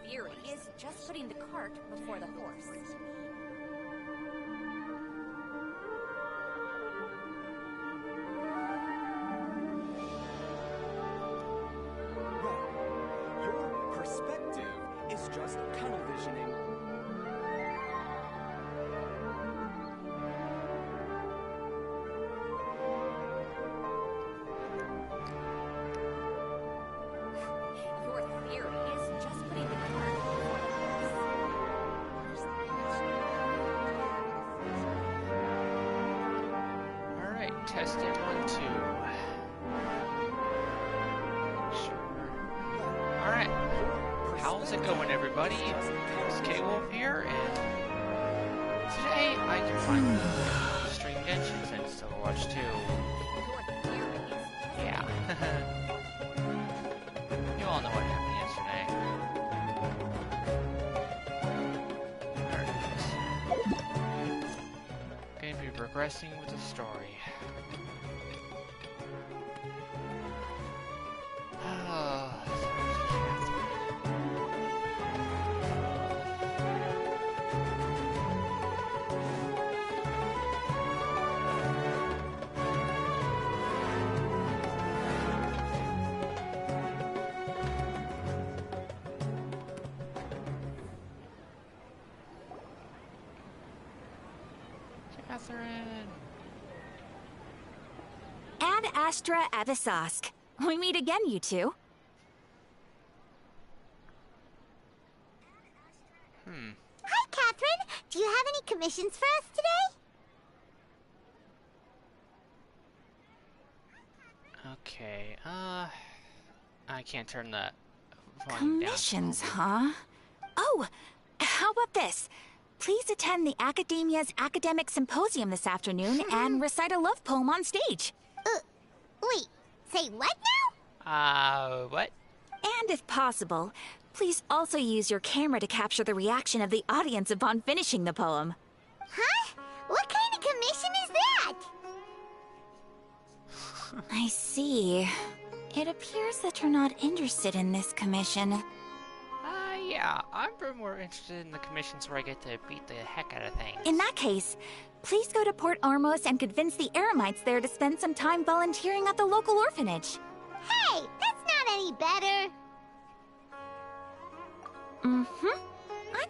theory is just putting the cart before the horse. Well, your perspective is just tunnel visioning. Your theory is just putting the cart before the horse. Alright, test it 1, 2. Sure. Alright. How's it going, everybody? It's K-Wolf here, and today I can finally stream Genshin since Overwatch 2. Your theory is Yeah. You all know what happened yesterday. Alright. Going to be progressing with the story. Catherine! Ad Astra Avisosk. We meet again, you two. Hi, Catherine. Do you have any commissions for us today? Okay, I can't turn the volume down. Commissions, huh? Oh, how about this? Please attend the Academia's Academic Symposium this afternoon and recite a love poem on stage. Wait, say what now? What? And if possible, please also use your camera to capture the reaction of the audience upon finishing the poem. Huh? What kind of commission is that? I see. It appears that you're not interested in this commission. Yeah, I'm more interested in the commissions where I get to beat the heck out of things. In that case, please go to Port Ormos and convince the Eremites there to spend some time volunteering at the local orphanage. Hey, that's not any better. I'm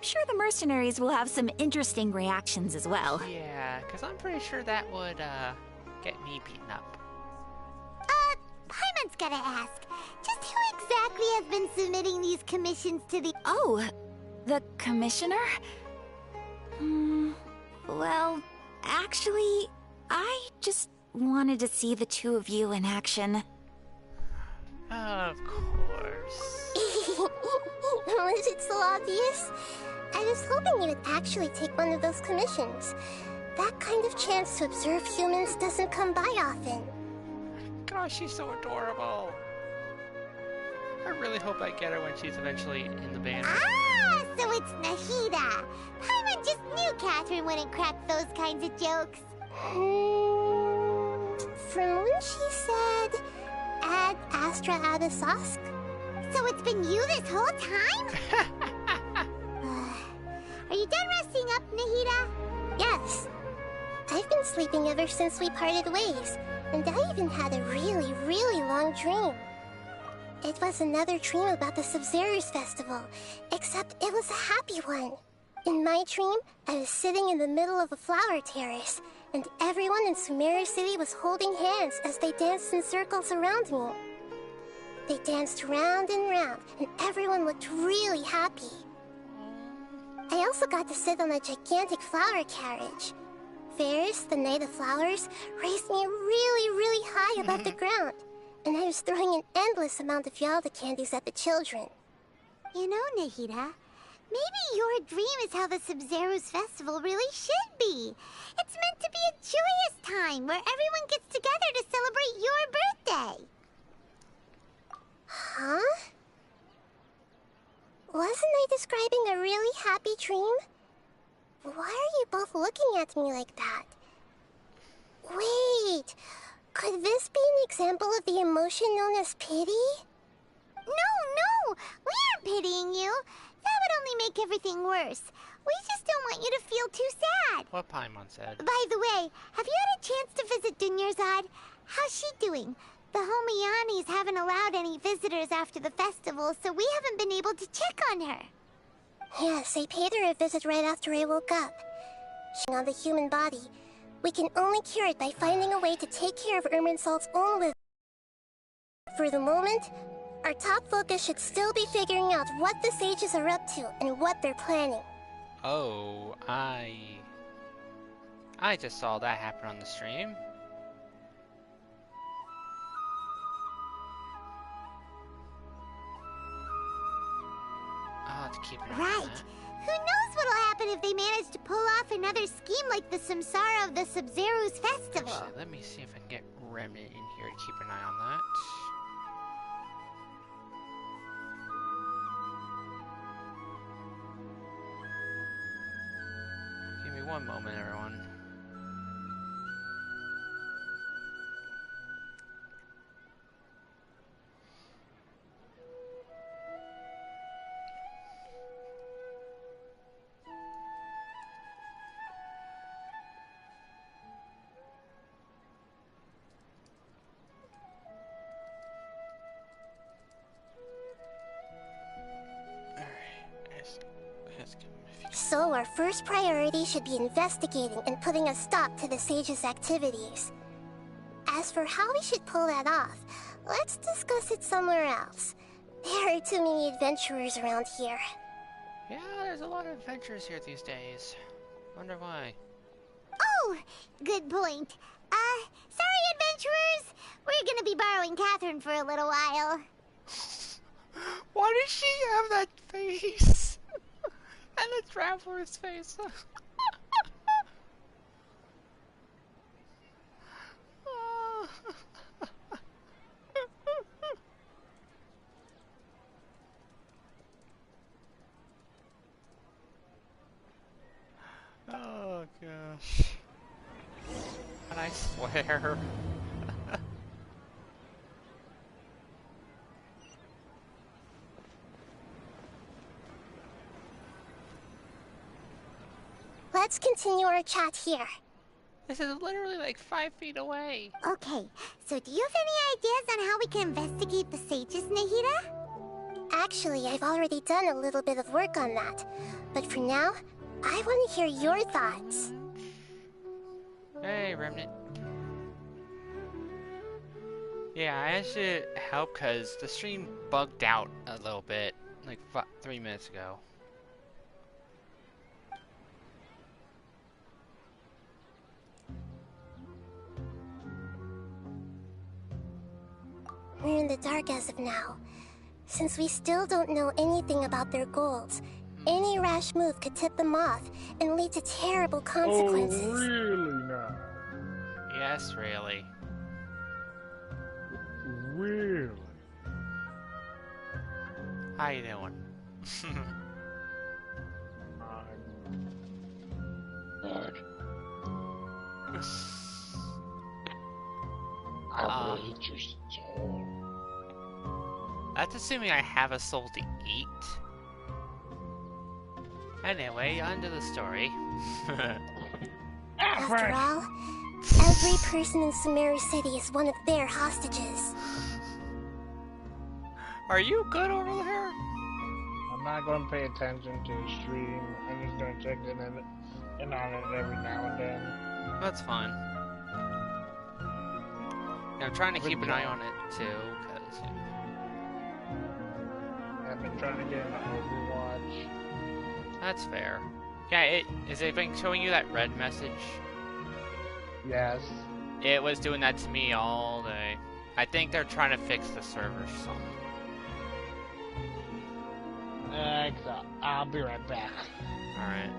sure the mercenaries will have some interesting reactions as well. Yeah, because I'm pretty sure that would, get me beaten up. Paimon's gotta ask. Just who exactly has been submitting these commissions to the... Oh, the commissioner? Well, actually, I just wanted to see the two of you in action. Of course. Was it so obvious? I was hoping you would actually take one of those commissions. That kind of chance to observe humans doesn't come by often. Gosh, she's so adorable. I really hope I get her when she's eventually in the band. Ah, so it's Nahida. Paimon just knew Catherine wouldn't crack those kinds of jokes. From when she said, Ad Astra Abisosk? So it's been you this whole time? Are you done resting up, Nahida? Yes. I've been sleeping ever since we parted ways, and I even had a really, really long dream. It was another dream about the Sumeru festival, except it was a happy one. In my dream, I was sitting in the middle of a flower terrace, and everyone in Sumeru City was holding hands as they danced in circles around me. They danced round and round, and everyone looked really happy. I also got to sit on a gigantic flower carriage. Fairs, the night of flowers, raised me really, really high above the ground, and I was throwing an endless amount of Yalda candies at the children. You know, Nahida, maybe your dream is how the Sumeru's festival really should be. It's meant to be a joyous time where everyone gets together to celebrate your birthday. Huh? Wasn't I describing a really happy dream? Why are you both looking at me like that? Wait, could this be an example of the emotion known as pity? No, we aren't pitying you. That would only make everything worse. We just don't want you to feel too sad. What Paimon said. By the way, have you had a chance to visit Dunyarzad? How's she doing? The Homiyanis haven't allowed any visitors after the festival, so we haven't been able to check on her. Yes, I paid her a visit right after I woke up. On the human body, we can only cure it by finding a way to take care of Irminsul's own wither. For the moment, our top focus should still be figuring out what the sages are up to and what they're planning. Oh, I just saw that happen on the stream. I'll have to keep an eye on Right. that. Who knows what'll happen if they manage to pull off another scheme like the Samsara of the Sub-Zero's festival? Actually, let me see if I can get Remnant in here to keep an eye on that. Give me one moment, everyone. So our first priority should be investigating and putting a stop to the sages' activities. As for how we should pull that off, let's discuss it somewhere else. There are too many adventurers around here. Yeah, there's a lot of adventures here these days. Wonder why. Oh, good point. Sorry adventurers! We're gonna be borrowing Catherine for a little while. Why does she have that face? And the traveler's face. Oh gosh. And I swear. Let's continue our chat here. This is literally like 5 feet away. Okay, so do you have any ideas on how we can investigate the sages, Nahida? Actually, I've already done a little bit of work on that. But for now, I want to hear your thoughts. Hey, Remnant. Yeah, I actually help because the stream bugged out a little bit, like 3 minutes ago. We're in the dark as of now. Since we still don't know anything about their goals, any rash move could tip them off and lead to terrible consequences. Oh, really now? Yes, really. Really? How you doing? Good. I will eat your soul. That's assuming I have a soul to eat. Anyway, on to the story. After all, every person in Sumeru City is one of their hostages. Are you good over there? I'm not going to pay attention to the stream. I'm just going to check in on it every now and then. That's fine. Yeah, I'm trying to keep an eye on it too, because I've been trying to get into Overwatch. that's fair. Yeah, is it been showing you that red message? Yes. It was doing that to me all day. I think they're trying to fix the server or something. So I'll be right back. Alright.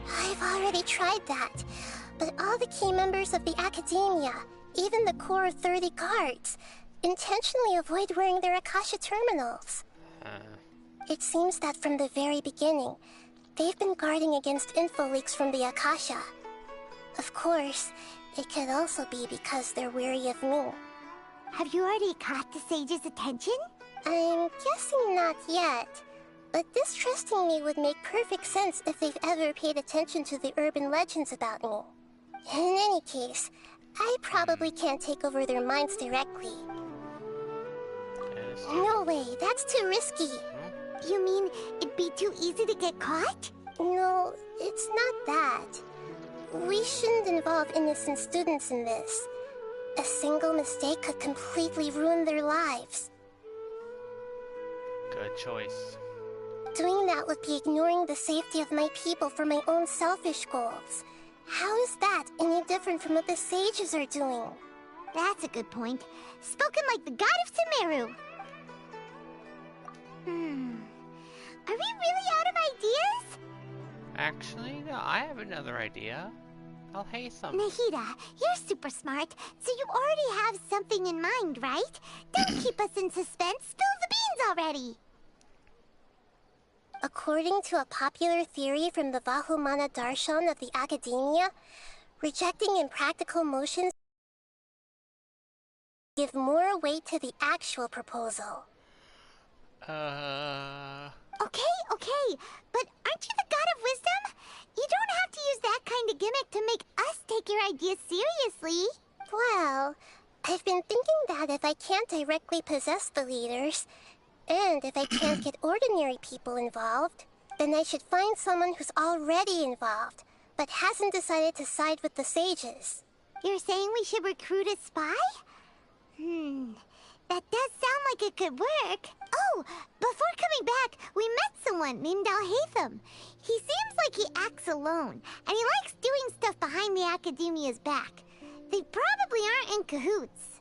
I've already tried that, but all the key members of the Academia, even the core of 30 guards, intentionally avoid wearing their Akasha terminals. It seems that from the very beginning, they've been guarding against info leaks from the Akasha. Of course, it could also be because they're wary of me. Have you already caught the sage's attention? I'm guessing not yet. But this trusting me would make perfect sense if they've ever paid attention to the urban legends about me. In any case, I probably can't take over their minds directly. No way, that's too risky. You mean it'd be too easy to get caught? No, it's not that. We shouldn't involve innocent students in this. A single mistake could completely ruin their lives. Good choice. Doing that would be ignoring the safety of my people for my own selfish goals. How is that any different from what the sages are doing? That's a good point. Spoken like the god of Sumeru. Are we really out of ideas? Actually, no, I have another idea. I'll haste them. Nahida, you're super smart, so you already have something in mind, right? Don't keep us in suspense. Spill the beans already. According to a popular theory from the Vahumana Darshan of the Academia, rejecting impractical motions give more weight to the actual proposal. Okay, but aren't you the god of wisdom? You don't have to use that kind of gimmick to make us take your ideas seriously. Well, I've been thinking that if I can't directly possess the leaders, and if I can't get ordinary people involved, then I should find someone who's already involved, but hasn't decided to side with the sages. You're saying we should recruit a spy? That does sound like it could work. Oh, before coming back, we met someone named Alhaitham. He seems like he acts alone, and he likes doing stuff behind the Academia's back. They probably aren't in cahoots.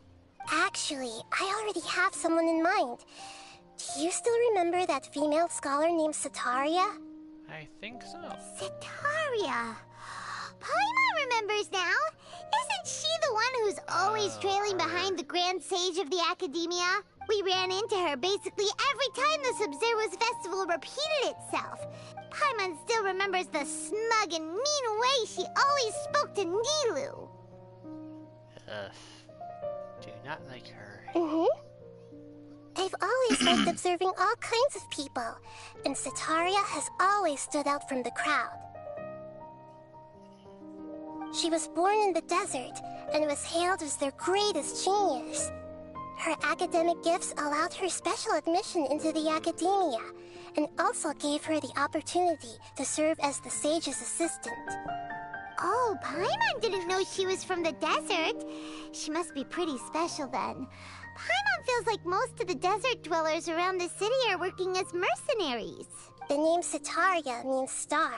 Actually, I already have someone in mind. Do you still remember that female scholar named Setaria? I think so. Setaria. Paimon remembers now. Isn't she the one who's always trailing behind the Grand Sage of the Academia? We ran into her basically every time the Sub-Zero's festival repeated itself. Paimon still remembers the smug and mean way she always spoke to Nilou. Do not like her. I've always liked observing all kinds of people, and Setaria has always stood out from the crowd. She was born in the desert and was hailed as their greatest genius. Her academic gifts allowed her special admission into the Academia, and also gave her the opportunity to serve as the sage's assistant. Oh, Paimon didn't know she was from the desert. She must be pretty special then. Paimon feels like most of the desert dwellers around the city are working as mercenaries. The name Setaria means star.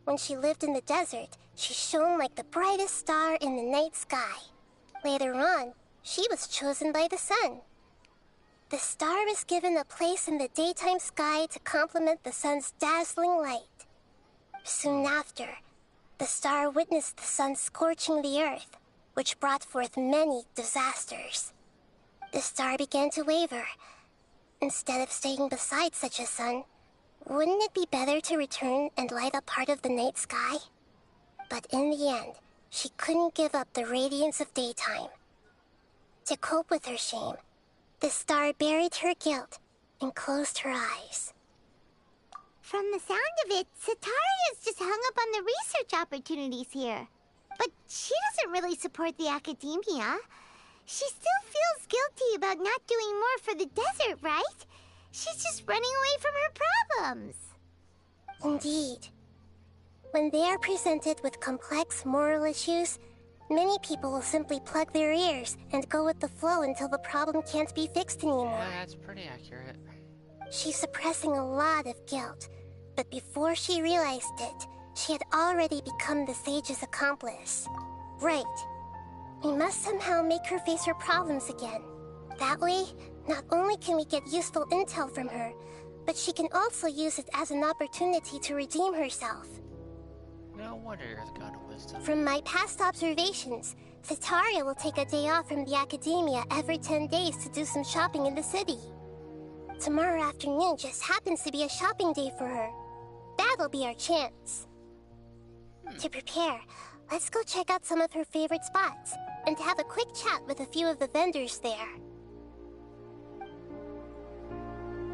When she lived in the desert, she shone like the brightest star in the night sky. Later on, she was chosen by the sun. The star was given a place in the daytime sky to complement the sun's dazzling light. Soon after, the star witnessed the sun scorching the earth, which brought forth many disasters. The star began to waver. Instead of staying beside such a sun, wouldn't it be better to return and light up part of the night sky? But in the end, she couldn't give up the radiance of daytime. To cope with her shame, the star buried her guilt and closed her eyes. From the sound of it, Setaria's just hung up on the research opportunities here. But she doesn't really support the Academia. She still feels guilty about not doing more for the desert, right? She's just running away from her problems. Indeed. When they are presented with complex moral issues, many people will simply plug their ears and go with the flow until the problem can't be fixed anymore. Yeah, that's pretty accurate. She's suppressing a lot of guilt, but before she realized it, she had already become the sage's accomplice. Right. We must somehow make her face her problems again. That way, not only can we get useful intel from her, but she can also use it as an opportunity to redeem herself. No wonder you're the god of wisdom. From my past observations, Setaria will take a day off from the Academia every 10 days to do some shopping in the city. Tomorrow afternoon just happens to be a shopping day for her. That'll be our chance. To prepare, let's go check out some of her favorite spots. and to have a quick chat with a few of the vendors there.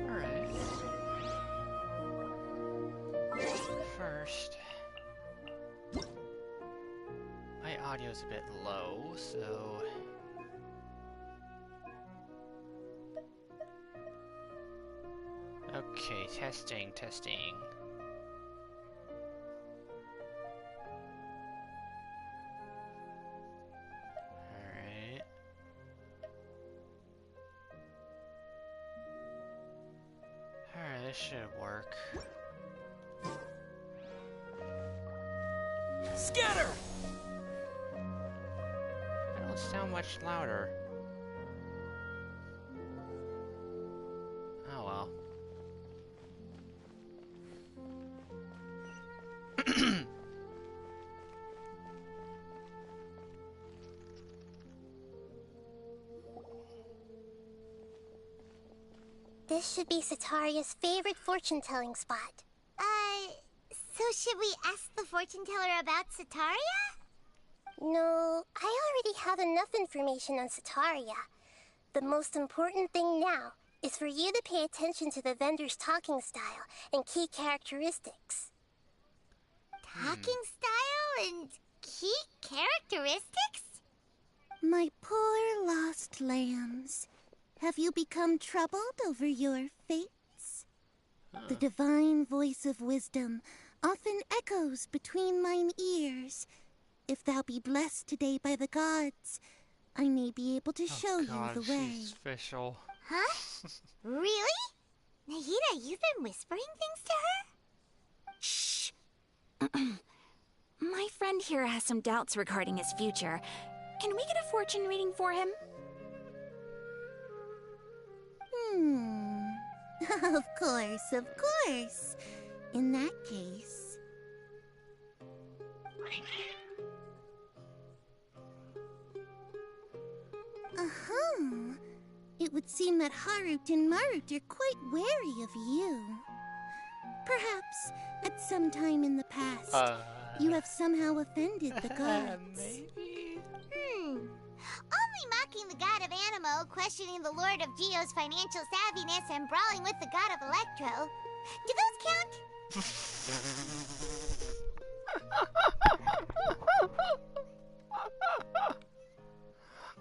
Alright. First, my audio's a bit low, so... Okay, testing. Alright. Alright, this should work. Scatter! I don't sound much louder. Oh well. This should be Sataria's favorite fortune-telling spot. So should we ask the fortune teller about Sataria? No, I already have enough information on Sataria. The most important thing now is for you to pay attention to the vendor's talking style and key characteristics. Talking style and key characteristics? My poor lost lambs, have you become troubled over your fates? The divine voice of wisdom often echoes between mine ears. If thou be blessed today by the gods, I may be able to show God, you the way. she's official. Huh? Really? Nahida, you've been whispering things to her? Shh. My friend here has some doubts regarding his future. Can we get a fortune reading for him? Of course. In that case... It would seem that Harut and Marut are quite wary of you. Perhaps, at some time in the past, you have somehow offended the gods. Maybe? Only mocking the god of Animo, questioning the lord of Geo's financial savviness, and brawling with the god of Electro. Do those count?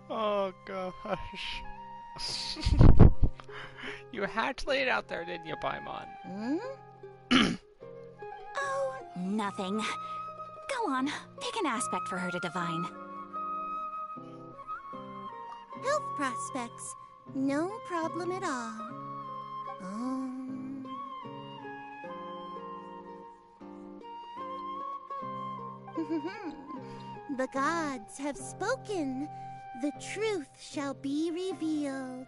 Oh gosh. You had to lay it out there, didn't you, Paimon? Oh, nothing. Go on, pick an aspect for her to divine. Health prospects, no problem at all. The gods have spoken. The truth shall be revealed.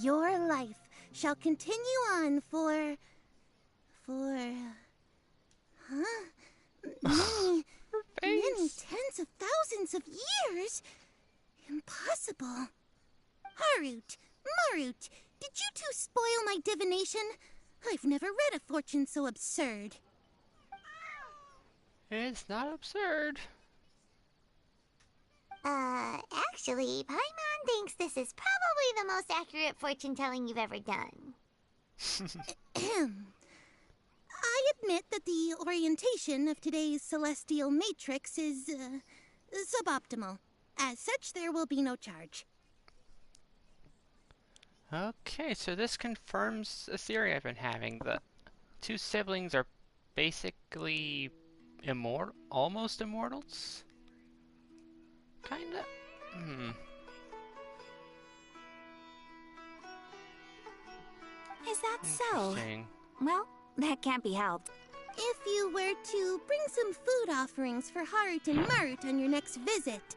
Your life shall continue on for many tens of thousands of years. Impossible. Harut, Marut, did you two spoil my divination? I've never read a fortune so absurd. It's not absurd. Actually, Paimon thinks this is probably the most accurate fortune-telling you've ever done. I admit that the orientation of today's celestial matrix is, suboptimal. As such, there will be no charge. Okay, so this confirms a theory I've been having. The two siblings are basically almost immortals? Kinda? Is that so? Interesting. Well, that can't be helped. If you were to bring some food offerings for Harut and Marut on your next visit,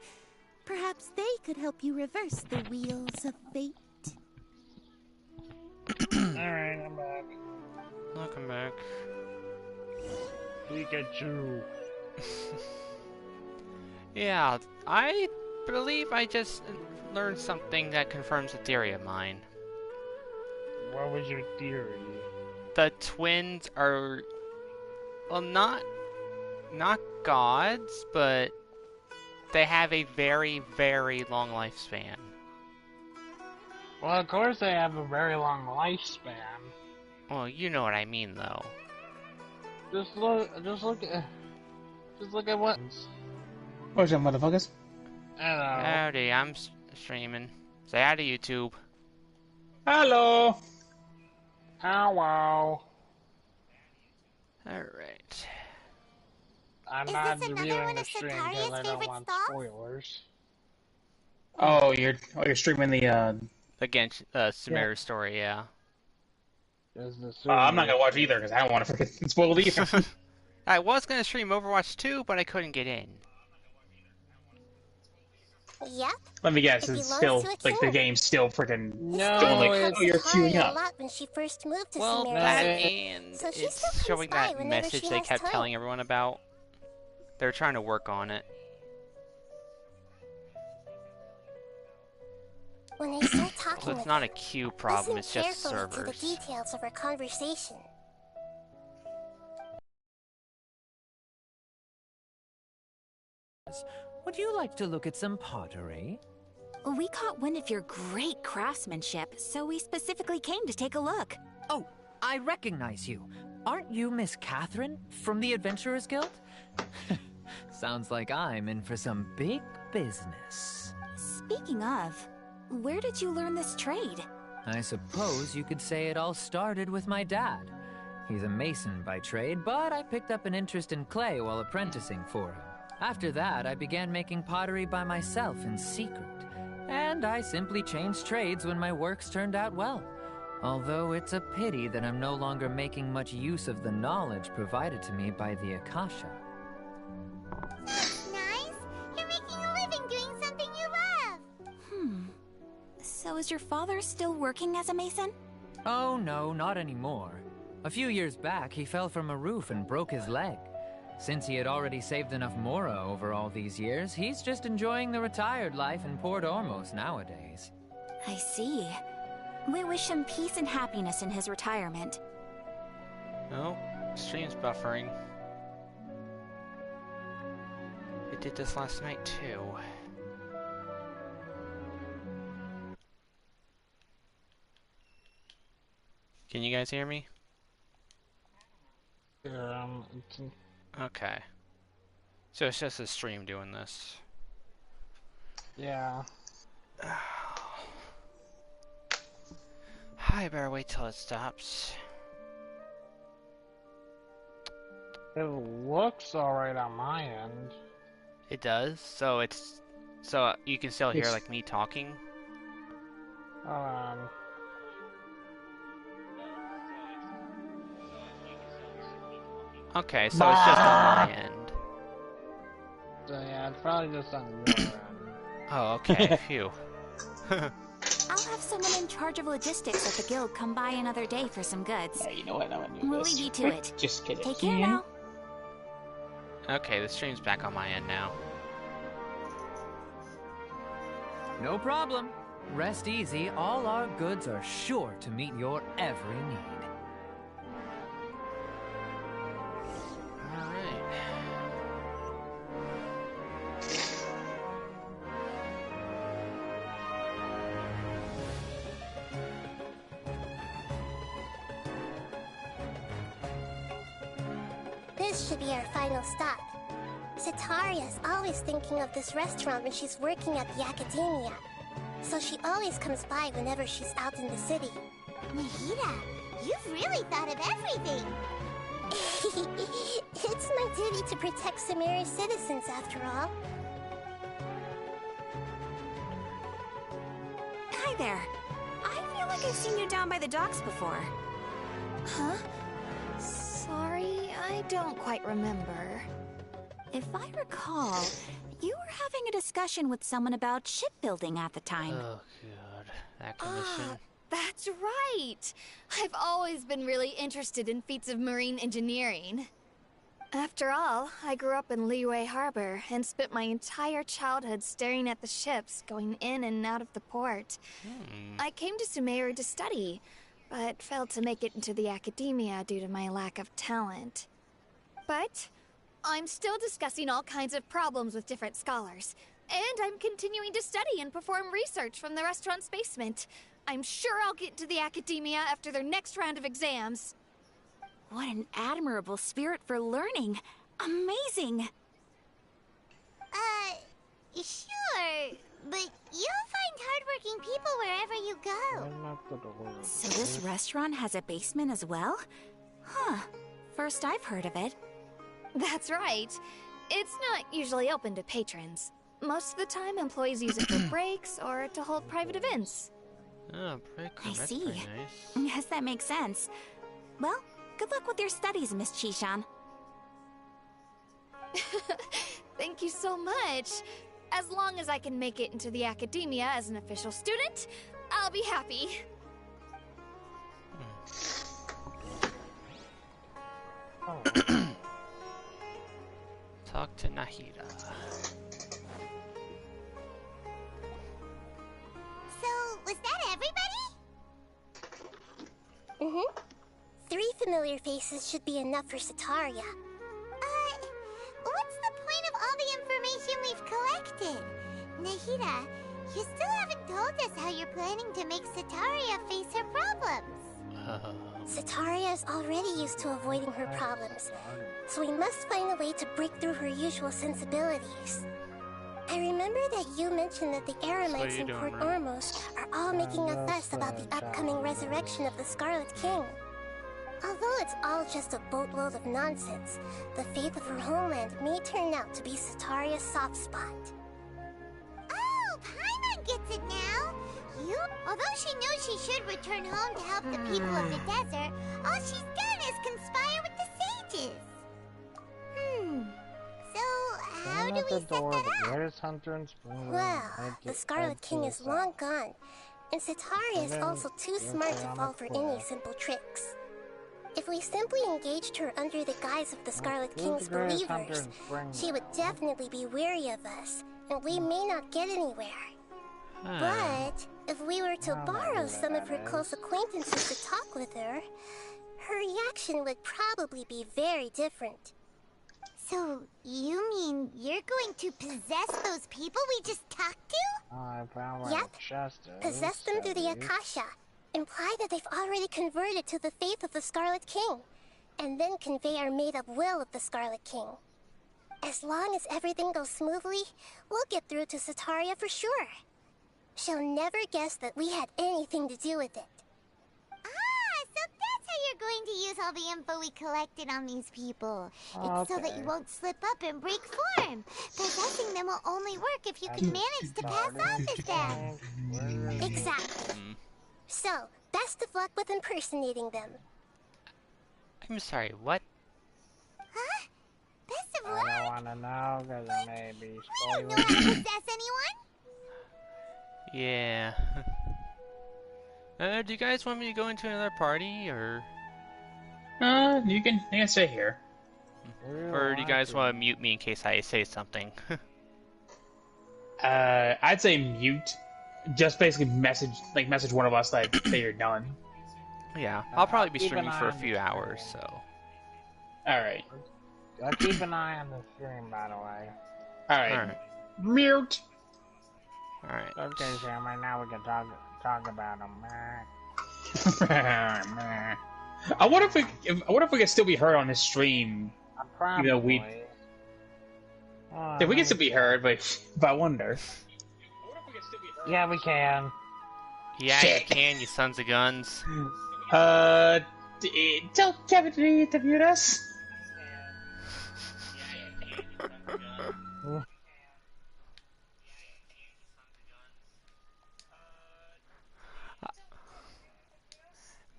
perhaps they could help you reverse the wheels of fate. Alright, I'm back. Welcome back. Pikachu. Yeah, I believe I just learned something that confirms a theory of mine. What was your theory? The twins are, well, not gods, but They have a very, very long lifespan. Well, of course they have a very long lifespan. Well, you know what I mean, though. Just look at what. What's up, motherfuckers? Hello. Howdy, I'm streaming. Say hi to YouTube. Hello. Hello. Alright. I'm Is not this another reviewing one the of stream Sataria's because I don't favorite want stuff? spoilers. Oh, you're streaming the The Genshin, Sumeru story, yeah. I'm not gonna watch either because I don't want to freaking spoil it either. I was gonna stream Overwatch 2, but I couldn't get in. Yep. Let me guess, It it's belongs still to a like the king. game's still freaking No, going like, it's- oh, you're queuing Sataria a up. lot when she first moved to Well, Sumeru that City. and So she it's still comes showing by that whenever message she they has kept time. telling everyone about. They're trying to work on it. When I start talking So it's with not her, a queue problem, listen it's just carefully to the servers. details of our conversation. Would you like to look at some pottery? We caught wind of your great craftsmanship, so we specifically came to take a look. Oh, I recognize you. Aren't you Miss Catherine from the Adventurers Guild? Sounds like I'm in for some big business. Speaking of, where did you learn this trade? I suppose you could say it all started with my dad. He's a mason by trade, but I picked up an interest in clay while apprenticing for him. After that, I began making pottery by myself in secret. And I simply changed trades when my works turned out well. Although it's a pity that I'm no longer making much use of the knowledge provided to me by the Akasha. That's nice. You're making a living doing something you love. So is your father still working as a mason? Oh no, not anymore. A few years back, he fell from a roof and broke his leg. Since he had already saved enough Mora over all these years, he's just enjoying the retired life in Port Ormos nowadays. I see. We wish him peace and happiness in his retirement. Oh, stream's buffering. It did this last night too. Can you guys hear me? Yeah, Okay. So it's just a stream doing this. yeah. I better wait till it stops. It looks alright on my end. It does? So it's... So you can still hear like me talking? Okay, so it's just on my end. So yeah, it's probably just on your end. Oh, okay. Phew. I'll have someone in charge of logistics at the guild come by another day for some goods. Yeah, you know what? I'm gonna do We'll this. leave you to it. Just get it. Take care now. Okay, the stream's back on my end now. No problem. Rest easy, all our goods are sure to meet your every need. Alright. This should be our final stop. Sataria's always thinking of this restaurant when she's working at the academia. So she always comes by whenever she's out in the city. Nahida, you've really thought of everything. It's my duty to protect Sumeru's citizens, after all. Hi there. I feel like I've seen you down by the docks before. Huh? Sorry, I don't quite remember. If I recall, you were having a discussion with someone about shipbuilding at the time. Oh, God. That commission. That's right! I've always been really interested in feats of marine engineering. After all, I grew up in Liyue Harbor and spent my entire childhood staring at the ships going in and out of the port. I came to Sumeru to study, but failed to make it into the academia due to my lack of talent. But I'm still discussing all kinds of problems with different scholars. And I'm continuing to study and perform research from the restaurant's basement. I'm sure I'll get to the academia after their next round of exams. What an admirable spirit for learning. Amazing. Sure. But you'll find hardworking people wherever you go. So this restaurant has a basement as well? Huh. First I've heard of it. That's right. It's not usually open to patrons. Most of the time, employees use it for breaks or to hold private events. Oh, break room. I That's see. pretty nice. Yes, that makes sense. Well, good luck with your studies, Miss Chishan. Thank you so much. As long as I can make it into the academia as an official student, I'll be happy. Talk to Nahida. So, was that everybody? Mm-hmm. 3 familiar faces should be enough for Sataria. What's the point of all the information we've collected? Nahida, you still haven't told us how you're planning to make Sataria face her problems. Sataria is already used to avoiding her problems, so we must find a way to break through her usual sensibilities. I remember that you mentioned that the Aramites in Port Ormos are all making a fuss about the upcoming resurrection of the Scarlet King. Although it's all just a boatload of nonsense, the fate of her homeland may turn out to be Sataria's soft spot. Oh, Paimon gets it now! Although she knows she should return home to help the people of the desert, all she's done is conspire with the sages. So, how do we set that up? Well, the Scarlet King is long gone, and Sataria is also too smart to fall for any simple tricks. If we simply engaged her under the guise of the Scarlet King's believers, she would definitely be wary of us, and we may not get anywhere. But if we were to borrow some of her close acquaintances to talk with her, her reaction would probably be very different. So, you mean you're going to possess those people we just talked to? Yep. Possess them through the Akasha. Imply that they've already converted to the faith of the Scarlet King, and then convey our made-up will of the Scarlet King. As long as everything goes smoothly, we'll get through to Sataria for sure. She'll never guess that we had anything to do with it. So that's how you're going to use all the info we collected on these people. It's so that you won't slip up and break form. Possessing them will only work if you can manage to pass off as them. Exactly. So, best of luck with impersonating them. I'm sorry, what? Huh? Best of luck? I don't want to know because it may be We don't know spoilers. how to possess anyone. Yeah. Do you guys want me to go into another party, or? You can stay here. Or do you guys want to mute me in case I say something? I'd say mute. Just basically message one of us like that you're done. Yeah, I'll probably be Keep streaming an for eye a on few hours, so. Alright. Keep an eye on the stream, by the way. Alright. Mute! Alright. Okay, Sammy, now we can talk about them. I wonder if we can still be heard on this stream. Probably. You know, if we can still be heard, but I wonder. Yeah, we can. Yeah, you can, you sons of guns. Tell Kevin to mute us.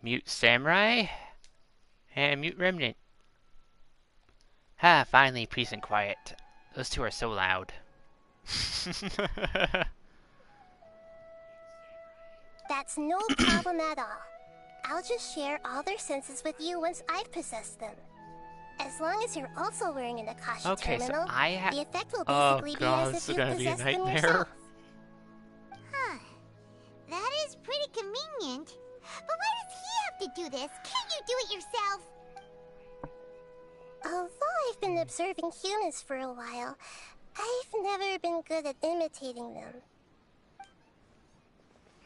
Mute Samurai and Mute Remnant. Ah, finally, peace and quiet. Those two are so loud. That's no problem at all. I'll just share all their senses with you once I've possessed them. As long as you're also wearing an Akasha Okay, so terminal, I have. the effect will Oh basically god, be this as is if you gonna be a possessed them nightmare. yourself. Huh. That is pretty convenient. But why does he have to do this? Can't you do it yourself? Although I've been observing humans for a while, I've never been good at imitating them.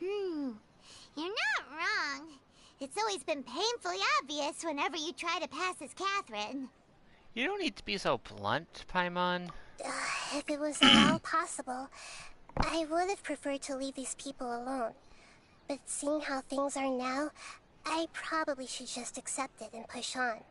You're not wrong. It's always been painfully obvious whenever you try to pass as Catherine. You don't need to be so blunt, Paimon. If it was at all possible, I would have preferred to leave these people alone. But seeing how things are now, I probably should just accept it and push on.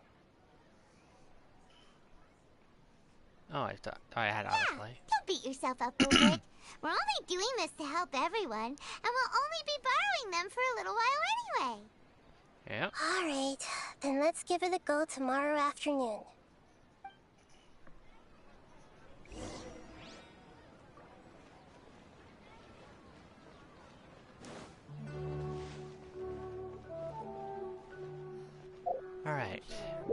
Oh, I thought I had autoplay. Don't beat yourself up over it. We're only doing this to help everyone, and we'll only be borrowing them for a little while anyway. Yep. Alright, then let's give it a go tomorrow afternoon. Alright.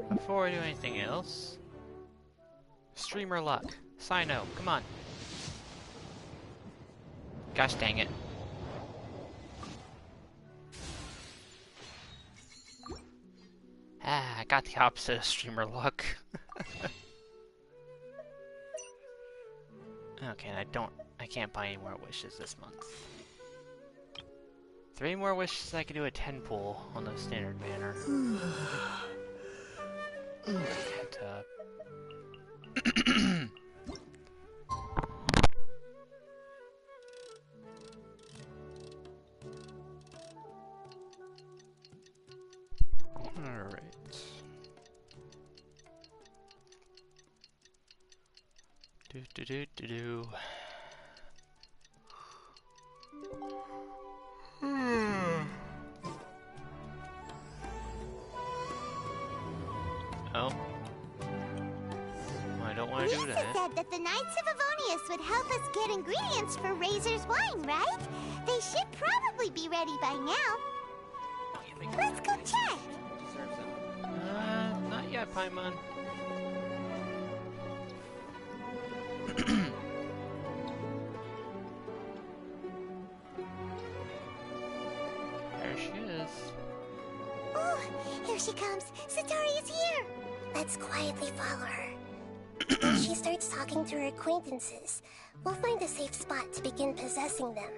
Before we do anything else, streamer luck. Sino, come on. Gosh dang it. I got the opposite of streamer luck. Okay, and I can't buy any more wishes this month. 3 more wishes, I can do a 10 pull on the standard banner. Alright. Do. Oh. I don't want to do Lisa that. said that the Knights of Avonius would help us get ingredients for Razor's wine, right? They should probably be ready by now. Let's go check. Not yet, Paimon. There she is. Oh, here she comes. Satori is here. Let's quietly follow her. When she starts talking to her acquaintances, we'll find a safe spot to begin possessing them.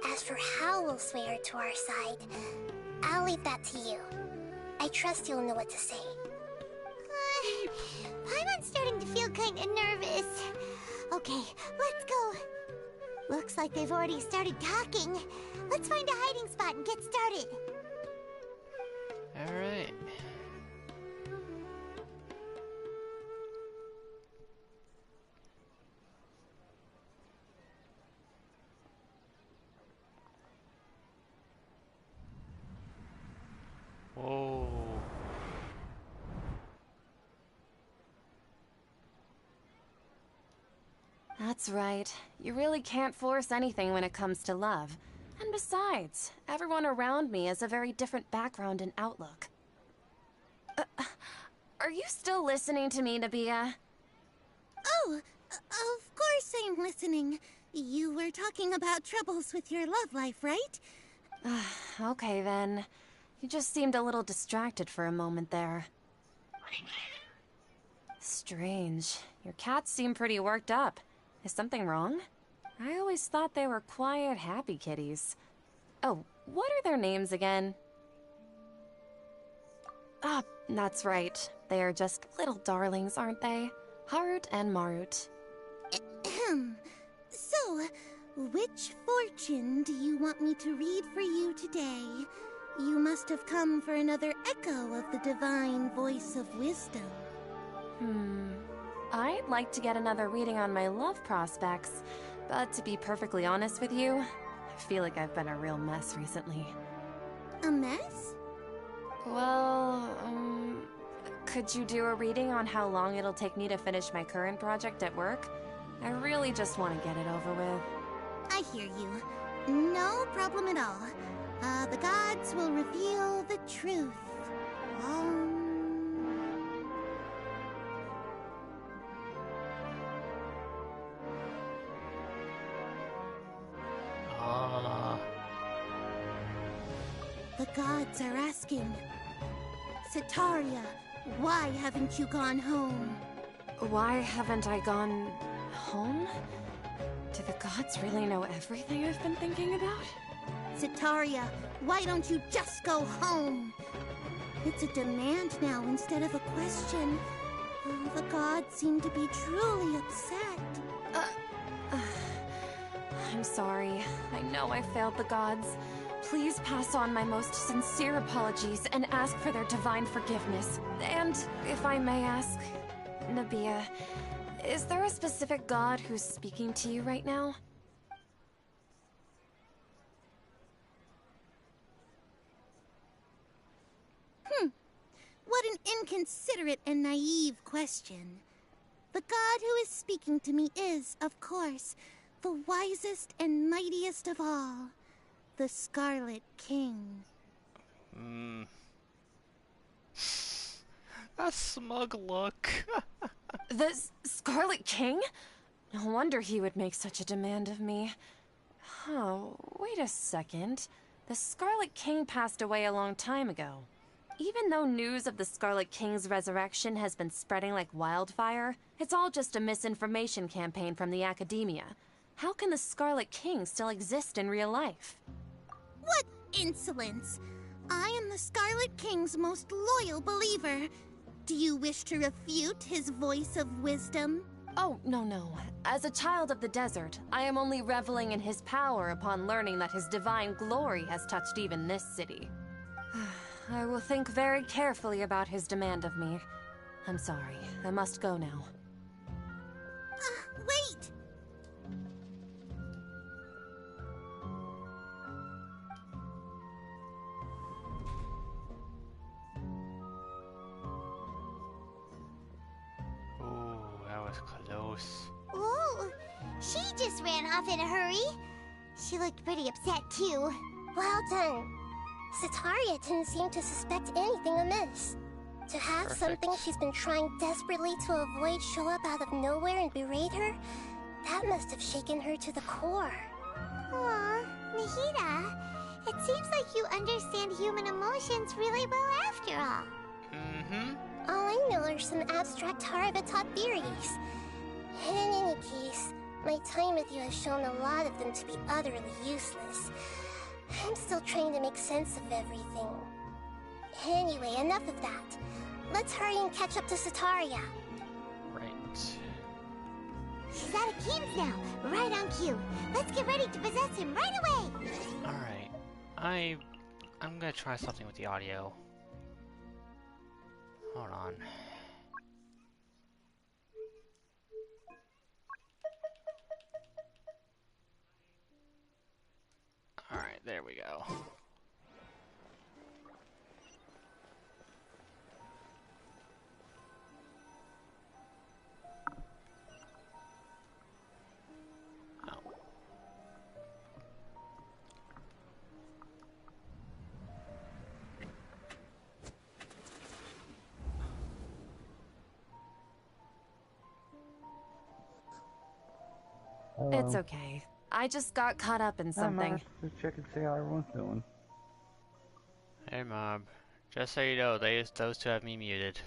As for how we'll sway her to our side, I'll leave that to you. I trust you'll know what to say. Paimon's starting to feel kind of nervous. Okay, let's go. Looks like they've already started talking. Let's find a hiding spot and get started. Alright. Whoa. That's right. You really can't force anything when it comes to love. And besides, everyone around me has a very different background and outlook. Are you still listening to me, Nabia? Oh, of course I'm listening. You were talking about troubles with your love life, right? Okay then. You just seemed a little distracted for a moment there. Strange. Your cats seem pretty worked up. Is something wrong? I always thought they were quiet, happy kitties. Oh, what are their names again? Ah, that's right. They are just little darlings, aren't they? Harut and Marut. So, which fortune do you want me to read for you today? You must have come for another echo of the divine voice of wisdom. I'd like to get another reading on my love prospects, but to be perfectly honest with you, I feel like I've been a real mess recently. A mess? Well, could you do a reading on how long it'll take me to finish my current project at work? I really just want to get it over with. I hear you. No problem at all. The gods will reveal the truth. The gods are asking, Sataria, why haven't you gone home? Why haven't I gone home? Do the gods really know everything I've been thinking about? Zetaria, why don't you just go home? It's a demand now instead of a question. Oh, the gods seem to be truly upset. I'm sorry. I know I failed the gods. Please pass on my most sincere apologies and ask for their divine forgiveness. And, if I may ask, Nabia, is there a specific god who's speaking to you right now? What an inconsiderate and naive question. The god who is speaking to me is, of course, the wisest and mightiest of all, the Scarlet King. A smug look. The Scarlet King? No wonder he would make such a demand of me. Oh, wait a second. The Scarlet King passed away a long time ago. Even though news of the Scarlet King's resurrection has been spreading like wildfire, it's all just a misinformation campaign from the academia. How can the Scarlet King still exist in real life? What insolence! I am the Scarlet King's most loyal believer. Do you wish to refute his voice of wisdom? Oh, no. As a child of the desert, I am only reveling in his power upon learning that his divine glory has touched even this city. I will think very carefully about his demand of me. I'm sorry. I must go now. Wait! Ooh, that was close. Ooh, she just ran off in a hurry. She looked pretty upset, too. Well done. Zetaria didn't seem to suspect anything amiss. To have something she's been trying desperately to avoid show up out of nowhere and berate her, that must have shaken her to the core. Aw, Nahida, it seems like you understand human emotions really well after all. All I know are some abstract Harava-taught theories. In any case, my time with you has shown a lot of them to be utterly useless. I'm still trying to make sense of everything. Anyway, enough of that. Let's hurry and catch up to Zetaria. Right. He's out of games now, right on cue. Let's get ready to possess him right away. Alright. I'm gonna try something with the audio. Hold on. Alright, there we go. It's okay. I just got caught up in something. Just check and see how everyone's doing. Hey, Mob. Just so you know, those two have me muted.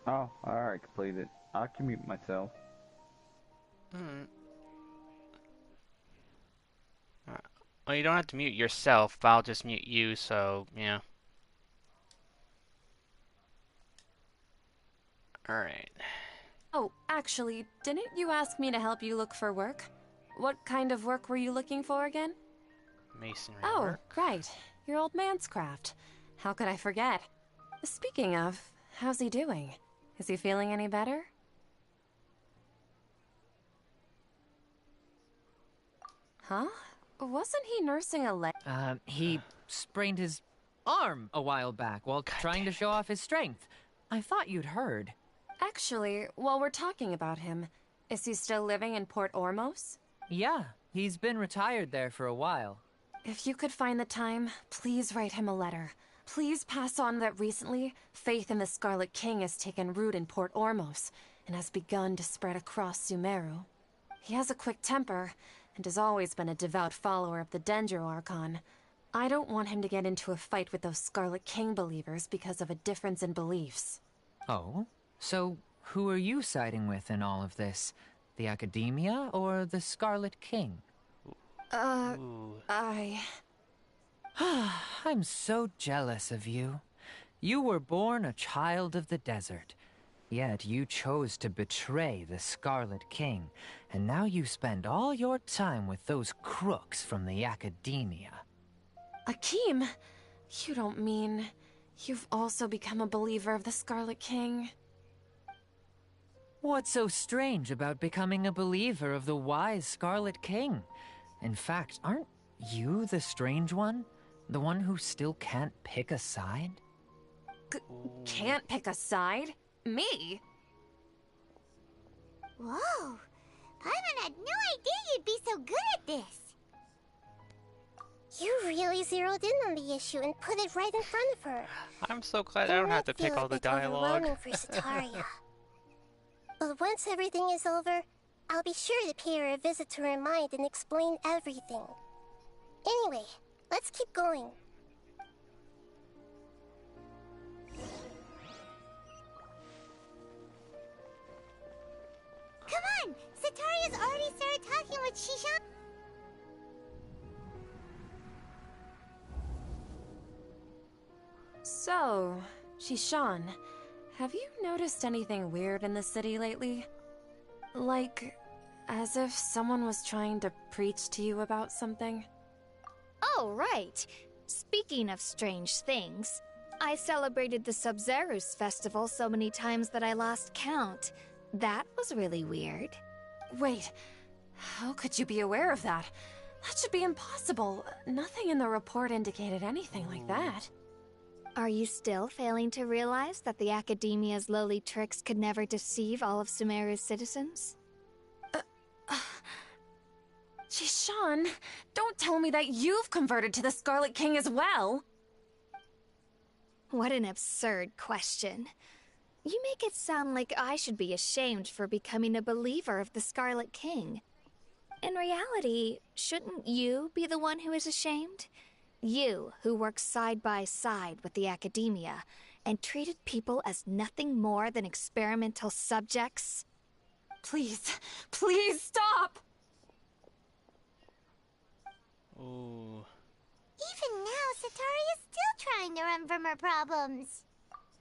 Oh, alright, completed. I can mute myself. Well, you don't have to mute yourself, but I'll just mute you, so, yeah. Alright. Oh, actually, didn't you ask me to help you look for work? What kind of work were you looking for again? Masonry work. Right. Your old man's craft. How could I forget? Speaking of, how's he doing? Is he feeling any better? Huh? Wasn't he nursing a leg? He sprained his arm a while back while trying to show off his strength. I thought you'd heard. Actually, while we're talking about him, is he still living in Port Ormos? Yeah, he's been retired there for a while. If you could find the time, please write him a letter. Please pass on that recently, faith in the Scarlet King has taken root in Port Ormos and has begun to spread across Sumeru. He has a quick temper and has always been a devout follower of the Dendro Archon. I don't want him to get into a fight with those Scarlet King believers because of a difference in beliefs. Oh? So, who are you siding with in all of this? The Academia or the Scarlet King? I'm so jealous of you. You were born a child of the desert. Yet you chose to betray the Scarlet King, and now you spend all your time with those crooks from the Academia. Akeem, you don't mean you've also become a believer of the Scarlet King? What's so strange about becoming a believer of the wise Scarlet King? In fact, aren't you the strange one? The one who still can't pick a side? Can't pick a side? Me? Whoa! Paimon had no idea you'd be so good at this! You really zeroed in on the issue and put it right in front of her. I'm so glad I don't have to pick all the dialogue. Overwhelming for Setaria. But once everything is over, I'll be sure to pay her a visit to her mind and explain everything. Anyway, let's keep going. Come on! Setaria's already started talking with Shishan. So, Shishan, have you noticed anything weird in the city lately? Like, as if someone was trying to preach to you about something? Oh, right. Speaking of strange things, I celebrated the Sub-Zerus festival so many times that I lost count. That was really weird. Wait, how could you be aware of that? That should be impossible. Nothing in the report indicated anything like that. Are you still failing to realize that the Academia's lowly tricks could never deceive all of Sumeru's citizens? Shishan, don't tell me that you've converted to the Scarlet King as well! What an absurd question. You make it sound like I should be ashamed for becoming a believer of the Scarlet King. In reality, shouldn't you be the one who is ashamed? You, who worked side by side with the Academia and treated people as nothing more than experimental subjects. Please, please stop! Ooh. Even now, Setaria's still trying to run from her problems.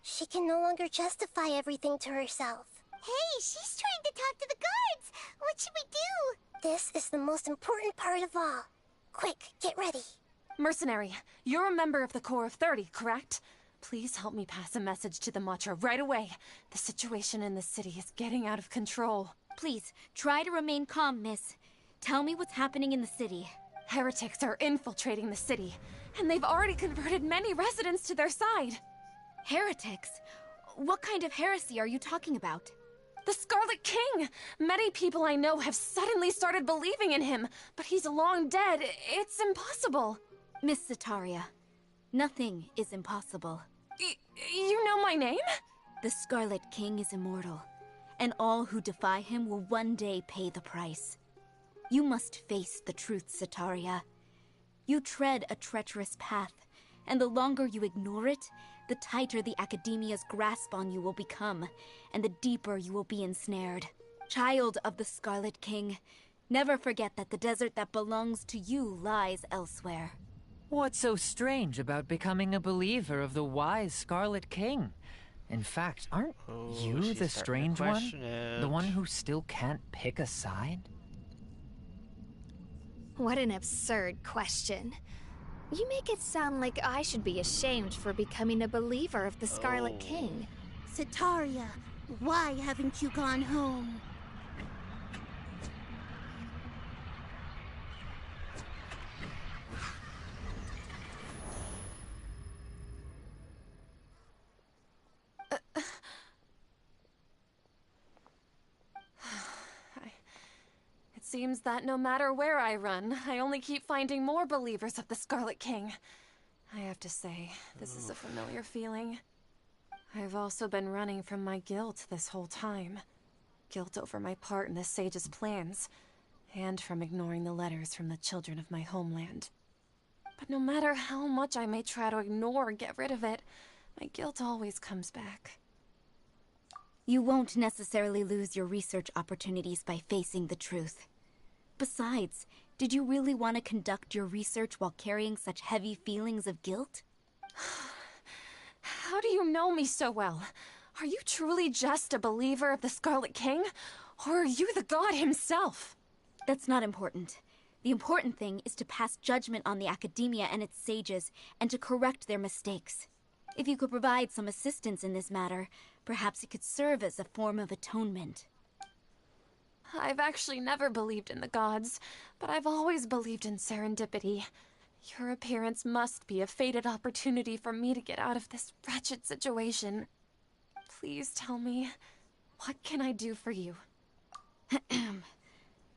She can no longer justify everything to herself. Hey, she's trying to talk to the guards! What should we do? This is the most important part of all. Quick, get ready. Mercenary, you're a member of the Corps of 30, correct? Please help me pass a message to the Matcha right away. The situation in the city is getting out of control. Please, try to remain calm, miss. Tell me what's happening in the city. Heretics are infiltrating the city, and they've already converted many residents to their side. Heretics? What kind of heresy are you talking about? The Scarlet King! Many people I know have suddenly started believing in him, but he's long dead. It's impossible. Miss Setaria, nothing is impossible. You know my name? The Scarlet King is immortal, and all who defy him will one day pay the price. You must face the truth, Setaria. You tread a treacherous path, and the longer you ignore it, the tighter the Academia's grasp on you will become, and the deeper you will be ensnared. Child of the Scarlet King, never forget that the desert that belongs to you lies elsewhere. What's so strange about becoming a believer of the wise Scarlet King? In fact, aren't you the strange one? The one who still can't pick a side? What an absurd question. You make it sound like I should be ashamed for becoming a believer of the Scarlet King. Setaria, why haven't you gone home? It seems that no matter where I run, I only keep finding more believers of the Scarlet King. I have to say, this is a familiar feeling. I've also been running from my guilt this whole time. Guilt over my part in the Sage's plans, and from ignoring the letters from the children of my homeland. But no matter how much I may try to ignore or get rid of it, my guilt always comes back. You won't necessarily lose your research opportunities by facing the truth. Besides, did you really want to conduct your research while carrying such heavy feelings of guilt? How do you know me so well? Are you truly just a believer of the Scarlet King? Or are you the god himself? That's not important. The important thing is to pass judgment on the academia and its sages, and to correct their mistakes. If you could provide some assistance in this matter, perhaps it could serve as a form of atonement. I've actually never believed in the gods, but I've always believed in serendipity. Your appearance must be a fated opportunity for me to get out of this wretched situation. Please tell me, what can I do for you?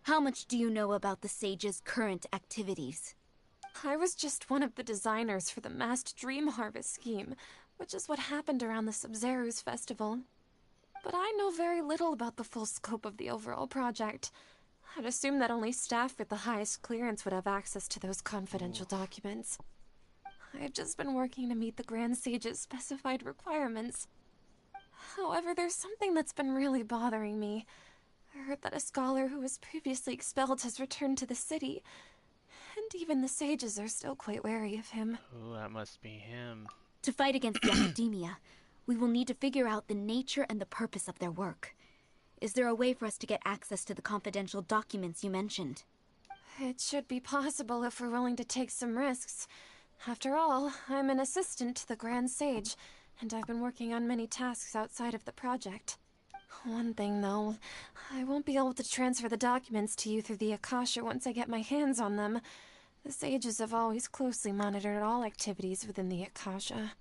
How much do you know about the sage's current activities? I was just one of the designers for the massed dream harvest scheme, which is what happened around the Sumeru's festival. But I know very little about the full scope of the overall project. I'd assume that only staff with the highest clearance would have access to those confidential documents. I've just been working to meet the Grand Sage's specified requirements. However, there's something that's been really bothering me. I heard that a scholar who was previously expelled has returned to the city, and even the sages are still quite wary of him. Ooh, that must be him. To fight against the academia, we will need to figure out the nature and the purpose of their work. Is there a way for us to get access to the confidential documents you mentioned? It should be possible if we're willing to take some risks. After all, I'm an assistant to the Grand Sage, and I've been working on many tasks outside of the project. One thing, though, I won't be able to transfer the documents to you through the Akasha once I get my hands on them. The sages have always closely monitored all activities within the Akasha.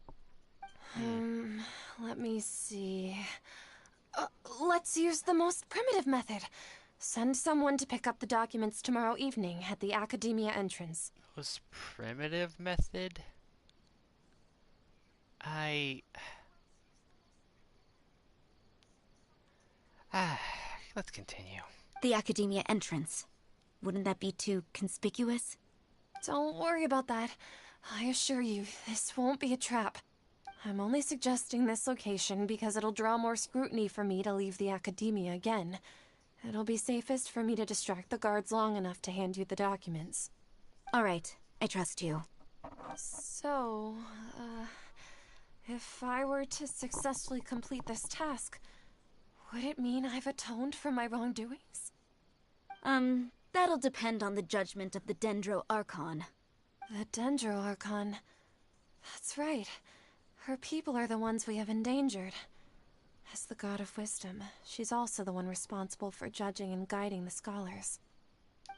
Let me see... let's use the most primitive method. Send someone to pick up the documents tomorrow evening at the Academia entrance. Was primitive method? Let's continue. The Academia entrance. Wouldn't that be too conspicuous? Don't worry about that. I assure you, this won't be a trap. I'm only suggesting this location because it'll draw more scrutiny for me to leave the Academia again. It'll be safest for me to distract the guards long enough to hand you the documents. All right, I trust you. So, if I were to successfully complete this task, would it mean I've atoned for my wrongdoings? That'll depend on the judgment of the Dendro Archon. The Dendro Archon. That's right. Her people are the ones we have endangered. As the God of Wisdom, she's also the one responsible for judging and guiding the scholars.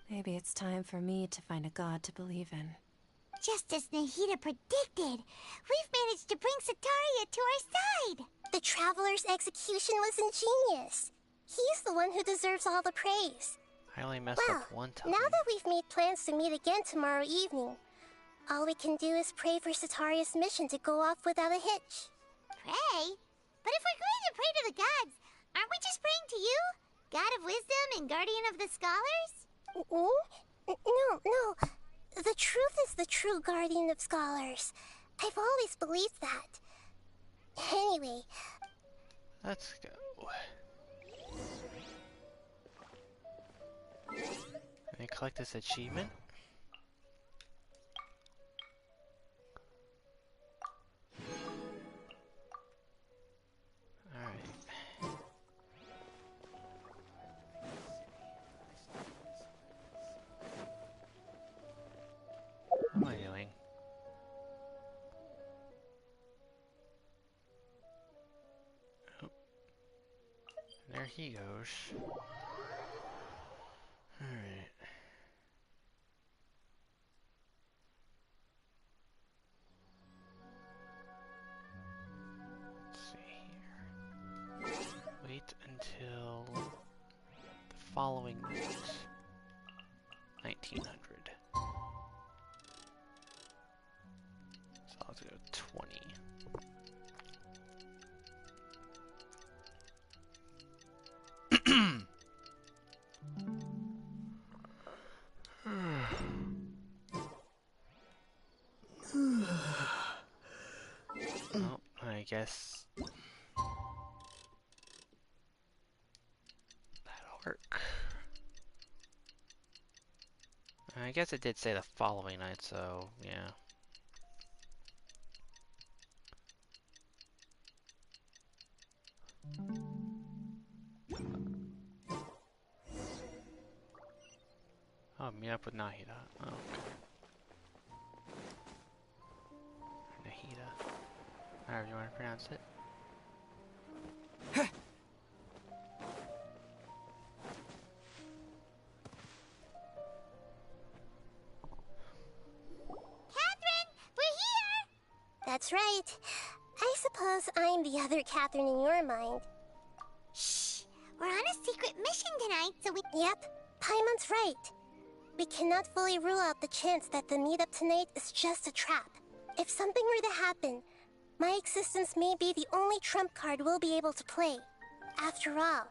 Maybe it's time for me to find a god to believe in. Just as Nahida predicted, we've managed to bring Sataria to our side! The Traveler's execution was ingenious. He's the one who deserves all the praise. I only messed up one time. Now that we've made plans to meet again tomorrow evening, all we can do is pray for Sataria's mission to go off without a hitch. Pray? But if we're going to pray to the gods, aren't we just praying to you? God of Wisdom and Guardian of the Scholars? No. The truth is the true Guardian of Scholars. I've always believed that. Anyway... Let's go. Can I collect this achievement? Alright. What am I doing? Oh. There he goes. Alright. Let's see here. Wait until the following week. 1900. So I'll go 20. guess that'll work. I guess it did say the following night, so yeah. Oh, meet up with Nahida. Oh, okay. Nahida. However you want to pronounce it. Catherine, we're here! That's right. I suppose I'm the other Catherine in your mind. Shh! We're on a secret mission tonight, so we... Yep, Paimon's right. We cannot fully rule out the chance that the meetup tonight is just a trap. If something were to happen, my existence may be the only trump card we'll be able to play. After all,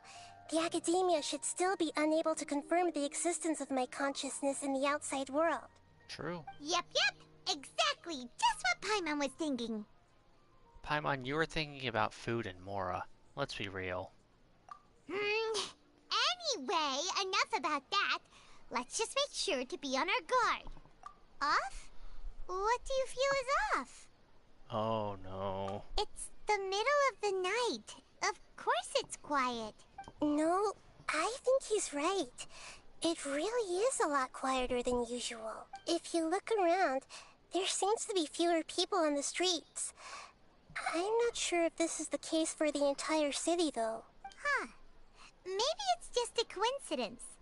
the academia should still be unable to confirm the existence of my consciousness in the outside world. True. Yep. Exactly. Just what Paimon was thinking. Paimon, you were thinking about food and Mora. Let's be real. Anyway, enough about that. Let's just make sure to be on our guard. Off? What do you feel is off? Oh no. It's the middle of the night. Of course it's quiet. No, I think he's right. It really is a lot quieter than usual. If you look around, there seems to be fewer people on the streets. I'm not sure if this is the case for the entire city, though. Huh. Maybe it's just a coincidence.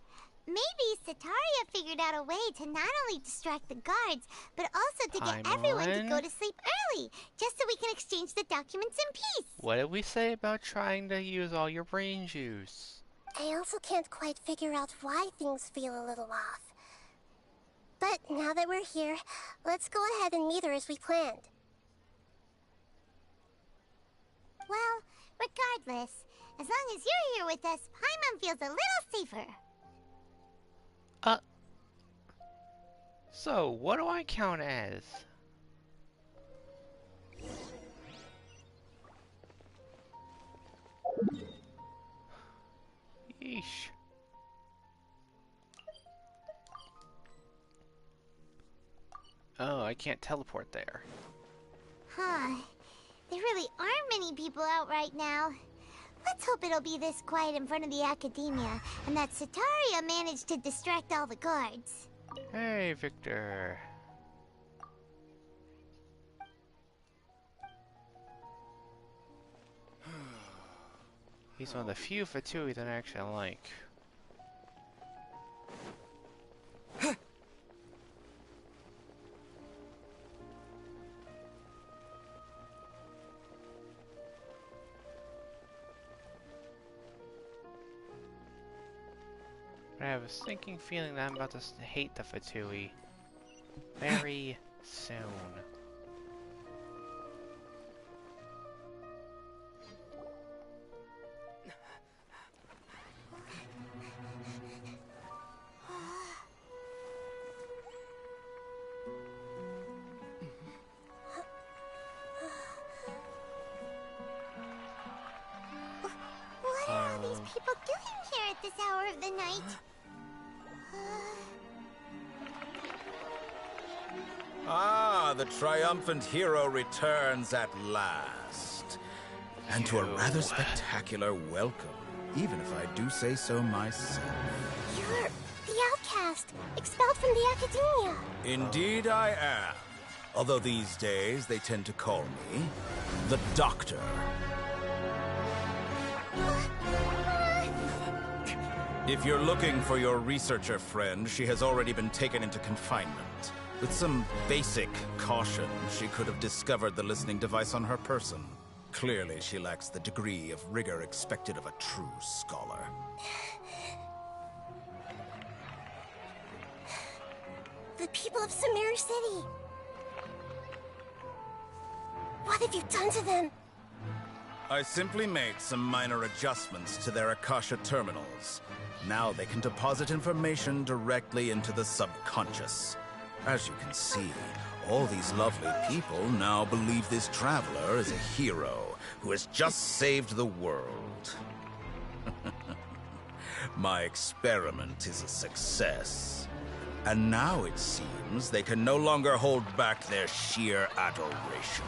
Maybe Sataria figured out a way to not only distract the guards, but also to get everyone to go to sleep early, just so we can exchange the documents in peace. What did we say about trying to use all your brain juice? I also can't quite figure out why things feel a little off. But now that we're here, let's go ahead and meet her as we planned. Well, regardless, as long as you're here with us, Paimon feels a little safer. So, what do I count as? Yeesh. Oh, I can't teleport there. Huh. There really aren't many people out right now. Let's hope it'll be this quiet in front of the academia, and that Sataria managed to distract all the guards. Hey, Victor. He's one of the few Fatui that I actually like. But I have a sinking feeling that I'm about to hate the Fatui very soon. What are all these people doing here at this hour of the night? Ah, the triumphant hero returns at last. And to a rather spectacular welcome, even if I do say so myself. You're the outcast, expelled from the academia. Indeed I am. Although these days they tend to call me the Doctor. If you're looking for your researcher friend, she has already been taken into confinement. With some basic caution, she could have discovered the listening device on her person. Clearly, she lacks the degree of rigor expected of a true scholar. The people of Sumeru City. What have you done to them? I simply made some minor adjustments to their Akasha terminals. Now they can deposit information directly into the subconscious. As you can see, all these lovely people now believe this traveler is a hero who has just saved the world. My experiment is a success. And now it seems they can no longer hold back their sheer adoration.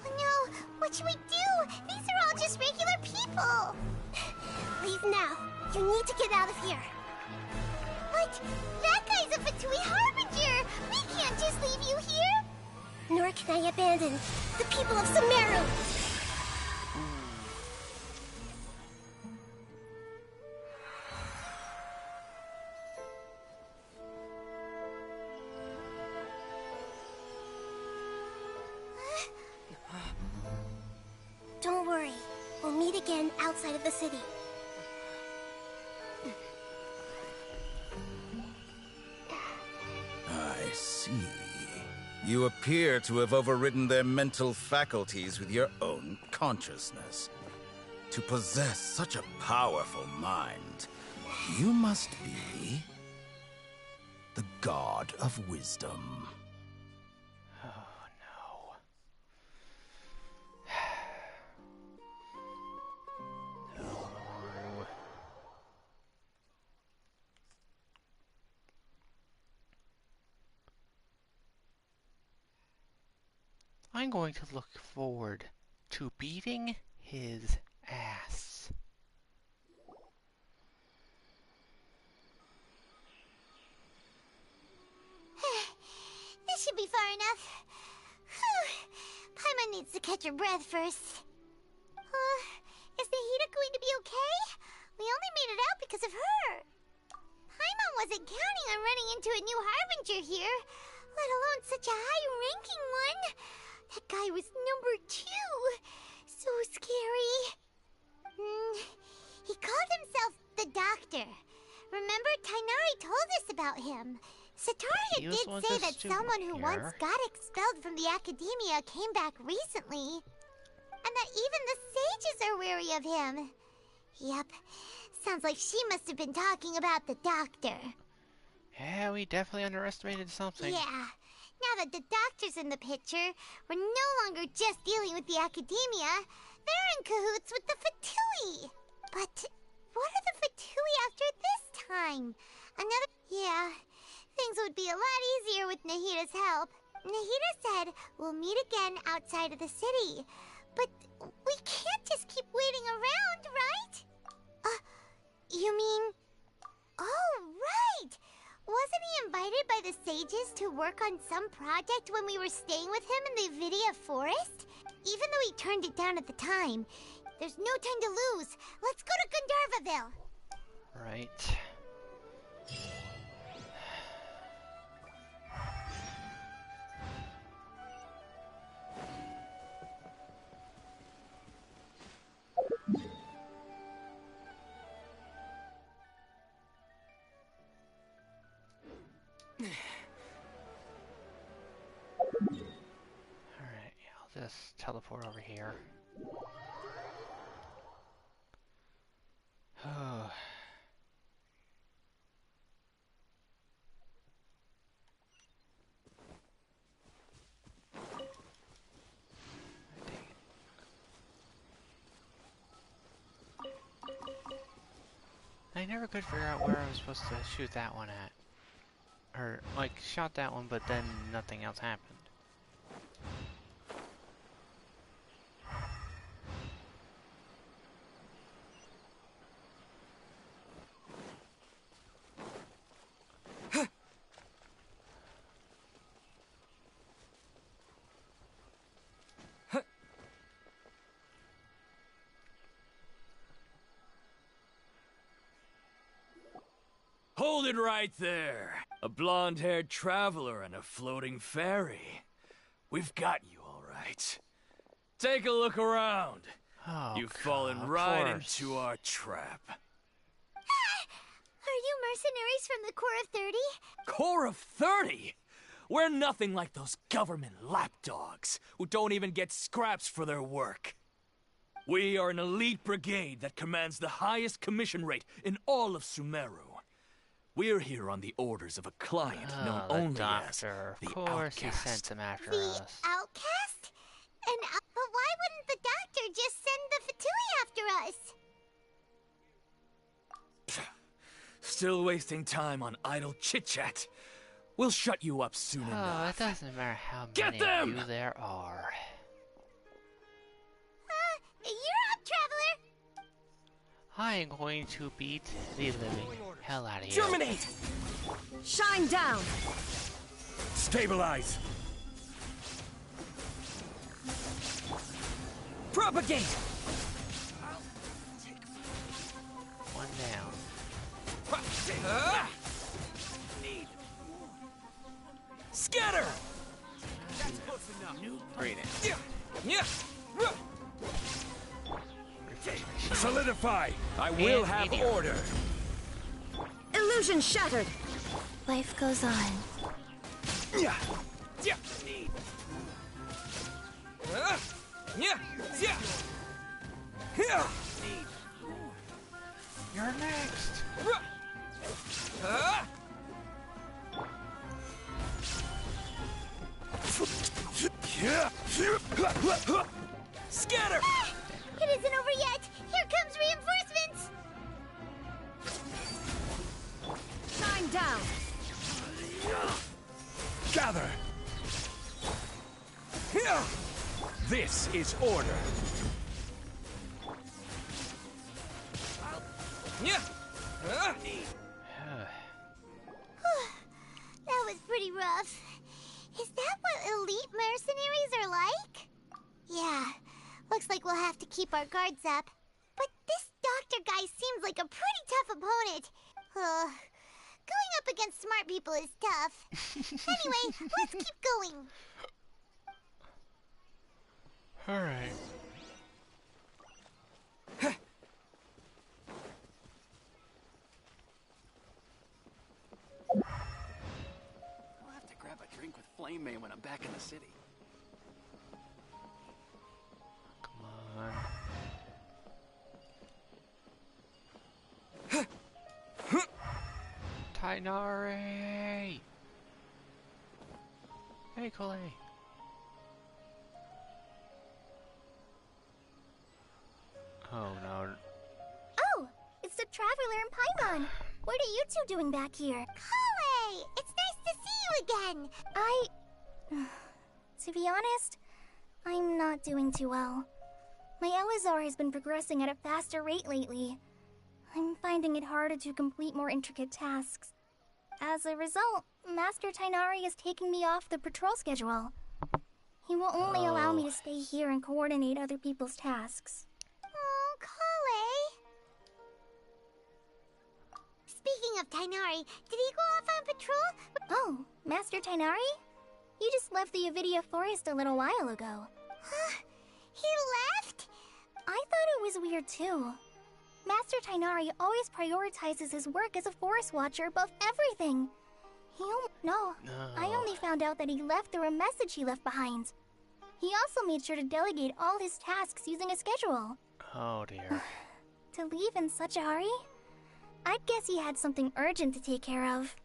Oh no! What should we do? These are all just regular people! Leave now. You need to get out of here. But that guy's a Fatui Harbinger! We can't just leave you here! Nor can I abandon the people of Sumeru! Don't worry. We'll meet again outside of the city. I see. You appear to have overridden their mental faculties with your own consciousness. To possess such a powerful mind, you must be the god of wisdom. I'm going to look forward to beating his ass. This should be far enough. Whew. Paimon needs to catch her breath first. Is Nahida going to be okay? We only made it out because of her. Paimon wasn't counting on running into a new Harbinger here, let alone such a high-ranking one. That guy was number 2. So scary. He called himself the Doctor. Remember, Tainari told us about him. Sataria did say that someone who once got expelled from the academia came back recently. And that even the sages are wary of him. Yep. Sounds like she must have been talking about the Doctor. Yeah, we definitely underestimated something. Yeah. Now that the Doctor's in the picture, we're no longer just dealing with the academia. They're in cahoots with the Fatui. But what are the Fatui after this time? Yeah, things would be a lot easier with Nahida's help. Nahida said we'll meet again outside of the city. But we can't just keep waiting around, right? You mean... Oh, right! Wasn't he invited by the sages to work on some project when we were staying with him in the Vidia forest? Even though he turned it down at the time, there's no time to lose. Let's go to Gandharvaville. Right. Alright, yeah, I'll just teleport over here. Oh. I never could figure out where I was supposed to shoot that one at. Or, like, shot that one, but then nothing else happened. Hold it right there. A blonde-haired traveler and a floating fairy. We've got you all right. Take a look around. Oh, You've fallen right into our trap. Are you mercenaries from the Corps of 30? Corps of 30? We're nothing like those government lapdogs who don't even get scraps for their work. We are an elite brigade that commands the highest commission rate in all of Sumeru. We're here on the orders of a client known the only doctor. as Of the course he Outcast. sent him after The us. outcast? But why wouldn't the doctor just send the Fatui after us? Still wasting time on idle chit-chat. We'll shut you up soon Oh, enough. it doesn't matter how Get many them! of you there are. You're up, traveler! I am going to beat the living hell out of you. Germinate! Shine down! Stabilize! Propagate! One down. Scatter! Three down. Solidify! I will have meteor. order! Illusion shattered! Life goes on. You're next. Scatter! It isn't over yet! Here comes reinforcements! Shine down! Gather! This is order. That was pretty rough. Is that what elite mercenaries are like? Yeah, looks like we'll have to keep our guards up. But this doctor guy seems like a pretty tough opponent. Going up against smart people is tough. Anyway, let's keep going. Alright. I'll have to grab a drink with Flame May when I'm back in the city. Come on. Tainari! Hey, Clay. Oh no. Oh, it's the Traveler and Paimon. What are you two doing back here? Kale, it's nice to see you again. To be honest, I'm not doing too well. My Elazar has been progressing at a faster rate lately. I'm finding it harder to complete more intricate tasks. As a result, Master Tainari is taking me off the patrol schedule. He will only allow me to stay here and coordinate other people's tasks. Oh, Kale. Speaking of Tainari, did he go off on patrol? Oh, Master Tainari? You just left the Avidia Forest a little while ago. He left? I thought it was weird too. Master Tainari always prioritizes his work as a forest watcher above everything. I only found out that he left through a message he left behind. He also made sure to delegate all his tasks using a schedule. Oh dear. To leave in such a hurry? I'd guess he had something urgent to take care of.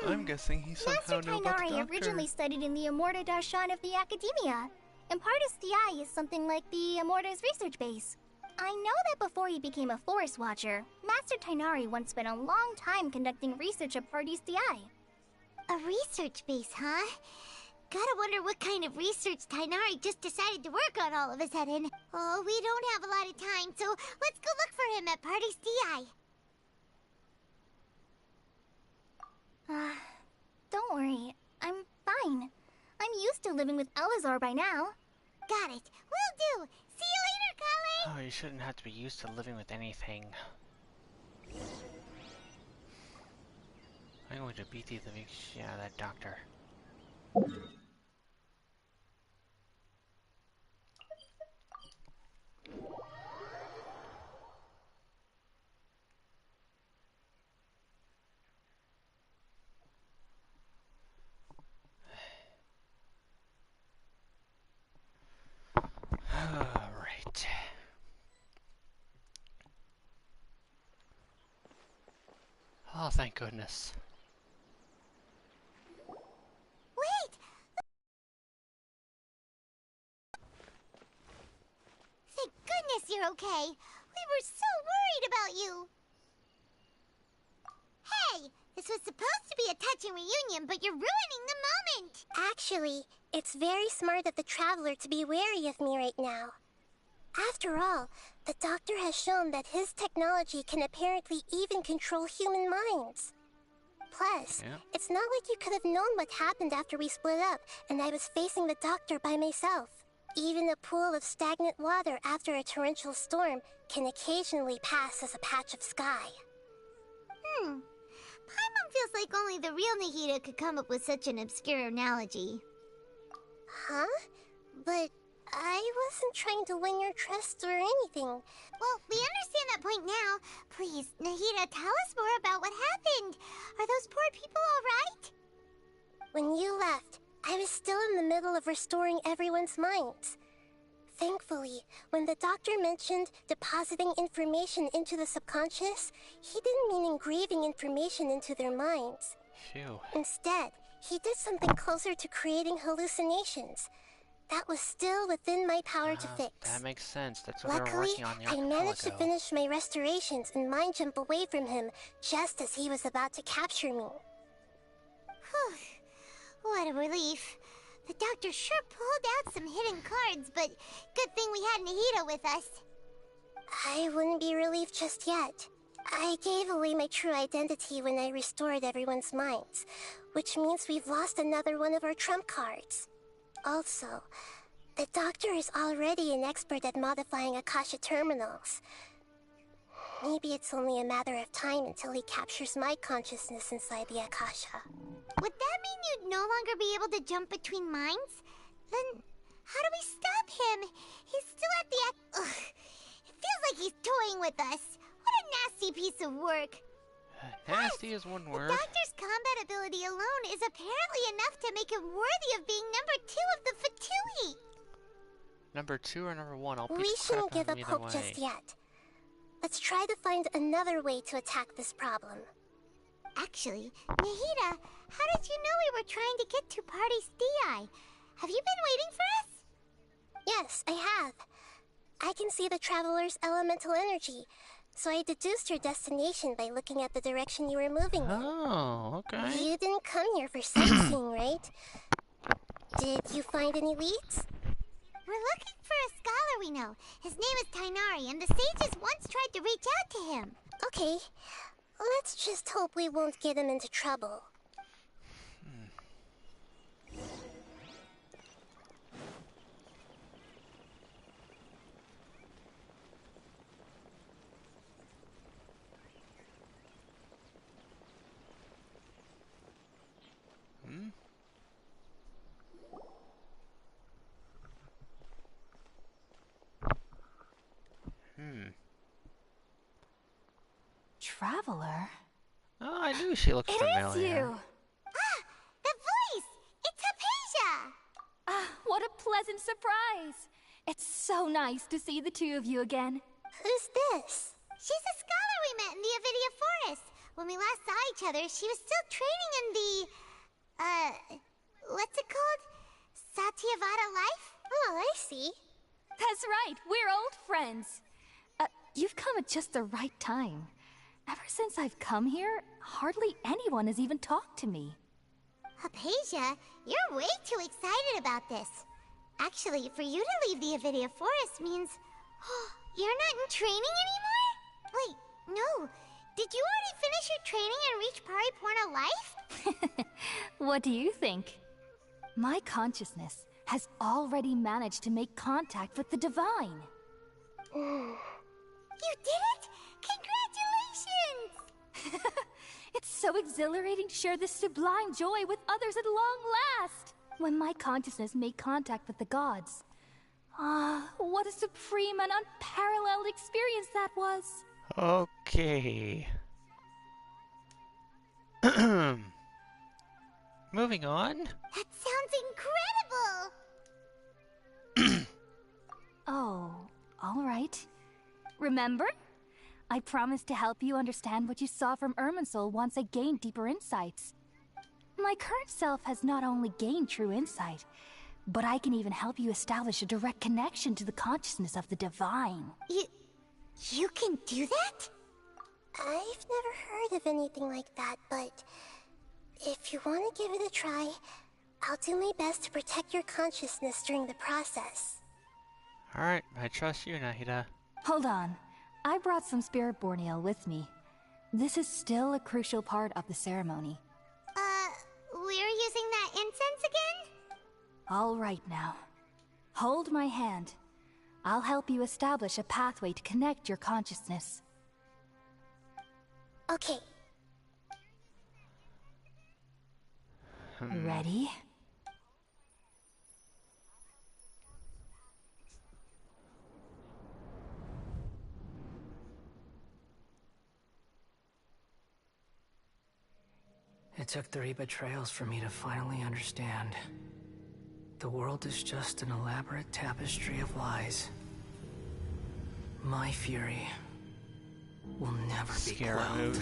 I'm guessing he somehow Master knew about the Tainari doctor. originally studied in the Amorta Darshan of the Academia, and Pardis Di is something like the Amorta's research base. I know that before he became a forest watcher, Master Tainari once spent a long time conducting research at Pardis Di. A research base, huh? Gotta wonder what kind of research Tainari just decided to work on all of a sudden. Oh, we don't have a lot of time, so let's go look for him at Pardis Di. Don't worry. I'm fine. I'm used to living with Elazar by now. Got it. Will do. See you later, Kale. Oh, you shouldn't have to be used to living with anything. I'm going to beat the living shit out of that doctor. Alright. Oh, thank goodness. Wait! Thank goodness you're okay. We were so worried about you. Hey, this was supposed to be a touching reunion, but you're ruining the moment. Actually, it's very smart of the Traveler to be wary of me right now. After all, the Doctor has shown that his technology can apparently even control human minds. Plus, it's not like you could have known what happened after we split up and I was facing the Doctor by myself. Even a pool of stagnant water after a torrential storm can occasionally pass as a patch of sky. Paimon feels like only the real Nahida could come up with such an obscure analogy. Huh? But I wasn't trying to win your trust or anything. Well, we understand that point now. Please, Nahida, tell us more about what happened. Are those poor people all right? When you left, I was still in the middle of restoring everyone's minds. Thankfully, when the Doctor mentioned depositing information into the subconscious, he didn't mean engraving information into their minds. Phew. Instead, he did something closer to creating hallucinations. That was still within my power to fix. That makes sense. That's what we were Luckily, working on the I managed to finish my restorations and mind jump away from him just as he was about to capture me. Whew. What a relief. The Doctor sure pulled out some hidden cards, but good thing we had Nahida with us. I wouldn't be relieved just yet. I gave away my true identity when I restored everyone's minds, which means we've lost another one of our trump cards. Also, the Doctor is already an expert at modifying Akasha terminals. Maybe it's only a matter of time until he captures my consciousness inside the Akasha. Would that mean you'd no longer be able to jump between minds? Then, how do we stop him? He's still at the Ugh. It feels like he's toying with us. What a nasty piece of work. Nasty is one word. The Doctor's combat ability alone is apparently enough to make him worthy of being number 2 of the Fatui. Number 2 or number 1? I'll beat We the shouldn't crap out give of up him either hope way. just yet. Let's try to find another way to attack this problem. Actually, Nahida, how did you know we were trying to get to Party's DI? Have you been waiting for us? Yes, I have. I can see the Traveler's elemental energy, so I deduced your destination by looking at the direction you were moving in. Oh, okay. You didn't come here for sightseeing, right? Did you find any leads? We're looking for a scholar we know. His name is Tainari, and the sages once tried to reach out to him. Okay, let's just hope we won't get him into trouble. Traveler? Oh, I knew she looked familiar. It is you! Ah! The voice! It's Hypatia! Ah, what a pleasant surprise! It's so nice to see the two of you again. Who's this? She's a scholar we met in the Avidia Forest. When we last saw each other, she was still training in the... what's it called? Satyavada life? Oh, I see. That's right, we're old friends. You've come at just the right time. Ever since I've come here, hardly anyone has even talked to me. Hypatia, you're way too excited about this. Actually, for you to leave the Avidia Forest means... you're not in training anymore? Wait, no. Did you already finish your training and reach Pariporna life? What do you think? My consciousness has already managed to make contact with the divine. You did it? Congratulations! It's so exhilarating to share this sublime joy with others at long last. When my consciousness made contact with the gods. Ah, what a supreme and unparalleled experience that was. Okay. Moving on. That sounds incredible! Oh, all right. Remember? I promise to help you understand what you saw from Irminsul once I gained deeper insights. My current self has not only gained true insight, but I can even help you establish a direct connection to the consciousness of the divine. You can do that? I've never heard of anything like that, but if you want to give it a try, I'll do my best to protect your consciousness during the process. Alright, I trust you, Nahida. Hold on. I brought some spirit-born ale with me. This is still a crucial part of the ceremony. We're using that incense again? All right now. Hold my hand. I'll help you establish a pathway to connect your consciousness. Okay. Ready? It took 3 betrayals for me to finally understand. The world is just an elaborate tapestry of lies. My fury will never be quelled.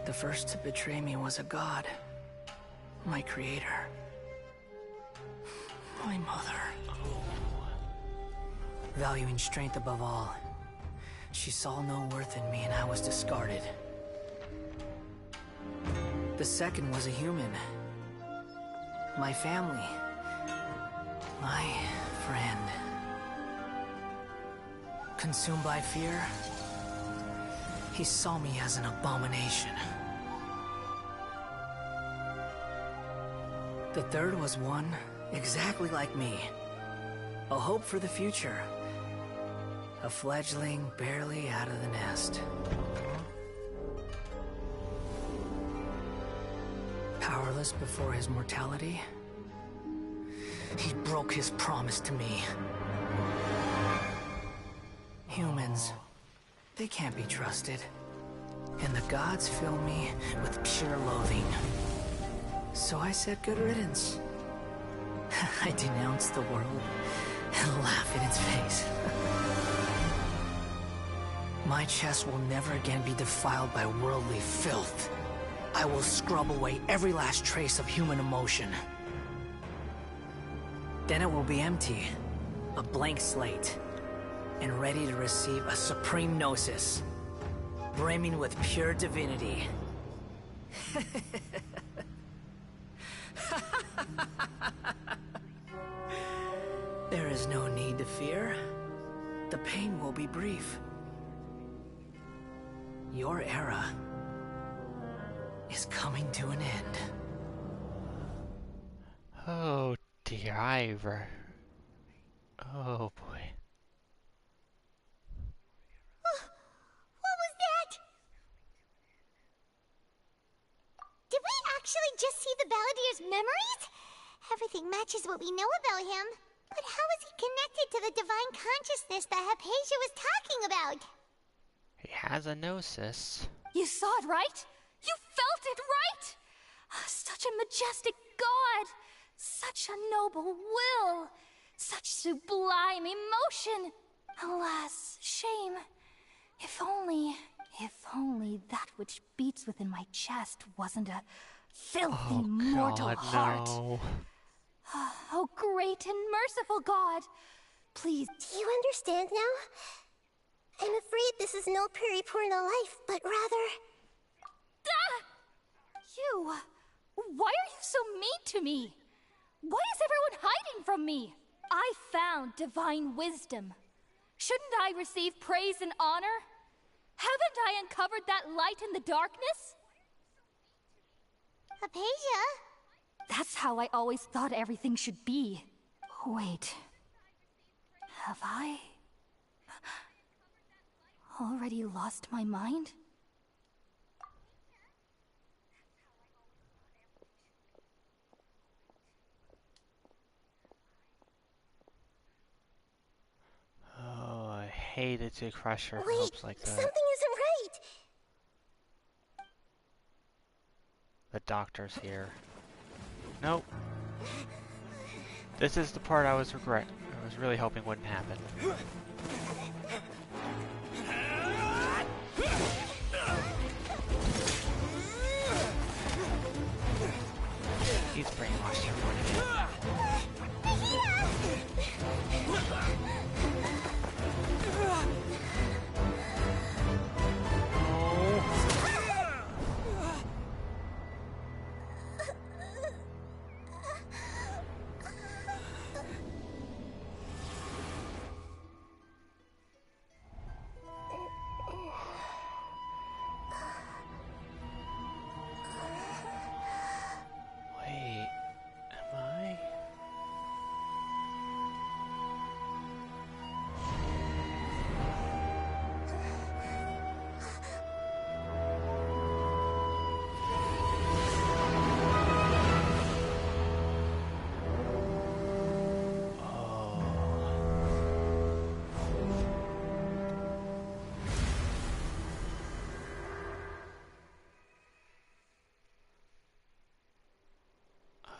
The first to betray me was a god. My creator. My mother. Valuing strength above all, she saw no worth in me and I was discarded. The second was a human. My family. My friend. Consumed by fear, he saw me as an abomination. The third was one exactly like me. A hope for the future. A fledgling barely out of the nest. Powerless before his mortality, he broke his promise to me. Humans, they can't be trusted. And the gods fill me with pure loathing. So I said good riddance. I denounced the world and laugh in its face. My chest will never again be defiled by worldly filth. I will scrub away every last trace of human emotion. Then it will be empty, a blank slate, and ready to receive a supreme gnosis, brimming with pure divinity. There is no need to fear. The pain will be brief. Your era is coming to an end. Oh dear, Ivor. Oh boy. What was that? Did we actually just see the Balladier's memories? Everything matches what we know about him. But how is he connected to the divine consciousness that Hypatia was talking about? He has a gnosis. You saw it, right? You felt it, right? Such a majestic god! Such a noble will! Such sublime emotion! Alas, shame. If only that which beats within my chest wasn't a filthy mortal heart. No. Oh, great and merciful God! Please. Do you understand now? I'm afraid this is no Purna life, but rather... You! Why are you so mean to me? Why is everyone hiding from me? I found divine wisdom. Shouldn't I receive praise and honor? Haven't I uncovered that light in the darkness? Hypatia? That's how I always thought everything should be. Wait. Have I already lost my mind? Oh, I hated to crush her Wait, hopes like that. Something isn't right. The doctor's here. Nope. This is the part I was really hoping wouldn't happen. he's brainwashed everyone again. Wait, am I?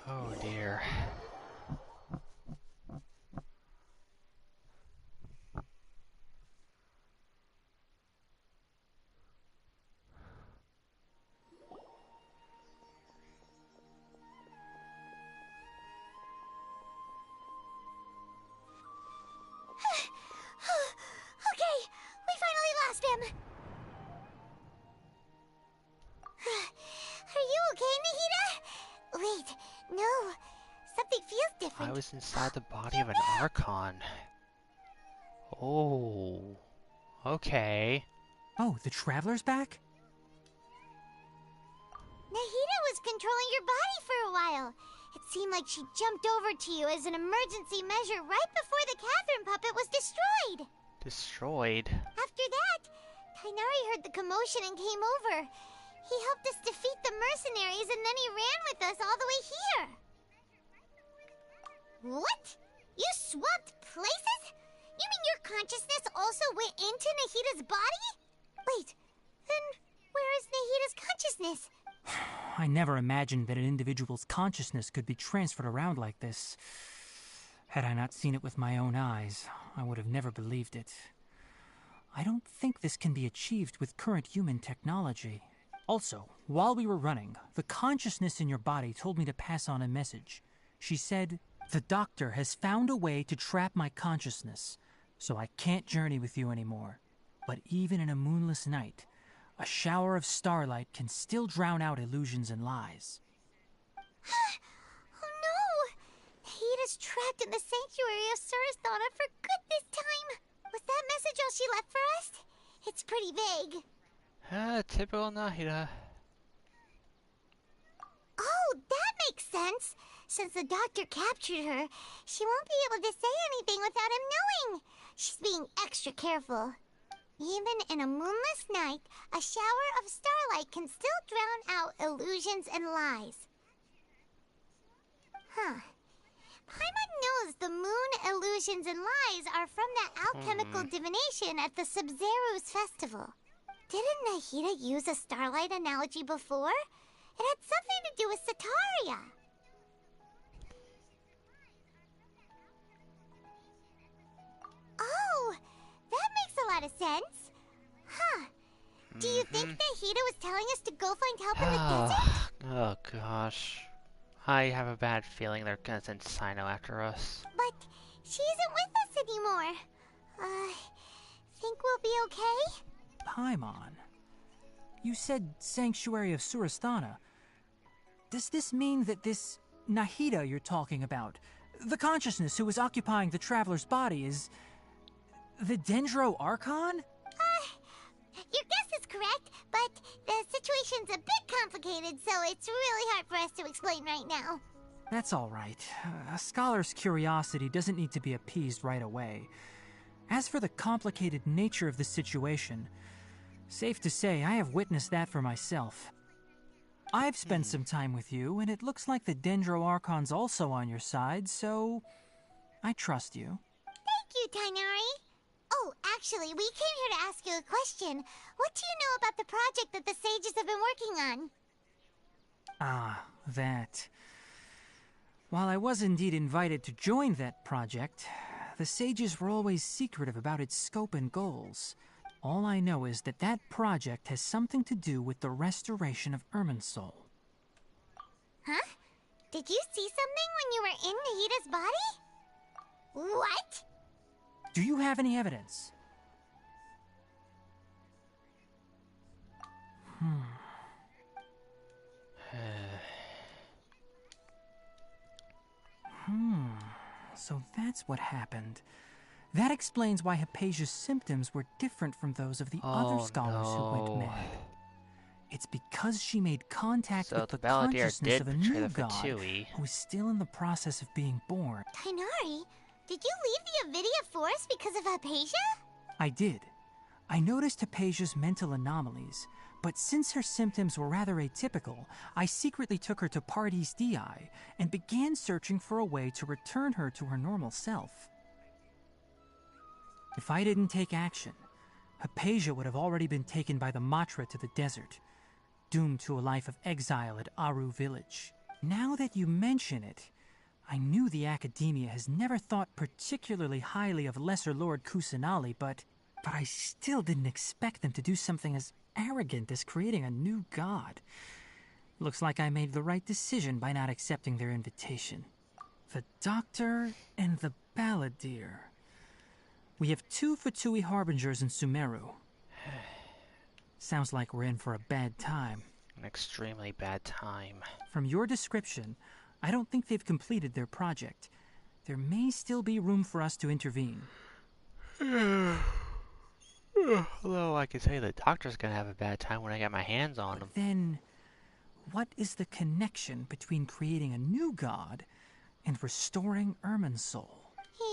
Oh dear. Okay, we finally lost him. Are you okay, Nahida? Wait, no. Something feels different. I was inside the body of an Archon. Oh. Okay. Oh, the Traveler's back? Nahida was controlling your body for a while. It seemed like she jumped over to you as an emergency measure right before the Catherine puppet was destroyed. Destroyed? After that, Tainari heard the commotion and came over. He helped us defeat the mercenaries and then he ran with us all the way here. What? You swapped places? You mean your consciousness also went into Nahida's body? Wait, then where is Nahida's consciousness? I never imagined that an individual's consciousness could be transferred around like this. Had I not seen it with my own eyes, I would have never believed it. I don't think this can be achieved with current human technology. Also, while we were running, the consciousness in your body told me to pass on a message. She said, "The doctor has found a way to trap my consciousness, so I can't journey with you anymore. But even in a moonless night, a shower of starlight can still drown out illusions and lies." Oh no! Nahida's trapped in the sanctuary of Surasthana for good this time. Was that message all she left for us? It's pretty vague. Typical Nahida. Oh, that makes sense. Since the doctor captured her, she won't be able to say anything without him knowing. She's being extra careful. Even in a moonless night, a shower of starlight can still drown out illusions and lies. Huh. Paimon knows the moon illusions and lies are from that alchemical divination at the Sub-Zeru's festival. Didn't Nahida use a starlight analogy before? It had something to do with Sataria. Oh, that makes a lot of sense. Huh. Do you think Nahida was telling us to go find help in the desert? Oh gosh. I have a bad feeling they're gonna send Sino after us. But she isn't with us anymore. Think we'll be okay? Paimon, you said Sanctuary of Surasthana. Does this mean that this Nahida you're talking about, the consciousness who was occupying the Traveler's body, is the Dendro Archon? Your guess is correct, but the situation's a bit complicated, so it's really hard for us to explain right now. That's all right. A scholar's curiosity doesn't need to be appeased right away. As for the complicated nature of the situation, safe to say I have witnessed that for myself. I've spent some time with you, and it looks like the Dendro Archon's also on your side, so I trust you. Thank you, Tainari. Oh, actually, we came here to ask you a question. What do you know about the project that the sages have been working on? Ah, that. While I was indeed invited to join that project, the sages were always secretive about its scope and goals. All I know is that that project has something to do with the restoration of Irminsul. Huh? Did you see something when you were in Nahida's body? What? Do you have any evidence? So that's what happened. That explains why Hypatia's symptoms were different from those of the other scholars who went mad. It's because she made contact with the consciousness of a new god who is still in the process of being born. Tighnari, did you leave the Avidia Forest because of Hypatia? I did. I noticed Hypatia's mental anomalies, but since her symptoms were rather atypical, I secretly took her to Pardes Dii and began searching for a way to return her to her normal self. If I didn't take action, Hypatia would have already been taken by the Matra to the desert, doomed to a life of exile at Aru village. Now that you mention it, I knew the Academia has never thought particularly highly of Lesser Lord Kusanali, but I still didn't expect them to do something as arrogant as creating a new god. Looks like I made the right decision by not accepting their invitation. The Doctor and the Balladeer. We have 2 Fatui Harbingers in Sumeru. Sounds like we're in for a bad time. An extremely bad time. From your description, I don't think they've completed their project. There may still be room for us to intervene. Although I could say the Doctor's gonna have a bad time when I get my hands on him. Then, what is the connection between creating a new god and restoring Irminsul?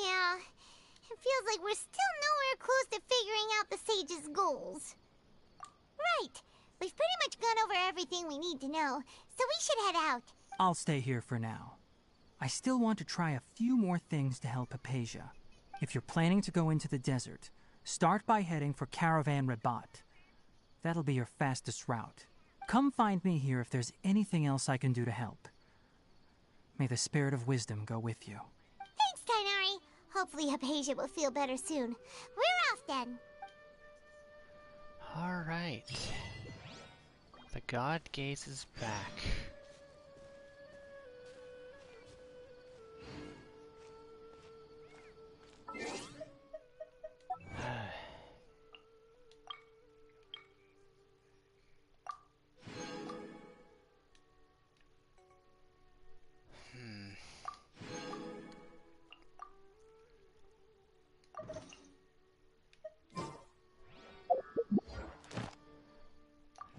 Yeah, it feels like we're still nowhere close to figuring out the Sage's goals. Right, we've pretty much gone over everything we need to know, so we should head out. I'll stay here for now. I still want to try a few more things to help Hypatia. If you're planning to go into the desert, start by heading for Caravan Rabat. That'll be your fastest route. Come find me here if there's anything else I can do to help. May the spirit of wisdom go with you. Thanks, Tighnari. Hopefully Hypatia will feel better soon. We're off then. Alright. The god gazes back.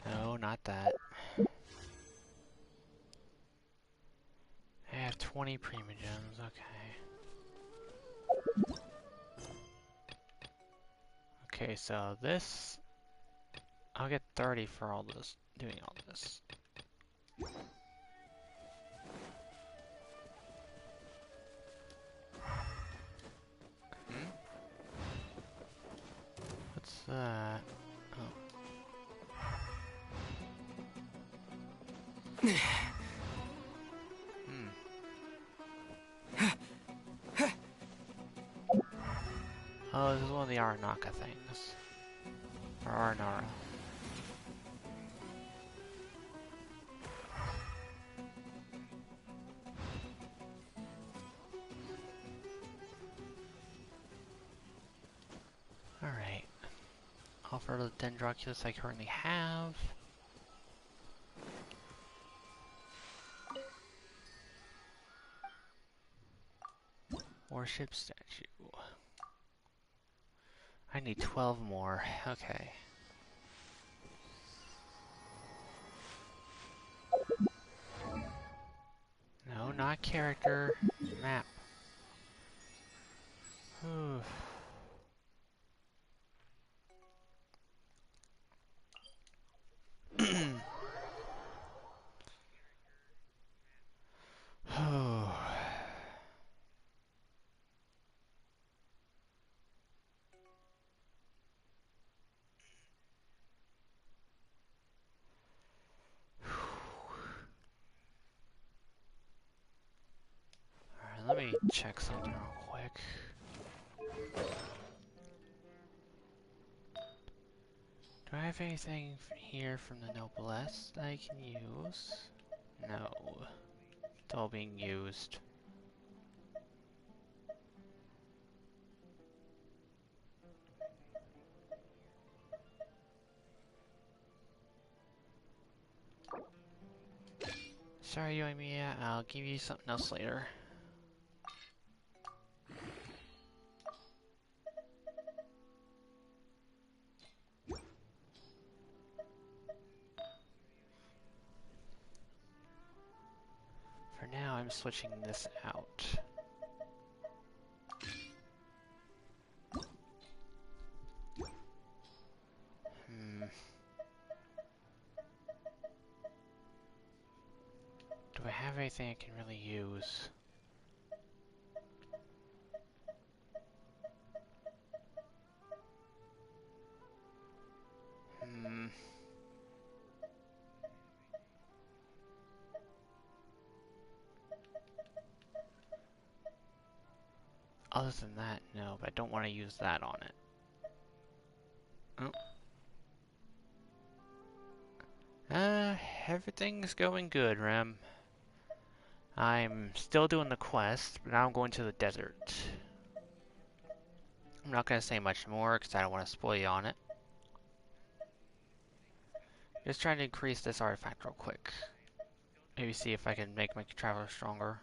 No, not that. I have 20 primogems, okay. Okay, so this... I'll get 30 for all this, doing all this. What's that? Oh. Oh, this is one of the Aranaka things. Or Aranara. Alright. Offer the Dendroculus I currently have. Worship statue. I need 12 more. Okay. No, not character. Map. Whew. Let me check something real quick. Do I have anything here from the Noblesse that I can use? No. still being used. Sorry, Yoimiya, I'll give you something else later. For now, I'm switching this out. Do I have anything I can really use? Other than that, no, but I don't want to use that on it. Oh. Everything's going good, Rem. I'm still doing the quest, but now I'm going to the desert. I'm not going to say much more, because I don't want to spoil you on it. Just trying to increase this artifact real quick. Maybe see if I can make my traveler stronger.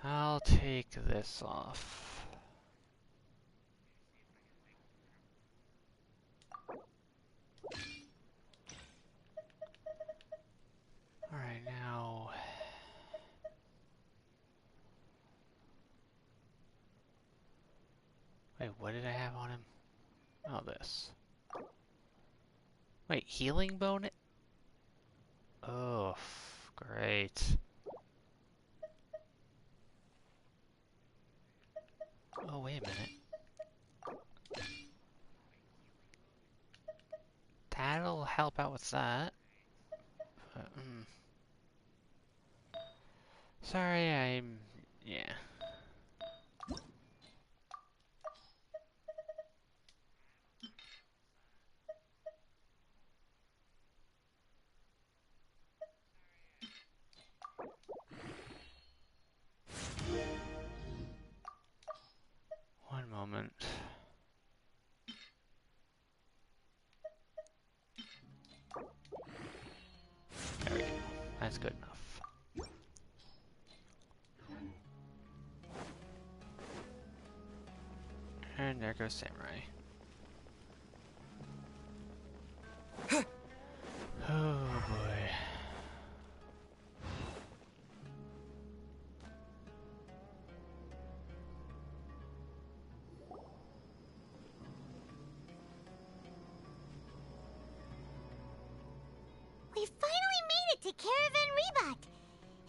I'll take this off. Alright, now... Wait, what did I have on him? Oh, this. Wait, healing bonus? Oh, great. Oh, wait a minute. That'll help out with that. But, sorry, yeah. One moment. There we go. That's good enough. And there goes Samurai. Oh boy. We finally made it to Caravan Rebot.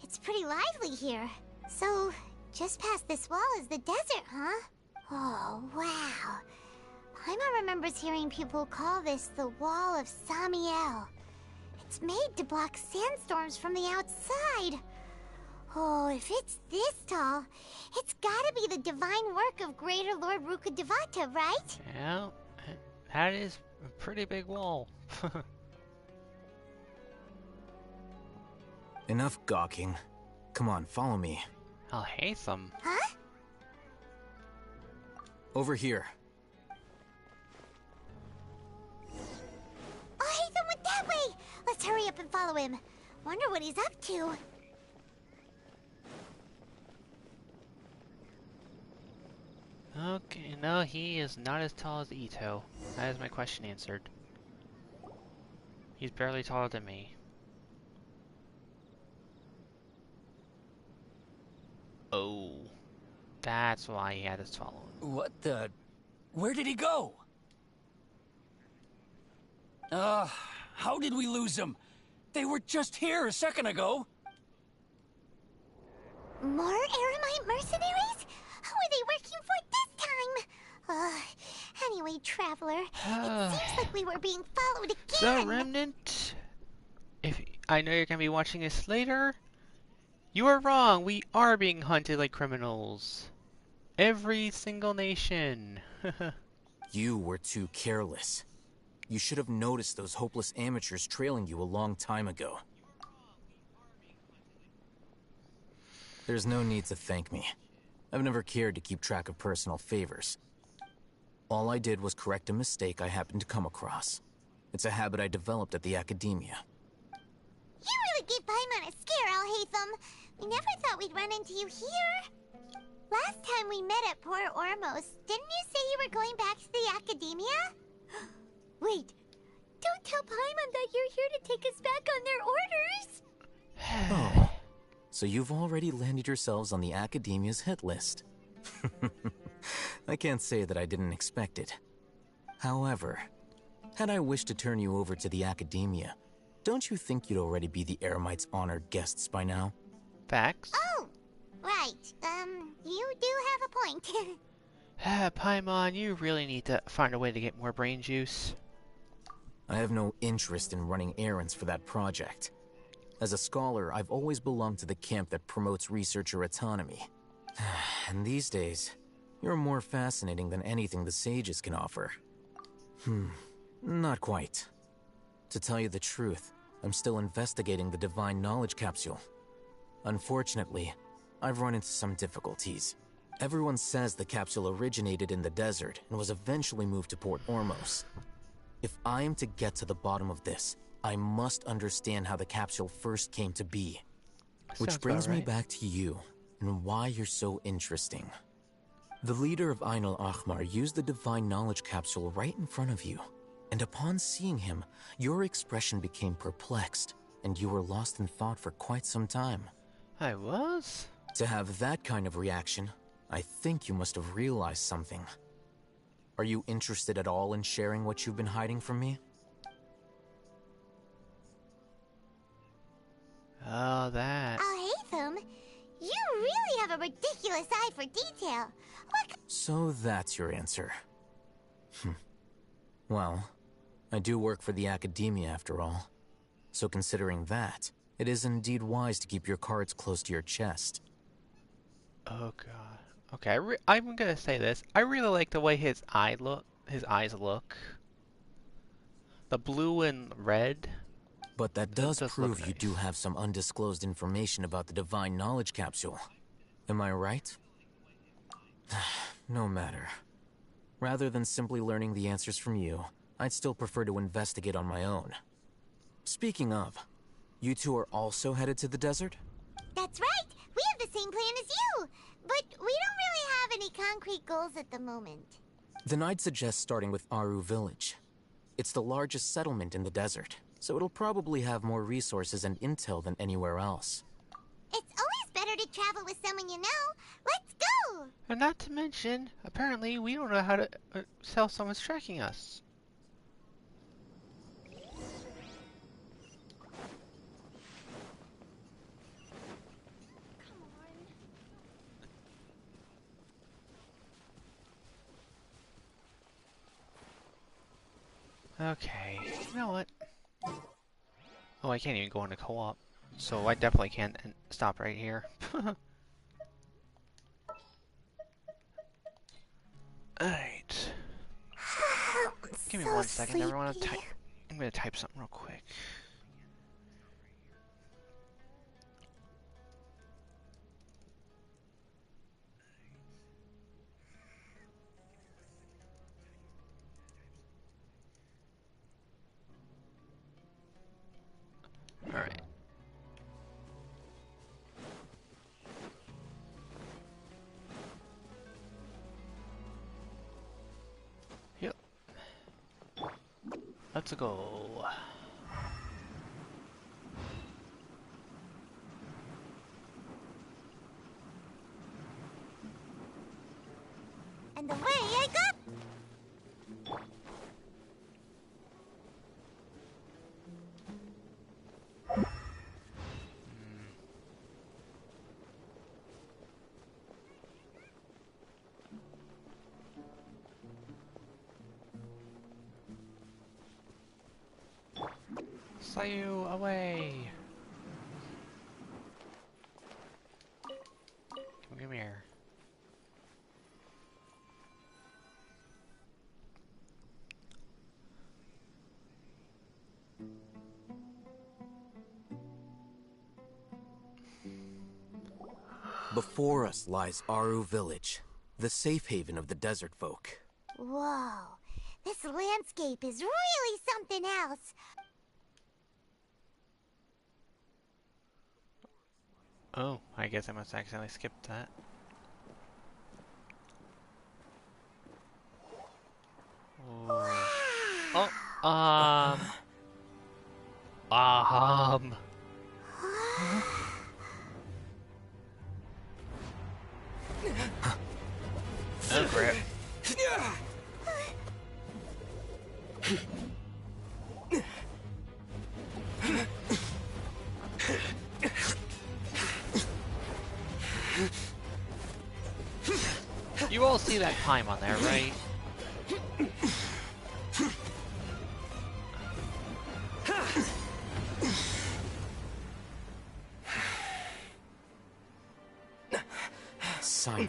It's pretty lively here. So, just past this wall is the desert, huh? Oh, wow. Paimon remembers hearing people call this the Wall of Samiel. It's made to block sandstorms from the outside. Oh, if it's this tall, it's gotta be the divine work of Greater Lord Rukkhadevata, right? Yeah, that is a pretty big wall. Enough gawking. Come on, follow me. I'll hate them. Huh? Over here. Oh, Haytham went that way! Let's hurry up and follow him. Wonder what he's up to. Okay, no, he is not as tall as Ito. That is my question answered. He's barely taller than me. Oh, that's why he had us follow him. What the... Where did he go? How did we lose him? They were just here a second ago. More Aramite mercenaries? Who are they working for this time? Anyway, Traveler, it seems like we were being followed again. So, Remnant, if I know you're gonna be watching this later, you are wrong. We are being hunted like criminals. Every single nation. You were too careless. You should have noticed those hopeless amateurs trailing you a long time ago. There's no need to thank me. I've never cared to keep track of personal favors. All I did was correct a mistake I happened to come across. It's a habit I developed at the academia. You really gave Paimon a scare, Alhaitham. We never thought we'd run into you here. Last time we met at Port Ormos, didn't you say you were going back to the academia? Wait, don't tell Paimon that you're here to take us back on their orders. Oh, so you've already landed yourselves on the academia's hit list. I can't say that I didn't expect it. However, had I wished to turn you over to the academia, don't you think you'd already be the Eremites' honored guests by now? Facts. Oh, right. You do have a point. Paimon, you really need to find a way to get more brain juice. I have no interest in running errands for that project. As a scholar, I've always belonged to the camp that promotes researcher autonomy. And these days, you're more fascinating than anything the sages can offer. Not quite. To tell you the truth, I'm still investigating the Divine Knowledge Capsule. Unfortunately, I've run into some difficulties. Everyone says the capsule originated in the desert and was eventually moved to Port Ormos. If I am to get to the bottom of this, I must understand how the capsule first came to be. Which brings me back to you, and why you're so interesting. The leader of Ain al-Ahmar used the Divine Knowledge Capsule right in front of you, and upon seeing him, your expression became perplexed, and you were lost in thought for quite some time. I was? To have that kind of reaction, I think you must have realized something. Are you interested at all in sharing what you've been hiding from me? Oh, that. Alhaitham, you really have a ridiculous eye for detail. So that's your answer. Well, I do work for the academia after all. So considering that, it is indeed wise to keep your cards close to your chest. Oh god. Okay, I'm gonna say this. I really like the way his eyes look. The blue and red. But that does prove you do have some undisclosed information about the Divine Knowledge Capsule. Am I right? No matter. Rather than simply learning the answers from you, I'd still prefer to investigate on my own. Speaking of, you two are also headed to the desert? That's right! We have the same plan as you! But we don't really have any concrete goals at the moment. Then I'd suggest starting with Aru Village. It's the largest settlement in the desert, so it'll probably have more resources and intel than anywhere else. It's always better to travel with someone you know. Let's go! And not to mention, apparently we don't know how to tell someone's tracking us. Okay, you know what? Oh, I can't even go into co-op, so I definitely can't stop right here. Alright. Give me 1 second, everyone. I'm gonna type something real quick. Alright. Yep. Let's go. And away I go! Sayu, away! Come here. Before us lies Aru Village, the safe haven of the desert folk. Whoa, this landscape is really something else. Oh, I guess I must accidentally skip that. Oh, oh, crap. You all see that Paimon there, right? Sino.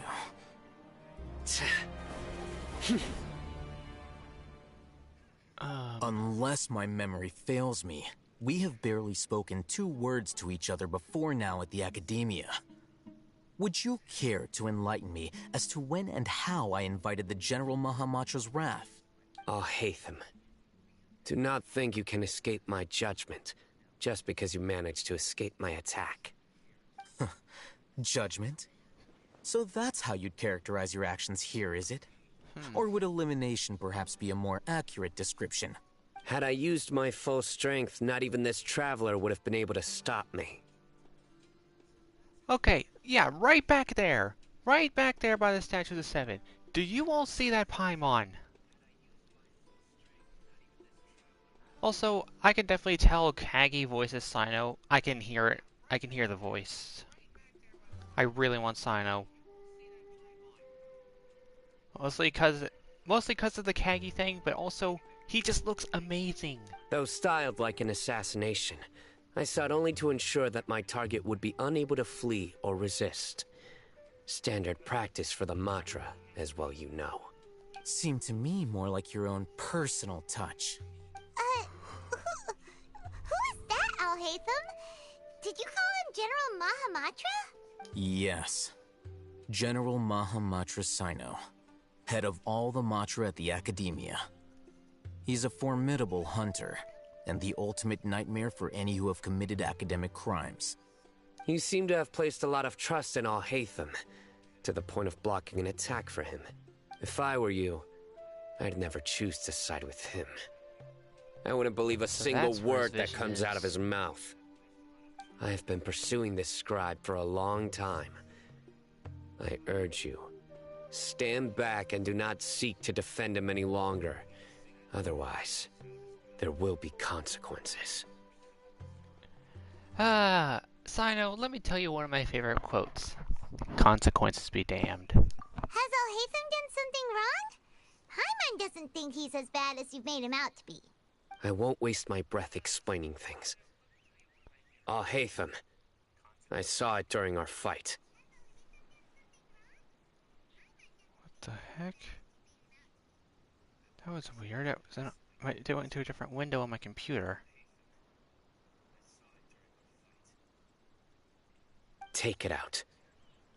Unless my memory fails me, we have barely spoken 2 words to each other before now at the Academia. Would you care to enlighten me as to when and how I invited the General Mahamatra's wrath? Alhaitham, do not think you can escape my judgment just because you managed to escape my attack. Judgment? So that's how you'd characterize your actions here, is it? Or would elimination perhaps be a more accurate description? Had I used my full strength, not even this traveler would have been able to stop me. Okay, yeah, right back there. Right back there by the Statue of the Seven. Do you all see that Paimon? Also, I can definitely tell Kagi voices Sino. I can hear it. I can hear the voice. I really want Sino. Mostly because of the Kagi thing, but also he just looks amazing. Though styled like an assassination, I sought only to ensure that my target would be unable to flee or resist. Standard practice for the Matra, as well you know. Seemed to me more like your own personal touch. Who is that, Alhaitham? Did you call him General Mahamatra? Yes. General Mahamatra Sino, head of all the Matra at the Academia. He's a formidable hunter, and the ultimate nightmare for any who have committed academic crimes. You seem to have placed a lot of trust in Alhaitham, to the point of blocking an attack for him. If I were you, I'd never choose to side with him. I wouldn't believe a single word that comes out of his mouth. I have been pursuing this scribe for a long time. I urge you, stand back and do not seek to defend him any longer. Otherwise, there will be consequences. Sino, let me tell you one of my favorite quotes. Consequences be damned. Has Alhaitham done something wrong? Paimon doesn't think he's as bad as you've made him out to be. I won't waste my breath explaining things. Alhaitham, I saw it during our fight. What the heck? That was weird. It went to a different window on my computer. Take it out.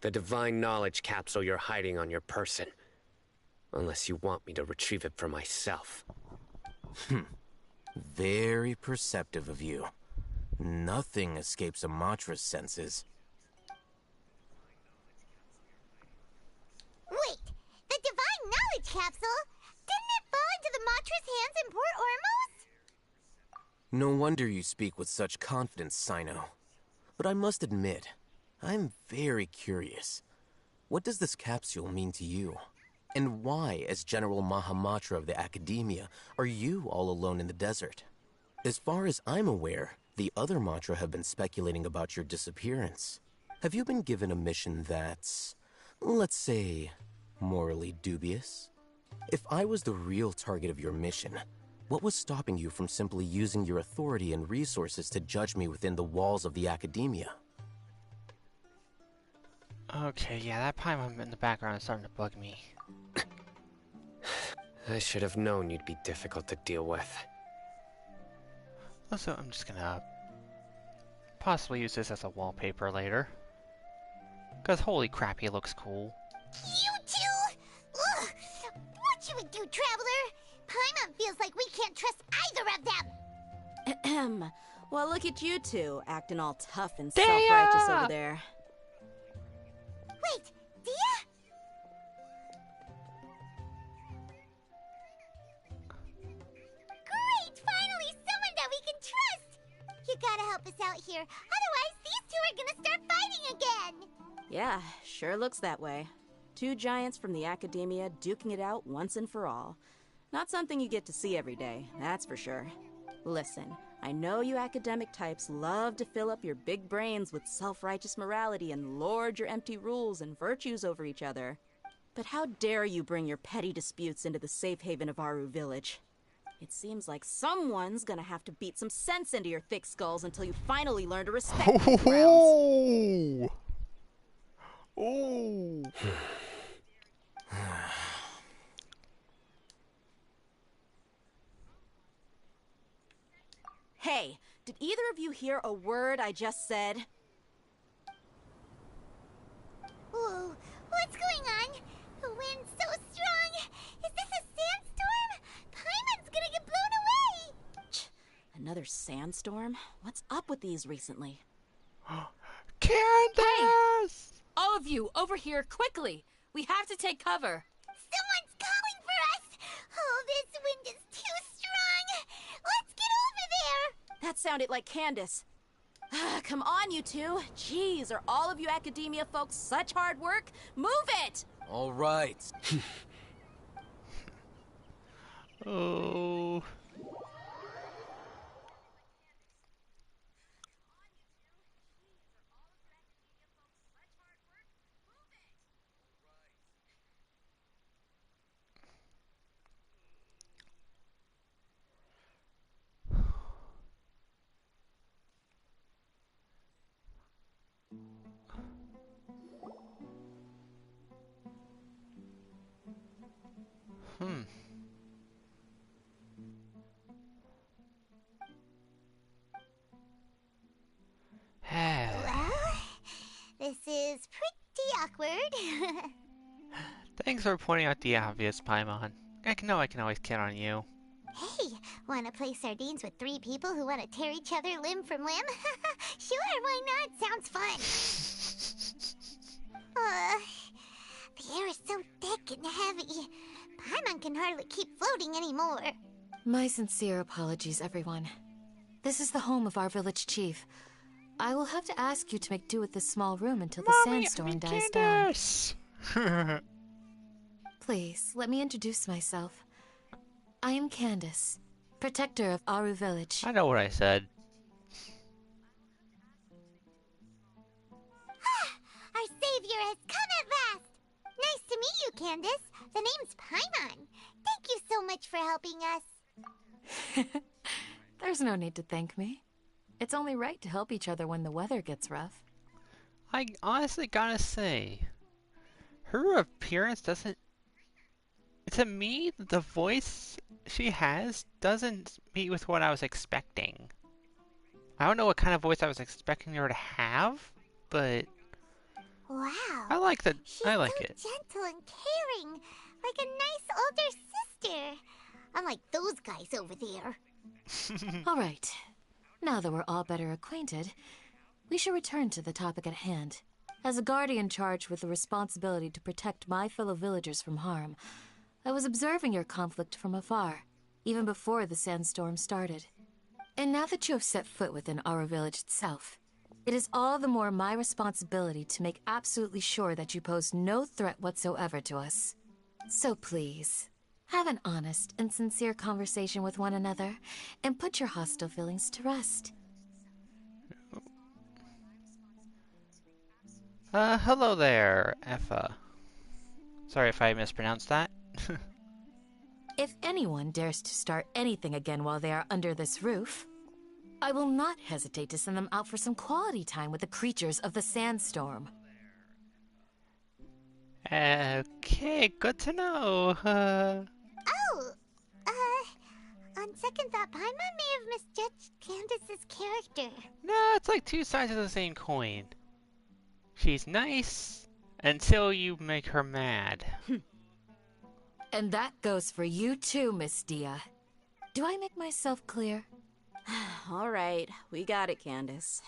The divine knowledge capsule you're hiding on your person. Unless you want me to retrieve it for myself. Very perceptive of you. Nothing escapes a Matra's senses. Wait! The divine knowledge capsule? Didn't it fall into the Matra's hands in Port Ormos? No wonder you speak with such confidence, Sino. But I must admit, I'm very curious. What does this capsule mean to you? And why, as General Mahamatra of the Academia, are you all alone in the desert? As far as I'm aware, the other Matra have been speculating about your disappearance. Have you been given a mission that's, let's say, morally dubious? If I was the real target of your mission, what was stopping you from simply using your authority and resources to judge me within the walls of the Academia? Okay, yeah, that Paimon in the background is starting to bug me. I should have known you'd be difficult to deal with. Also, I'm just gonna possibly use this as a wallpaper later. Because holy crap, he looks cool. You two! Ugh. What you would do, Traveler? Paimon feels like we can't trust either of them. Ahem. Well, look at you two, acting all tough and self-righteous over there. Wait, Dia? Great! Finally, someone that we can trust! You gotta help us out here, otherwise these two are gonna start fighting again! Yeah, sure looks that way. Two giants from the academia duking it out once and for all. Not something you get to see every day, that's for sure. Listen, I know you academic types love to fill up your big brains with self-righteous morality and lord your empty rules and virtues over each other. But how dare you bring your petty disputes into the safe haven of Aru Village? It seems like someone's gonna have to beat some sense into your thick skulls until you finally learn to respect these grounds. Oh! Hey, did either of you hear a word I just said? Whoa, what's going on? The wind's so strong! Is this a sandstorm? Paimon's gonna get blown away! Another sandstorm? What's up with these recently? Candace! Hey! All of you, over here, quickly! We have to take cover! Someone's calling for us! Oh, this wind is too strong! Let's get over there! That sounded like Candace. Come on, you two. Jeez, are all of you academia folks such hard work? Move it! All right. Oh. Well, this is pretty awkward. Thanks for pointing out the obvious, Paimon. I know I can always count on you. Hey, wanna play sardines with three people who wanna tear each other limb from limb? Sure, why not? Sounds fun. The air is so thick and heavy. Paimon can hardly keep floating anymore. My sincere apologies, everyone. This is the home of our village chief. I will have to ask you to make do with this small room until the sandstorm dies down. Please, let me introduce myself. I am Candace, protector of Aru Village. I know what I said. Our savior has come at last! Nice to meet you, Candace. The name's Paimon. Thank you so much for helping us. There's no need to thank me. It's only right to help each other when the weather gets rough. I honestly gotta say, her appearance doesn't... To me, the voice she has doesn't meet with what I was expecting. I don't know what kind of voice I was expecting her to have, but... Wow. I like that. I like so it. Gentle and caring, like a nice older sister. Unlike those guys over there. All right. Now that we're all better acquainted, we should return to the topic at hand. As a guardian charged with the responsibility to protect my fellow villagers from harm, I was observing your conflict from afar, even before the sandstorm started. And now that you have set foot within our village itself, it is all the more my responsibility to make absolutely sure that you pose no threat whatsoever to us. So please, have an honest and sincere conversation with one another, and put your hostile feelings to rest. Hello there, Effa. Sorry if I mispronounced that. If anyone dares to start anything again while they are under this roof, I will not hesitate to send them out for some quality time with the creatures of the sandstorm. Okay, good to know. On second thought, Paimon may have misjudged Candace's character. No, it's like two sides of the same coin. She's nice until you make her mad. And that goes for you too, Miss Dia. Do I make myself clear? All right, we got it, Candace.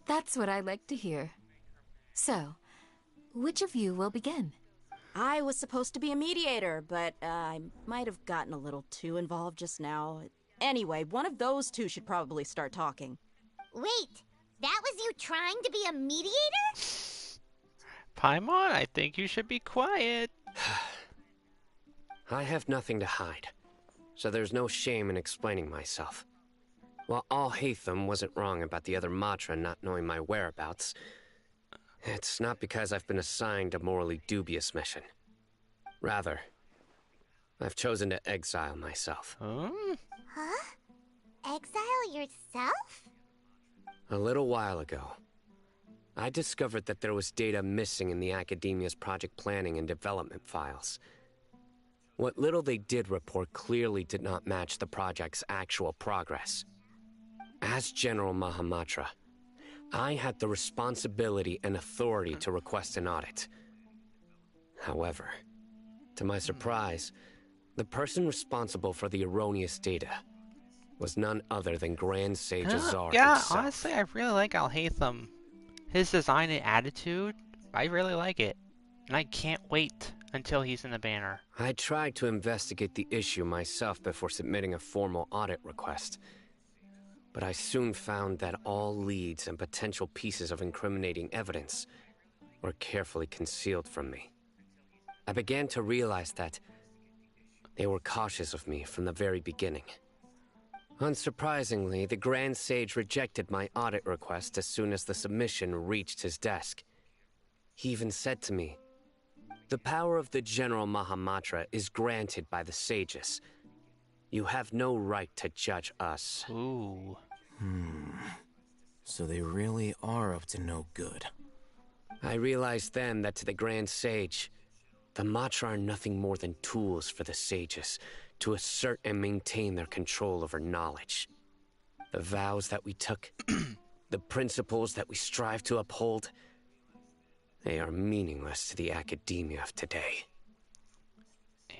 That's what I like to hear. So, which of you will begin? I was supposed to be a mediator, but I might have gotten a little too involved just now. Anyway, one of those two should probably start talking. Wait, that was you trying to be a mediator? Paimon, I think you should be quiet. I have nothing to hide, so there's no shame in explaining myself. While Alhaitham wasn't wrong about the other Matra not knowing my whereabouts, it's not because I've been assigned a morally dubious mission. Rather, I've chosen to exile myself. Huh? Exile yourself? A little while ago, I discovered that there was data missing in the Academia's project planning and development files. What little they did report clearly did not match the project's actual progress. As General Mahamatra, I had the responsibility and authority to request an audit. However, to my surprise, the person responsible for the erroneous data was none other than Grand Sage Azar Yeah, himself. honestly, I really like Alhaitham. His design and attitude, I really like it. And I can't wait until he's in the banner. I tried to investigate the issue myself before submitting a formal audit request. But I soon found that all leads and potential pieces of incriminating evidence were carefully concealed from me. I began to realize that they were cautious of me from the very beginning. Unsurprisingly, the Grand Sage rejected my audit request as soon as the submission reached his desk. He even said to me, "The power of the General Mahamatra is granted by the sages. You have no right to judge us." Ooh. So they really are up to no good. I realized then that to the Grand Sage, the Matra are nothing more than tools for the sages to assert and maintain their control over knowledge. The vows that we took, the principles that we strive to uphold, they are meaningless to the academia of today.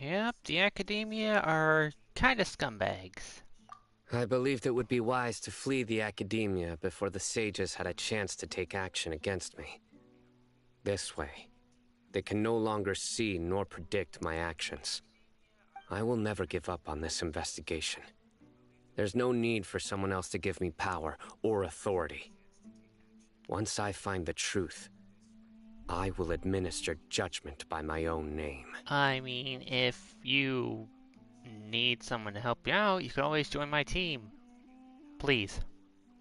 Yep, the Academia are kind of scumbags. I believed it would be wise to flee the academia before the sages had a chance to take action against me. This way, they can no longer see nor predict my actions. I will never give up on this investigation. There's no need for someone else to give me power or authority. Once I find the truth, I will administer judgment by my own name. I mean, if you need someone to help you out, you can always join my team. Please.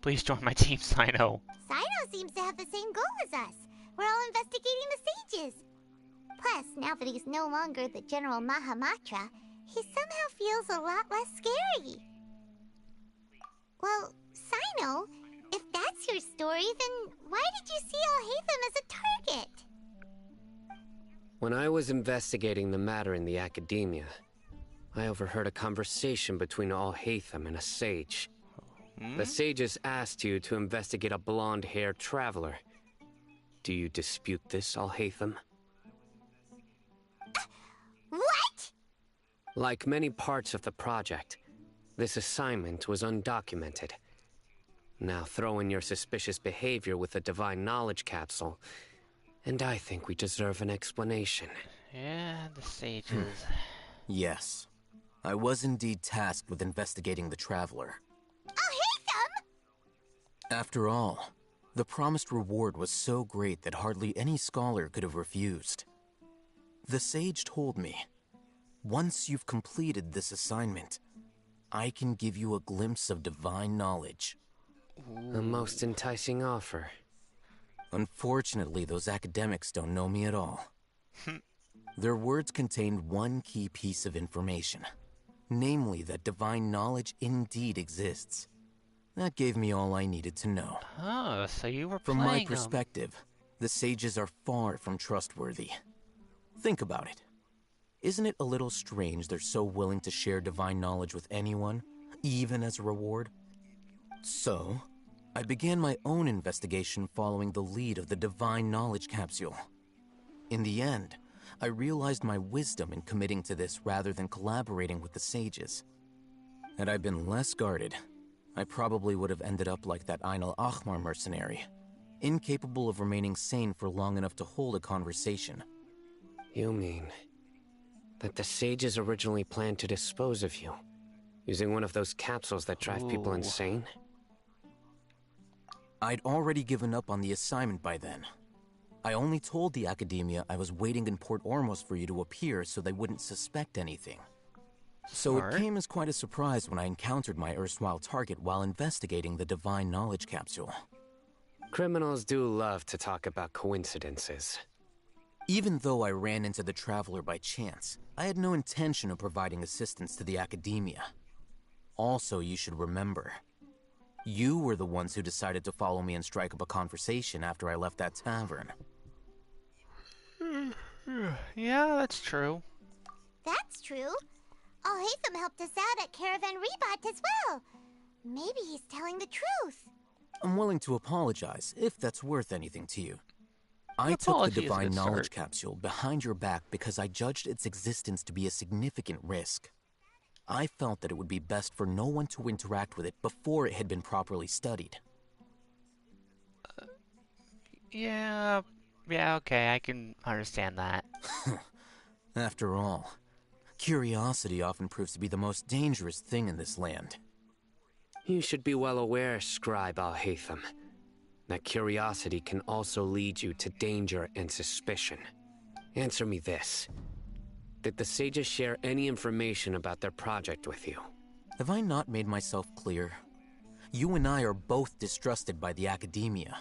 Please join my team, Sino. Sino seems to have the same goal as us. We're all investigating the sages. Plus, now that he's no longer the General Mahamatra, he somehow feels a lot less scary. Well, Sino, if that's your story, then why did you see Alhaitham as a target? When I was investigating the matter in the academia, I overheard a conversation between Alhaitham and a sage. The sages asked you to investigate a blonde-haired traveler. Do you dispute this, Alhaitham? What? Like many parts of the project, this assignment was undocumented. Now throw in your suspicious behavior with the Divine Knowledge Capsule, and I think we deserve an explanation. Yeah, the sages. Yes. I was indeed tasked with investigating the Traveler. Alhaitham! After all, the promised reward was so great that hardly any scholar could have refused. The sage told me, once you've completed this assignment, I can give you a glimpse of divine knowledge. A most enticing offer. Unfortunately, those academics don't know me at all. Their words contained one key piece of information, namely that divine knowledge indeed exists. That gave me all I needed to know. Oh, so you were From playing my perspective, the sages are far from trustworthy. Think about it. Isn't it a little strange they're so willing to share divine knowledge with anyone, even as a reward? So, I began my own investigation following the lead of the Divine Knowledge Capsule. In the end, I realized my wisdom in committing to this rather than collaborating with the sages. Had I been less guarded, I probably would have ended up like that Ain al-Ahmar mercenary, incapable of remaining sane for long enough to hold a conversation. You mean that the sages originally planned to dispose of you, using one of those capsules that drive people insane? I'd already given up on the assignment by then. I only told the Academia I was waiting in Port Ormos for you to appear so they wouldn't suspect anything. So it came as quite a surprise when I encountered my erstwhile target while investigating the Divine Knowledge Capsule. Criminals do love to talk about coincidences. Even though I ran into the Traveler by chance, I had no intention of providing assistance to the Academia. Also, you should remember, you were the ones who decided to follow me and strike up a conversation after I left that tavern. Yeah, that's true. That's true. Alhaitham helped us out at Caravan Rebot as well. Maybe he's telling the truth. I'm willing to apologize, if that's worth anything to you. I took the Divine Knowledge Capsule behind your back because I judged its existence to be a significant risk. I felt that it would be best for no one to interact with it before it had been properly studied. Yeah, okay, I can understand that. After all, curiosity often proves to be the most dangerous thing in this land. You should be well aware, Scribe Alhaitham, that curiosity can also lead you to danger and suspicion. Answer me this. Did the sages share any information about their project with you? Have I not made myself clear? You and I are both distrusted by the Academia.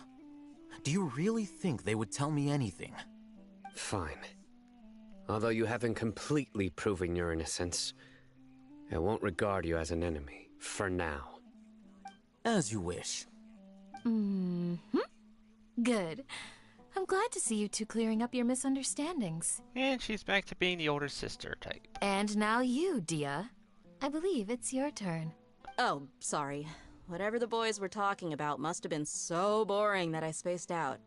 Do you really think they would tell me anything? Fine. Although you haven't completely proven your innocence, I won't regard you as an enemy, for now. As you wish. Good. I'm glad to see you two clearing up your misunderstandings. And she's back to being the older sister type. And now you, Dia. I believe it's your turn. Oh, sorry. Whatever the boys were talking about must have been so boring that I spaced out.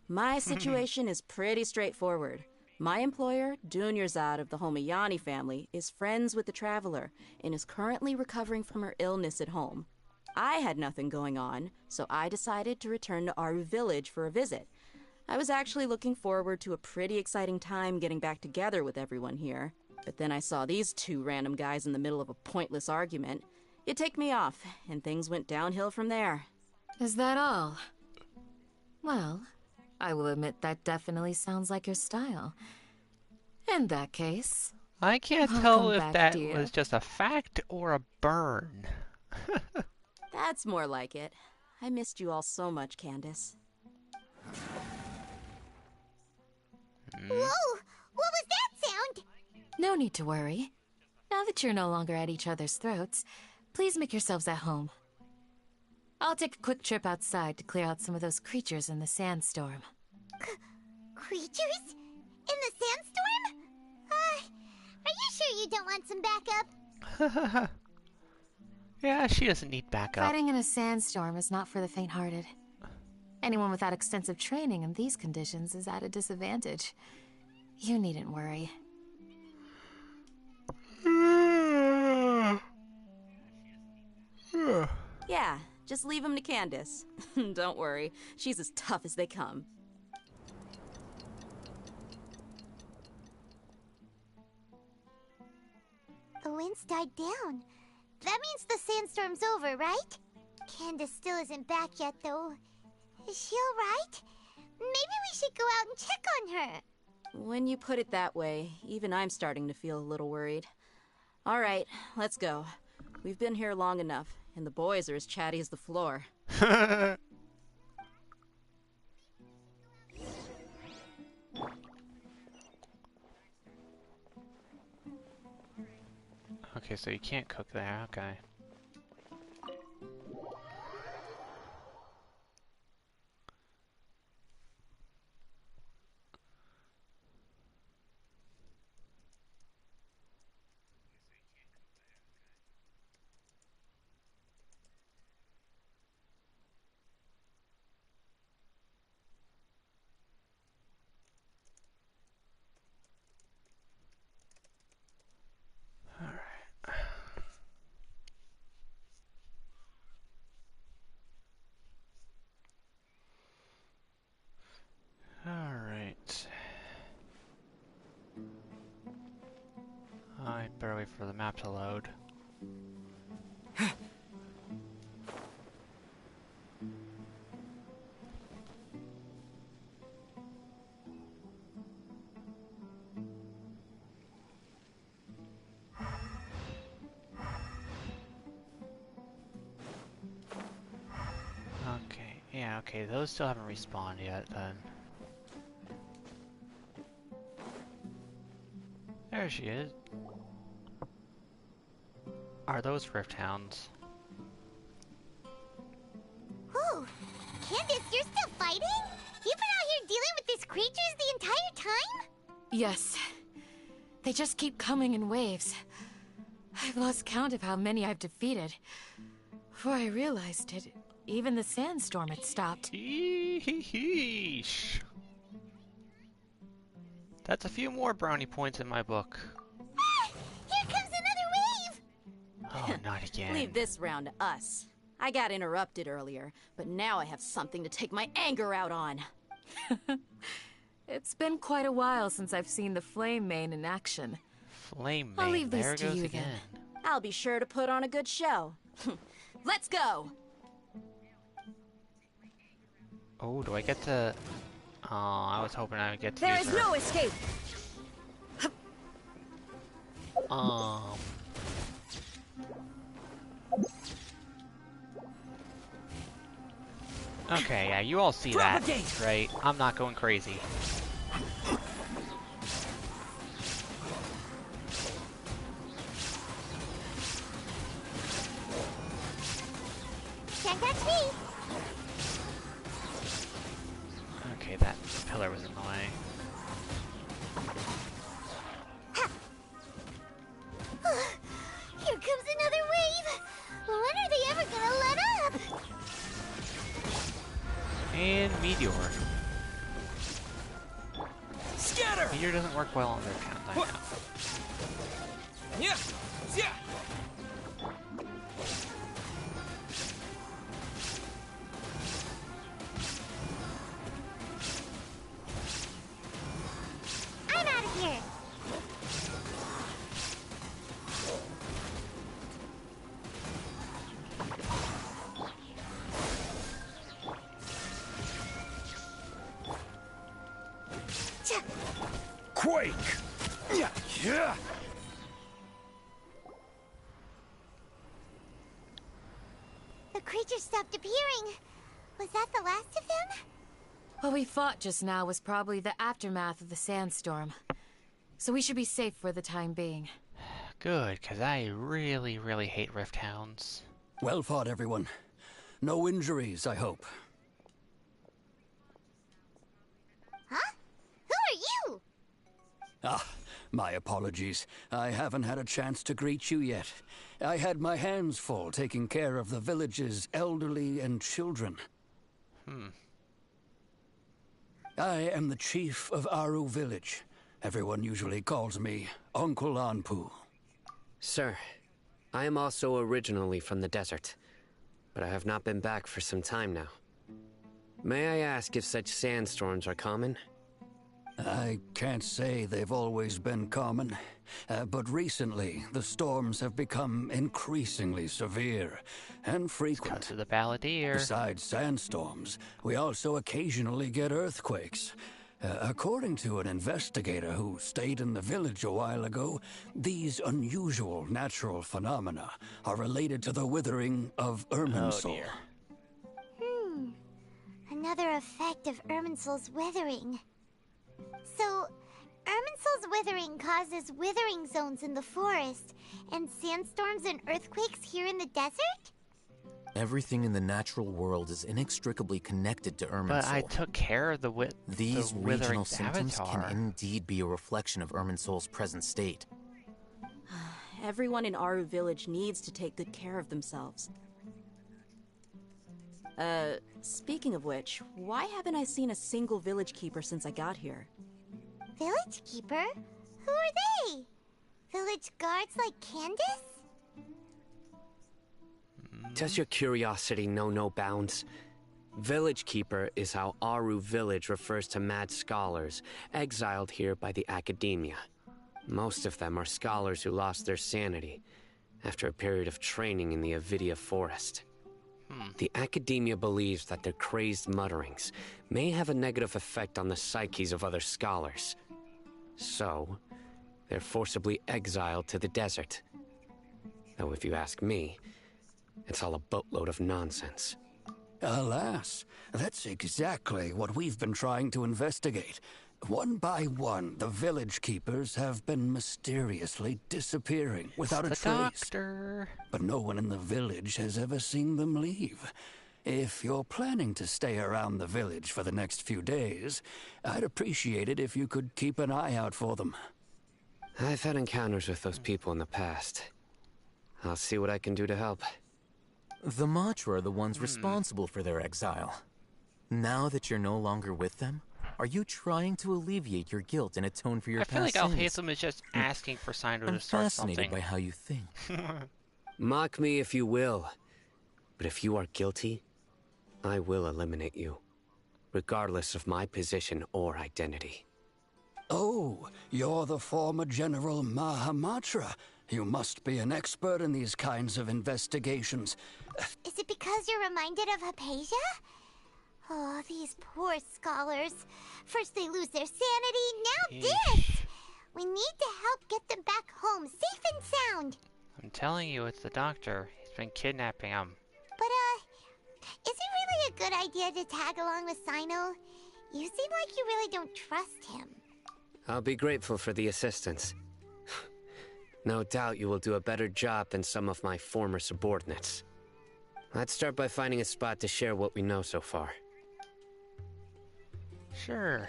My situation is pretty straightforward. My employer, Dunyarzad of the Homayani family, is friends with the Traveler and is currently recovering from her illness at home. I had nothing going on, so I decided to return to Aru Village for a visit. I was actually looking forward to a pretty exciting time getting back together with everyone here. But then I saw these two random guys in the middle of a pointless argument. It ticked me off, and things went downhill from there. Is that all? Well, I will admit that definitely sounds like your style. In that case, I can't tell if that was just a fact or a burn. That's more like it. I missed you all so much, Candace. Whoa! What was that sound? No need to worry. Now that you're no longer at each other's throats, please make yourselves at home. I'll take a quick trip outside to clear out some of those creatures in the sandstorm. Creatures? In the sandstorm? Are you sure you don't want some backup? Yeah, she doesn't need backup. Fighting in a sandstorm is not for the faint-hearted. Anyone without extensive training in these conditions is at a disadvantage. You needn't worry. Yeah, just leave him to Candace. Don't worry, she's as tough as they come. The wind's died down. That means the sandstorm's over, right? Candace still isn't back yet, though. Is she alright? Maybe we should go out and check on her. When you put it that way, even I'm starting to feel a little worried. Alright, let's go. We've been here long enough, and the boys are as chatty as the floor. Okay, so you can't cook there, okay. for the map to load. Okay, yeah, okay, those still haven't respawned yet then. There she is. Are those Rift Hounds? Whoa! Candace, you're still fighting? You've been out here dealing with these creatures the entire time? Yes. They just keep coming in waves. I've lost count of how many I've defeated. Before I realized it, even the sandstorm had stopped. Eeeeeesh. That's a few more brownie points in my book. Ah, here comes another wave! Oh, not again. Leave this round to us. I got interrupted earlier, but now I have something to take my anger out on. It's been quite a while since I've seen the Flame Mane in action. Flame I'll Mane, leave there this to goes you again. then. I'll be sure to put on a good show. Let's go! Oh, do I get to... Oh, I was hoping I would get to There use is her. no escape! Okay, yeah, you all see that, right? I'm not going crazy. Can't catch me! Okay, that pillar was in the way. Here comes another wave! When are they ever gonna let up? And Meteor. Scatter! Meteor doesn't work well on their count, I know. Yeah! Yeah! I'm out of here! Quake! Yeah! Yeah! The creatures stopped appearing. Was that the last of them? What we fought just now was probably the aftermath of the sandstorm. So we should be safe for the time being. Good, because I really, really hate Rift Hounds. Well fought, everyone. No injuries, I hope. Huh? Who are you? Ah, my apologies. I haven't had a chance to greet you yet. I had my hands full taking care of the village's elderly and children. I am the chief of Aru village. Everyone usually calls me Uncle Anpu. Sir, I am also originally from the desert, but I have not been back for some time now. May I ask if such sandstorms are common? I can't say they've always been common, but recently the storms have become increasingly severe and frequent. To the balladeer. Besides sandstorms, we also occasionally get earthquakes. According to an investigator who stayed in the village a while ago, these unusual natural phenomena are related to the withering of Irminsul. Another effect of Irminsul's withering. So, Irminsul's withering causes withering zones in the forest, and sandstorms and earthquakes here in the desert? Everything in the natural world is inextricably connected to Irminsul. But I took care of These the regional withering symptoms avatar. can indeed be a reflection of Irminsul's present state. Everyone in Aru village needs to take good care of themselves. Speaking of which, why haven't I seen a single village keeper since I got here? Village keeper? Who are they? Village guards like Candace? Does your curiosity know no bounds? Village Keeper is how Aru village refers to mad scholars exiled here by the academia. Most of them are scholars who lost their sanity after a period of training in the Avidia forest. The academia believes that their crazed mutterings may have a negative effect on the psyches of other scholars. So, they're forcibly exiled to the desert. Though if you ask me, it's all a boatload of nonsense. Alas, that's exactly what we've been trying to investigate. One by one, the village keepers have been mysteriously disappearing without a trace. Doctor. But no one in the village has ever seen them leave. If you're planning to stay around the village for the next few days, I'd appreciate it if you could keep an eye out for them. I've had encounters with those people in the past. I'll see what I can do to help. The Matra are the ones responsible for their exile. Now that you're no longer with them, are you trying to alleviate your guilt and atone for your past sins? I feel like Al-Haitham is just asking for Sino to start something. I'm fascinated by how you think. Mock me if you will, but if you are guilty, I will eliminate you, regardless of my position or identity. Oh, you're the former General Mahamatra. You must be an expert in these kinds of investigations. Is it because you're reminded of Hypatia? Oh, these poor scholars. First they lose their sanity, now this! We need to help get them back home, safe and sound. I'm telling you, it's the doctor. He's been kidnapping them. But, is it really a good idea to tag along with Sino? You seem like you really don't trust him. I'll be grateful for the assistance. No doubt you will do a better job than some of my former subordinates. Let's start by finding a spot to share what we know so far. Sure.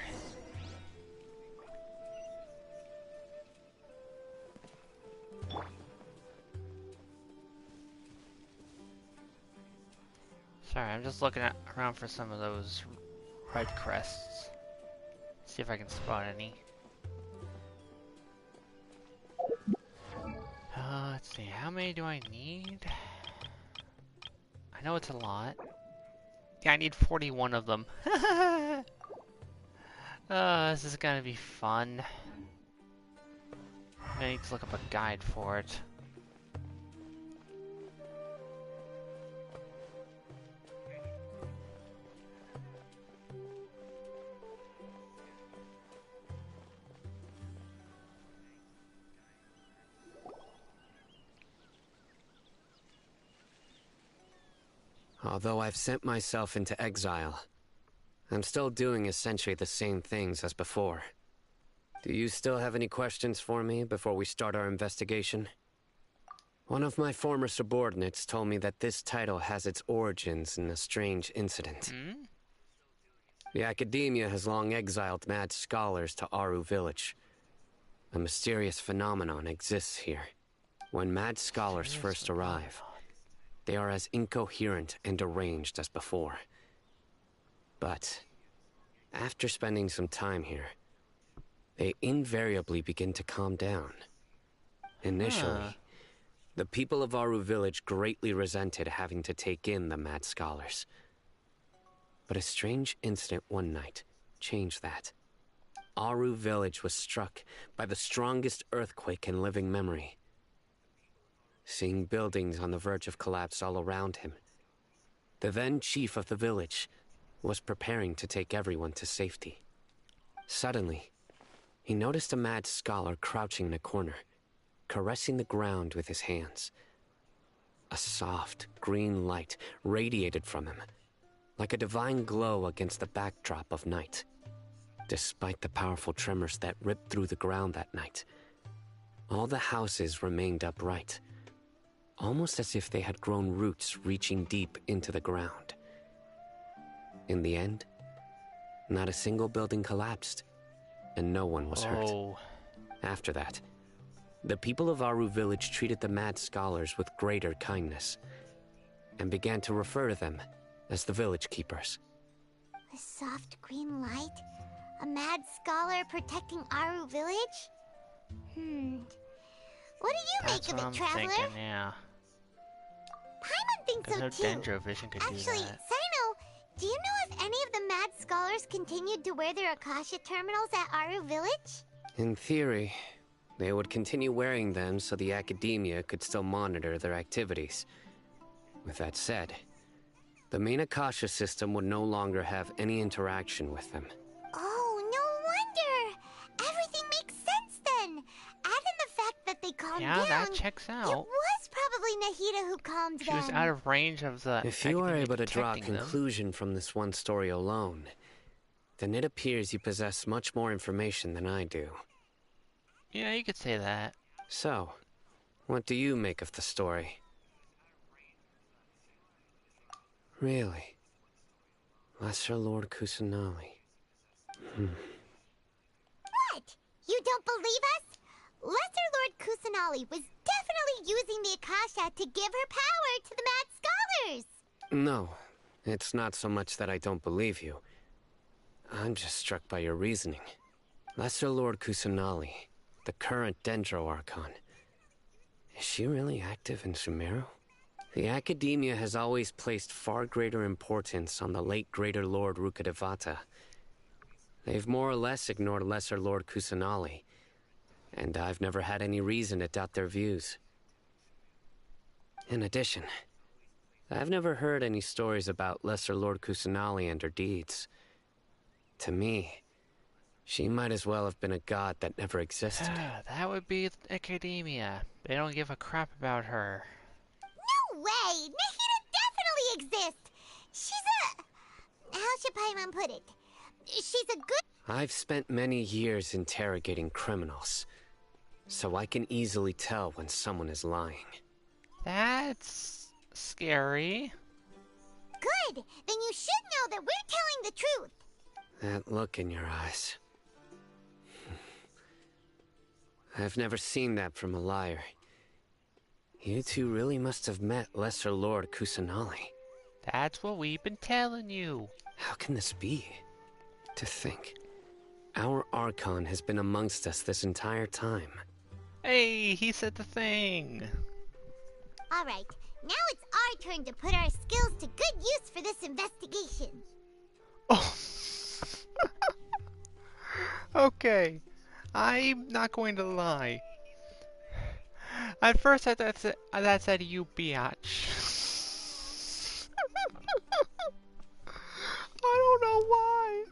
Sorry, I'm just looking around for some of those red crests. See if I can spot any. Let's see, how many do I need? I know it's a lot. Yeah, I need 41 of them. This is gonna be fun. I need to look up a guide for it. Although I've sent myself into exile, I'm still doing essentially the same things as before. Do you still have any questions for me before we start our investigation? One of my former subordinates told me that this title has its origins in a strange incident. The academia has long exiled mad scholars to Aru village. A mysterious phenomenon exists here. When mad scholars first arrive, they are as incoherent and deranged as before. But after spending some time here, they invariably begin to calm down. Initially, the people of Aru village greatly resented having to take in the mad scholars. But a strange incident one night changed that. Aru village was struck by the strongest earthquake in living memory. Seeing buildings on the verge of collapse all around him, the then chief of the village was preparing to take everyone to safety. Suddenly, he noticed a mad scholar crouching in a corner, caressing the ground with his hands. A soft, green light radiated from him, like a divine glow against the backdrop of night. Despite the powerful tremors that ripped through the ground that night, all the houses remained upright, almost as if they had grown roots reaching deep into the ground. In the end, not a single building collapsed, and no one was hurt. After that, the people of Aru village treated the mad scholars with greater kindness, and began to refer to them as the village keepers. A soft green light? A mad scholar protecting Aru village? What do you make of it, Traveler? Thinking, yeah. Paimon thinks so no too. Dendrovision could Actually, do that. Sino, do you know if any of the mad scholars continued to wear their Akasha terminals at Aru village? In theory, They would continue wearing them so the academia could still monitor their activities. With that said, the main Akasha system would no longer have any interaction with them. Oh, no wonder! Everything makes sense then! Add in the fact that they calmed down. Yeah, that checks out. It was probably Nahida who calmed them. She was out of range of the If you are able to draw a detecting them. conclusion from this one story alone, then it appears you possess much more information than I do. Yeah, you could say that. So, what do you make of the story? Really? Lesser Lord Kusanali. What? You don't believe us? Lesser Lord Kusanali was definitely using the Akasha to give her power to the Mad Scholars! No, it's not so much that I don't believe you. I'm just struck by your reasoning. Lesser Lord Kusanali, the current Dendro Archon. Is she really active in Sumeru? The Academia has always placed far greater importance on the late Greater Lord Rukkhadevata. They've more or less ignored Lesser Lord Kusanali, and I've never had any reason to doubt their views. In addition, I've never heard any stories about Lesser Lord Kusanali and her deeds. To me, she might as well have been a god that never existed. That would be Academia. They don't give a crap about her. No way! Nahida definitely exists! She's a... How should Paimon put it? She's a good... I've spent many years interrogating criminals, so I can easily tell when someone is lying. That's scary. Good! Then you should know that we're telling the truth! That look in your eyes. I've never seen that from a liar. You two really must have met Lesser Lord Kusanali. That's what we've been telling you. How can this be? To think, our Archon has been amongst us this entire time. Hey, he said the thing. Alright, now it's our turn to put our skills to good use for this investigation. Oh. Okay, I'm not going to lie. At first I thought that said you biatch. I don't know why.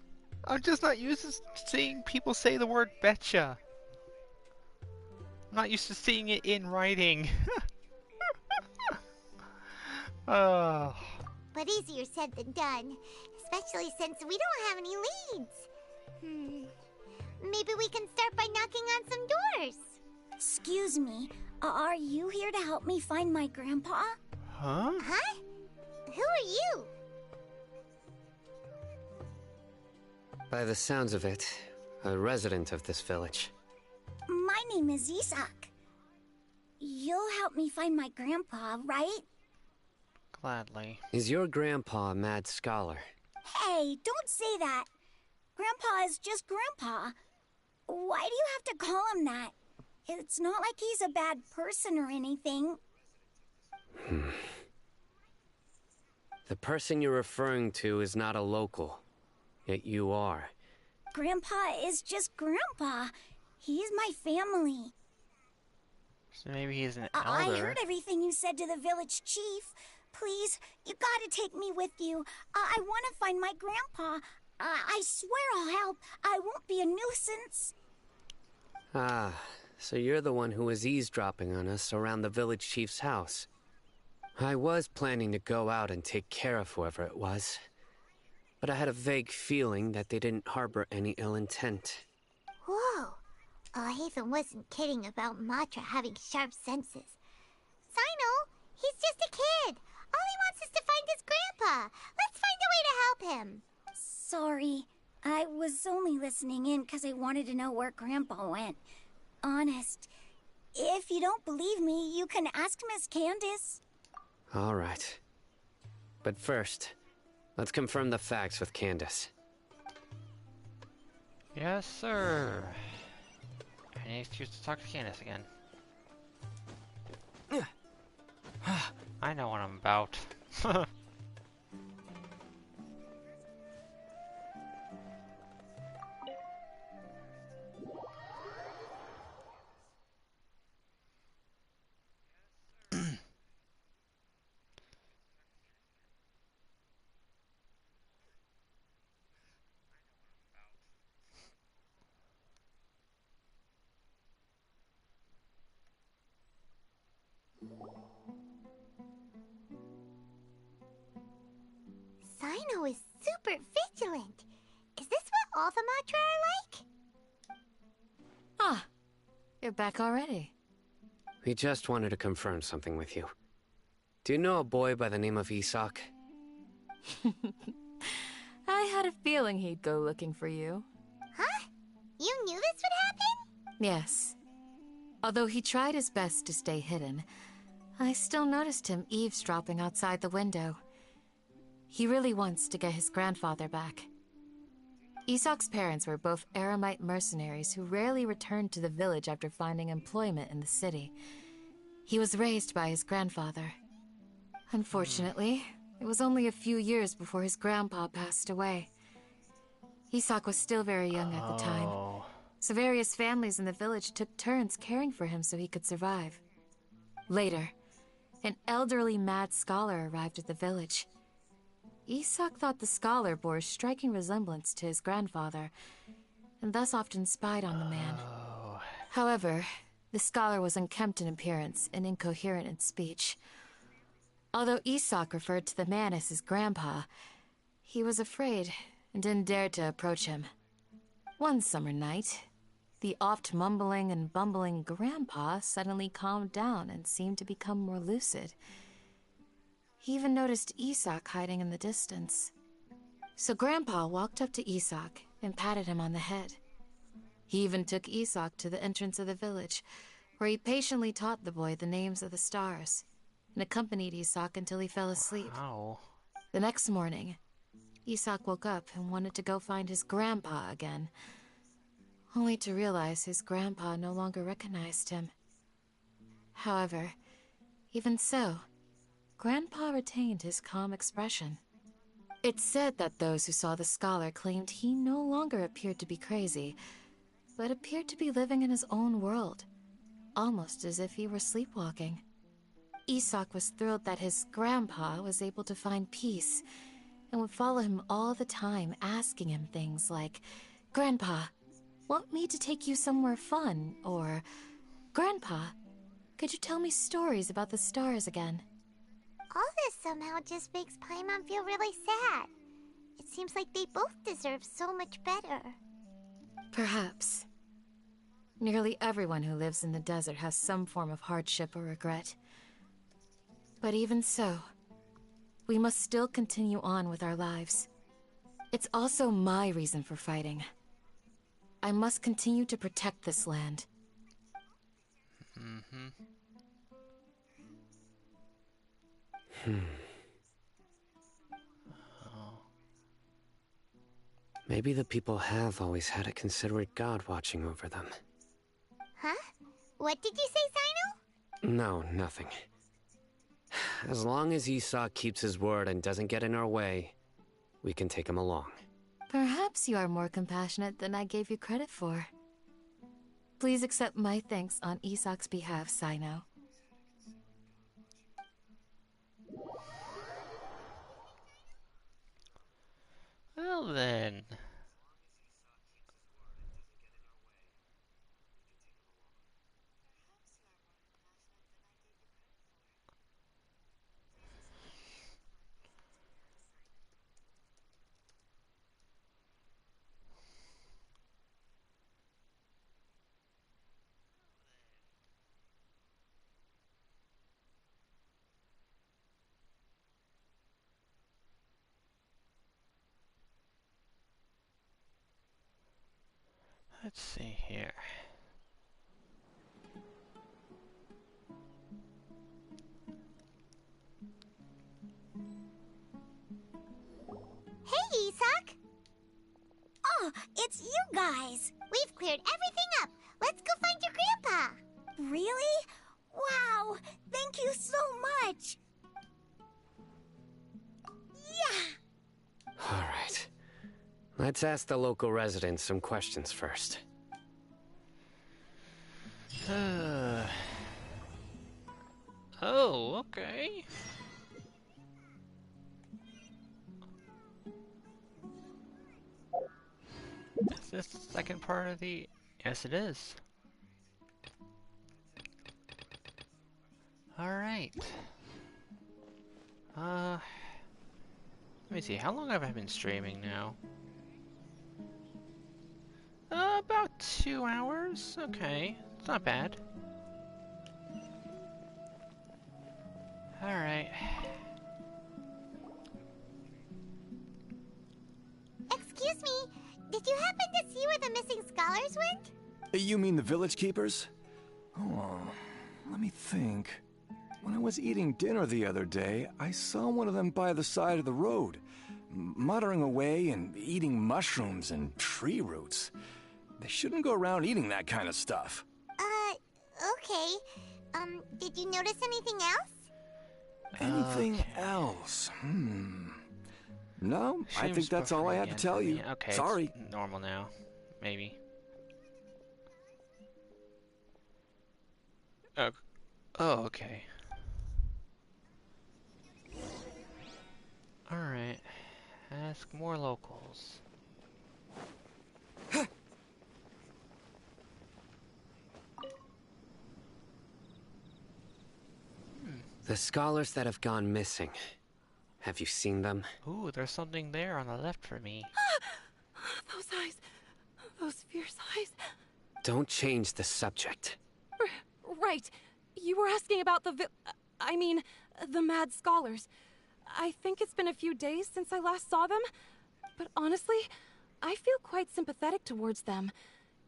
I'm just not used to seeing people say the word betcha. I'm not used to seeing it in writing. But easier said than done, especially since we don't have any leads. Maybe we can start by knocking on some doors. Excuse me, are you here to help me find my grandpa? Huh? Huh? Who are you? By the sounds of it, a resident of this village. My name is Isak. You'll help me find my grandpa, right? Gladly. Is your grandpa a mad scholar? Hey, don't say that. Grandpa is just Grandpa. Why do you have to call him that? It's not like he's a bad person or anything. The person you're referring to is not a local, yet you are. Grandpa is just Grandpa. He's my family. So maybe he's an I elder. heard everything you said to the village chief. Please, you gotta take me with you. I want to find my grandpa. I swear I'll help. I won't be a nuisance. Ah, so you're the one who was eavesdropping on us around the village chief's house. I was planning to go out and take care of whoever it was, but I had a vague feeling that they didn't harbor any ill intent. Whoa. Haven wasn't kidding about Matra having sharp senses. Sino, he's just a kid. All he wants is to find his grandpa. Let's find a way to help him. Sorry. I was only listening in because I wanted to know where Grandpa went. Honest. If you don't believe me, you can ask Miss Candace. All right. But first, let's confirm the facts with Candace. Yes, sir. I need to talk to Candace again. I know what I'm about. super vigilant. Is this what all the Matra are like? Ah, you're back already. We just wanted to confirm something with you. Do you know a boy by the name of Isak? I had a feeling he'd go looking for you. Huh? You knew this would happen? Yes. Although he tried his best to stay hidden, I still noticed him eavesdropping outside the window. He really wants to get his grandfather back. Isak's parents were both Aramite mercenaries who rarely returned to the village after finding employment in the city. He was raised by his grandfather. Unfortunately, it was only a few years before his grandpa passed away. Isak was still very young at the time, so various families in the village took turns caring for him so he could survive. Later, an elderly mad scholar arrived at the village. Isak thought the scholar bore a striking resemblance to his grandfather, and thus often spied on the man. However, the scholar was unkempt in appearance and incoherent in speech. Although Isak referred to the man as his grandpa, he was afraid and didn't dare to approach him. One summer night, the oft mumbling and bumbling grandpa suddenly calmed down and seemed to become more lucid. He even noticed Isak hiding in the distance. So Grandpa walked up to Isak and patted him on the head. He even took Isak to the entrance of the village, where he patiently taught the boy the names of the stars, and accompanied Isak until he fell asleep. Wow. The next morning, Isak woke up and wanted to go find his grandpa again, only to realize his grandpa no longer recognized him. However, even so, Grandpa retained his calm expression. It's said that those who saw the scholar claimed he no longer appeared to be crazy, but appeared to be living in his own world, almost as if he were sleepwalking. Isak was thrilled that his grandpa was able to find peace, and would follow him all the time, asking him things like, "Grandpa, want me to take you somewhere fun?" Or, "Grandpa, could you tell me stories about the stars again?" All this somehow just makes Paimon feel really sad. It seems like they both deserve so much better. Perhaps. Nearly everyone who lives in the desert has some form of hardship or regret. But even so, we must still continue on with our lives. It's also my reason for fighting. I must continue to protect this land. Maybe the people have always had a considerate god watching over them. Huh? What did you say, Sino? No, nothing. As long as Isak keeps his word and doesn't get in our way, we can take him along. Perhaps you are more compassionate than I gave you credit for. Please accept my thanks on Isak's behalf, Sino. Well then. Let's see here. Hey, Isak! Oh, it's you guys! We've cleared everything up. Let's go find your grandpa. Really? Wow! Thank you so much! Yeah! Alright. Let's ask the local residents some questions first. Oh, okay. Is this the second part of the... Yes, it is. Alright. Let me see, how long have I been streaming now? About 2 hours? Okay, it's not bad. Alright. Excuse me, did you happen to see where the missing scholars went? You mean the village keepers? Oh, let me think. When I was eating dinner the other day, I saw one of them by the side of the road, muttering away and eating mushrooms and tree roots. They shouldn't go around eating that kind of stuff. Okay. Did you notice anything else? Anything else? No, I think that's all I had to tell you. Okay, sorry. It's normal now. Maybe. Oh, okay. Alright. Ask more locals. The scholars that have gone missing. Have you seen them? Ooh, there's something there on the left for me. Those eyes. Those fierce eyes. Don't change the subject. Right. You were asking about the the mad scholars. I think it's been a few days since I last saw them, but honestly, I feel quite sympathetic towards them.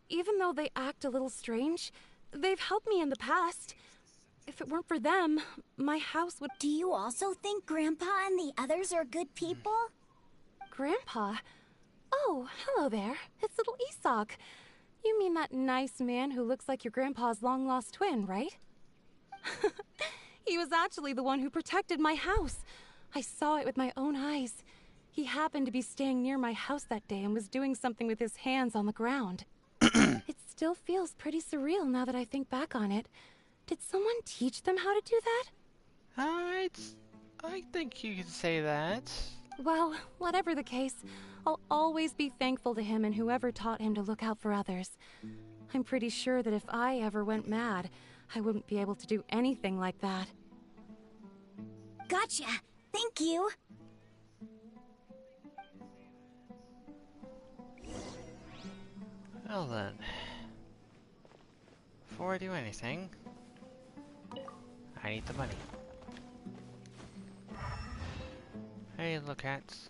Even though they act a little strange, they've helped me in the past. If it weren't for them, my house would... Do you also think Grandpa and the others are good people? Grandpa? Oh, hello there. It's little Isak. You mean that nice man who looks like your grandpa's long-lost twin, right? He was actually the one who protected my house. I saw it with my own eyes. He happened to be staying near my house that day and was doing something with his hands on the ground. It still feels pretty surreal now that I think back on it. Did someone teach them how to do that? I think you could say that. Well, whatever the case, I'll always be thankful to him and whoever taught him to look out for others. I'm pretty sure that if I ever went mad, I wouldn't be able to do anything like that. Gotcha. Thank you. Well then, before I do anything, I need the money. Hey, look at. Stay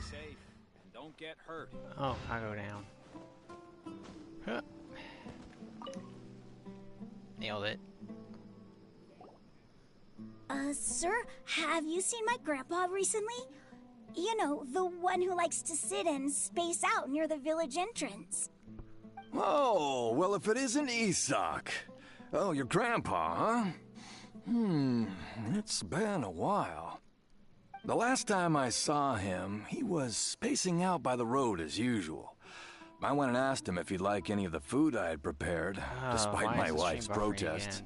safe and don't get hurt. Oh, I go down. Huh. Nailed it. Sir, have you seen my grandpa recently? You know, the one who likes to sit and space out near the village entrance. Oh, well, if it isn't Isak. Oh, your grandpa, huh? It's been a while. The last time I saw him, he was spacing out by the road as usual. I went and asked him if he'd like any of the food I had prepared, despite my wife's protests.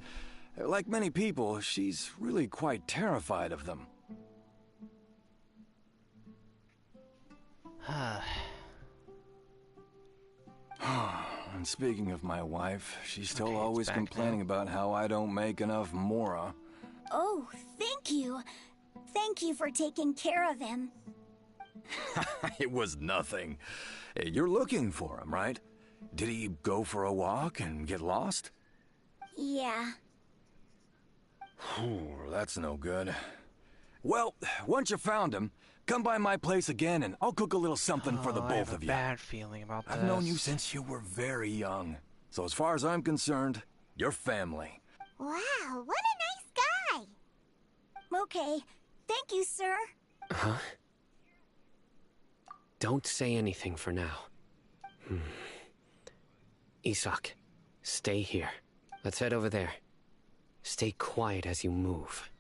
Like many people, she's really quite terrified of them. And speaking of my wife, she's still always complaining about how I don't make enough mora. Oh, thank you. Thank you for taking care of him. It was nothing. You're looking for him, right? Did he go for a walk and get lost? Yeah. That's no good. Well, once you found him, come by my place again and I'll cook a little something for the both of you. I have a bad feeling about this. I've known you since you were very young. So as far as I'm concerned, you're family. Wow, what a nice guy! Okay, thank you, sir. Huh? Don't say anything for now. Isak, stay here. Let's head over there. Stay quiet as you move.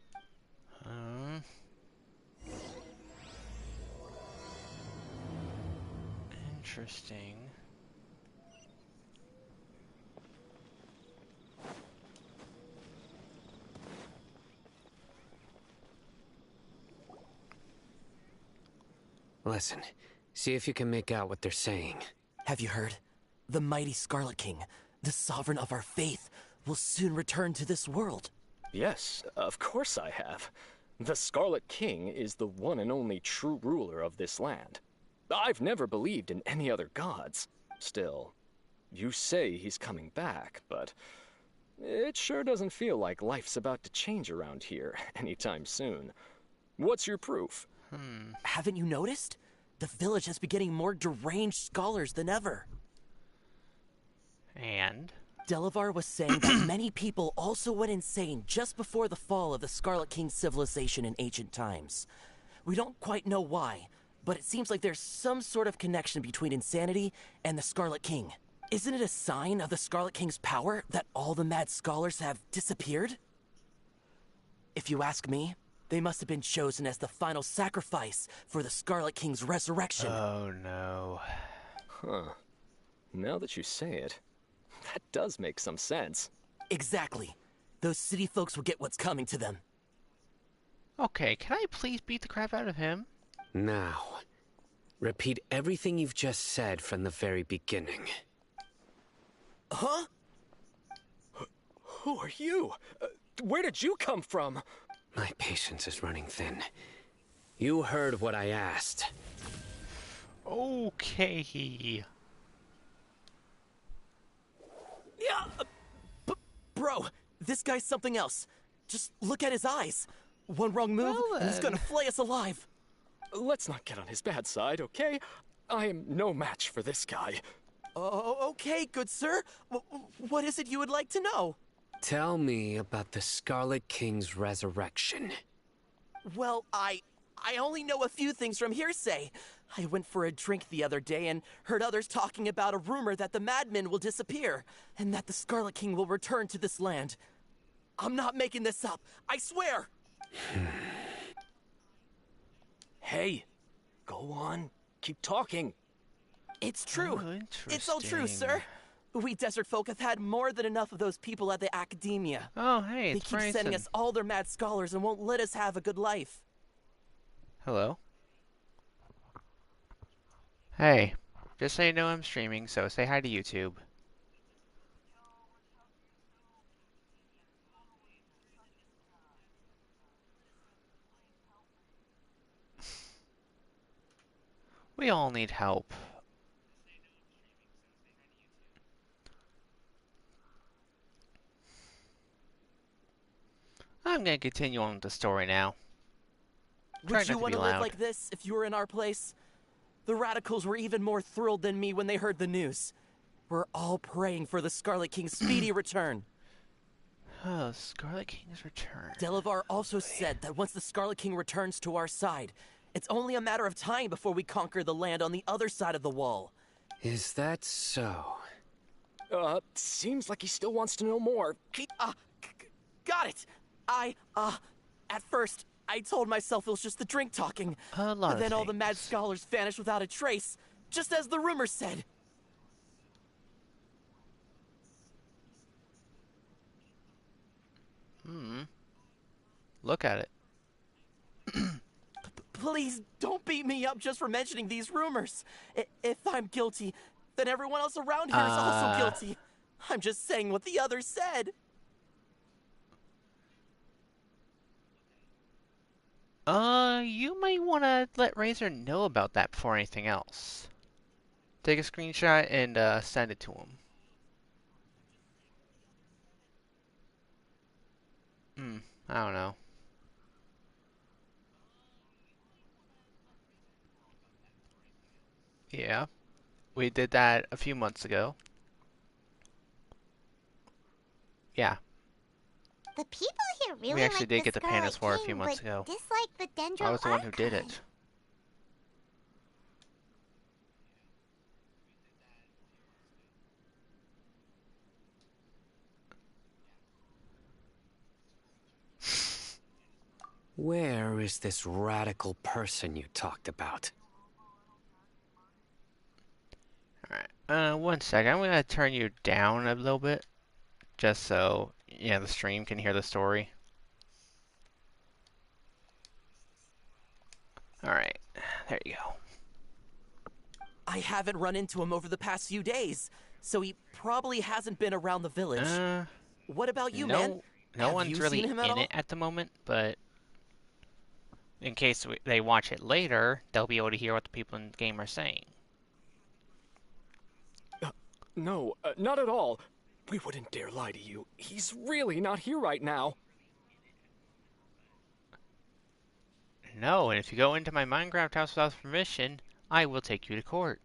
Interesting. Listen, see if you can make out what they're saying. Have you heard? The mighty Scarlet King, the sovereign of our faith, will soon return to this world. Yes, of course I have. The Scarlet King is the one and only true ruler of this land. I've never believed in any other gods. Still, you say he's coming back, but it sure doesn't feel like life's about to change around here anytime soon. What's your proof? Haven't you noticed? The village has been getting more deranged scholars than ever. And? Delavar was saying that many people also went insane just before the fall of the Scarlet King civilization in ancient times. We don't quite know why, but it seems like there's some sort of connection between insanity and the Scarlet King. Isn't it a sign of the Scarlet King's power that all the mad scholars have disappeared? If you ask me, they must have been chosen as the final sacrifice for the Scarlet King's resurrection. Oh no. Huh. Now that you say it, that does make some sense. Exactly. Those city folks will get what's coming to them. Okay, can I please beat the crap out of him? Now, repeat everything you've just said from the very beginning. Huh? Who are you? Where did you come from? My patience is running thin. You heard what I asked. Okay. Yeah, bro, this guy's something else. Just look at his eyes. One wrong move, and he's gonna flay us alive. Let's not get on his bad side, okay? I am no match for this guy. Oh, okay, good sir. What is it you would like to know? Tell me about the Scarlet King's resurrection. Well, I only know a few things from hearsay. I went for a drink the other day and heard others talking about a rumor that the madmen will disappear, and that the Scarlet King will return to this land. I'm not making this up, I swear! Hey, go on, keep talking. It's true. Oh, it's all true, sir. We desert folk have had more than enough of those people at the academia. Oh, hey, it's They keep sending us all their mad scholars and won't let us have a good life. Hello? Hey, just so you know I'm streaming, so say hi to YouTube. We all need help. I'm gonna continue on with the story now. Would you want to live like this if you were in our place? The radicals were even more thrilled than me when they heard the news. We're all praying for the Scarlet King's speedy return. Oh, Scarlet King's return. Delavar also said that once the Scarlet King returns to our side, it's only a matter of time before we conquer the land on the other side of the wall. Is that so? Seems like he still wants to know more. Got it! At first, I told myself it was just the drink talking. But then all the mad scholars vanished without a trace, just as the rumor said. Look at it. Please, don't beat me up just for mentioning these rumors. If I'm guilty, then everyone else around here is also guilty. I'm just saying what the others said. You might want to let Razor know about that before anything else. Take a screenshot and send it to him. I don't know. Yeah, we did that a few months ago. Yeah. The people here really We actually like did get the Scarlet Pandas War a King, few months but ago. dislike the Dendro I was the one who did Archive. it. Where is this radical person you talked about? Alright, one second. I'm gonna turn you down a little bit. Just so, yeah, the stream can hear the story. Alright, there you go. I haven't run into him over the past few days, so he probably hasn't been around the village. What about you, no, man? No Have one's you really seen him at in all? it at the moment, but in case they watch it later, they'll be able to hear what the people in the game are saying. No, not at all. We wouldn't dare lie to you. He's really not here right now. No, and if you go into my Minecraft house without permission, I will take you to court.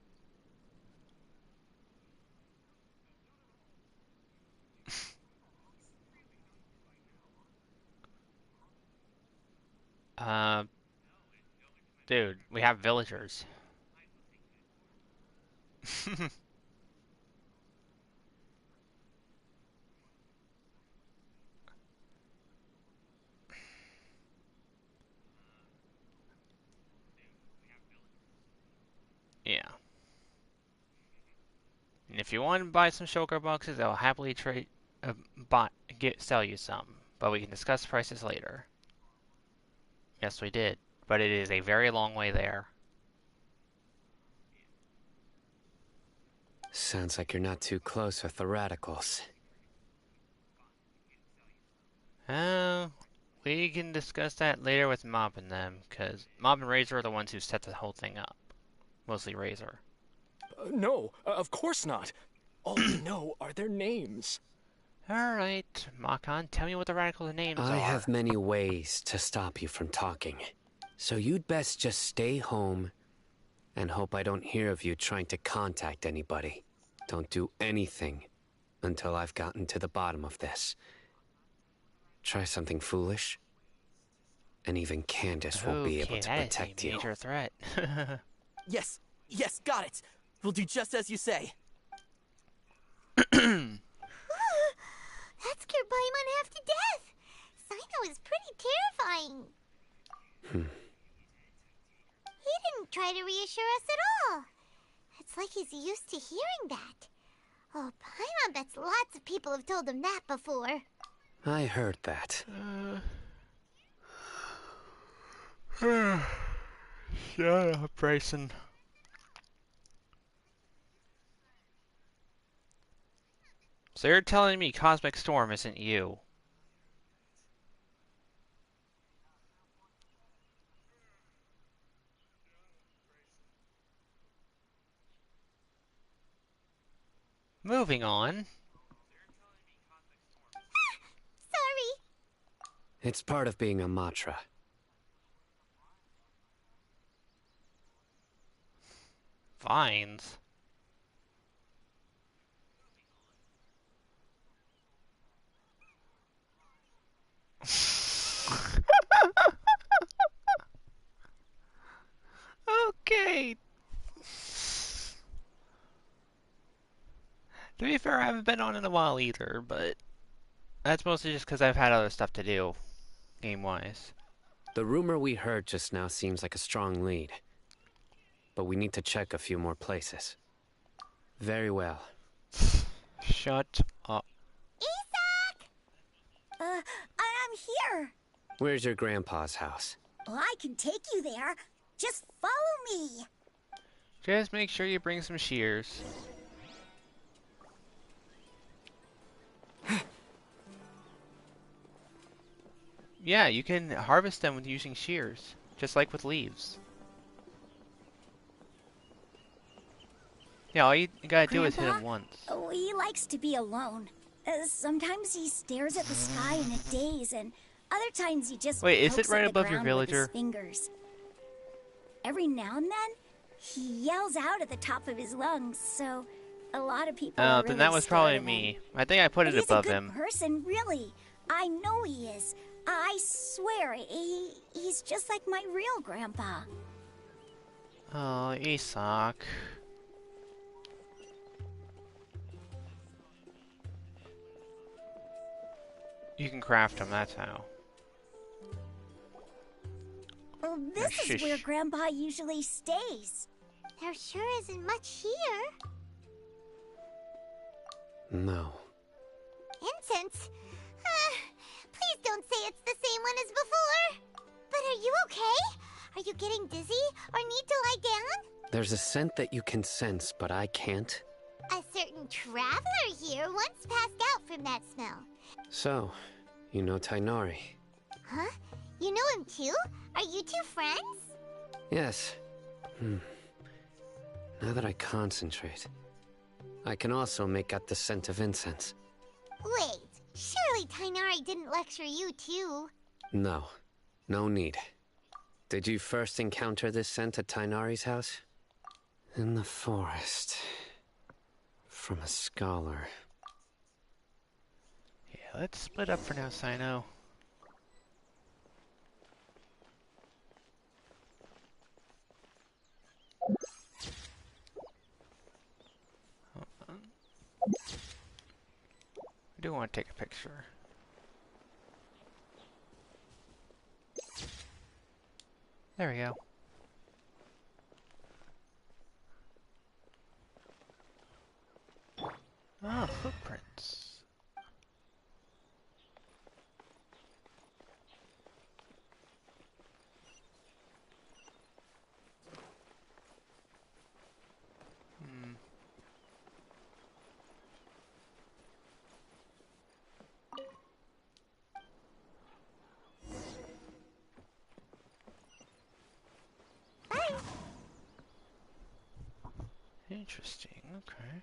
Dude, we have villagers. Yeah. And if you want to buy some shulker boxes, I'll happily sell you some. But we can discuss prices later. Yes, we did. But it is a very long way there. Sounds like you're not too close with the radicals. We can discuss that later with Mob and them, because Mob and Razor are the ones who set the whole thing up. Mostly Razor. No, of course not. All we know are their names. Alright, Makan, tell me what the radical names are. I have many ways to stop you from talking. So you'd best just stay home and hope I don't hear of you trying to contact anybody. Don't do anything until I've gotten to the bottom of this. Try something foolish, and even Candace won't be able to protect you. That is a major threat. Yes, got it. We'll do just as you say. That scared Paimon half to death. Sino is pretty terrifying. He didn't try to reassure us at all. It's like he's used to hearing that. Oh, Paimon bets lots of people have told him that before. I heard that. Shut up, Bryson. So you're telling me Cosmic Storm isn't you? Moving on. Sorry. It's part of being a Matra. Vines. Okay. To be fair, I haven't been on in a while either, but that's mostly just because I've had other stuff to do, game-wise. The rumor we heard just now seems like a strong lead. But we need to check a few more places. Very well. Shut up. I'm here. Where's your grandpa's house? Well, I can take you there. Just follow me. Just make sure you bring some shears. Yeah, you can harvest them with using shears, just like with leaves. Yeah, all you gotta do is hit him once. Oh, he likes to be alone. Sometimes he stares at the sky in a daze, and other times he just Wait, is it pokes right at the above your ground with his villager? fingers. Every now and then, he yells out at the top of his lungs, so a lot of people are Then really that was probably scared of him. me. I think I put it But above he's a him. good person, really. I know he is. I swear, he's just like my real grandpa. Oh, Isak. You can craft them, that's how. Well, this Yeah, is shush. where Grandpa usually stays. There sure isn't much here. No. Incense? Please don't say it's the same one as before. But are you okay? Are you getting dizzy or need to lie down? There's a scent that you can sense, but I can't. A certain traveler here once passed out from that smell. So, you know Tainari? Huh? You know him too? Are you two friends? Yes. Now that I concentrate, I can also make out the scent of incense. Wait, surely Tainari didn't lecture you too? No. No need. Did you first encounter this scent at Tainari's house? In the forest. From a scholar. Yeah, let's split up for now, Sino. I do want to take a picture. There we go. Ah, footprints. Interesting, okay.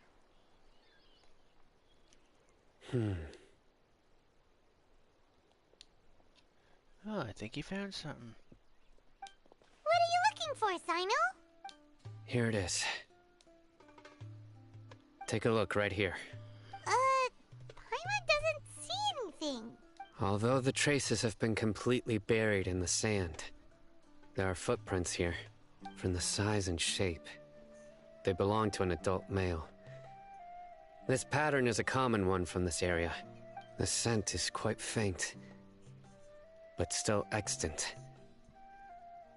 Oh, I think he found something. What are you looking for, Sino? Here it is. Take a look right here. Paimon doesn't see anything. Although the traces have been completely buried in the sand, there are footprints here, from the size and shape. They belong to an adult male. This pattern is a common one from this area. The scent is quite faint, but still extant.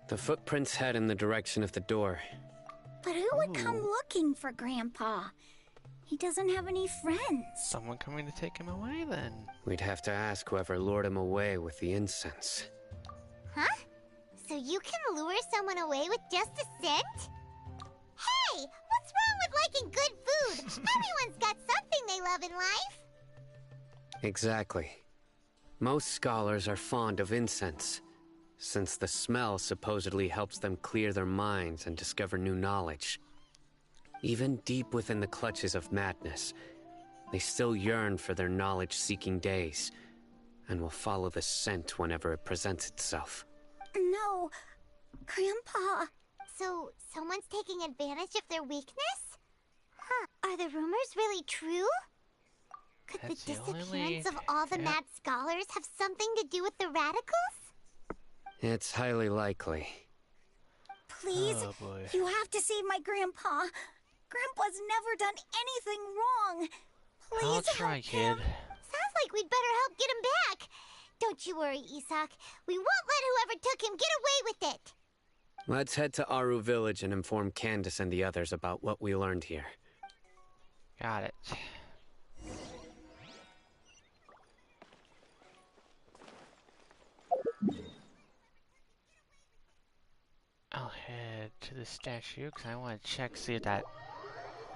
The footprints head in the direction of the door. But who would come looking for Grandpa? He doesn't have any friends. Someone coming to take him away, then. We'd have to ask whoever lured him away with the incense. Huh? So you can lure someone away with just a scent? Hey! What's wrong with liking good food? Everyone's got something they love in life. Exactly. Most scholars are fond of incense, since the smell supposedly helps them clear their minds and discover new knowledge. Even deep within the clutches of madness, they still yearn for their knowledge-seeking days, and will follow the scent whenever it presents itself. No, Grandpa. So, someone's taking advantage of their weakness? Huh, are the rumors really true? Could That's the the only disappearance way- of all the mad scholars have something to do with the radicals? It's highly likely. Please, Oh, boy. you have to save my Grandpa. Grandpa's never done anything wrong. Please I'll try, help kid. him. Sounds like we'd better help get him back. Don't you worry, Isak. We won't let whoever took him get away with it. Let's head to Aru Village and inform Candace and the others about what we learned here. Got it. I'll head to the statue because I want to check, see if that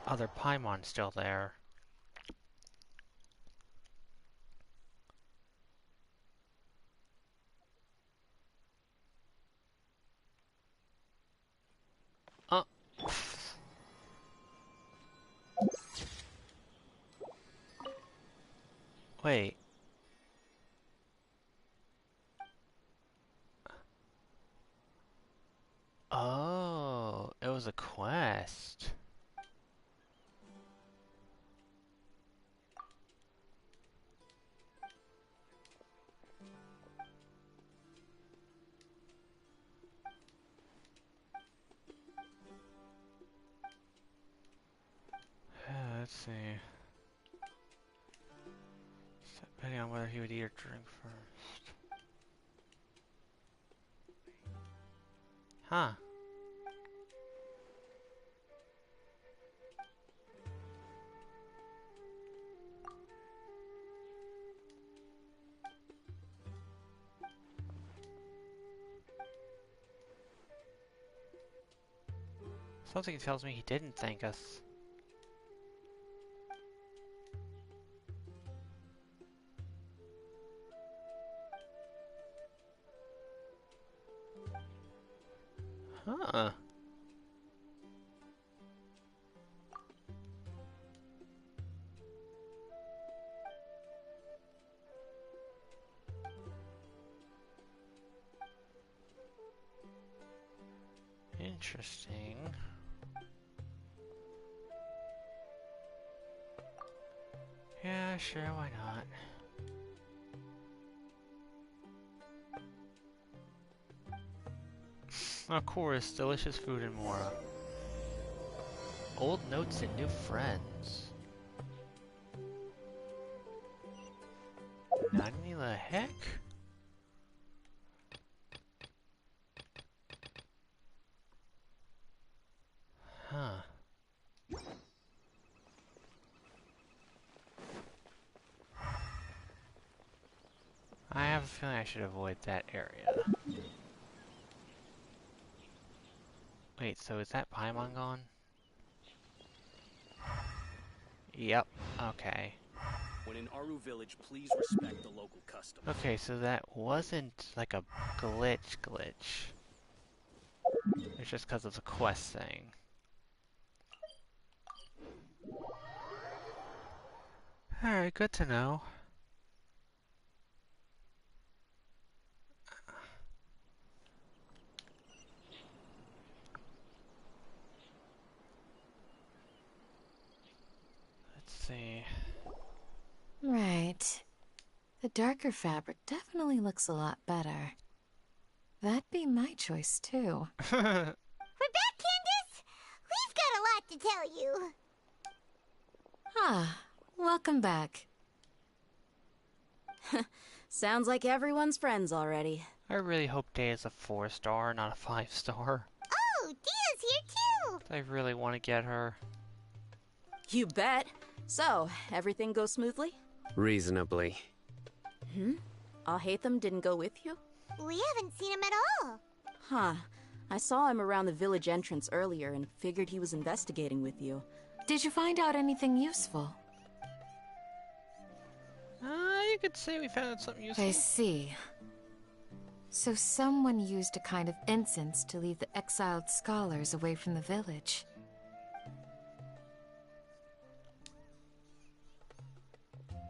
other Paimon's still there. Oh. Wait. Oh, it was a quest. Let's see. Depending on whether he would eat or drink first. Huh. Something tells me he didn't thank us. Huh. Interesting. Yeah, sure, why not? Of course, delicious food and more. Old notes and new friends. Nani the heck? Huh. I have a feeling I should avoid that area. Wait, so is that Paimon gone? Yep, okay. When in Aru village, please respect the local customs. Okay, so that wasn't like a glitch. It's just because of the quest thing. Alright, good to know. Let's see. Right. The darker fabric definitely looks a lot better. That'd be my choice, too. We're back, Candace! We've got a lot to tell you. Ah, welcome back. Sounds like everyone's friends already. I really hope Day is a 4-star, not a 5-star. Oh, Dia's here too! I really want to get her. You bet. So, everything goes smoothly? Reasonably. Alhaitham didn't go with you? We haven't seen him at all. Huh. I saw him around the village entrance earlier and figured he was investigating with you. Did you find out anything useful? You could say we found something useful. I see. So someone used a kind of incense to lead the exiled scholars away from the village.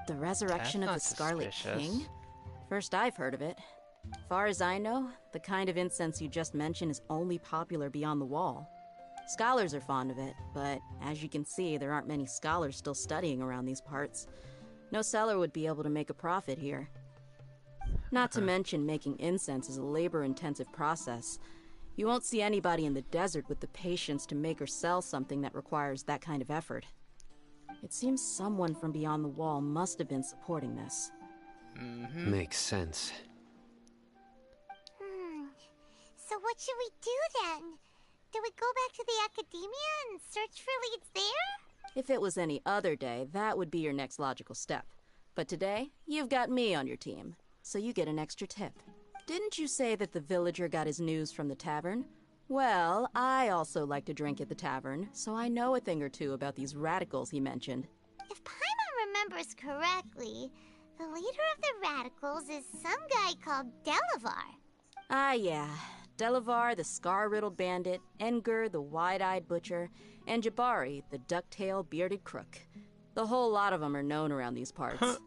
The resurrection of the Scarlet King? First I've heard of it. Far as I know, the kind of incense you just mentioned is only popular beyond the wall. Scholars are fond of it, but as you can see, there aren't many scholars still studying around these parts. No seller would be able to make a profit here. Not to mention, making incense is a labor-intensive process. You won't see anybody in the desert with the patience to make or sell something that requires that kind of effort. It seems someone from beyond the wall must have been supporting this. Makes sense. So what should we do then? Do we go back to the academia and search for leads there? If it was any other day, that would be your next logical step. But today, you've got me on your team, so you get an extra tip. Didn't you say that the villager got his news from the tavern? Well, I also like to drink at the tavern, so I know a thing or two about these radicals he mentioned. If Paimon remembers correctly, the leader of the radicals is some guy called Delavar. Ah, yeah. Delavar, the scar-riddled bandit, Engur, the wide-eyed butcher, and Jabari, the duck-tailed bearded crook. The whole lot of them are known around these parts.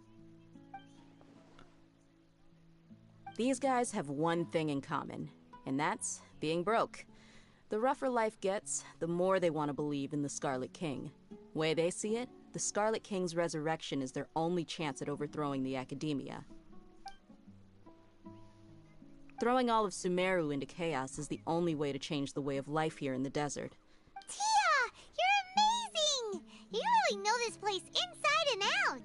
These guys have one thing in common, and that's being broke. The rougher life gets, the more they want to believe in the Scarlet King. Way they see it, the Scarlet King's resurrection is their only chance at overthrowing the academia. Throwing all of Sumeru into chaos is the only way to change the way of life here in the desert. Tia! You're amazing! You really know this place inside and out!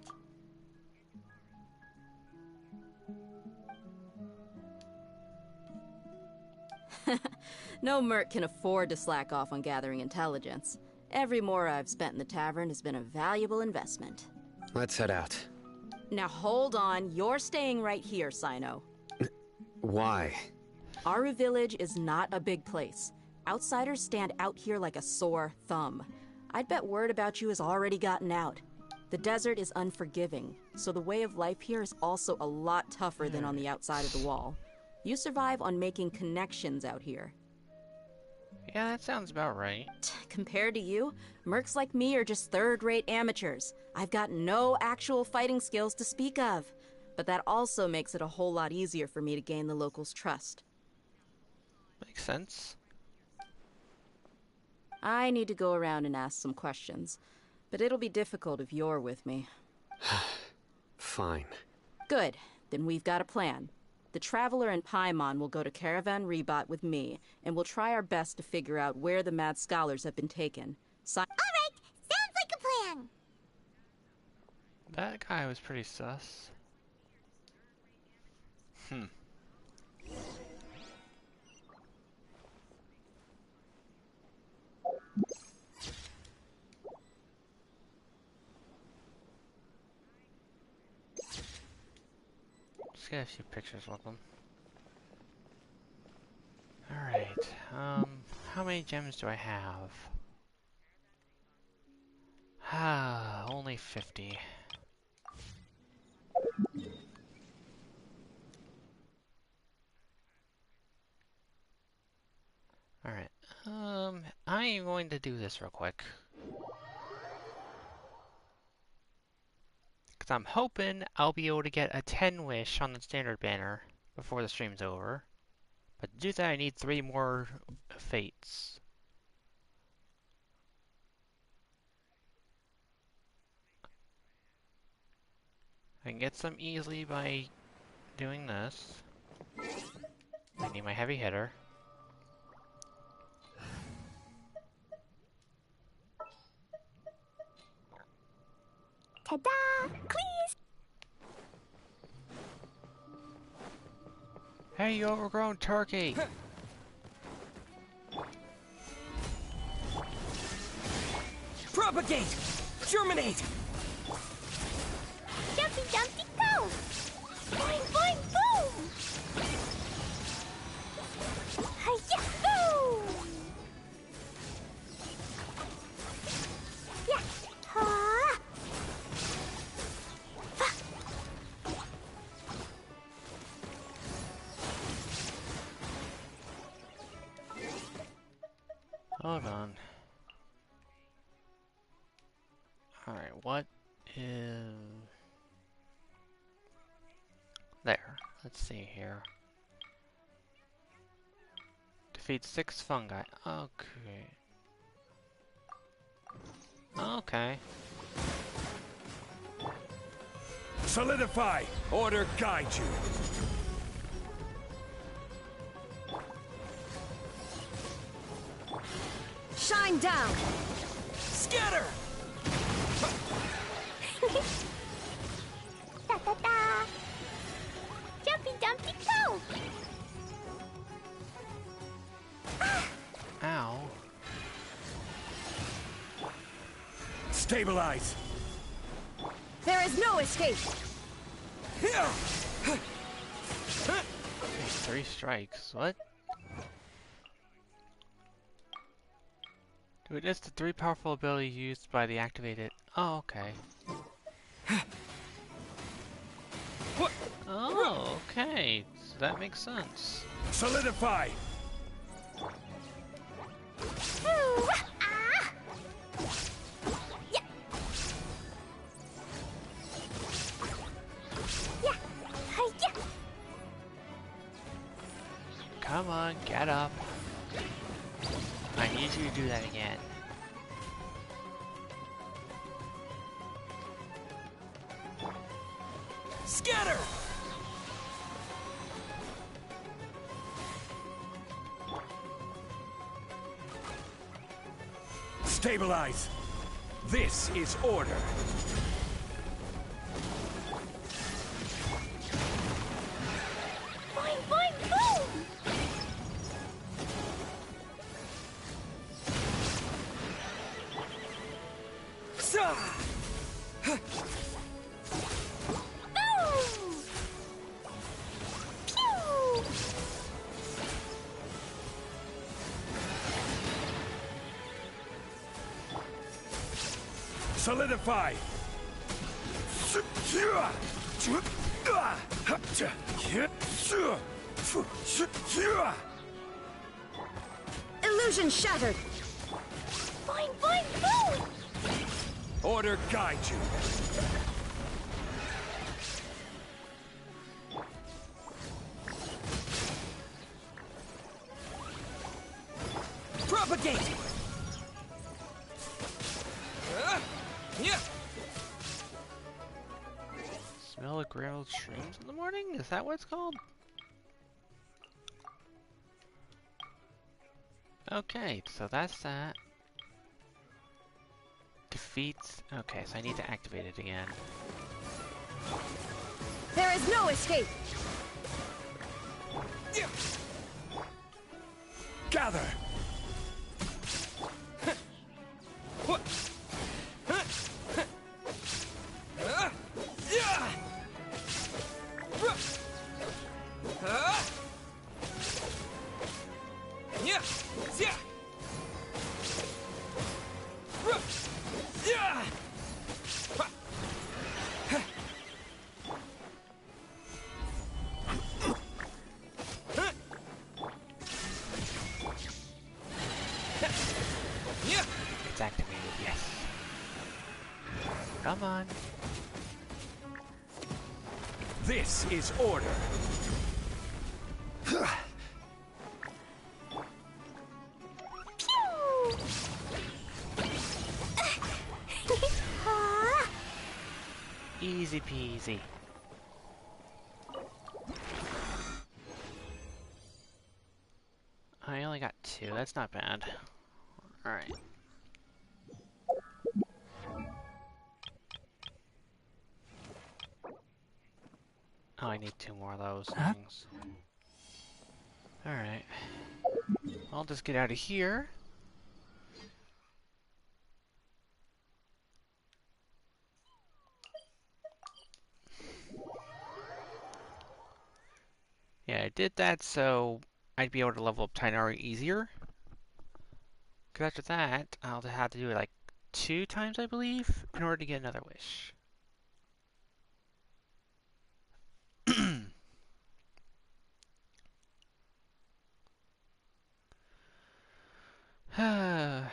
No merc can afford to slack off on gathering intelligence. Every mora I've spent in the tavern has been a valuable investment. Let's head out. Now hold on, you're staying right here, Sino. Why? Aru village is not a big place. Outsiders stand out here like a sore thumb. I'd bet word about you has already gotten out. The desert is unforgiving, so the way of life here is also a lot tougher than on the outside of the wall. You survive on making connections out here. Yeah, that sounds about right. Compared to you, mercs like me are just third-rate amateurs. I've got no actual fighting skills to speak of. But that also makes it a whole lot easier for me to gain the locals' trust. Makes sense. I need to go around and ask some questions, but it'll be difficult if you're with me. Fine. Good. Then we've got a plan. The Traveler and Paimon will go to Caravan Rebot with me, and we'll try our best to figure out where the Mad Scholars have been taken. All right, sounds like a plan. That guy was pretty sus. Just get a few pictures with them. Alright, how many gems do I have? Only 50. Alright, I am going to do this real quick. Because I'm hoping I'll be able to get a 10 wish on the standard banner before the stream's over. But to do that, I need 3 more fates. I can get some easily by doing this. I need my heavy hitter. Ta-da! Please! Hey, you overgrown turkey! Propagate! Germinate! Jumpy Dumpty go! Boing boing boom! Hi-ya! Boom! Yeah! Ha! Hold on. Alright, what is... There. Let's see here. Defeat 6 fungi. Okay. Okay. Solidify! Order guide you! Shine down! Scatter! Da-da-da! Jumpy Dumpty go! Ow. Stabilize! There is no escape! Okay, 3 strikes. What? Do it list the 3 powerful abilities used by the activated... Oh, okay. Oh, okay. So that makes sense. Solidify! Ooh, ah! Yeah! Yeah! Hi-ya! Come on, get up. I need you to do that again. Scatter! Stabilize! This is order! Boing boing boom! Boom! Pew! Solidify! Illusion shattered! Fine, fine, fine! Order guide you. Propagate! Yeah. Smell of grilled shrooms in the morning? Is that what it's called? Okay, so that's that. Defeats. Okay, so I need to activate it again. There is no escape! Gather. It's activated, yes. Come on. This is order. Easy peasy. I only got 2, that's not bad. Alright. Oh, I need 2 more of those things. Alright. I'll just get out of here. Yeah, I did that so I'd be able to level up Tainari easier. Because after that, I'll have to do it like 2 times, I believe, in order to get another wish. Well,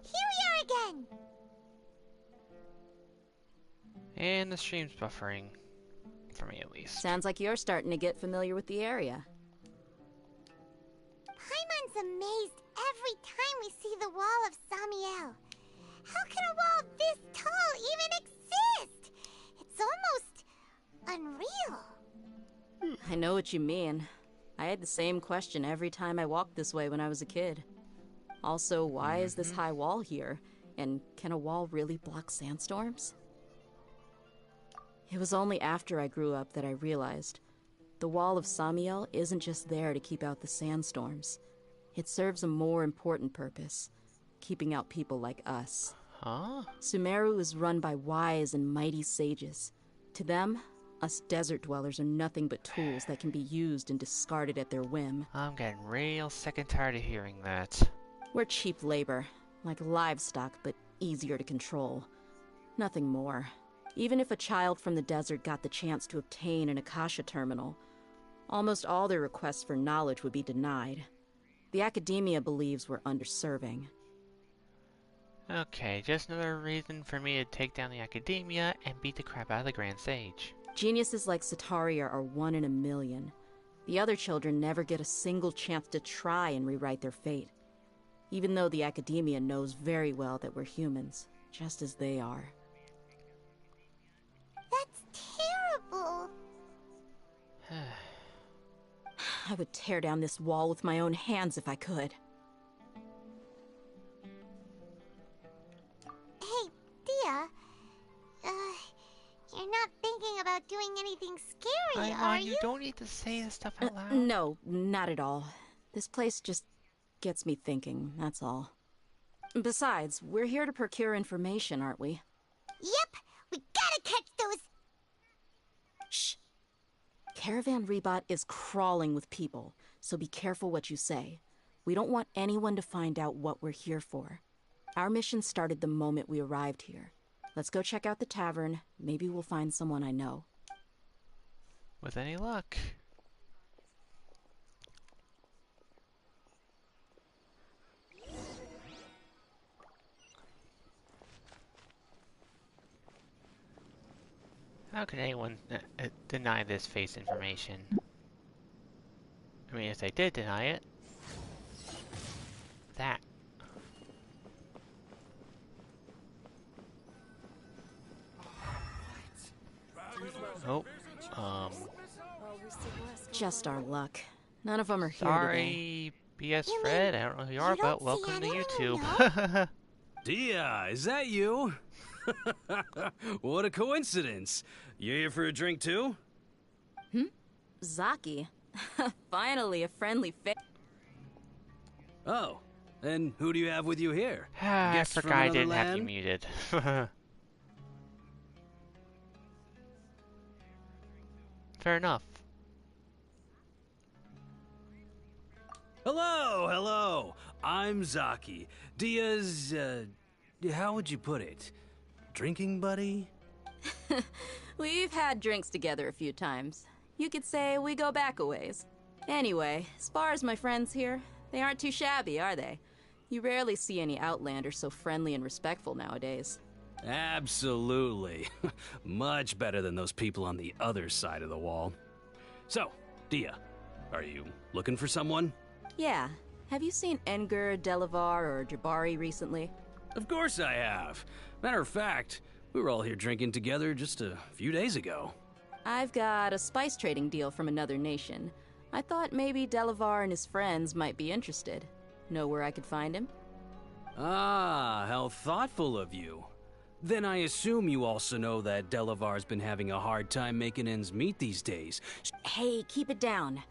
here we are again. And the stream's buffering. For me, at least. Sounds like you're starting to get familiar with the area. Paimon's amazed every time we see the wall of Samiel. How can a wall this tall even exist? It's almost unreal. I know what you mean. I had the same question every time I walked this way when I was a kid. Also, why is this high wall here? And can a wall really block sandstorms? It was only after I grew up that I realized the Wall of Samiel isn't just there to keep out the sandstorms. It serves a more important purpose, keeping out people like us. Huh? Sumeru is run by wise and mighty sages. To them, us desert dwellers are nothing but tools that can be used and discarded at their whim. I'm getting real sick and tired of hearing that. We're cheap labor, like livestock, but easier to control. Nothing more. Even if a child from the desert got the chance to obtain an Akasha terminal, almost all their requests for knowledge would be denied. The academia believes we're underserving. Okay, just another reason for me to take down the academia and beat the crap out of the Grand Sage. Geniuses like Sataria are 1 in a million. The other children never get a single chance to try and rewrite their fate. Even though the academia knows very well that we're humans, just as they are. That's terrible. I would tear down this wall with my own hands if I could. Hey, Dia. You're not thinking about doing anything scary, are you? You don't need to say this stuff out loud. No, not at all. This place just gets me thinking, that's all. Besides, we're here to procure information, aren't we? Yep, we gotta catch those... Shh. Caravan Rebot is crawling with people, so be careful what you say. We don't want anyone to find out what we're here for. Our mission started the moment we arrived here. Let's go check out the tavern. Maybe we'll find someone I know. With any luck. How could anyone deny this face information? I mean, if they did deny it, that. Oh, Just our luck. None of them are here sorry, BS Fred. I don't know who you are, but welcome to YouTube. Dia, is that you? What a coincidence. You here for a drink too? Zaki. Finally, a friendly face. Oh, and who do you have with you here? I forgot I didn't have you muted. Fair enough. Hello, hello. I'm Zaki. Dia's, how would you put it? Drinking buddy? We've had drinks together a few times. You could say we go back a ways. Anyway, as far as my friends here, they aren't too shabby, are they? You rarely see any Outlanders so friendly and respectful nowadays. Absolutely. Much better than those people on the other side of the wall. So, Dia, are you looking for someone? Yeah. Have you seen Edgar, Delavar, or Jabari recently? Of course I have. Matter of fact, we were all here drinking together just a few days ago. I've got a spice trading deal from another nation. I thought maybe Delavar and his friends might be interested. Know where I could find him? Ah, how thoughtful of you. Then I assume you also know that Delavar's been having a hard time making ends meet these days. Hey, keep it down.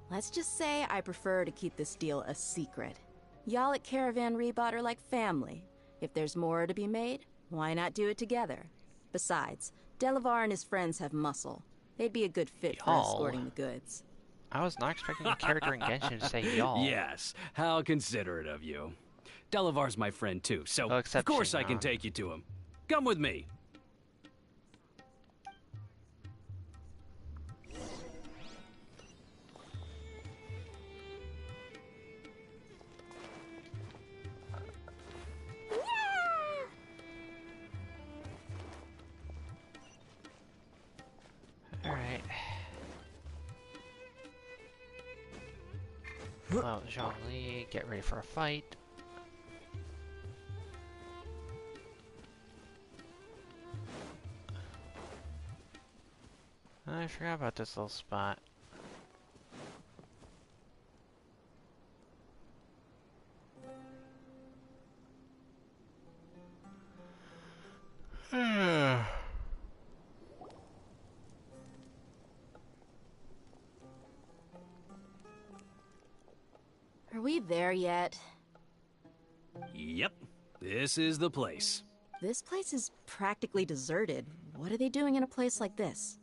Let's just say I prefer to keep this deal a secret. Y'all at Caravan Rebot are like family. If there's more to be made, why not do it together? Besides, Delavar and his friends have muscle. They'd be a good fit for escorting the goods. I was not expecting a character in Genshin to say y'all. Yes, how considerate of you. Delavar's my friend too, so of course I can take you to him. Come with me. Alright. Well, Zhongli, get ready for a fight. I forgot about this little spot. Are we there yet? Yep, this is the place. This place is practically deserted. What are they doing in a place like this?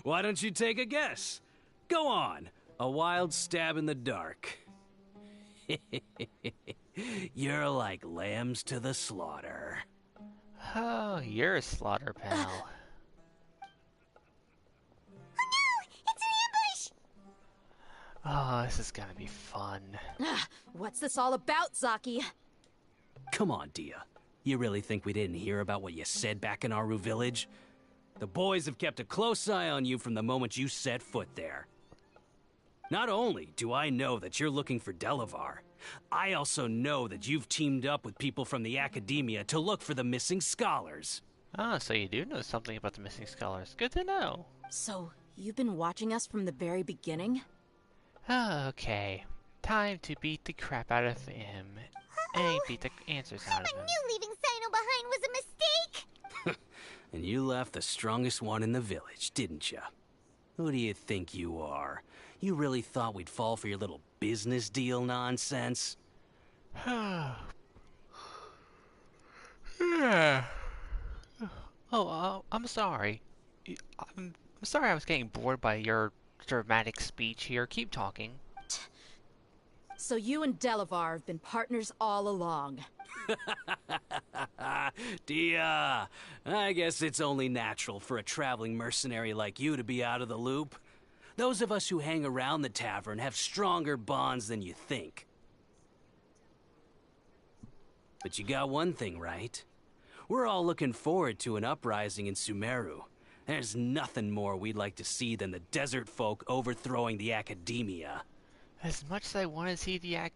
Why don't you take a guess? Go on, a wild stab in the dark. You're like lambs to the slaughter. Oh, you're a slaughter pal. Oh, this is gonna be fun. What's this all about, Zaki? Come on, Dia. You really think we didn't hear about what you said back in Aru Village? The boys have kept a close eye on you from the moment you set foot there. Not only do I know that you're looking for Delavar, I also know that you've teamed up with people from the Academia to look for the missing scholars. Ah, so you do know something about the missing scholars. Good to know. So, you've been watching us from the very beginning? Okay. Time to beat the crap out of him. And beat the answers out of him. I knew leaving Sino behind was a mistake! And you left the strongest one in the village, didn't you? Who do you think you are? You really thought we'd fall for your little business deal nonsense? Oh, I'm sorry. I'm sorry I was getting bored by your dramatic speech here. Keep talking. So you and Delavar have been partners all along. Dia, I guess it's only natural for a traveling mercenary like you to be out of the loop. Those of us who hang around the tavern have stronger bonds than you think. But you got one thing right. We're all looking forward to an uprising in Sumeru. There's nothing more we'd like to see than the desert folk overthrowing the academia. As much as I want to see the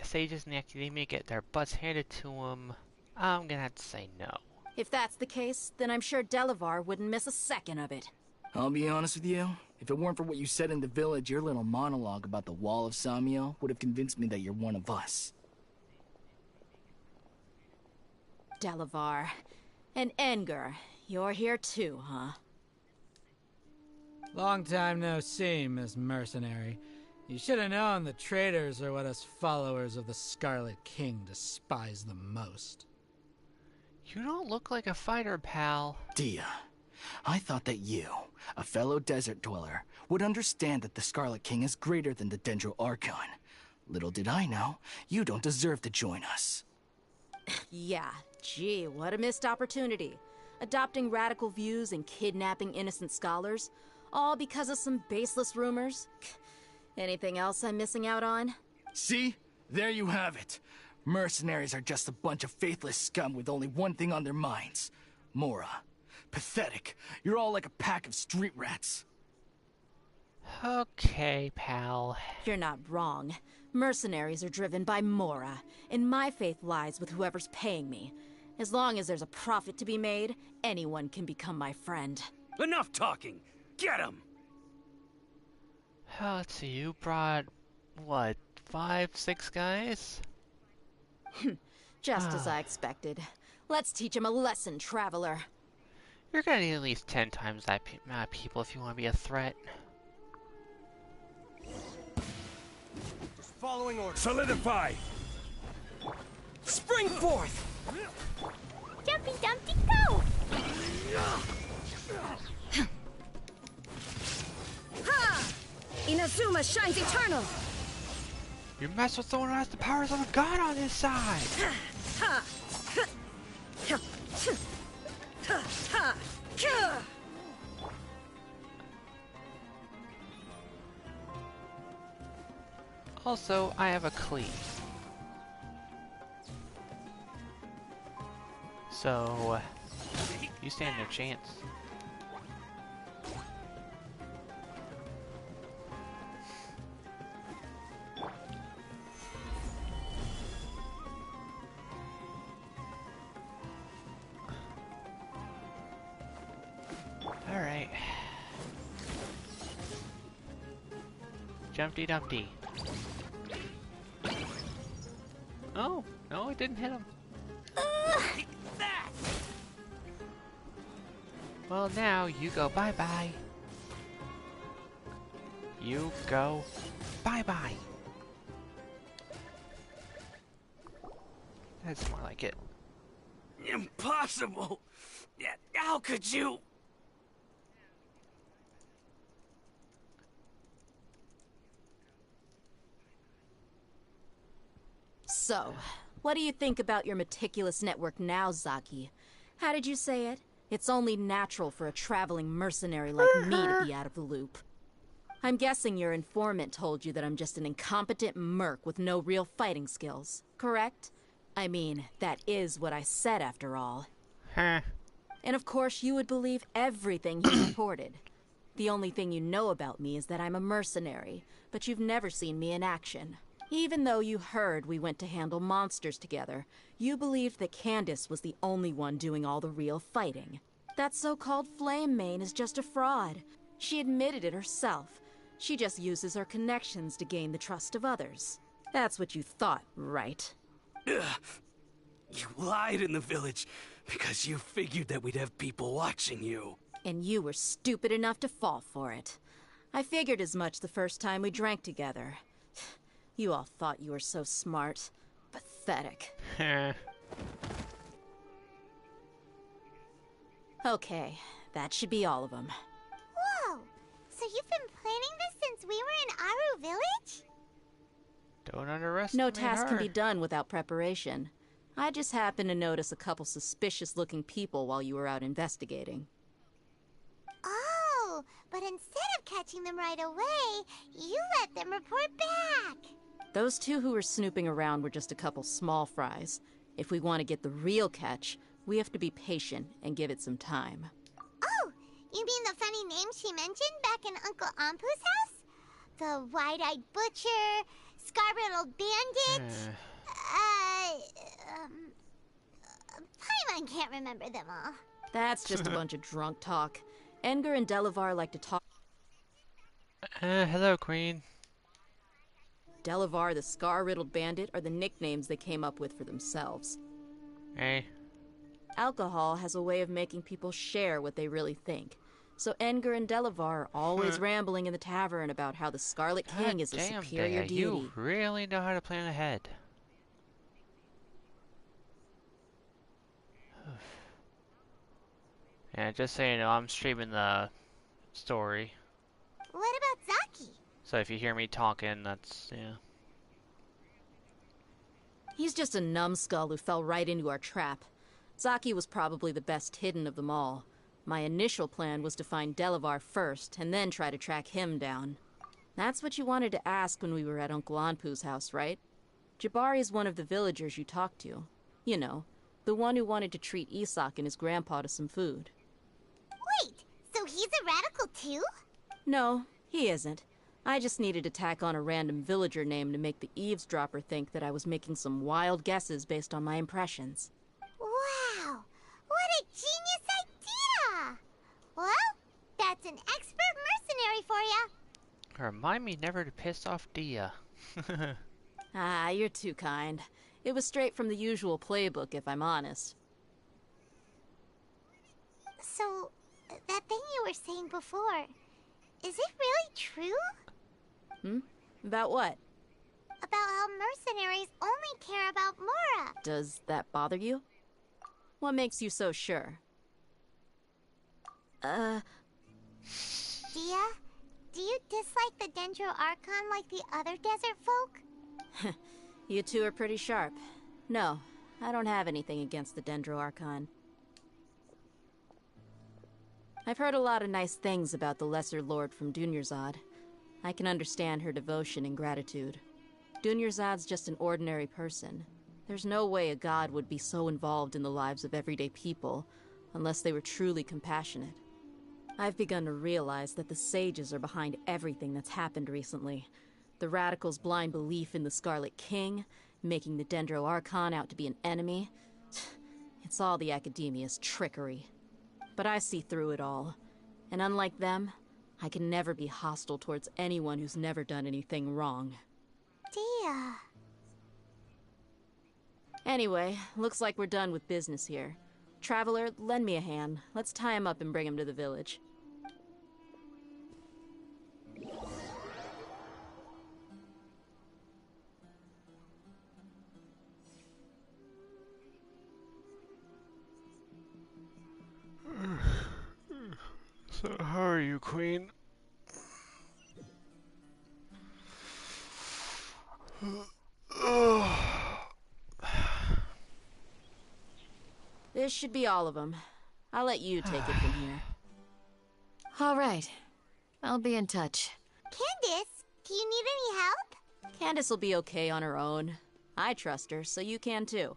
sages in the academia get their butts handed to them, I'm gonna have to say no. If that's the case, then I'm sure Delavar wouldn't miss a second of it. I'll be honest with you. If it weren't for what you said in the village, your little monologue about the Wall of Samiel would have convinced me that you're one of us. Delavar. And Engar, you're here too, huh? Long time no see, Miss Mercenary. You should have known the traitors are what us followers of the Scarlet King despise the most. You don't look like a fighter, pal. Dia, I thought that you, a fellow desert dweller, would understand that the Scarlet King is greater than the Dendro Archon. Little did I know, you don't deserve to join us. Yeah, gee, what a missed opportunity. Adopting radical views and kidnapping innocent scholars, all because of some baseless rumors. Anything else I'm missing out on? See? There you have it. Mercenaries are just a bunch of faithless scum with only one thing on their minds. Mora. Pathetic. You're all like a pack of street rats. Okay, pal. You're not wrong. Mercenaries are driven by Mora, and my faith lies with whoever's paying me. As long as there's a profit to be made, anyone can become my friend. Enough talking! Get him! Let's see, you brought, what, 5, 6 guys? Just as I expected. Let's teach him a lesson, traveler. You're gonna need at least 10 times that amount of people if you want to be a threat. Just following orders. Solidify! Spring forth! Jumpy Dumpty, go! Ha! Inazuma shines eternal! You mess with someone who has the powers of a god on his side! Ha! Also, I have a cleave. So, you stand no chance. Alright. Jumpty Dumpty. Oh, no, it didn't hit him. Well, now you go bye-bye. You go bye-bye. That's more like it. Impossible! How could you? So, what do you think about your meticulous network now, Zaki? How did you say it? It's only natural for a traveling mercenary like me to be out of the loop. I'm guessing your informant told you that I'm just an incompetent merc with no real fighting skills, correct? I mean, that is what I said after all. Huh. And of course you would believe everything he reported. The only thing you know about me is that I'm a mercenary, but you've never seen me in action. Even though you heard we went to handle monsters together, you believed that Candace was the only one doing all the real fighting. That so-called Flame Mane is just a fraud. She admitted it herself. She just uses her connections to gain the trust of others. That's what you thought, right? You lied in the village because you figured that we'd have people watching you. And you were stupid enough to fall for it. I figured as much the first time we drank together. You all thought you were so smart. Pathetic. Okay, that should be all of them. Whoa! So you've been planning this since we were in Aru Village? Don't underestimate No task her. can be done without preparation. I just happened to notice a couple suspicious-looking people while you were out investigating. Oh, but instead of catching them right away, you let them report back. Those two who were snooping around were just a couple small fries. If we want to get the real catch, we have to be patient and give it some time. Oh, you mean the funny name she mentioned back in Uncle Ampu's house? The wide-eyed butcher, scar-riddled bandit? Paimon can't remember them all. That's just a bunch of drunk talk. Edgar and Delavar like to talk. Hello, Queen. Delavar the Scar-Riddled Bandit are the nicknames they came up with for themselves. Hey. Alcohol has a way of making people share what they really think. So Edgar and Delavar are always rambling in the tavern about how the Scarlet King is a superior deity. You really know how to plan ahead. Yeah, just so you know, I'm streaming the story. What about Zaki? So if you hear me talking, that's, yeah. He's just a numbskull who fell right into our trap. Zaki was probably the best hidden of them all. My initial plan was to find Delavar first, and then try to track him down. That's what you wanted to ask when we were at Uncle Anpu's house, right? Jabari's one of the villagers you talked to. You know, the one who wanted to treat Isak and his grandpa to some food. Wait, so he's a radical too? No, he isn't. I just needed to tack on a random villager name to make the eavesdropper think that I was making some wild guesses based on my impressions. Wow, what a genius idea! Well, that's an expert mercenary for ya. Remind me never to piss off Dia. Ah, you're too kind. It was straight from the usual playbook, if I'm honest. So, that thing you were saying before, is it really true? About what? About how mercenaries only care about Mora. Does that bother you? What makes you so sure? Dia, do you dislike the Dendro Archon like the other desert folk? You two are pretty sharp. No, I don't have anything against the Dendro Archon. I've heard a lot of nice things about the Lesser Lord from Dunyarzad. I can understand her devotion and gratitude. Dunyarzad's just an ordinary person. There's no way a god would be so involved in the lives of everyday people, unless they were truly compassionate. I've begun to realize that the sages are behind everything that's happened recently. The radicals' blind belief in the Scarlet King, making the Dendro Archon out to be an enemy. It's all the Academia's trickery. But I see through it all. And unlike them, I can never be hostile towards anyone who's never done anything wrong. Dia. Anyway, looks like we're done with business here. Traveler, lend me a hand. Let's tie him up and bring him to the village. So how are you, Queen? This should be all of them. I'll let you take it from here. All right. I'll be in touch. Candace, do you need any help? Candace will be okay on her own. I trust her, so you can too.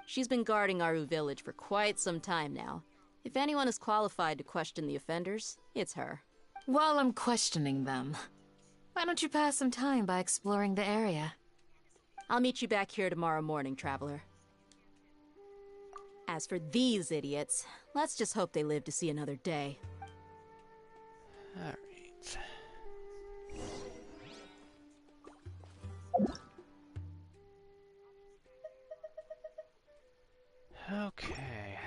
She's been guarding Aru Village for quite some time now. If anyone is qualified to question the offenders, it's her. While I'm questioning them, why don't you pass some time by exploring the area? I'll meet you back here tomorrow morning, Traveler. As for these idiots, let's just hope they live to see another day. Alright. Okay,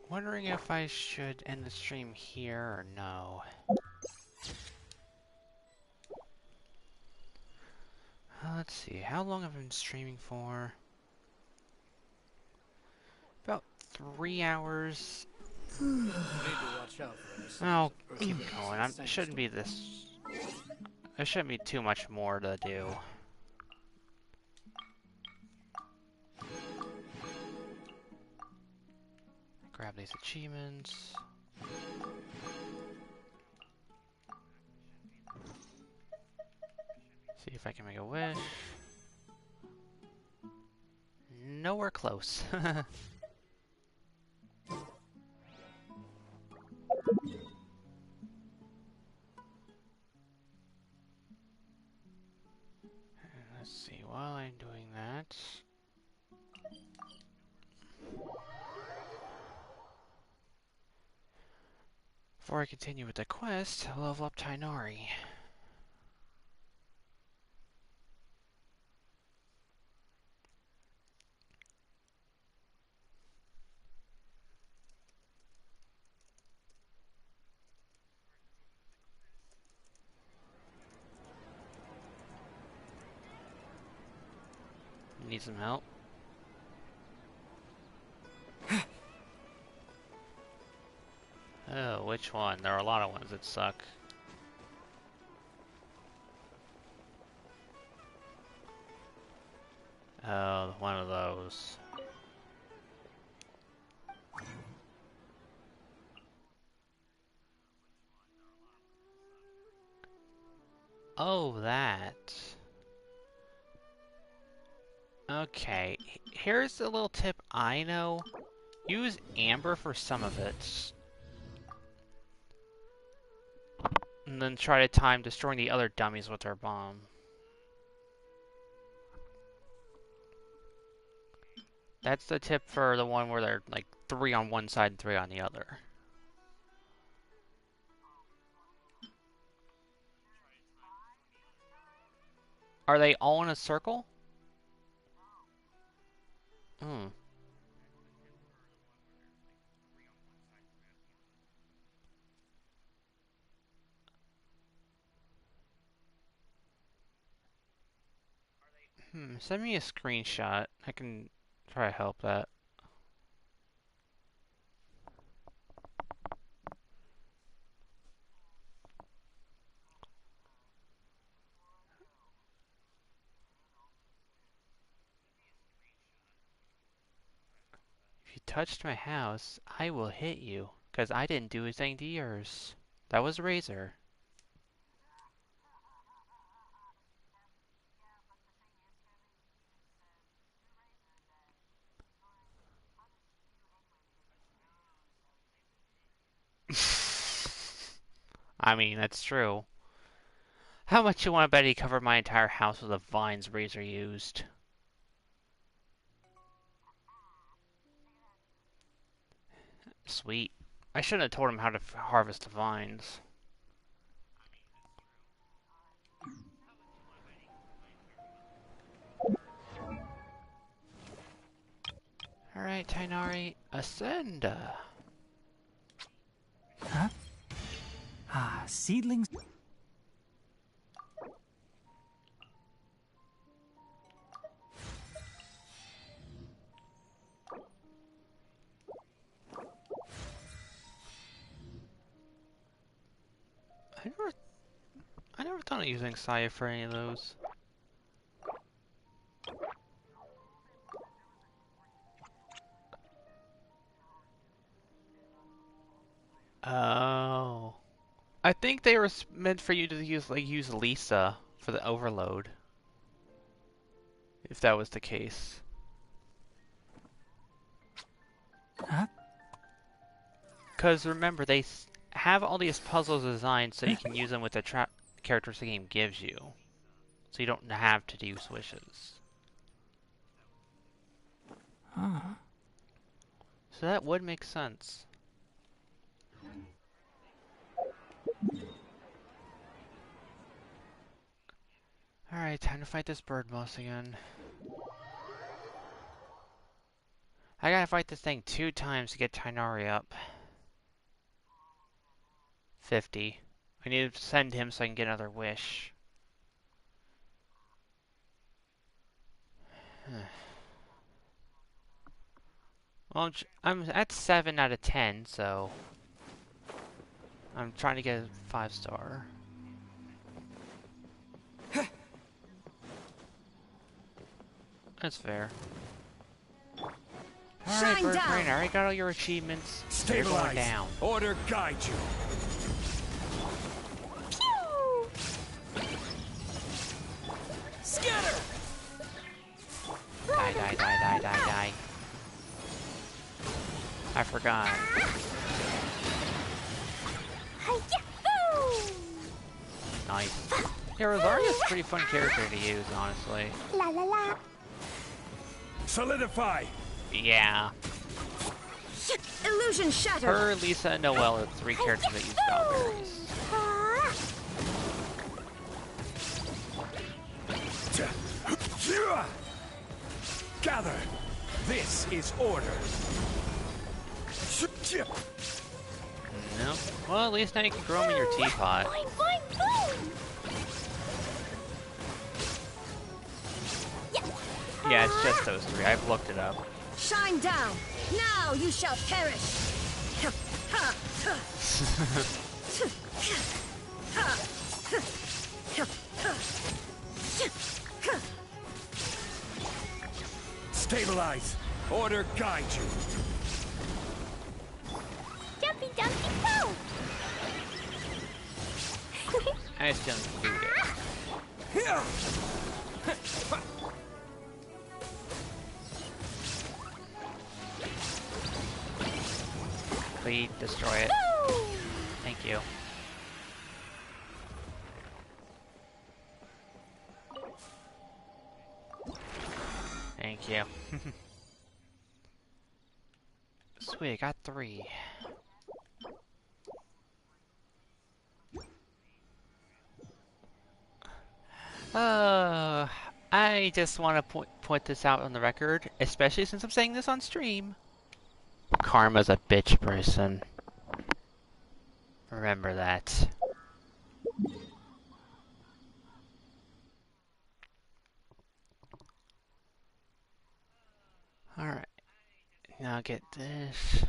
wondering if I should end the stream here or no. Let's see, how long have I been streaming for? About 3 hours. You need to watch out for this. I'll keep going. It shouldn't be this. There shouldn't be too much more to do. Grab these achievements. See if I can make a wish. Nowhere close. Let's see, while I'm doing that... Before I continue with the quest, I'll level up Tainari. Need some help? Oh, which one? There are a lot of ones that suck. Oh, one of those. Oh, that. Okay, here's a little tip I know. Use amber for some of it. And then try to time destroying the other dummies with their bomb. That's the tip for the one where they're like 3 on one side and 3 on the other. Are they all in a circle? Hmm. Send me a screenshot. I can try to help that. If you touched my house, I will hit you, 'cause I didn't do anything to yours. That was Razor. I mean, that's true. How much you want to bet he covered my entire house with the vines Razor used? Sweet. I shouldn't have told him how to harvest the vines. Alright, Tainari, ascend! Huh? Ah, seedlings. I never thought of using Saya for any of those. Oh. I think they were meant for you to use Lisa for the overload. If that was the case. Huh? Because remember, they have all these puzzles designed so you can use them with the characters the game gives you. So you don't have to use wishes. Huh. So that would make sense. Alright, time to fight this bird boss again. I gotta fight this thing 2 times to get Tainari up. 50. I need to send him so I can get another wish. Well, I'm at 7 out of 10, so I'm trying to get a 5-star. That's fair. Alright, Bird Brain, I already got all your achievements. They're going down. Order guide you. Scatter! Die, die, die, die, die, die. I forgot. Nice. Yeah, Rosaria's a pretty fun character to use, honestly. La la la. Solidify. Yeah. Illusion shattered. Her, Lisa, and Noelle are 3 characters that use strawberries. Gather. This is order. No. Well, at least now you can grow them in your teapot. Yeah, it's just those 3. I've looked it up. Shine down. Now you shall perish. Stabilize. Order guide you. Jumpy, jumpy, go! I just don't do it. Here. Please destroy it. Thank you. Thank you. Sweet, I got 3. I just want to point this out on the record, especially since I'm saying this on stream. Karma's a bitch person. Remember that. Alright. Now get this.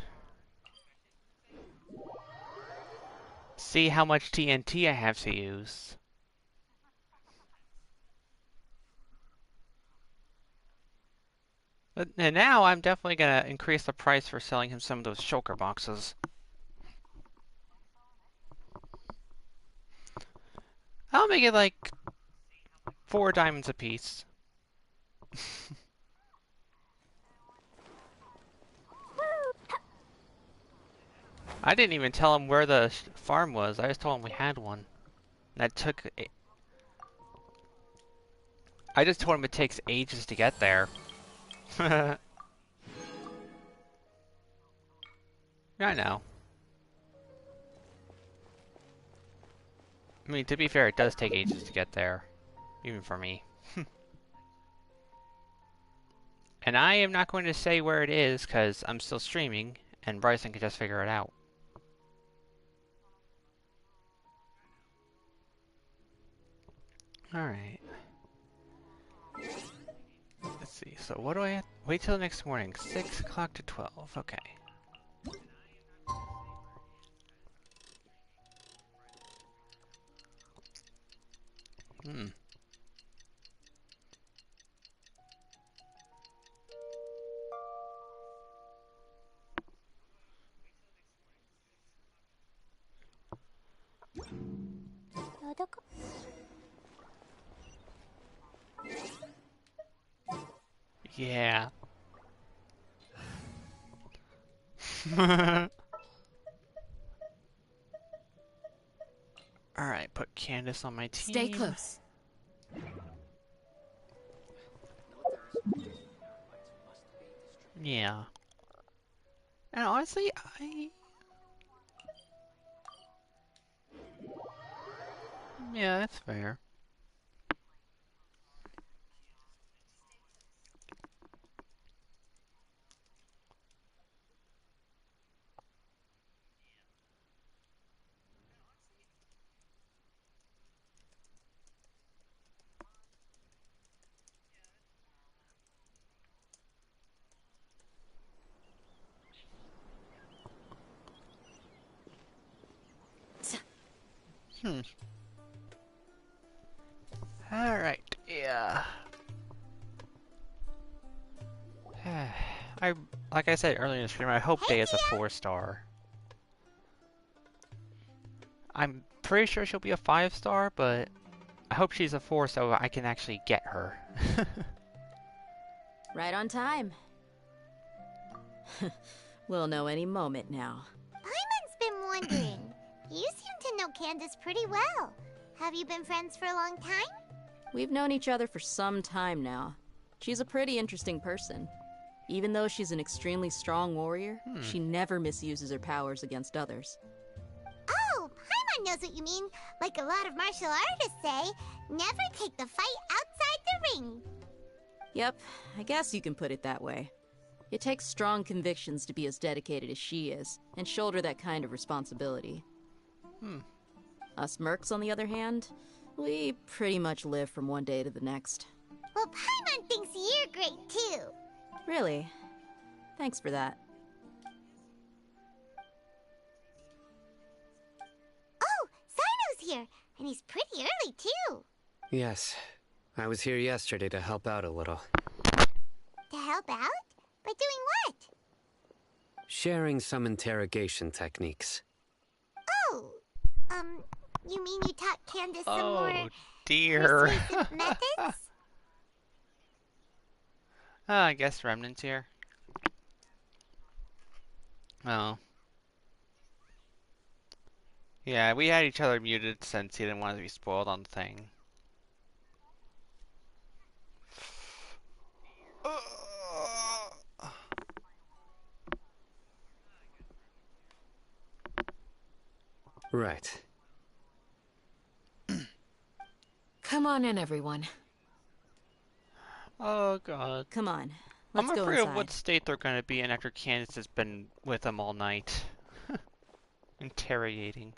See how much TNT I have to use. And now I'm definitely gonna increase the price for selling him some of those shulker boxes. I'll make it like 4 diamonds a piece. I didn't even tell him where the farm was. I just told him we had one. That took... I just told him it takes ages to get there. I know. I mean, to be fair, it does take ages to get there. Even for me. And I am not going to say where it is, because I'm still streaming, and Bryson can just figure it out. Alright. Let's see, so what do I have? Wait till the next morning. 6 o'clock to 12, okay. Hmm. Yeah. Alright, put Candace on my team. Stay close. Yeah. And honestly, yeah, that's fair. Alright, yeah. like I said earlier in the stream, I hope Day is a 4-star. I'm pretty sure she'll be a 5-star, but I hope she's a 4 so I can actually get her. Right on time. We'll know any moment now. Paimon's been wondering. You seem to know Candace pretty well. Have you been friends for a long time? We've known each other for some time now. She's a pretty interesting person. Even though she's an extremely strong warrior, she never misuses her powers against others. Oh, Paimon knows what you mean. Like a lot of martial artists say, never take the fight outside the ring. Yep, I guess you can put it that way. It takes strong convictions to be as dedicated as she is, and shoulder that kind of responsibility. Us mercs, on the other hand, we pretty much live from one day to the next. Well, Paimon thinks you're great too. Really? Thanks for that. Oh, Sino's here, and he's pretty early too. Yes. I was here yesterday to help out a little. To help out? By doing what? Sharing some interrogation techniques. Oh, you mean you taught Candace some Oh, more dear. persuasive methods? I guess Remnant's here. Oh. Yeah, we had each other muted since he didn't want to be spoiled on the thing. Right. Come on in, everyone. Oh god. Come on, let's I'm go afraid inside. of what state they're going to be in after Candace has been with them all night. Interrogating.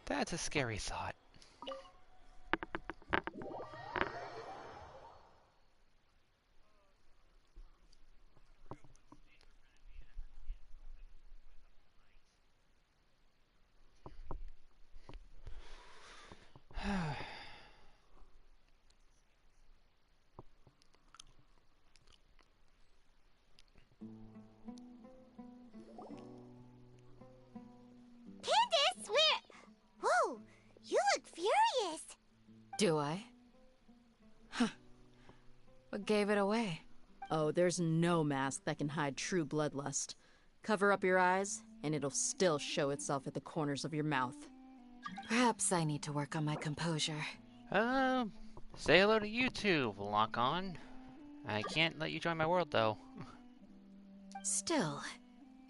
That's a scary thought. Candace, where? Whoa, you look furious. Do I? Huh. What gave it away? Oh, there's no mask that can hide true bloodlust. Cover up your eyes, and it'll still show itself at the corners of your mouth. Perhaps I need to work on my composure. Say hello to you too, Lock On. I can't let you join my world though. Still,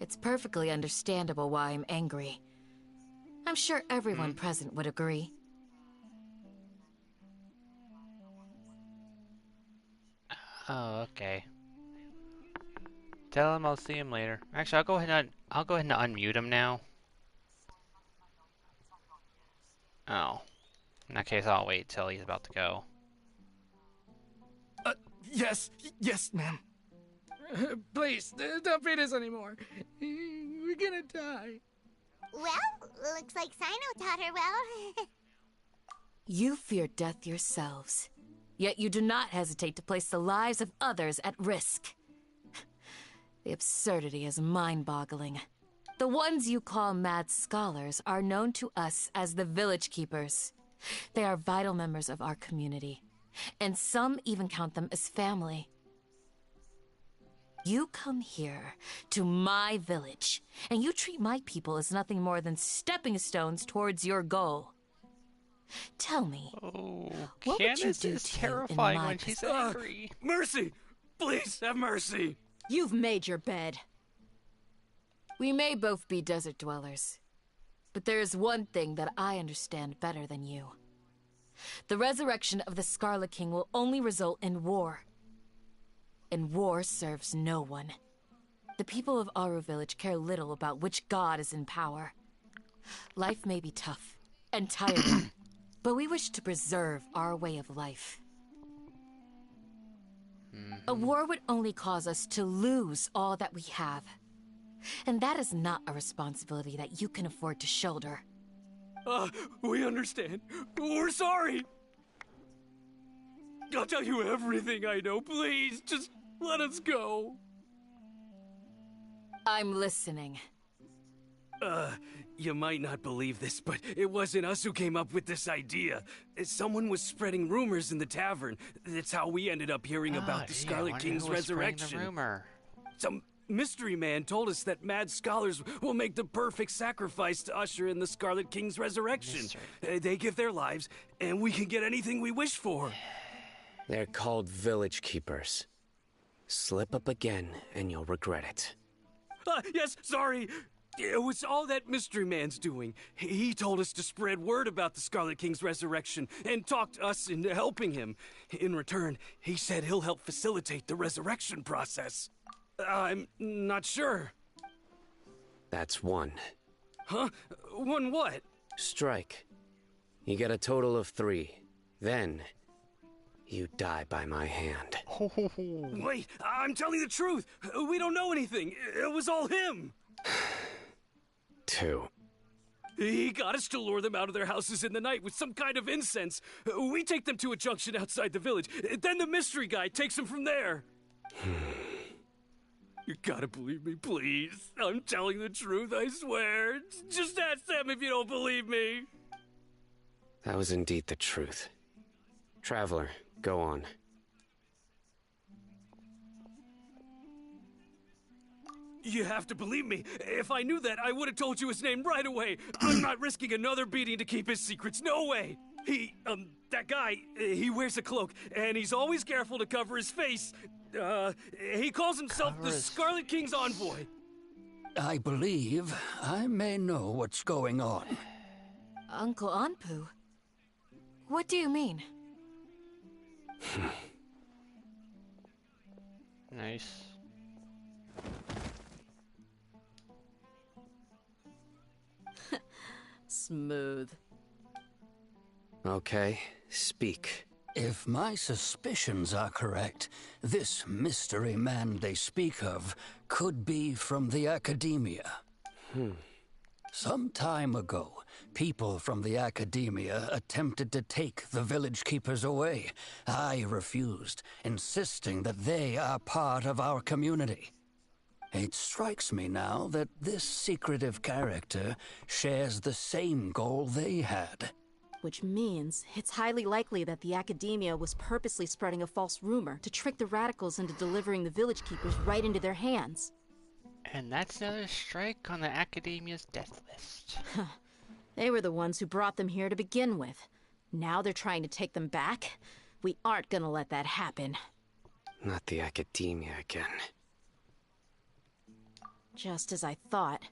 it's perfectly understandable why I'm angry. I'm sure everyone present would agree. Oh, okay. Tell him I'll see him later. Actually, I'll go ahead and unmute him now. Oh. In that case, I'll wait till he's about to go. Yes, ma'am. Please, don't feed us anymore. We're gonna die. Well, looks like Sino taught her well. You fear death yourselves, yet you do not hesitate to place the lives of others at risk. The absurdity is mind-boggling. The ones you call mad scholars are known to us as the Village Keepers. They are vital members of our community, and some even count them as family. You come here to my village, and you treat my people as nothing more than stepping stones towards your goal. Tell me, what would you Candace do is to terrifying you in my when she's position? angry. Mercy! Please, have mercy! You've made your bed. We may both be desert dwellers, but there is one thing that I understand better than you. The resurrection of the Scarlet King will only result in war. And war serves no one. The people of Aru Village care little about which god is in power. Life may be tough and tiring, but we wish to preserve our way of life. A war would only cause us to lose all that we have. And that is not a responsibility that you can afford to shoulder. We understand. We're sorry. I'll tell you everything I know. Please, just let us go. I'm listening. You might not believe this, but it wasn't us who came up with this idea. Someone was spreading rumors in the tavern. That's how we ended up hearing about the Scarlet King's resurrection. The rumor. Some mystery man told us that mad scholars will make the perfect sacrifice to usher in the Scarlet King's resurrection. They give their lives, and we can get anything we wish for. They're called village keepers. Slip up again, and you'll regret it. Yes, sorry. It was all that mystery man's doing. He told us to spread word about the Scarlet King's resurrection and talked us into helping him. In return, he said he'll help facilitate the resurrection process. I'm not sure. That's one. Huh? One what? Strike. You get a total of 3. Then, you die by my hand. Wait, I'm telling the truth. We don't know anything. It was all him. 2. He got us to lure them out of their houses in the night with some kind of incense. We take them to a junction outside the village. Then the mystery guy takes them from there. You gotta believe me, please. I'm telling the truth, I swear. Just ask them if you don't believe me. That was indeed the truth. Traveler, go on. You have to believe me. If I knew that, I would have told you his name right away. I'm not risking another beating to keep his secrets. No way. That guy, he wears a cloak, and he's always careful to cover his face. He calls himself the Scarlet King's envoy. I believe I may know what's going on. Uncle Anpu? What do you mean? Nice. Smooth. Okay, speak. If my suspicions are correct, this mystery man they speak of could be from the Academia. Some time ago, people from the Academia attempted to take the village keepers away. I refused, insisting that they are part of our community. It strikes me now that this secretive character shares the same goal they had. Which means it's highly likely that the Academia was purposely spreading a false rumor to trick the radicals into delivering the village keepers right into their hands. And that's another strike on the Academia's death list. They were the ones who brought them here to begin with. Now they're trying to take them back? We aren't gonna let that happen. Not the Academia again. Just as I thought.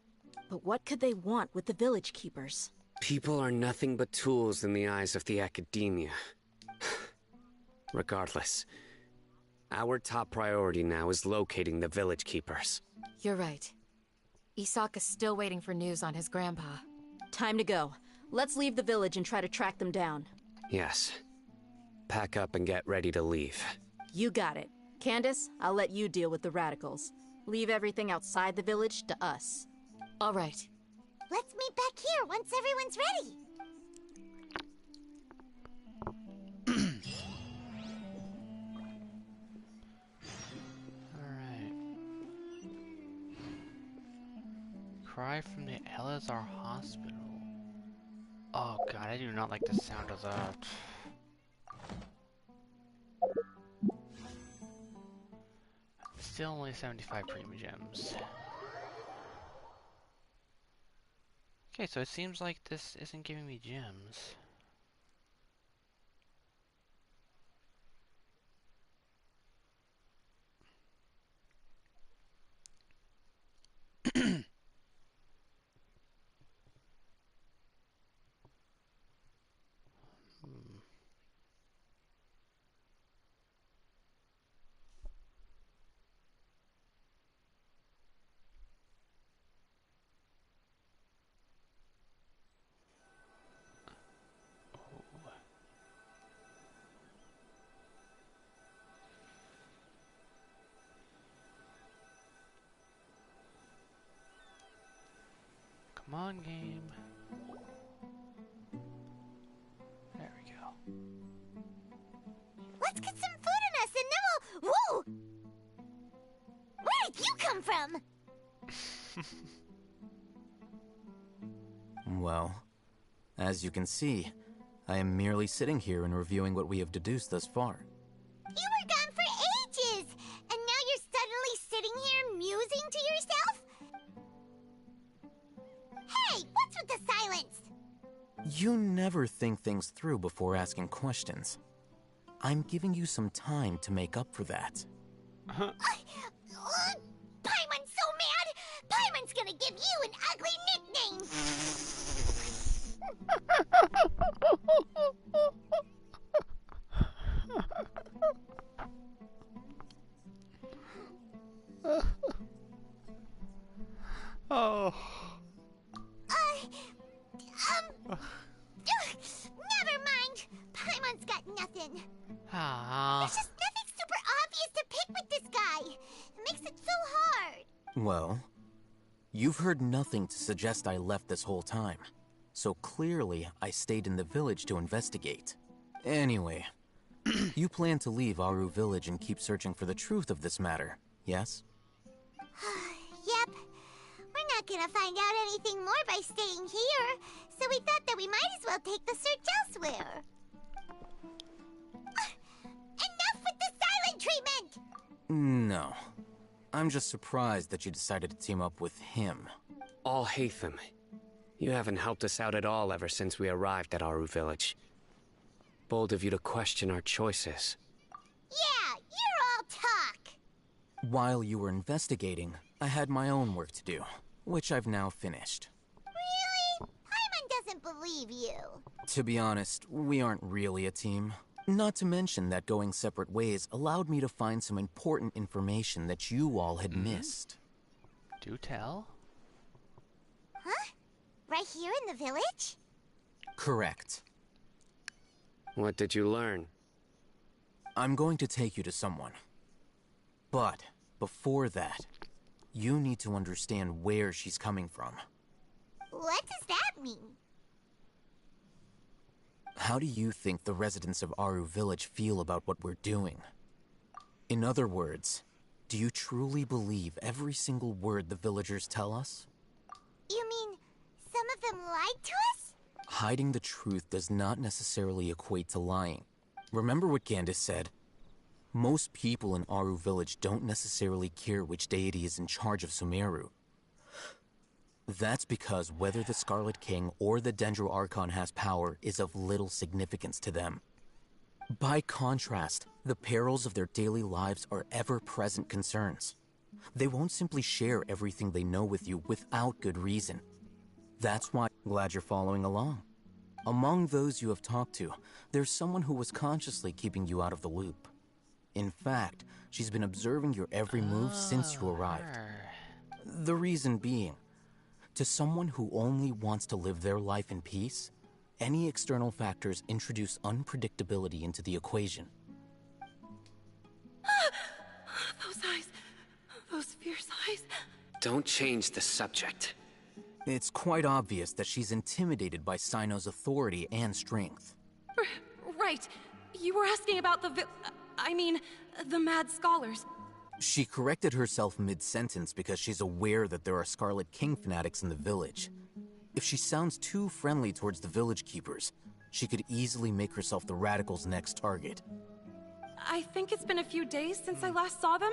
But what could they want with the village keepers? People are nothing but tools in the eyes of the Academia. Regardless, our top priority now is locating the village keepers. You're right. Isak is still waiting for news on his grandpa. Time to go. Let's leave the village and try to track them down. Yes. Pack up and get ready to leave. You got it. Candace, I'll let you deal with the radicals. Leave everything outside the village to us. All right. Let's meet back here once everyone's ready. Alright. Cry from the Elazar Hospital. Oh god, I do not like the sound of that. Still only 75 premium gems. Okay, so it seems like this isn't giving me gems. Come on, game. There we go. Let's get come from? Well, as you can see, I am merely sitting here and reviewing what we have deduced thus far. You were gone for ages, and now you're suddenly sitting here musing to yourself? Hey, what's with the silence? You never think things through before asking questions. I'm giving you some time to make up for that. Paimon's so mad! Paimon's gonna give you an ugly nickname! Oh. Never mind. Paimon's got nothing. Ah. There's just nothing super obvious to pick with this guy. It makes it so hard. Well, you've heard nothing to suggest I left this whole time. So clearly, I stayed in the village to investigate. Anyway, you plan to leave Aru Village and keep searching for the truth of this matter, yes? Yep. We're not gonna find out anything more by staying here, so we thought that we might as well take the search elsewhere. Enough with the silent treatment! No. I'm just surprised that you decided to team up with him. Alhaitham, you haven't helped us out at all ever since we arrived at Aru Village. Bold of you to question our choices. Yeah, you're all talk. While you were investigating, I had my own work to do, which I've now finished. Really? Paimon doesn't believe you. To be honest, we aren't really a team. Not to mention that going separate ways allowed me to find some important information that you all had missed. Do tell. Huh? Right here in the village? Correct. What did you learn? I'm going to take you to someone. But before that, you need to understand where she's coming from. What does that mean? How do you think the residents of Aru Village feel about what we're doing? In other words, do you truly believe every single word the villagers tell us? You mean some of them lied to us? Hiding the truth does not necessarily equate to lying. Remember what Gandis said? Most people in Aru Village don't necessarily care which deity is in charge of Sumeru. That's because whether the Scarlet King or the Dendro Archon has power is of little significance to them. By contrast, the perils of their daily lives are ever-present concerns. They won't simply share everything they know with you without good reason. That's why I'm glad you're following along. Among those you have talked to, there's someone who was consciously keeping you out of the loop. In fact, she's been observing your every move since you arrived. The reason being, to someone who only wants to live their life in peace, any external factors introduce unpredictability into the equation. Those eyes. Those fierce eyes. Don't change the subject. It's quite obvious that she's intimidated by Sino's authority and strength. Right. You were asking about the the mad scholars. She corrected herself mid-sentence because she's aware that there are Scarlet King fanatics in the village. If she sounds too friendly towards the village keepers, she could easily make herself the radicals' next target. I think it's been a few days since I last saw them.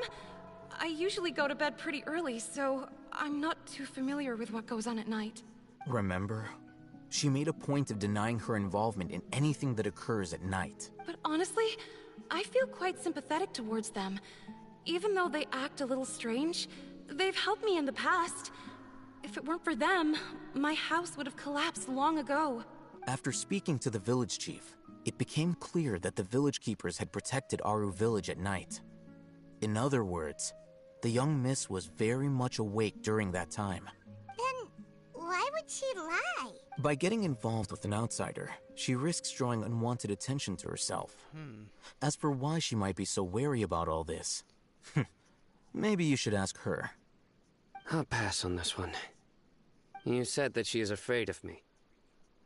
I usually go to bed pretty early, so I'm not too familiar with what goes on at night. Remember? She made a point of denying her involvement in anything that occurs at night. But honestly, I feel quite sympathetic towards them. Even though they act a little strange, they've helped me in the past. If it weren't for them, my house would have collapsed long ago. After speaking to the village chief, it became clear that the village keepers had protected Aru Village at night. In other words, the young miss was very much awake during that time. Then why would she lie? By getting involved with an outsider, she risks drawing unwanted attention to herself. As for why she might be so wary about all this, maybe you should ask her. I'll pass on this one. You said that she is afraid of me.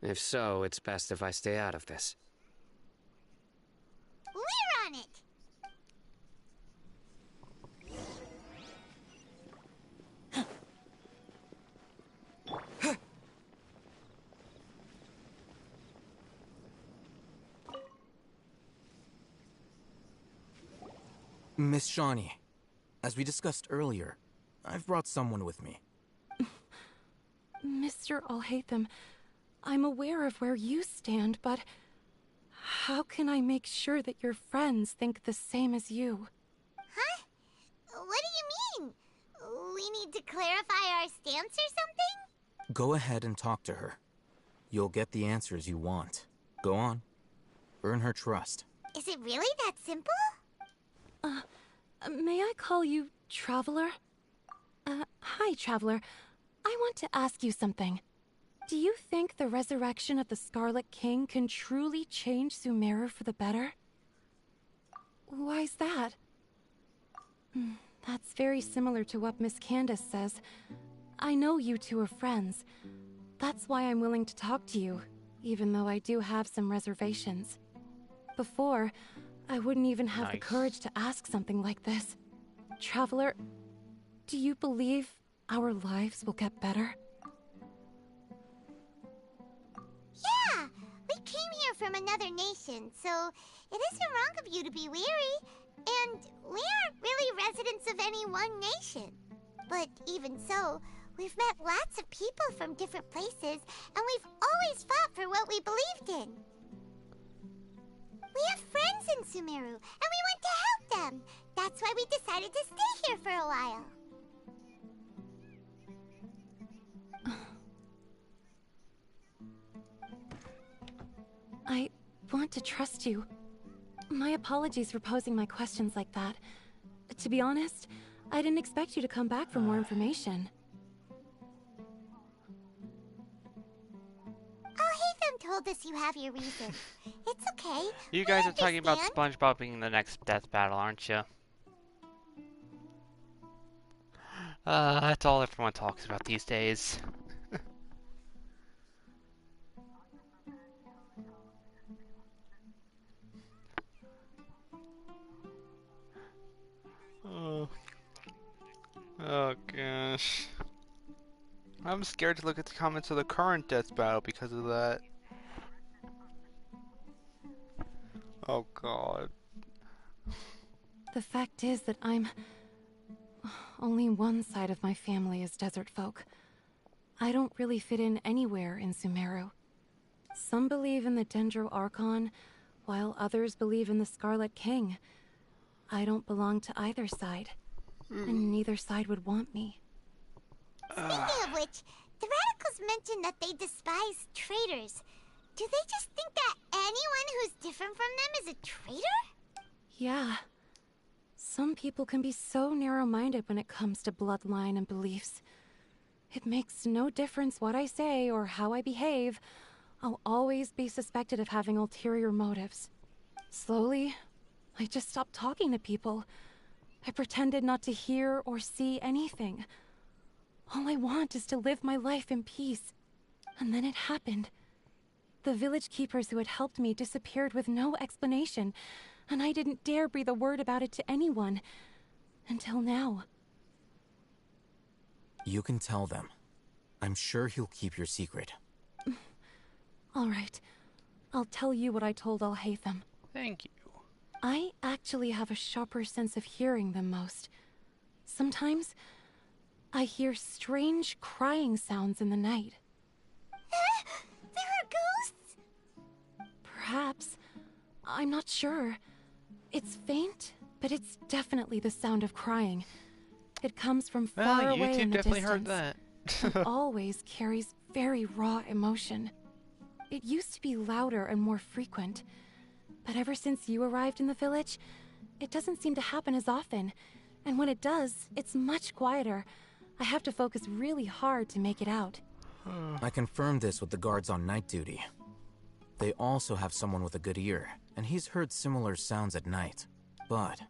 If so, it's best if I stay out of this. We're on it! Miss Shawnee, as we discussed earlier, I've brought someone with me. Mr. Alhaitham, I'm aware of where you stand, but how can I make sure that your friends think the same as you? Huh? What do you mean? We need to clarify our stance or something? Go ahead and talk to her. You'll get the answers you want. Go on. Earn her trust. Is it really that simple? May I call you Traveler? Hi, Traveler. I want to ask you something. Do you think the resurrection of the Scarlet King can truly change Sumeru for the better? Why's that? That's very similar to what Miss Candace says. I know you two are friends. That's why I'm willing to talk to you, even though I do have some reservations. Before, I wouldn't even have the courage to ask something like this. Traveler, do you believe our lives will get better? Yeah! We came here from another nation, so it isn't wrong of you to be weary. And we aren't really residents of any one nation. But even so, we've met lots of people from different places, and we've always fought for what we believed in. We have friends in Sumeru, and we want to help them. That's why we decided to stay here for a while. I want to trust you. My apologies for posing my questions like that. To be honest, I didn't expect you to come back for more information. Alhaitham told us you have your reasons. It's okay. You guys are talking about SpongeBob being the next death battle, aren't you? That's all everyone talks about these days. Oh gosh. I'm scared to look at the comments of the current death battle because of that. Oh god. The fact is that only one side of my family is desert folk. I don't really fit in anywhere in Sumeru. Some believe in the Dendro Archon, while others believe in the Scarlet King. I don't belong to either side, and neither side would want me. Speaking of which, the radicals mentioned that they despise traitors. Do they just think that anyone who's different from them is a traitor? Yeah. Some people can be so narrow-minded when it comes to bloodline and beliefs. It makes no difference what I say or how I behave. I'll always be suspected of having ulterior motives. Slowly, I just stopped talking to people. I pretended not to hear or see anything. All I want is to live my life in peace. And then it happened. The village keepers who had helped me disappeared with no explanation, and I didn't dare breathe a word about it to anyone. Until now. You can tell them. I'm sure he'll keep your secret. All right. I'll tell you what I told Alhaitham. Thank you. I actually have a sharper sense of hearing than most. Sometimes, I hear strange crying sounds in the night. There are ghosts? Perhaps. I'm not sure. It's faint, but it's definitely the sound of crying. It comes from far away YouTube in the definitely distance. heard that. And always carries very raw emotion. It used to be louder and more frequent, but ever since you arrived in the village, it doesn't seem to happen as often. And when it does, it's much quieter. I have to focus really hard to make it out. I confirmed this with the guards on night duty. They also have someone with a good ear, and he's heard similar sounds at night. But,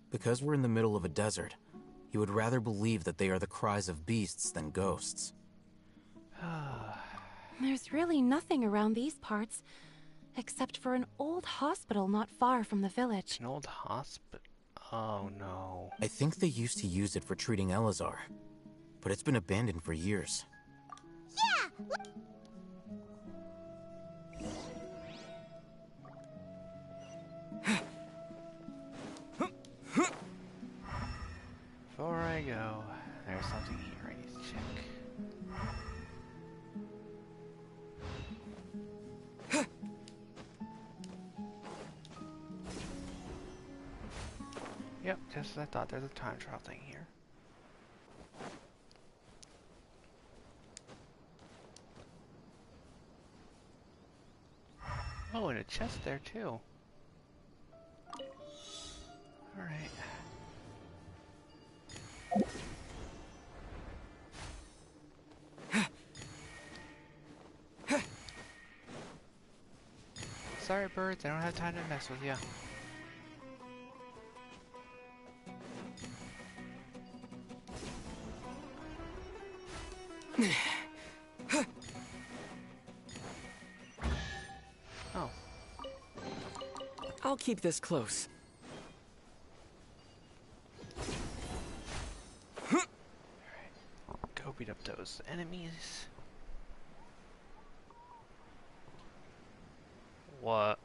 because we're in the middle of a desert, he would rather believe that they are the cries of beasts than ghosts. There's really nothing around these parts, except for an old hospital not far from the village. An old hospital? Oh no. I think they used to use it for treating Elazar, but it's been abandoned for years. Yeah! Yep, just as I thought. There's a time trial thing here. Oh, and a chest there too. Alright. Sorry, birds, I don't have time to mess with you. Oh. I'll keep this close. Alright. Go beat up those enemies. What?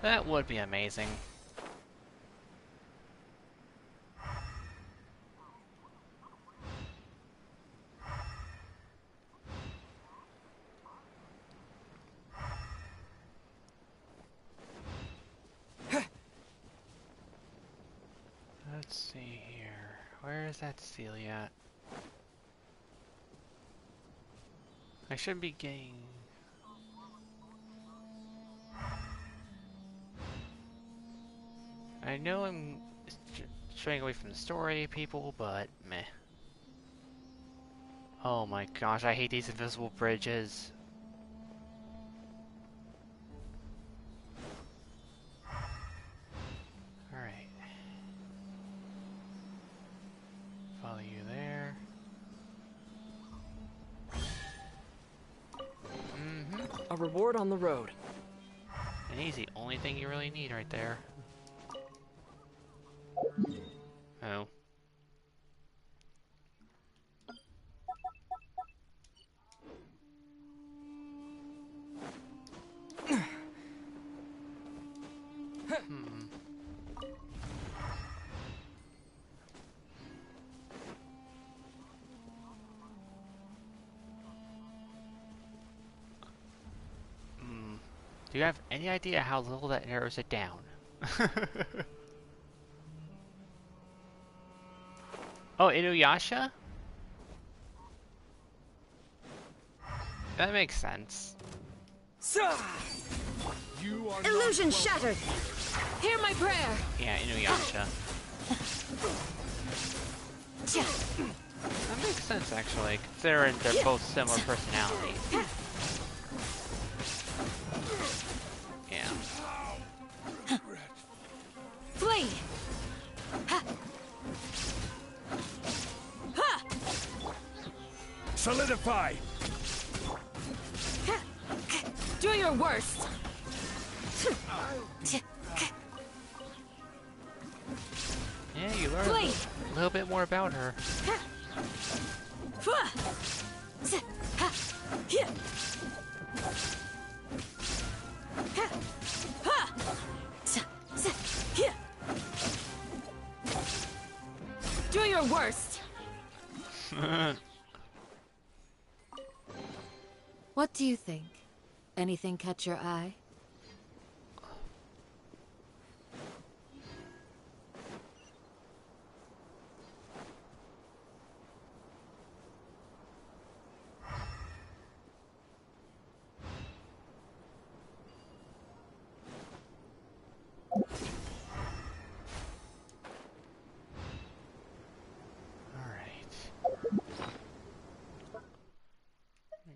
That would be amazing. Let's see here. Where is that Celia at? I should be getting... I know I'm straying away from the story, people, but meh. Oh my gosh, I hate these invisible bridges. Alright. Follow you there. A reward on the road. And he's the only thing you really need right there. Oh. Do you have any idea how little that narrows it down? Oh, Inuyasha? That makes sense. Illusion shattered! Hear my prayer! Yeah, Inuyasha. That makes sense, actually, considering they're both similar personalities. Yeah. Flee! Solidify! Do your worst! Yeah, you learn a little bit more about her. Do your worst! What do you think? Anything catch your eye?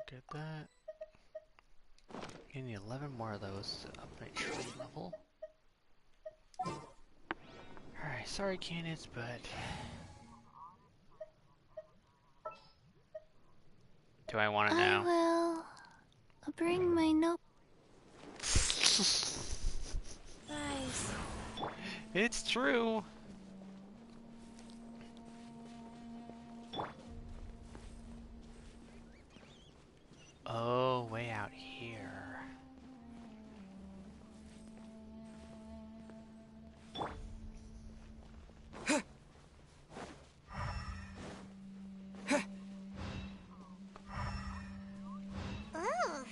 Get that. You need 11 more of those to up my trade level. Alright, sorry Candace, but... Do I want it now? I will bring my note. Guys. It's true! Oh, way out here. Oh,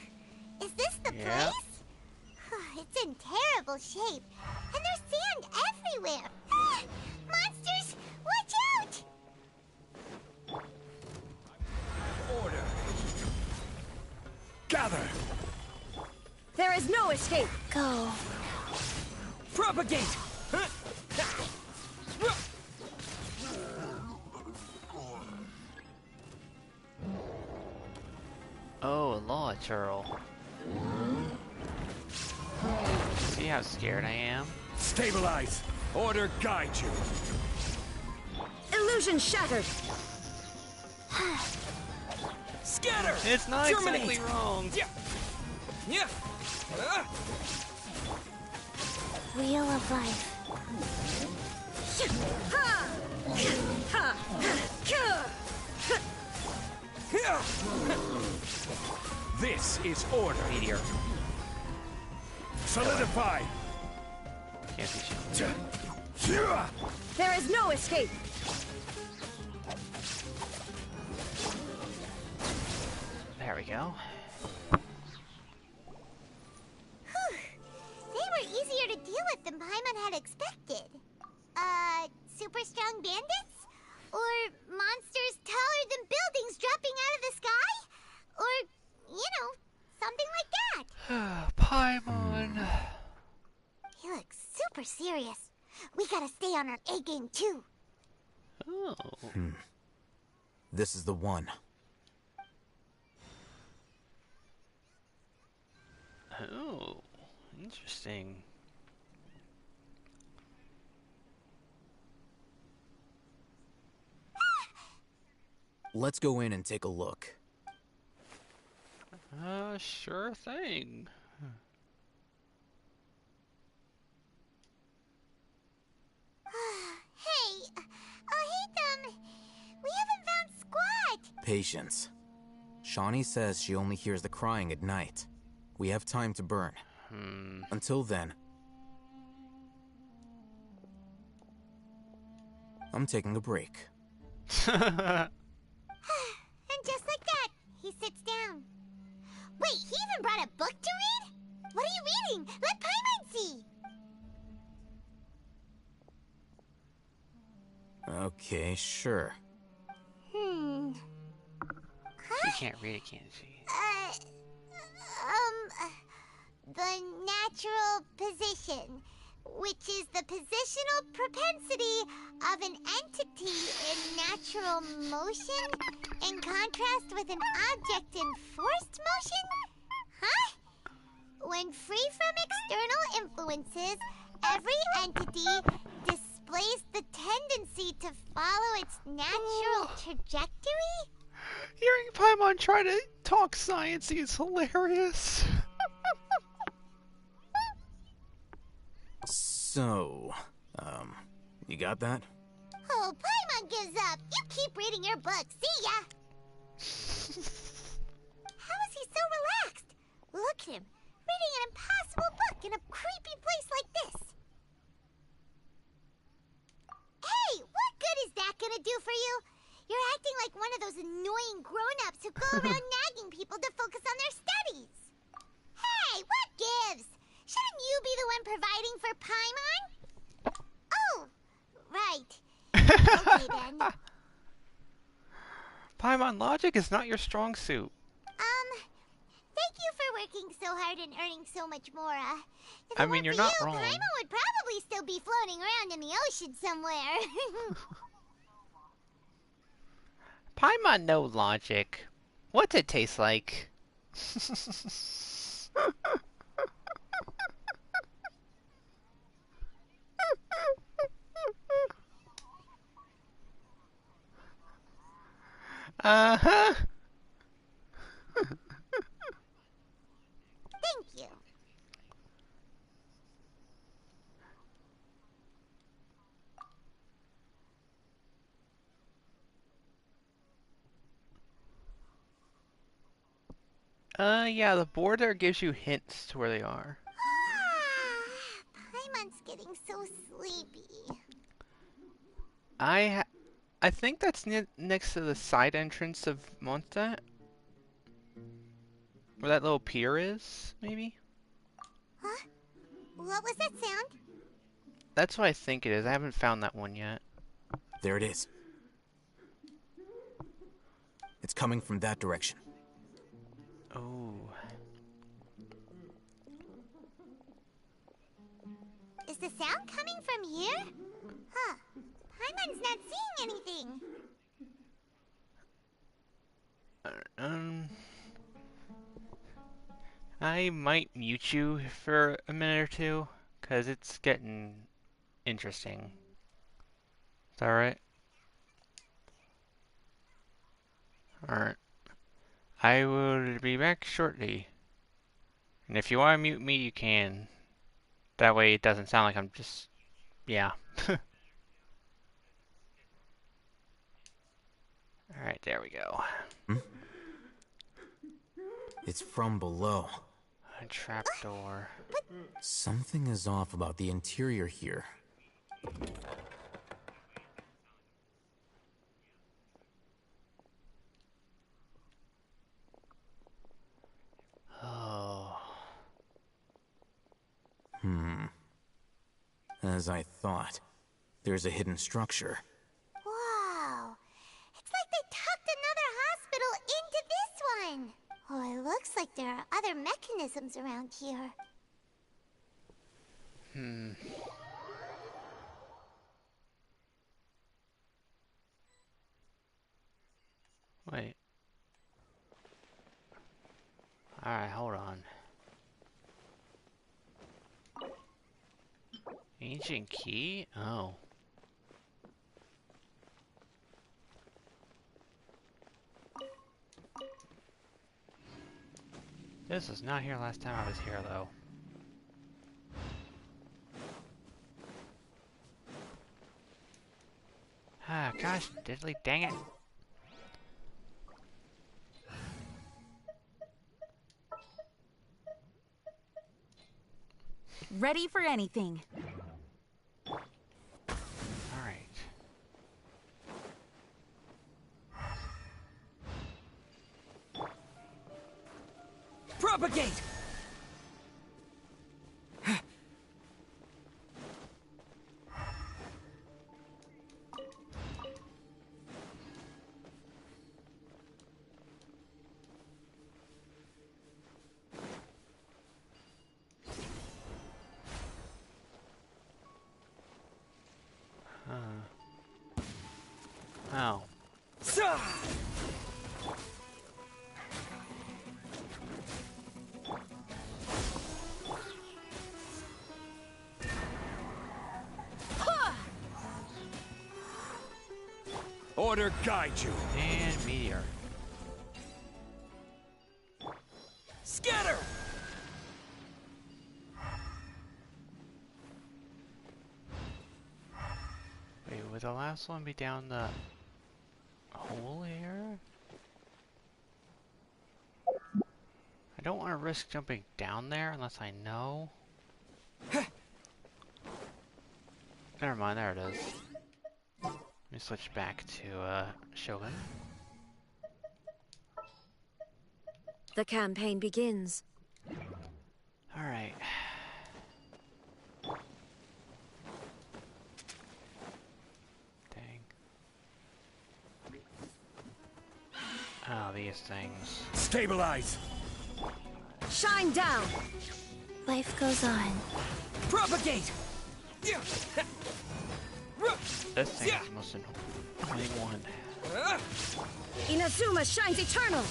is this the place? It's unusual shape. And there's sand everywhere. Ah, monsters, watch out! Order. Gather. There is no escape. Go. Propagate! Oh, law churl. See how scared I am? Stabilize. Order guide you. Illusion shattered. Scatter! It's not Terminate. exactly wrong. Yeah. Yeah. Wheel of life. This is order. Meteor. Solidify. Can't see shit. There is no escape. There we go. They were easier to deal with than Paimon had expected. Super strong bandits? Or monsters taller than buildings dropping out of the sky? Or, you know, something like that. Paimon. He looks super serious. We gotta stay on our A game too. Oh. This is the one. Oh, interesting. Let's go in and take a look. Sure thing. Hey, Hatham, we haven't found squat. Patience. Shawnee says she only hears the crying at night. We have time to burn. Until then, I'm taking a break. And just like that, he sits down. Wait, he even brought a book to read? What are you reading? Let Paimon see. Okay, sure. She can't read it, can she? The natural position, which is the positional propensity of an entity in natural motion in contrast with an object in forced motion? Huh? When free from external influences, every entity displays the tendency to follow its natural trajectory? Hearing Paimon try to talk science is hilarious. So, you got that? Oh, Paimon gives up. You keep reading your book. See ya. How is he so relaxed? Look at him, reading an impossible book in a creepy place like this. Hey, what good is that gonna do for you? You're acting like one of those annoying grown-ups who go around nagging people to focus on their studies. Hey, what gives? Shouldn't you be the one providing for Paimon? Oh, right. Okay then. Paimon, logic is not your strong suit. Thank you for working so hard and earning so much more. If I it mean, weren't you're for not you, wrong. Paimon would probably still be floating around in the ocean somewhere. Paimon, no logic. What's it taste like? Uh-huh. Thank you. Yeah, the board there gives you hints to where they are. Paimon's getting so sleepy. I think that's next to the side entrance of Mondstadt. Where that little pier is, maybe? Huh? What was that sound? That's what I think it is. I haven't found that one yet. There it is. It's coming from that direction. Oh. Is the sound coming from here? Huh. Paimon's not seeing anything. I might mute you for a minute or two, because it's getting interesting. Is that right? Alright. I will be back shortly. And if you want to mute me, you can. That way it doesn't sound like I'm just... yeah. Alright, there we go. It's from below. A trapdoor. Something is off about the interior here. Oh. As I thought. There's a hidden structure. Wow. It's like they tucked another hospital into this one. Oh, it looks like there are other mechanisms around here. Wait. Alright, hold on. Ancient key? Oh. This was not here last time I was here, though. Ah, gosh, diddly dang it. Ready for anything. Alright. Propagate! Oh. Order guide you. And meteor. Scatter! Wait, would the last one be down the hole here? I don't want to risk jumping down there unless I know. Never mind, there it is. Let me switch back to Shogun. The campaign begins. Alright. Dang. Oh, these things. Stabilize! Shine down! Life goes on. Propagate! This thing is most annoying one. Inazuma shines eternal!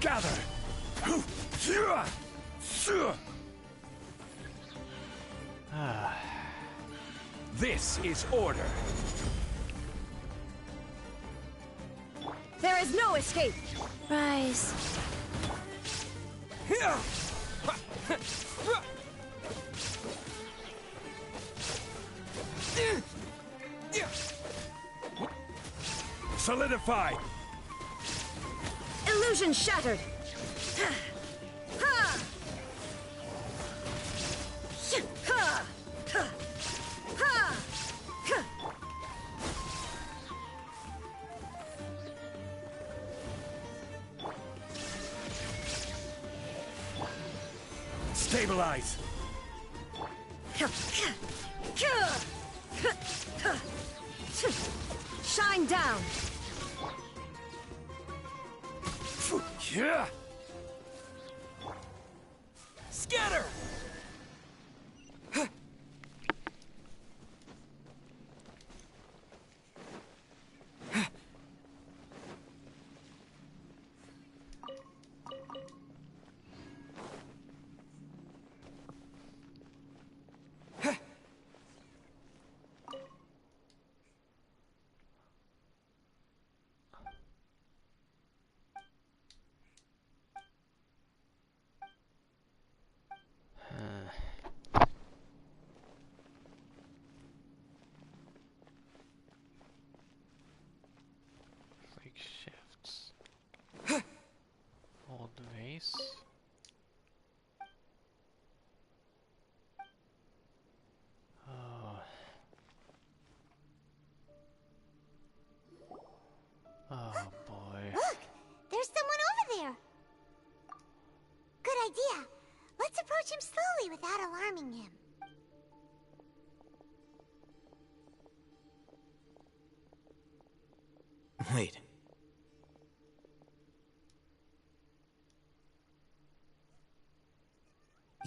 Gather! This is order. There is no escape! Rise. Solidify! Illusion shattered! Stabilize! Shine down! Yeah! Scatter! Quick shifts. Hold the vase. Oh. Oh boy. Look! There's someone over there! Good idea. Let's approach him slowly without alarming him. Wait.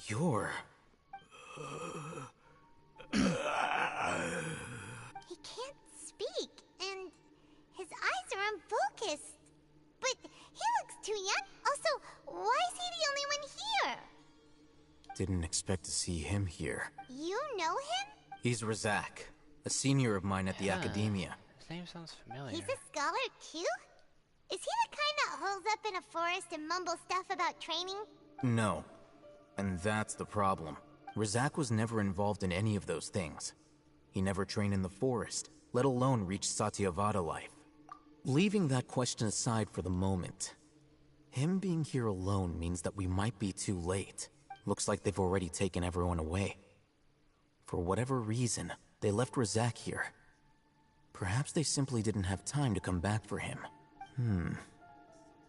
You're... He can't speak, and his eyes are unfocused. But he looks too young. Also, why is he the only one here? Didn't expect to see him here. You know him? He's Razak, a senior of mine at the Academia. His name sounds familiar. He's a scholar too? Is he the kind that holds up in a forest and mumbles stuff about training? No. And that's the problem. Razak was never involved in any of those things. He never trained in the forest, let alone reach Satyavada life. Leaving that question aside for the moment, him being here alone means that we might be too late. Looks like they've already taken everyone away. For whatever reason, they left Razak here. Perhaps they simply didn't have time to come back for him.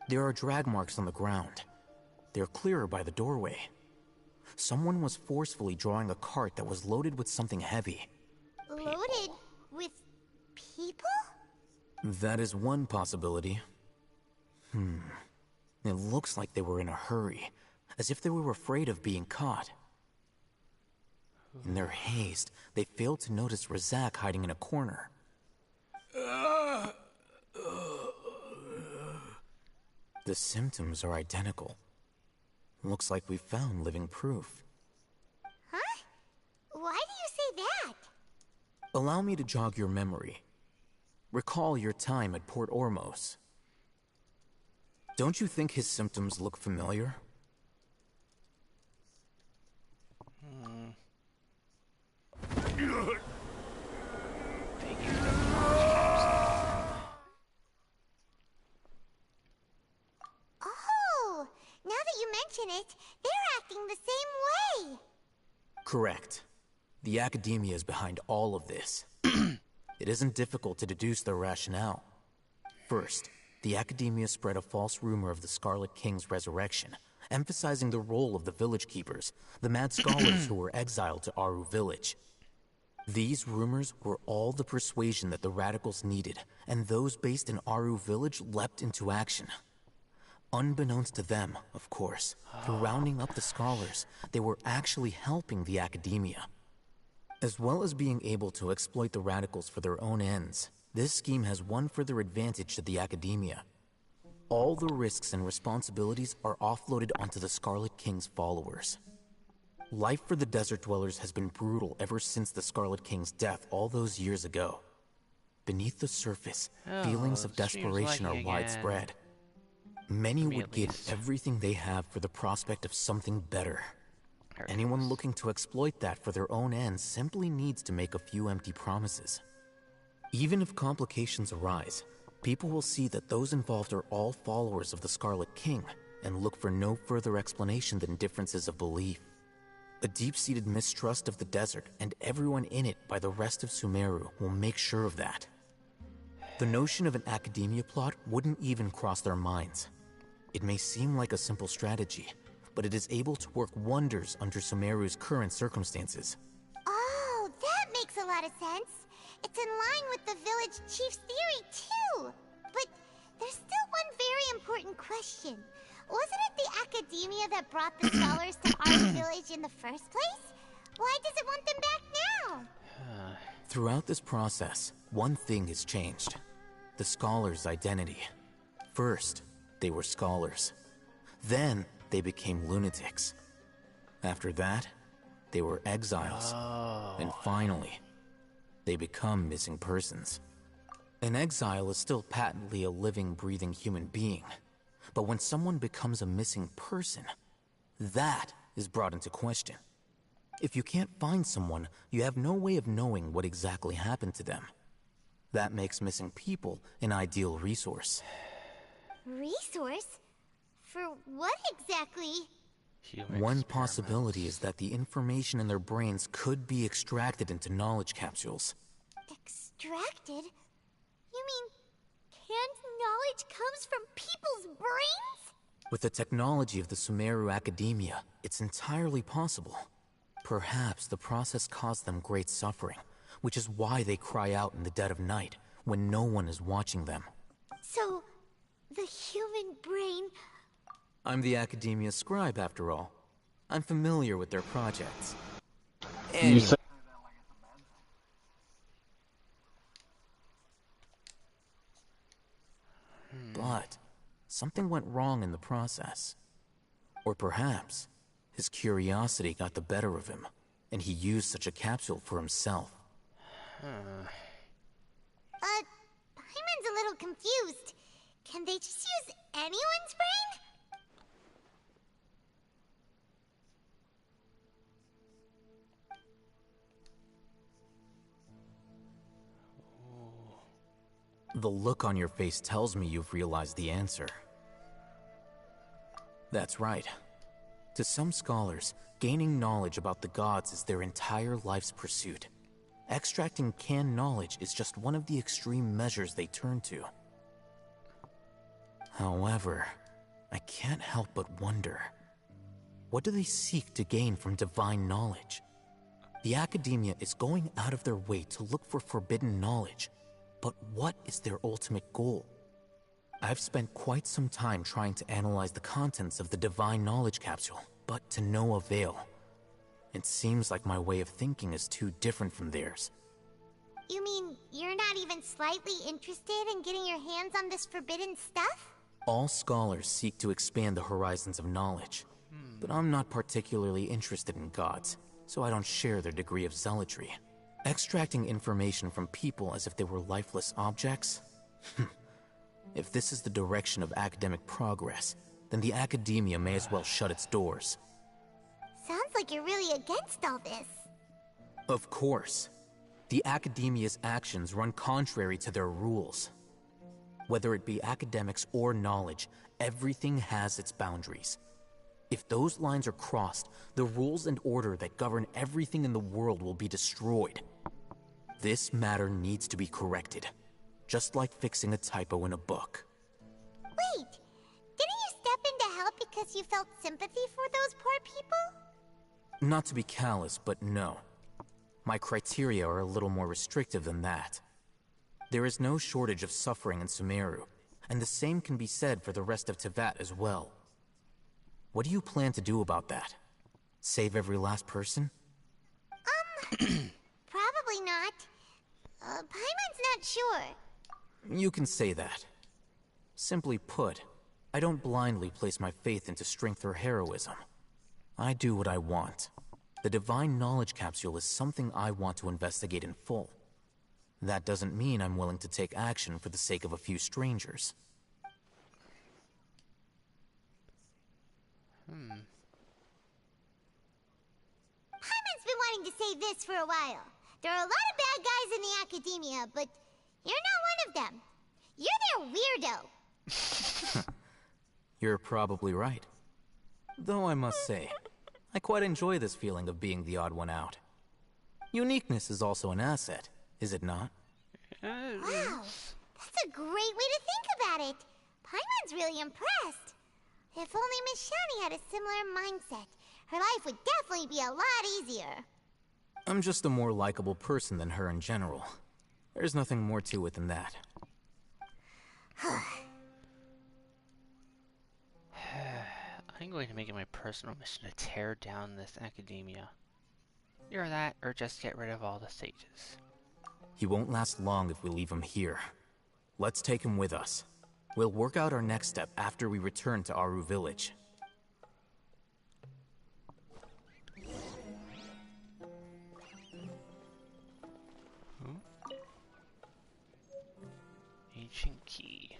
There are drag marks on the ground. They're clearer by the doorway. Someone was forcefully drawing a cart that was loaded with something heavy. Loaded with people? That is one possibility. It looks like they were in a hurry, as if they were afraid of being caught. In their haste, they failed to notice Razak hiding in a corner. The symptoms are identical. Looks like we found living proof. Huh? Why do you say that? Allow me to jog your memory. Recall your time at Port Ormos. Don't you think his symptoms look familiar? Oh, now that you mention it, they're acting the same way. Correct. The Academia is behind all of this. It isn't difficult to deduce their rationale. First, the Academia spread a false rumor of the Scarlet King's resurrection, emphasizing the role of the village keepers, the mad scholars who were exiled to Aru village. These rumors were all the persuasion that the radicals needed, and those based in Aru village leapt into action. Unbeknownst to them, of course, through rounding up the scholars, they were actually helping the Academia. As well as being able to exploit the radicals for their own ends, this scheme has one further advantage to the Academia. All the risks and responsibilities are offloaded onto the Scarlet King's followers. Life for the desert dwellers has been brutal ever since the Scarlet King's death all those years ago. Beneath the surface, feelings of desperation are widespread. Many would give everything they have for the prospect of something better. Anyone looking to exploit that for their own ends simply needs to make a few empty promises. Even if complications arise, people will see that those involved are all followers of the Scarlet King and look for no further explanation than differences of belief. A deep-seated mistrust of the desert and everyone in it by the rest of Sumeru will make sure of that. The notion of an Academia plot wouldn't even cross their minds. It may seem like a simple strategy, but it is able to work wonders under Sumeru's current circumstances. Oh, that makes a lot of sense. It's in line with the village chief's theory, too. But there's still one very important question. Wasn't it the academia that brought the scholars to our village in the first place? Why does it want them back now? Throughout this process, one thing has changed. The scholars' identity. First, they were scholars. Then, they became lunatics. After that, they were exiles. And finally, they become missing persons. An exile is still patently a living, breathing human being. But when someone becomes a missing person, that is brought into question. If you can't find someone, you have no way of knowing what exactly happened to them. That makes missing people an ideal resource. Resource? For what exactly? One possibility is that the information in their brains could be extracted into knowledge capsules. Extracted? You mean canned knowledge comes from people's brains? With the technology of the Sumeru Academia, it's entirely possible. Perhaps the process caused them great suffering, which is why they cry out in the dead of night, when no one is watching them. So, the human brain... I'm the Academia scribe, after all. I'm familiar with their projects. But something went wrong in the process. Or perhaps his curiosity got the better of him, and he used such a capsule for himself. Paimon's a little confused. Can they just use anyone's brain? The look on your face tells me you've realized the answer. That's right. To some scholars, gaining knowledge about the gods is their entire life's pursuit. Extracting canned knowledge is just one of the extreme measures they turn to. However, I can't help but wonder, what do they seek to gain from divine knowledge? The Academia is going out of their way to look for forbidden knowledge. But what is their ultimate goal? I've spent quite some time trying to analyze the contents of the divine knowledge capsule, but to no avail. It seems like my way of thinking is too different from theirs. You mean you're not even slightly interested in getting your hands on this forbidden stuff? All scholars seek to expand the horizons of knowledge, but I'm not particularly interested in gods, so I don't share their degree of zealotry. Extracting information from people as if they were lifeless objects? If this is the direction of academic progress, then the Academia may as well shut its doors. Sounds like you're really against all this. Of course. The Academia's actions run contrary to their rules. Whether it be academics or knowledge, everything has its boundaries. If those lines are crossed, the rules and order that govern everything in the world will be destroyed. This matter needs to be corrected, just like fixing a typo in a book. Wait, didn't you step in to help because you felt sympathy for those poor people? Not to be callous, but no. My criteria are a little more restrictive than that. There is no shortage of suffering in Sumeru, and the same can be said for the rest of Teyvat as well. What do you plan to do about that? Save every last person? Probably not. Paimon's not sure. You can say that. Simply put, I don't blindly place my faith into strength or heroism. I do what I want. The divine knowledge capsule is something I want to investigate in full. That doesn't mean I'm willing to take action for the sake of a few strangers. Paimon's been wanting to say this for a while. There are a lot of bad guys in the Academia, but you're not one of them. You're their weirdo. You're probably right. Though I must say, I quite enjoy this feeling of being the odd one out. Uniqueness is also an asset, is it not? Wow, that's a great way to think about it. Paimon's really impressed. If only Miss Shani had a similar mindset, her life would definitely be a lot easier. I'm just a more likable person than her in general. There's nothing more to it than that. I'm going to make it my personal mission to tear down this academia. Either that, or just get rid of all the sages. He won't last long if we leave him here. Let's take him with us. We'll work out our next step after we return to Aru Village. Ancient key.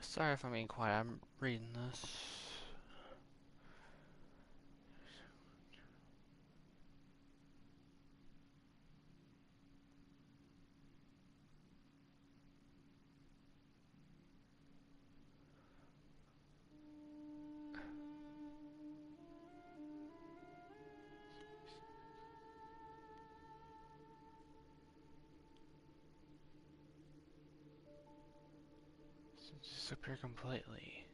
Sorry if I'm being quiet, I'm reading this. Disappear completely.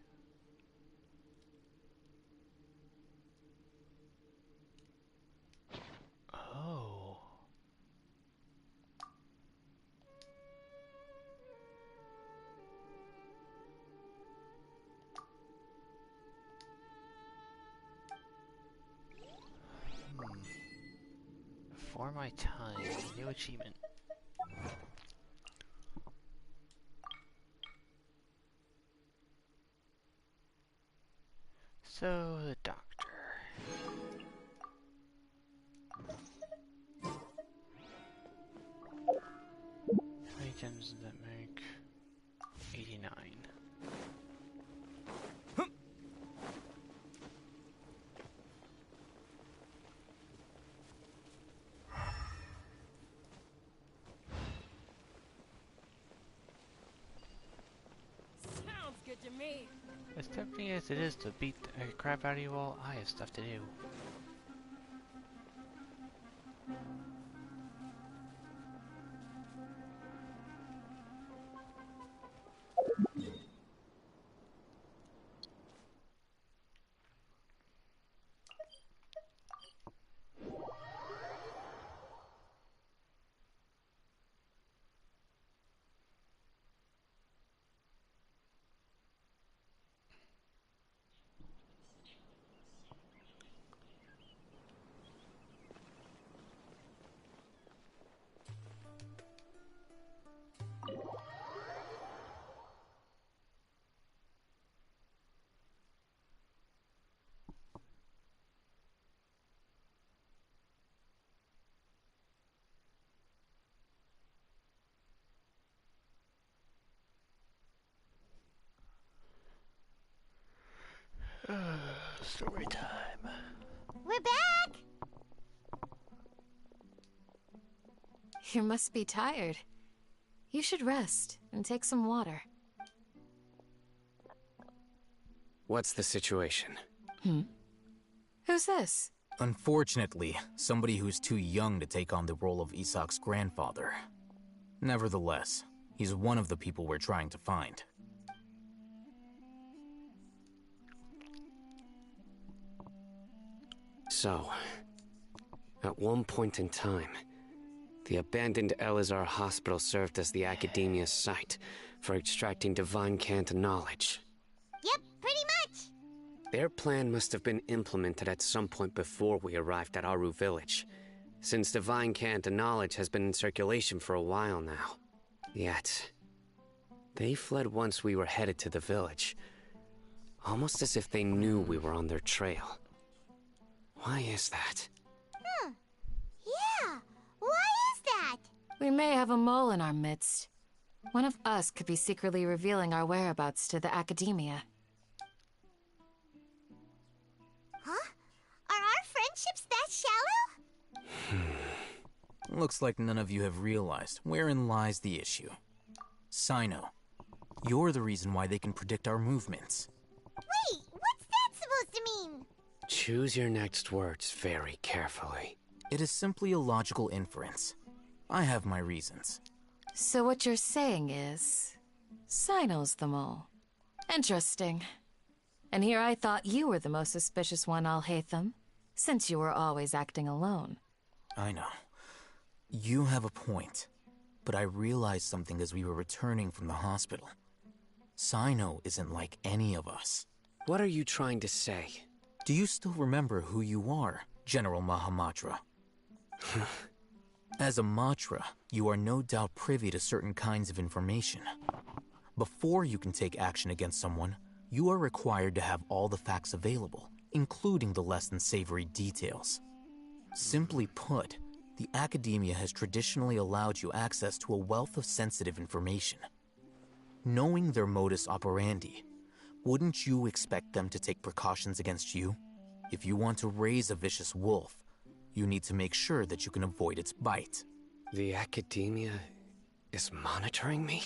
Oh. Before my time, new achievement. So, the doctor. How many gems does that make? 89. Sounds good to me. As tempting as it is to beat the crap out of you all, I have stuff to do. Story time. We're back! You must be tired. You should rest and take some water. What's the situation? Who's this? Unfortunately, somebody who's too young to take on the role of Isak's grandfather. Nevertheless, he's one of the people we're trying to find. So, at one point in time, the abandoned Elazar Hospital served as the Academia's site for extracting divine cant knowledge. Yep, pretty much. Their plan must have been implemented at some point before we arrived at Aru Village, since divine cant knowledge has been in circulation for a while now. Yet, they fled once we were headed to the village, almost as if they knew we were on their trail. Why is that? Yeah, why is that? We may have a mole in our midst. One of us could be secretly revealing our whereabouts to the Academia. Huh? Are our friendships that shallow? Looks like none of you have realized wherein lies the issue. Sino, you're the reason why they can predict our movements. Wait, what's that supposed to mean? Choose your next words very carefully. It is simply a logical inference. I have my reasons. So what you're saying is... Sino's the mole. Interesting. And here I thought you were the most suspicious one, Alhaitham, since you were always acting alone. I know. You have a point. But I realized something as we were returning from the hospital. Sino isn't like any of us. What are you trying to say? Do you still remember who you are, General Mahamatra? As a Matra, you are no doubt privy to certain kinds of information. Before you can take action against someone, you are required to have all the facts available, including the less than savory details. Simply put, the Academia has traditionally allowed you access to a wealth of sensitive information. Knowing their modus operandi, wouldn't you expect them to take precautions against you? If you want to raise a vicious wolf, you need to make sure that you can avoid its bite. The Academia is monitoring me?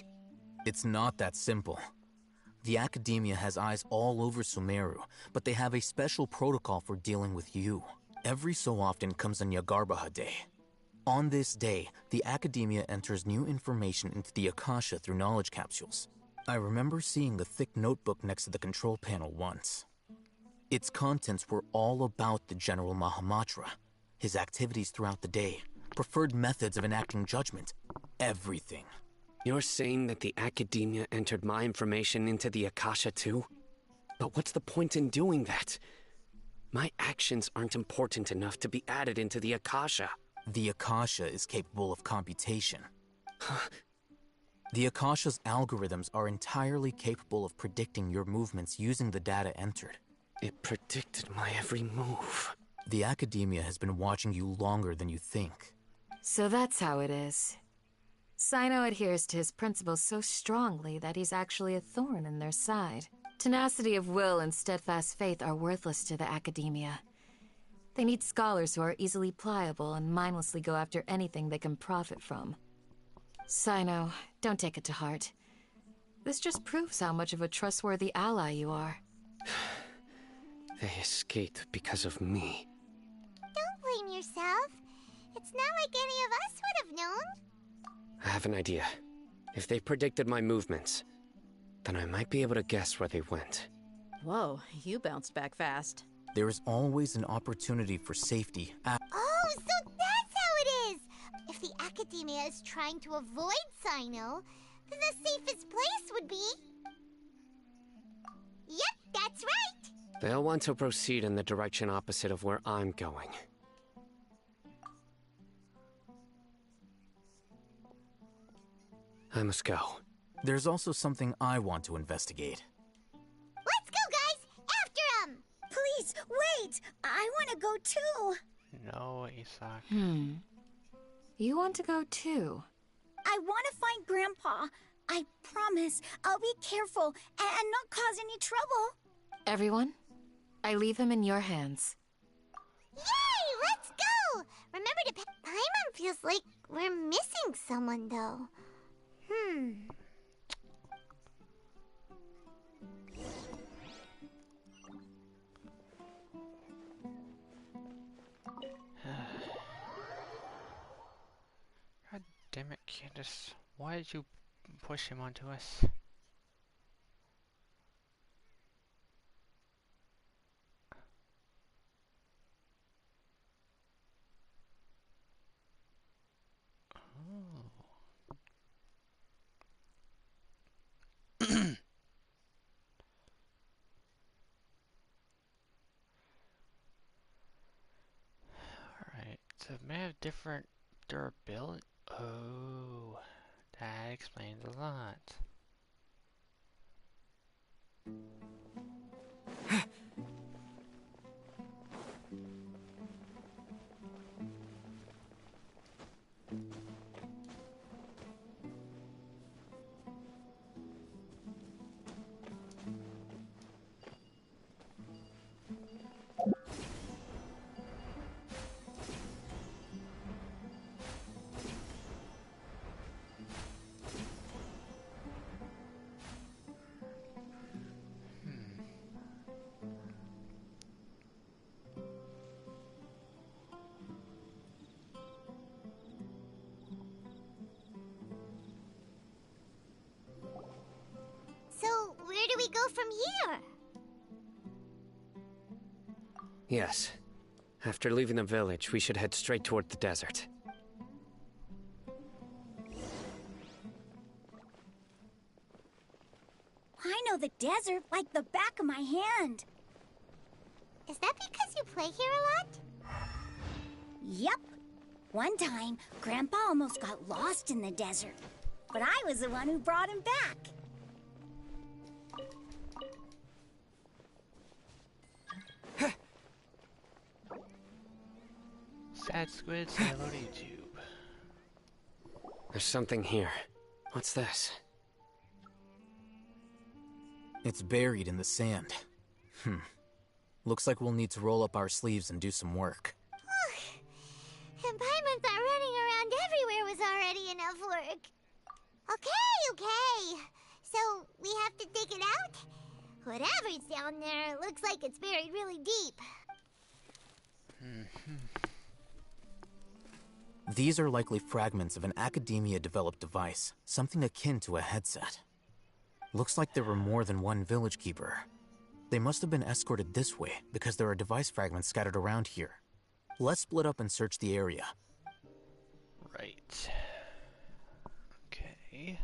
It's not that simple. The Academia has eyes all over Sumeru, but they have a special protocol for dealing with you. Every so often comes a Nyagarbaha Day. On this day, the Academia enters new information into the Akasha through knowledge capsules. I remember seeing the thick notebook next to the control panel once. Its contents were all about the General Mahamatra, his activities throughout the day, preferred methods of enacting judgment, everything. You're saying that the Academia entered my information into the Akasha too? But what's the point in doing that? My actions aren't important enough to be added into the Akasha. The Akasha is capable of computation. The Akasha's algorithms are entirely capable of predicting your movements using the data entered. It predicted my every move. The Academia has been watching you longer than you think. So that's how it is. Sino adheres to his principles so strongly that he's actually a thorn in their side. Tenacity of will and steadfast faith are worthless to the Academia. They need scholars who are easily pliable and mindlessly go after anything they can profit from. Sino, don't take it to heart. This just proves how much of a trustworthy ally you are. They escaped because of me. Don't blame yourself. It's not like any of us would have known. I have an idea. If they predicted my movements, then I might be able to guess where they went. Whoa, you bounced back fast. There is always an opportunity for safety. Oh, so that's how it is! If the Academia is trying to avoid Sino, then the safest place would be... Yep, that's right! They'll want to proceed in the direction opposite of where I'm going. I must go. There's also something I want to investigate. Let's go, guys! After him! Please, wait! I want to go too! No, Isak. You want to go too? I want to find Grandpa. I promise I'll be careful and not cause any trouble. Everyone, I leave him in your hands. Yay! Let's go! Remember to Paimon feels like we're missing someone, though. God damn it, Candace. Why did you push him onto us? Alright, so it may have different durability. Oh, that explains a lot. So, where do we go from here? Yes. After leaving the village, we should head straight toward the desert. I know the desert like the back of my hand. Is that because you play here a lot? Yep. One time, Grandpa almost got lost in the desert. But I was the one who brought him back. Sad squid, say hello to YouTube. There's something here. What's this? It's buried in the sand. Looks like we'll need to roll up our sleeves and do some work. And Paimon thought running around everywhere was already enough work. Okay. So, we have to dig it out? Whatever's down there looks like it's buried really deep. These are likely fragments of an academia-developed device, something akin to a headset. Looks like there were more than one village keeper. They must have been escorted this way because there are device fragments scattered around here. Let's split up and search the area. Right. Okay.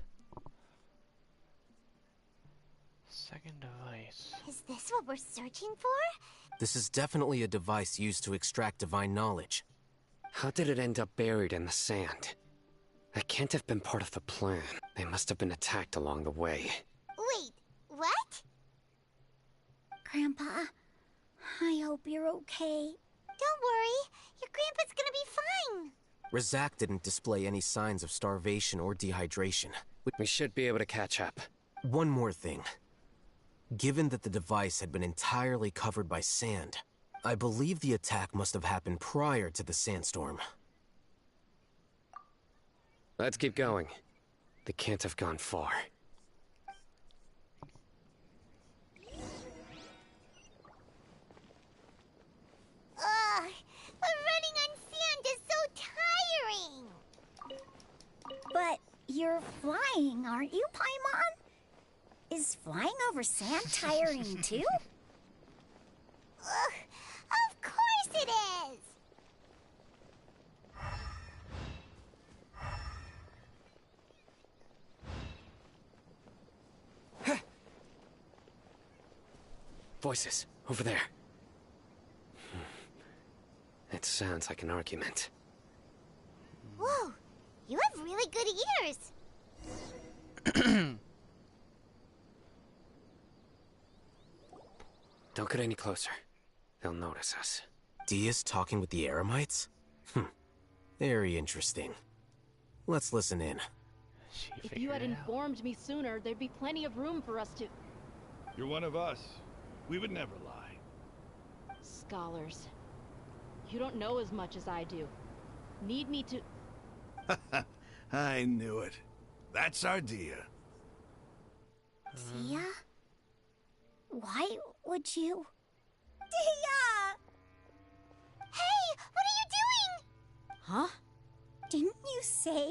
Second device. Is this what we're searching for? This is definitely a device used to extract divine knowledge. How did it end up buried in the sand? That can't have been part of the plan. They must have been attacked along the way. Wait, what? Grandpa, I hope you're okay. Don't worry, your grandpa's gonna be fine. Razak didn't display any signs of starvation or dehydration. We should be able to catch up. One more thing. Given that the device had been entirely covered by sand, I believe the attack must have happened prior to the sandstorm. Let's keep going. They can't have gone far. Ugh, but running on sand is so tiring. But you're flying, aren't you, Paimon? Is flying over sand tiring too? Ugh, of course it is. Voices, over there. It sounds like an argument. Whoa, you have really good ears. Don't get any closer. They'll notice us. Dia's talking with the Eremites? Very interesting. Let's listen in. If you had informed me sooner, there'd be plenty of room for us to... You're one of us. We would never lie. scholars. You don't know as much as I do. Need me to... I knew it. That's our Dia. Dia? Why would you... Dia! Hey, what are you doing? Huh? Didn't you say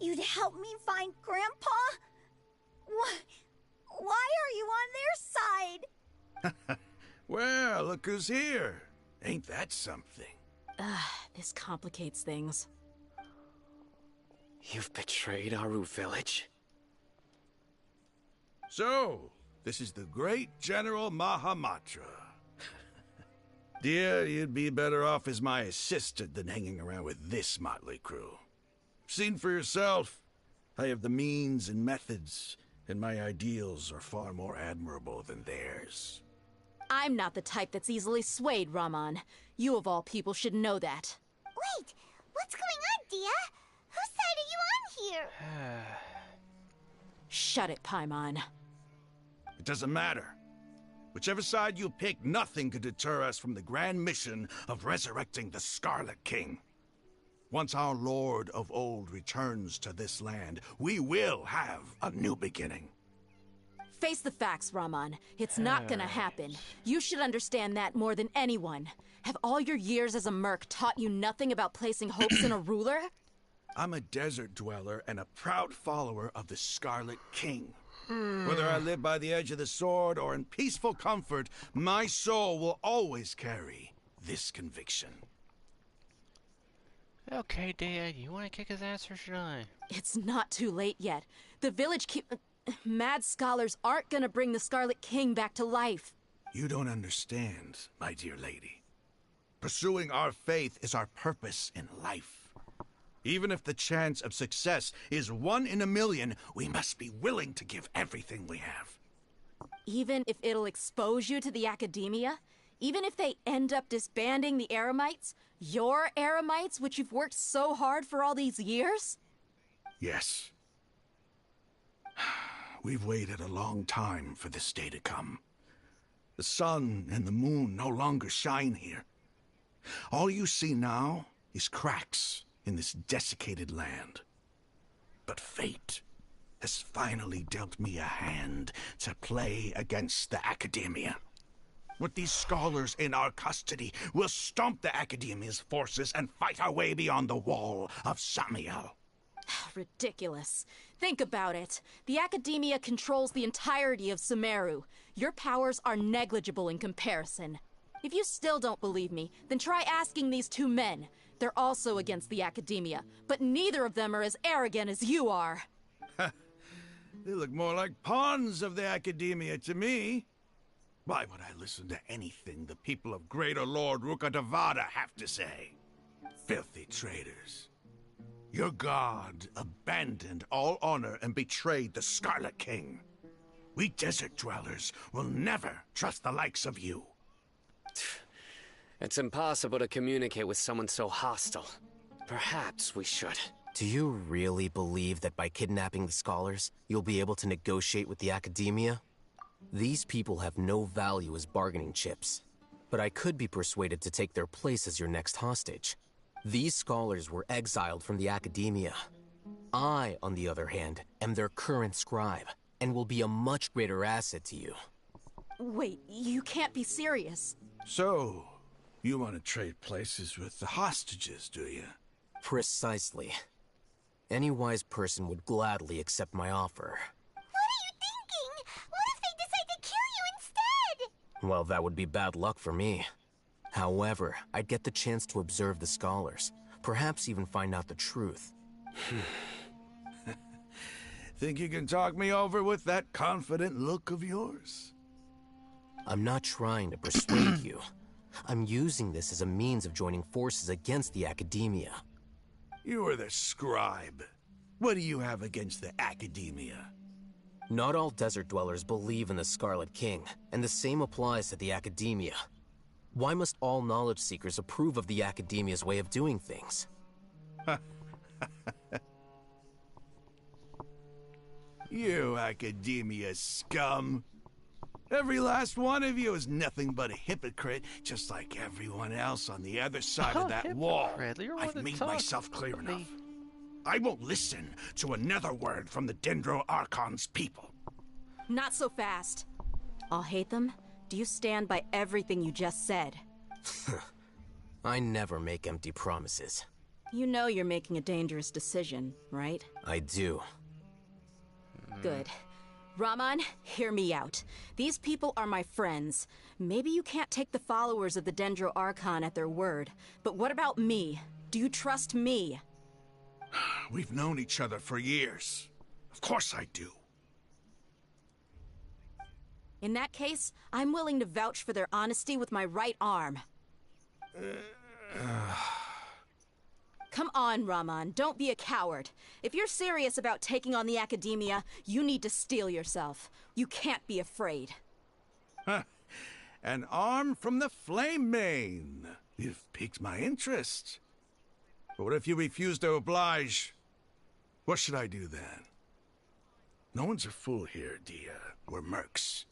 you'd help me find Grandpa? Why are you on their side? Well, look who's here. Ain't that something? This complicates things. You've betrayed Aru Village? So, this is the great General Mahamatra. Dear, you'd be better off as my assistant than hanging around with this motley crew. Seen for yourself, I have the means and methods, and my ideals are far more admirable than theirs. I'm not the type that's easily swayed, Raman. You of all people should know that. Wait, what's going on, Dia? Whose side are you on here? Shut it, Paimon. It doesn't matter. Whichever side you pick, nothing could deter us from the grand mission of resurrecting the Scarlet King. Once our Lord of Old returns to this land, we will have a new beginning. Face the facts, Raman. It's not gonna happen. You should understand that more than anyone. Have all your years as a merc taught you nothing about placing hopes in a ruler? I'm a desert dweller and a proud follower of the Scarlet King. Whether I live by the edge of the sword or in peaceful comfort, my soul will always carry this conviction. Okay, Dia, you want to kick his ass or should I? It's not too late yet. The village mad scholars aren't gonna bring the Scarlet King back to life. You don't understand, my dear lady. Pursuing our faith is our purpose in life. Even if the chance of success is 1 in a million, we must be willing to give everything we have. Even if it'll expose you to the academia? Even if they end up disbanding the Eremites? Your Eremites, which you've worked so hard for all these years? Yes. We've waited a long time for this day to come. The sun and the moon no longer shine here. All you see now is cracks in this desiccated land. But fate has finally dealt me a hand to play against the academia. With these scholars in our custody, we'll stomp the academia's forces and fight our way beyond the wall of Samiel. Ridiculous. Think about it. The academia controls the entirety of Sumeru. Your powers are negligible in comparison. If you still don't believe me, then try asking these two men. They're also against the academia, but neither of them are as arrogant as you are. They look more like pawns of the academia to me. Why would I listen to anything the people of Greater Lord Rukkhadevada have to say? Filthy traitors. Your god abandoned all honor and betrayed the Scarlet King. We desert dwellers will never trust the likes of you. It's impossible to communicate with someone so hostile. Perhaps we should. Do you really believe that by kidnapping the scholars, you'll be able to negotiate with the academia? These people have no value as bargaining chips, but I could be persuaded to take their place as your next hostage. These scholars were exiled from the academia. I, on the other hand, am their current scribe, and will be a much greater asset to you. Wait, you can't be serious. So, you want to trade places with the hostages, do you? Precisely. Any wise person would gladly accept my offer. What are you thinking? What if they decide to kill you instead? Well, that would be bad luck for me. However, I'd get the chance to observe the scholars, perhaps even find out the truth. Think you can talk me over with that confident look of yours? I'm not trying to persuade you. I'm using this as a means of joining forces against the academia. You are the scribe. What do you have against the academia? Not all desert dwellers believe in the Scarlet King, and the same applies to the academia. Why must all knowledge seekers approve of the academia's way of doing things? You academia scum. Every last one of you is nothing but a hypocrite, just like everyone else on the other side of that wall. I've made myself clear enough. I won't listen to another word from the Dendro Archon's people. Not so fast. I'll hate them. Do you stand by everything you just said? I never make empty promises. You know you're making a dangerous decision, right? I do. Good. Raman, hear me out. These people are my friends. Maybe you can't take the followers of the Dendro Archon at their word, but what about me? Do you trust me? We've known each other for years. Of course I do. In that case, I'm willing to vouch for their honesty with my right arm. Come on, Raman, don't be a coward. If you're serious about taking on the Academia, you need to steel yourself. You can't be afraid. An arm from the Flame Mane. You've piqued my interest. But what if you refuse to oblige? What should I do then? No one's a fool here, Dia. We're mercs.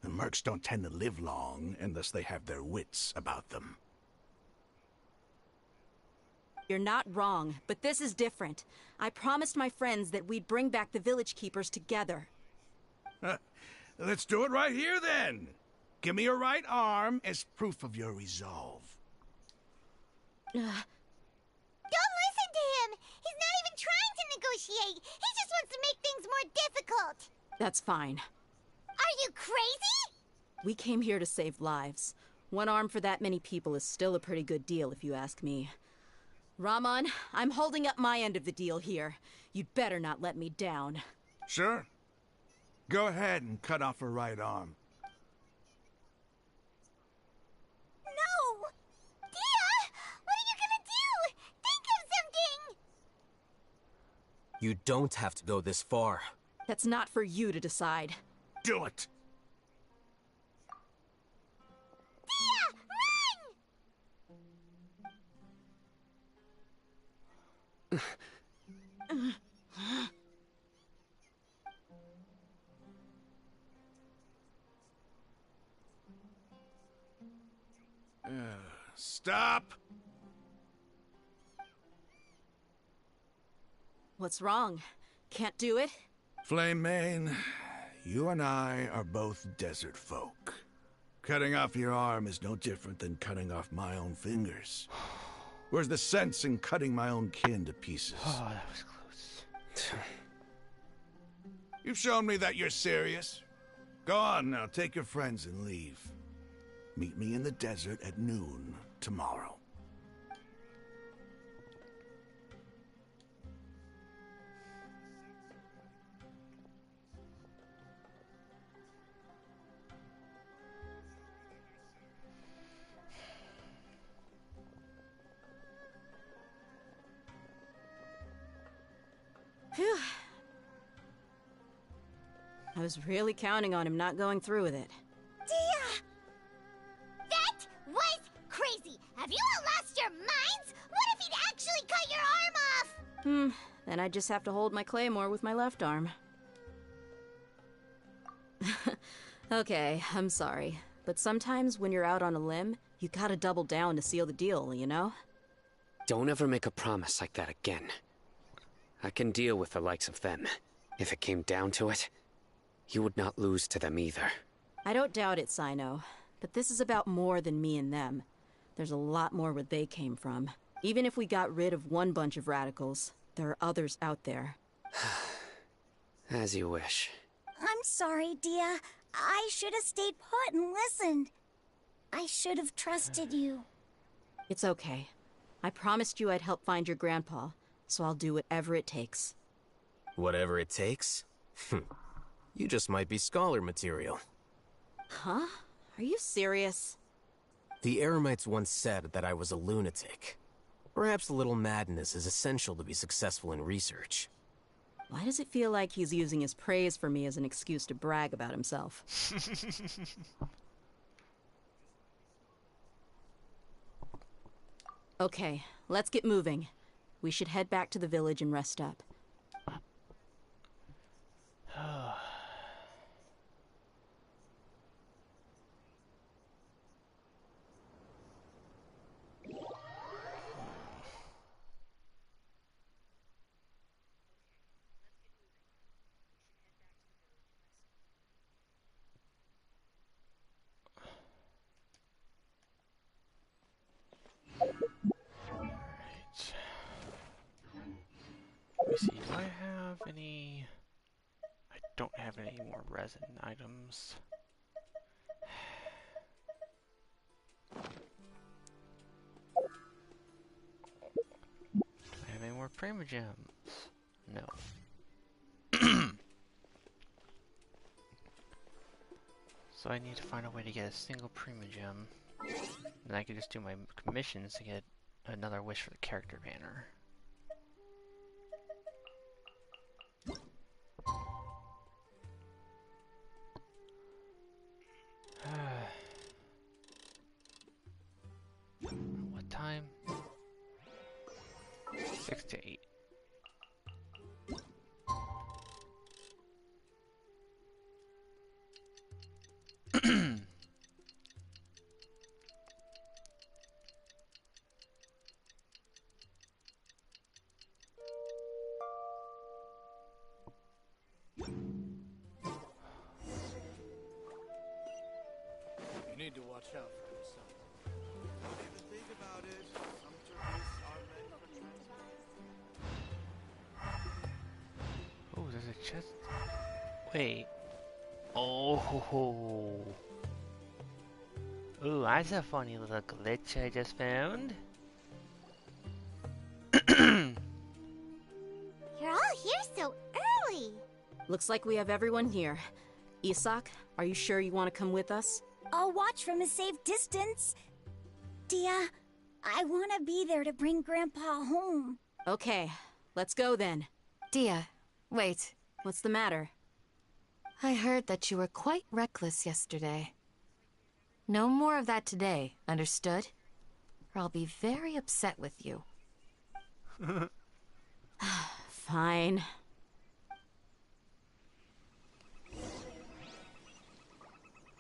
And mercs don't tend to live long unless they have their wits about them. You're not wrong, but this is different. I promised my friends that we'd bring back the village keepers together. Let's do it right here, then. Give me your right arm as proof of your resolve. Don't listen to him! He's not even trying to negotiate! He just wants to make things more difficult! That's fine. Are you crazy? We came here to save lives. One arm for that many people is still a pretty good deal, if you ask me. Raman, I'm holding up my end of the deal here. You'd better not let me down. Sure. Go ahead and cut off her right arm. No! Dia! What are you gonna do? Think of something! You don't have to go this far. That's not for you to decide. Do it! Dia! Run! Stop! What's wrong? Can't do it? Flame Mane, you and I are both desert folk. Cutting off your arm is no different than cutting off my own fingers. Where's the sense in cutting my own kin to pieces? Oh, that was close. You've shown me that you're serious. Go on now, take your friends and leave. Meet me in the desert at noon tomorrow. Phew. I was really counting on him not going through with it. Dia! That was crazy! Have you all lost your minds? What if he'd actually cut your arm off? Then I just have to hold my claymore with my left arm. Okay, I'm sorry. But sometimes when you're out on a limb, you gotta double down to seal the deal, you know? Don't ever make a promise like that again. I can deal with the likes of them. If it came down to it, you would not lose to them either. I don't doubt it, Sino. But this is about more than me and them. There's a lot more where they came from. Even if we got rid of one bunch of radicals, there are others out there. As you wish. I'm sorry, Dia. I should have stayed put and listened. I should have trusted you. It's okay. I promised you I'd help find your grandpa, so I'll do whatever it takes. Whatever it takes? You just might be scholar material. Huh? Are you serious? The Eremites once said that I was a lunatic. Perhaps a little madness is essential to be successful in research. Why does it feel like he's using his praise for me as an excuse to brag about himself? Okay, let's get moving. We should head back to the village and rest up. me see, do I have any... I don't have any more resin items. Do I have any more Primogems? No. So I need to find a way to get a single Primogem. Then I can just do my commissions to get another wish for the character banner. What time? 6 to 8. You need to watch out for yourself. Don't even think about it. Some turkeys are meant for Oh, there's a chest. Wait. Oh. Ooh, that's a funny little glitch I just found. You're all here so early. Looks like we have everyone here. Isak, are you sure you want to come with us? I'll watch from a safe distance. Dia, I want to be there to bring Grandpa home. Okay, let's go then. Dia, wait. What's the matter? I heard that you were quite reckless yesterday. No more of that today, understood? Or I'll be very upset with you. Fine.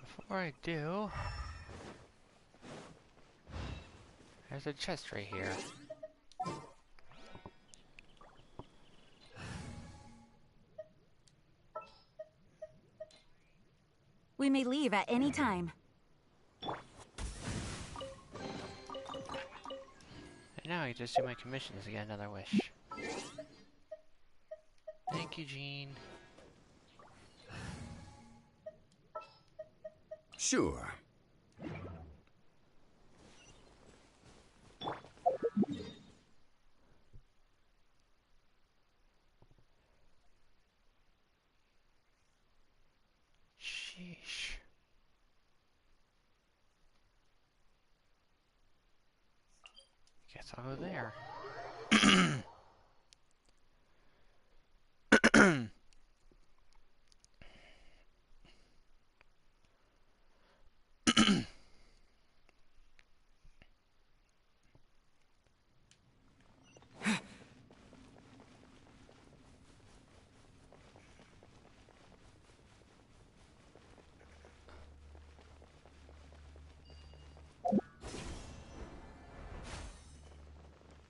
Before I do, there's a chest right here. We may leave at any time. And now I just do my commissions to get another wish. Thank you, Jean. Sure. Sheesh. Guess I'll go there.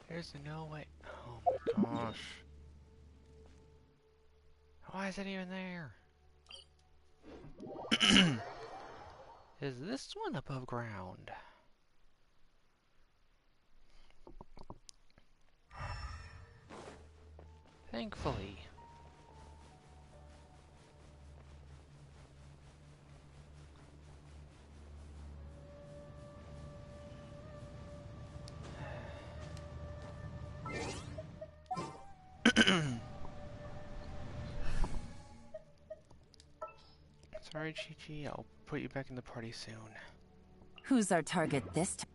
There's no way. Oh my gosh. Why is it even there? Is this one above ground? Thankfully. Sorry, Chi-Chi. I'll put you back in the party soon. Who's our target this time?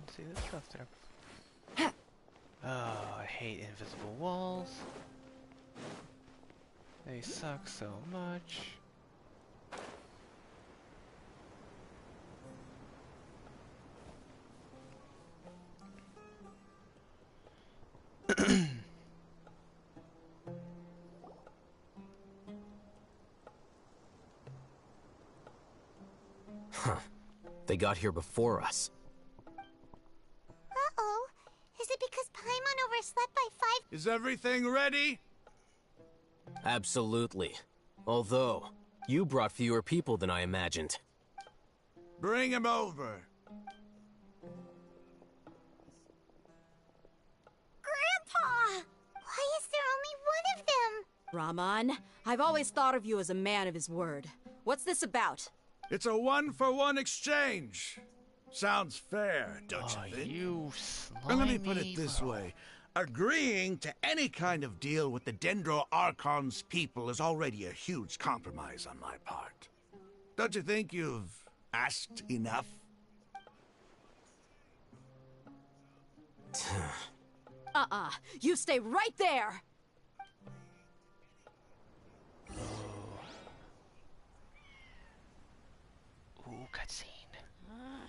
didn't see this stuff there. Oh, I hate invisible walls. They suck so much. Huh. They got here before us. Uh-oh. Is it because Paimon overslept by 5? Is everything ready? Absolutely. Although, you brought fewer people than I imagined. Bring him over. Grandpa! Why is there only one of them? Rahman, I've always thought of you as a man of his word. What's this about? It's a one-for-one exchange. Sounds fair, don't you think? You And let me put it this way. Agreeing to any kind of deal with the Dendro Archon's people is already a huge compromise on my part. Don't you think you've asked enough? You stay right there! Ooh, cutscene. Oh,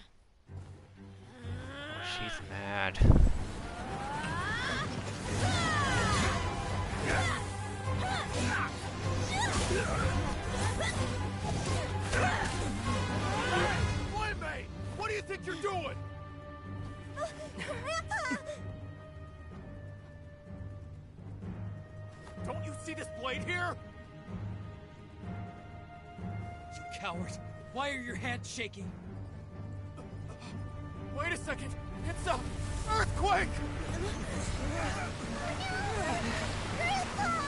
she's mad. Playmate! What do you think you're doing? Grandpa! Don't you see this blade here? You coward! Why are your hands shaking? Wait a second! It's a earthquake! Grandpa!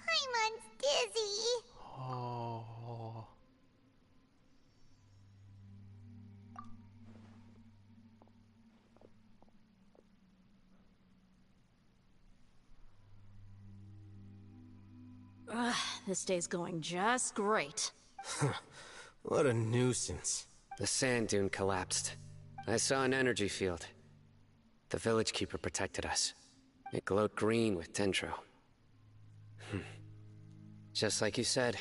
Paimon's dizzy. Oh. This day's going just great. What a nuisance. The sand dune collapsed. I saw an energy field. The village keeper protected us. It glowed green with Dendro. Just like you said,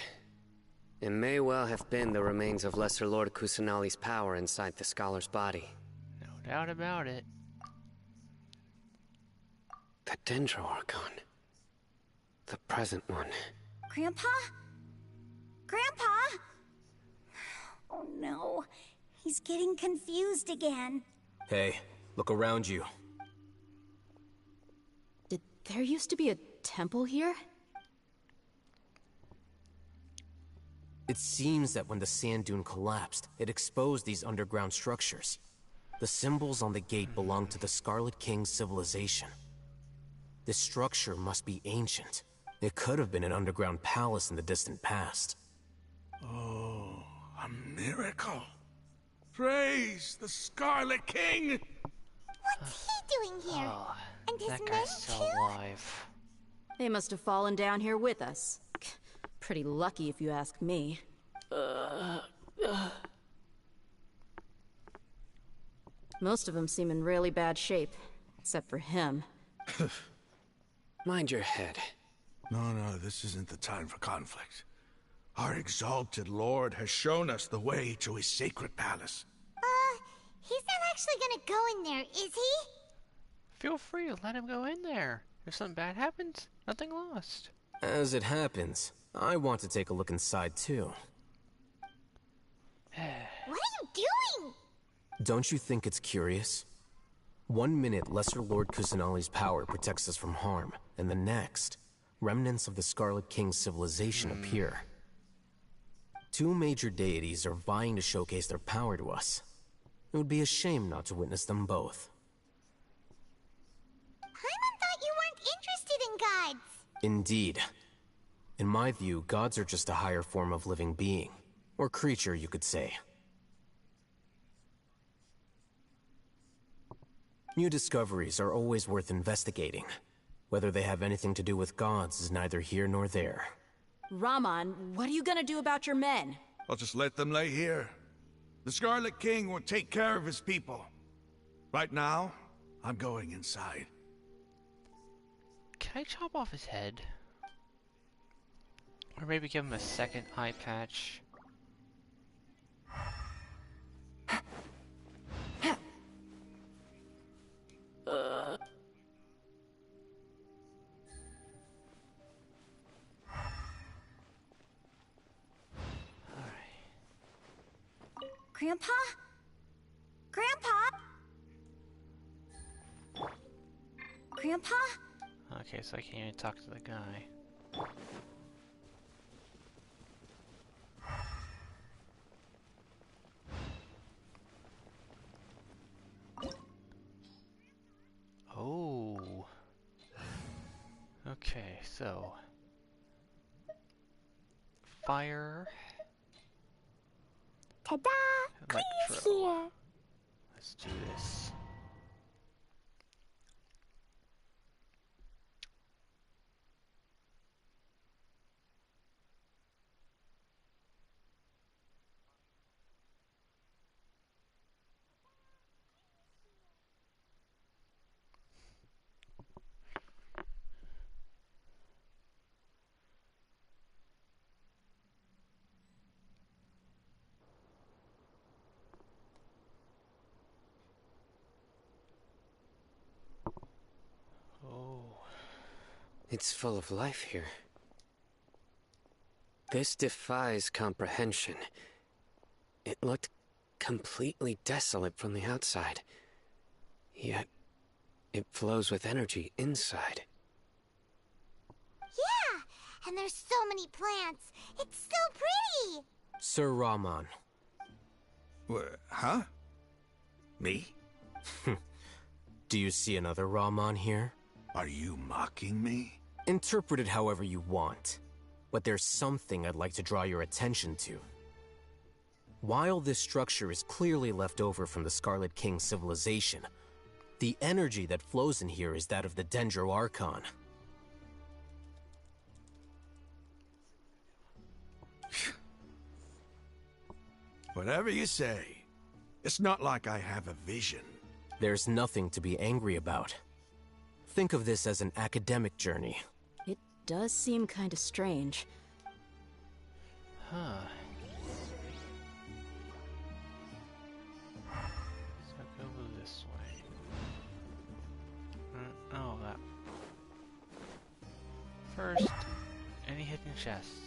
it may well have been the remains of Lesser Lord Kusanali's power inside the scholar's body. No doubt about it. The Dendro Archon. The present one. Grandpa? Grandpa? Oh no, he's getting confused again. Hey, look around you. Did there used to be a temple here? It seems that when the sand dune collapsed, it exposed these underground structures. The symbols on the gate belong to the Scarlet King's civilization. This structure must be ancient. It could have been an underground palace in the distant past. Oh, a miracle. Praise the Scarlet King! What's he doing here? Oh, And his that men guy's still too? alive. They must have fallen down here with us. Pretty lucky if you ask me. Most of them seem in really bad shape, except for him. Mind your head. No, this isn't the time for conflict. Our exalted lord has shown us the way to his sacred palace. He's not actually gonna go in there, is he? Feel free to let him go in there. If something bad happens, nothing lost. As it happens, I want to take a look inside too. What are you doing? Don't you think it's curious? 1 minute, Lesser Lord Kusanali's power protects us from harm, and the next, remnants of the Scarlet King's civilization appear. Two major deities are vying to showcase their power to us. It would be a shame not to witness them both. Paimon thought you weren't interested in gods. Indeed. In my view, gods are just a higher form of living being. Or creature, you could say. New discoveries are always worth investigating. Whether they have anything to do with gods is neither here nor there. Rahman, what are you gonna do about your men? I'll just let them lay here. The Scarlet King will take care of his people. Right now, I'm going inside. Can I chop off his head? Or maybe give him a second eye patch? Grandpa? Grandpa? Grandpa? Okay, so I can't even talk to the guy. Oh. Okay, so fire. Ta-da! Please here. Let's do this. It's full of life here. This defies comprehension. It looked completely desolate from the outside. Yet, it flows with energy inside. Yeah, and there's so many plants. It's so pretty. Sir Rahman. Huh? Me? Do you see another Rahman here? Are you mocking me? Interpret it however you want. But there's something I'd like to draw your attention to. While this structure is clearly left over from the Scarlet King civilization, the energy that flows in here is that of the Dendro Archon. Whatever you say. It's not like I have a vision. There's nothing to be angry about. Think of this as an academic journey. It does seem kinda strange. Huh. So go this way. Oh, that. First, any hidden chests?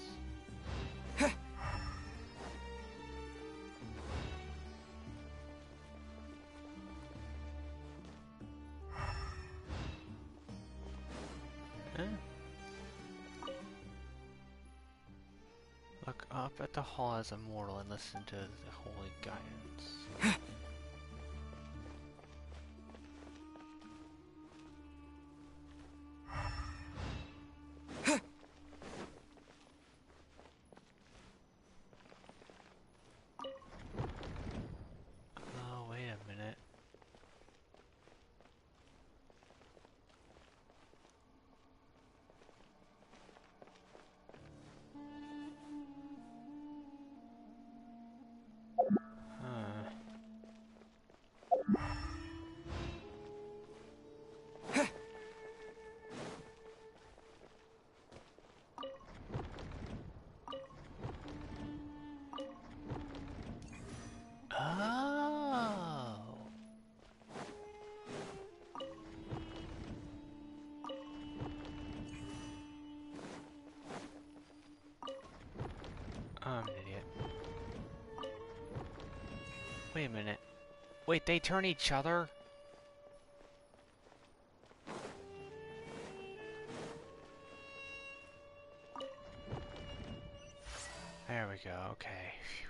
Look up at the hall as a mortal and listen to the holy guidance. Oh, wait a minute. I'm an idiot. Wait a minute. Wait, they turn each other? There we go, okay. Phew.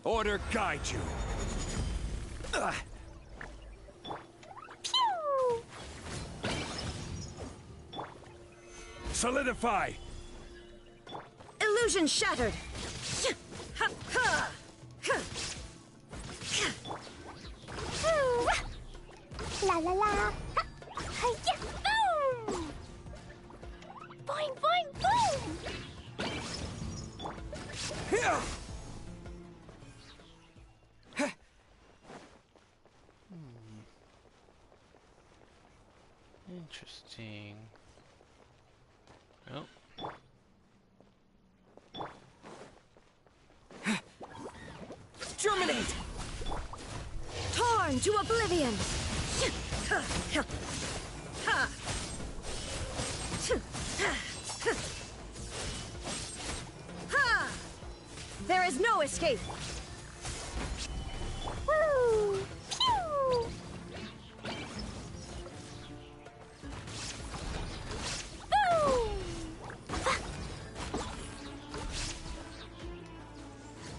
Order guide you. Pew! Solidify. Illusion shattered. Ooh. La la la. Ha. Hi-ya. Boom! Boing, boing, boom! Here. Interesting. Oh. Germinate! Torn to oblivion! There is no escape! Woo! Pew! Boom!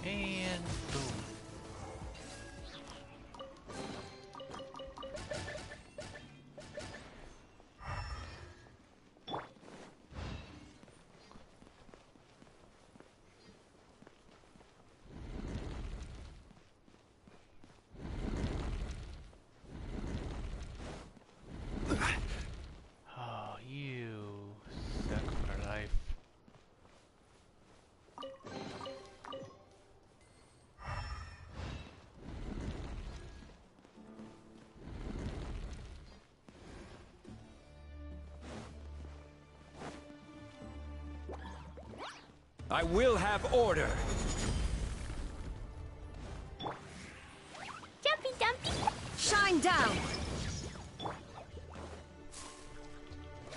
And boom. Oh, you suck for life. I will have order. Jumpy, dumpy. Shine down!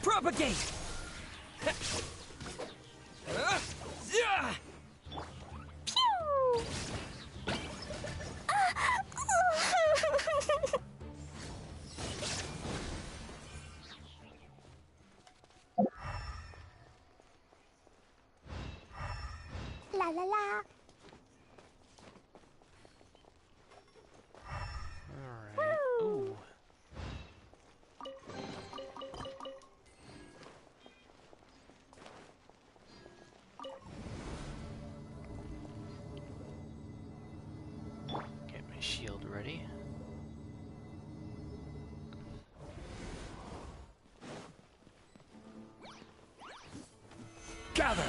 Propagate. Pew! La la la. Alright. Ooh. Get my shield ready. Gather.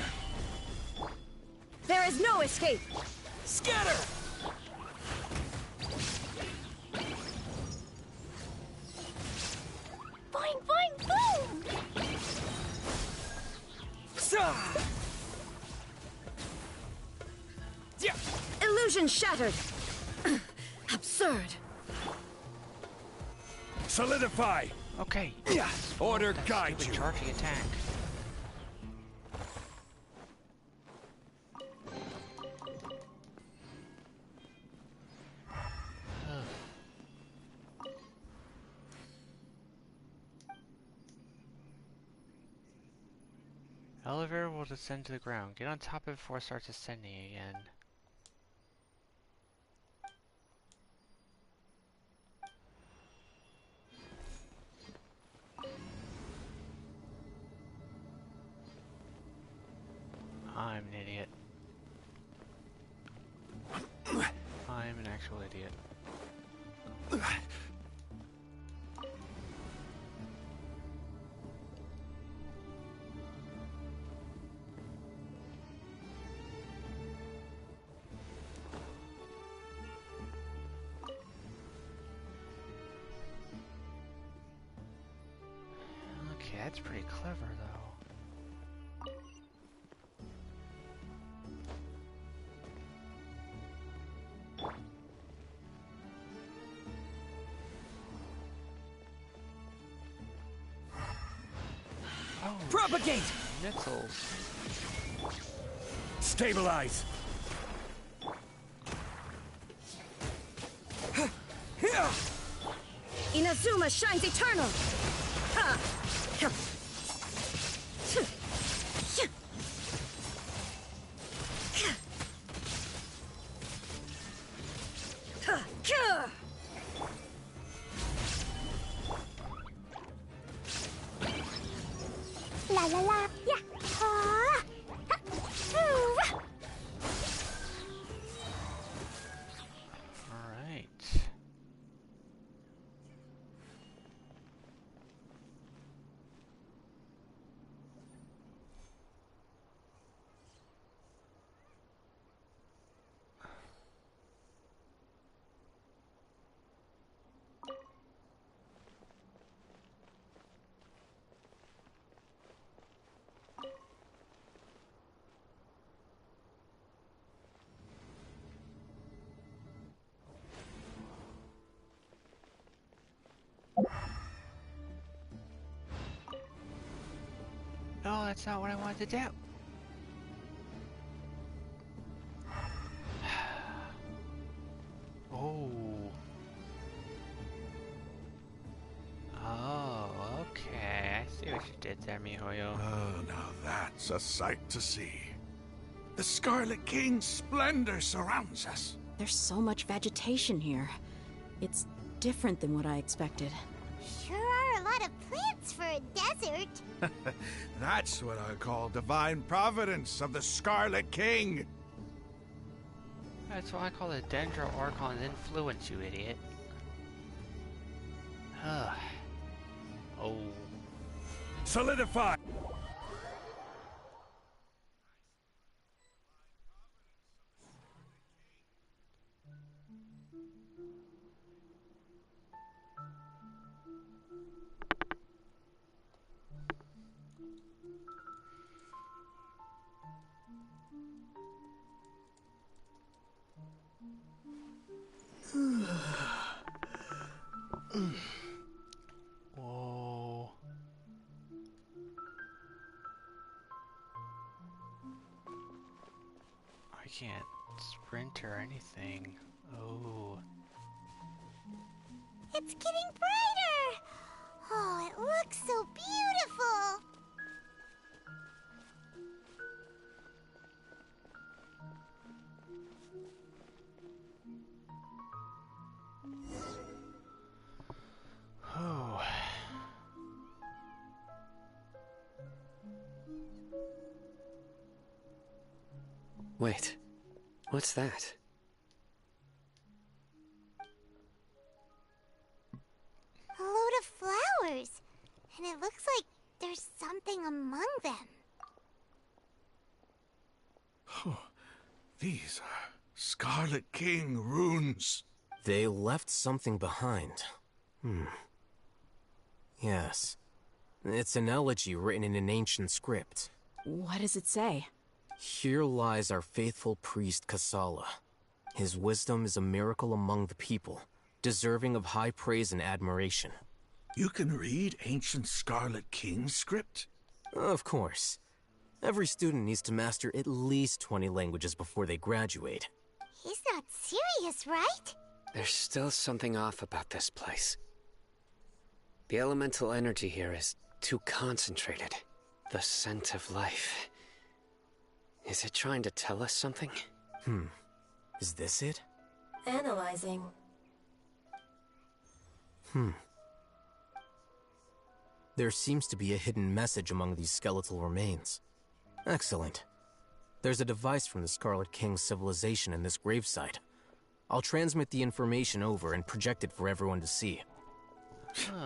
There is no escape! Scatter. Boing, boing, boom! Illusion shattered! Absurd! Solidify. Okay. Order That guide stupid you. charging attack. Elevator will descend to the ground. Get on top of it before it starts ascending again. I'm an idiot. I'm an actual idiot. Okay, that's pretty clever though. Oh, Propagate. Schnitzels. Stabilize. Inazuma shines eternal! Ha! Ha! La la la, yeah. Ha, hoo. All right. No, that's not what I wanted to do. Oh. Oh, okay. I see what you did there, MiHoYo. Oh, now that's a sight to see. The Scarlet King's splendor surrounds us. There's so much vegetation here. It's different than what I expected. Sure are a lot of plants for a desert. That's what I call divine providence of the Scarlet King. That's what I call the Dendro Archon's influence, you idiot. Ugh. Oh. Solidify! Whoa. I can't sprint or anything. Oh. It's getting brighter. Oh, it looks so beautiful. Oh. Wait, what's that? A load of flowers. And it looks like there's something among them. These are Scarlet King runes. They left something behind. Yes. It's an elegy written in an ancient script. What does it say? Here lies our faithful priest Kasala. His wisdom is a miracle among the people, deserving of high praise and admiration. You can read ancient Scarlet King script? Of course. Every student needs to master at least 20 languages before they graduate. He's not serious, right? There's still something off about this place. The elemental energy here is too concentrated. The scent of life. Is it trying to tell us something? Is this it? Analyzing. There seems to be a hidden message among these skeletal remains. Excellent. There's a device from the Scarlet King's civilization in this gravesite. I'll transmit the information over and project it for everyone to see.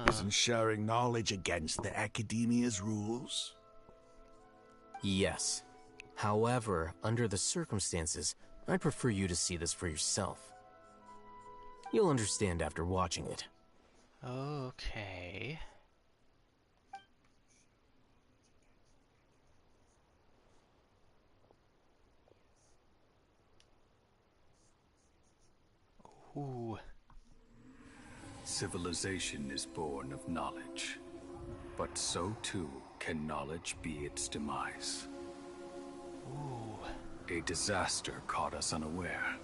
Isn't sharing knowledge against the Academia's rules? Yes. However, under the circumstances, I'd prefer you to see this for yourself. You'll understand after watching it. Okay. Ooh. Civilization is born of knowledge, but so too can knowledge be its demise. Ooh. A disaster caught us unaware.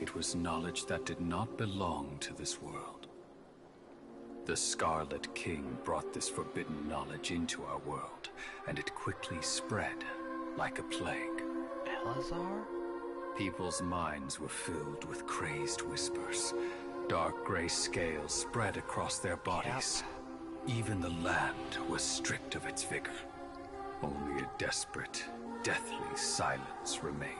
It was knowledge that did not belong to this world. The Scarlet King brought this forbidden knowledge into our world, and it quickly spread like a plague. Elazar? People's minds were filled with crazed whispers. Dark gray scales spread across their bodies. Even the land was stripped of its vigor. Only a desperate, deathly silence remained.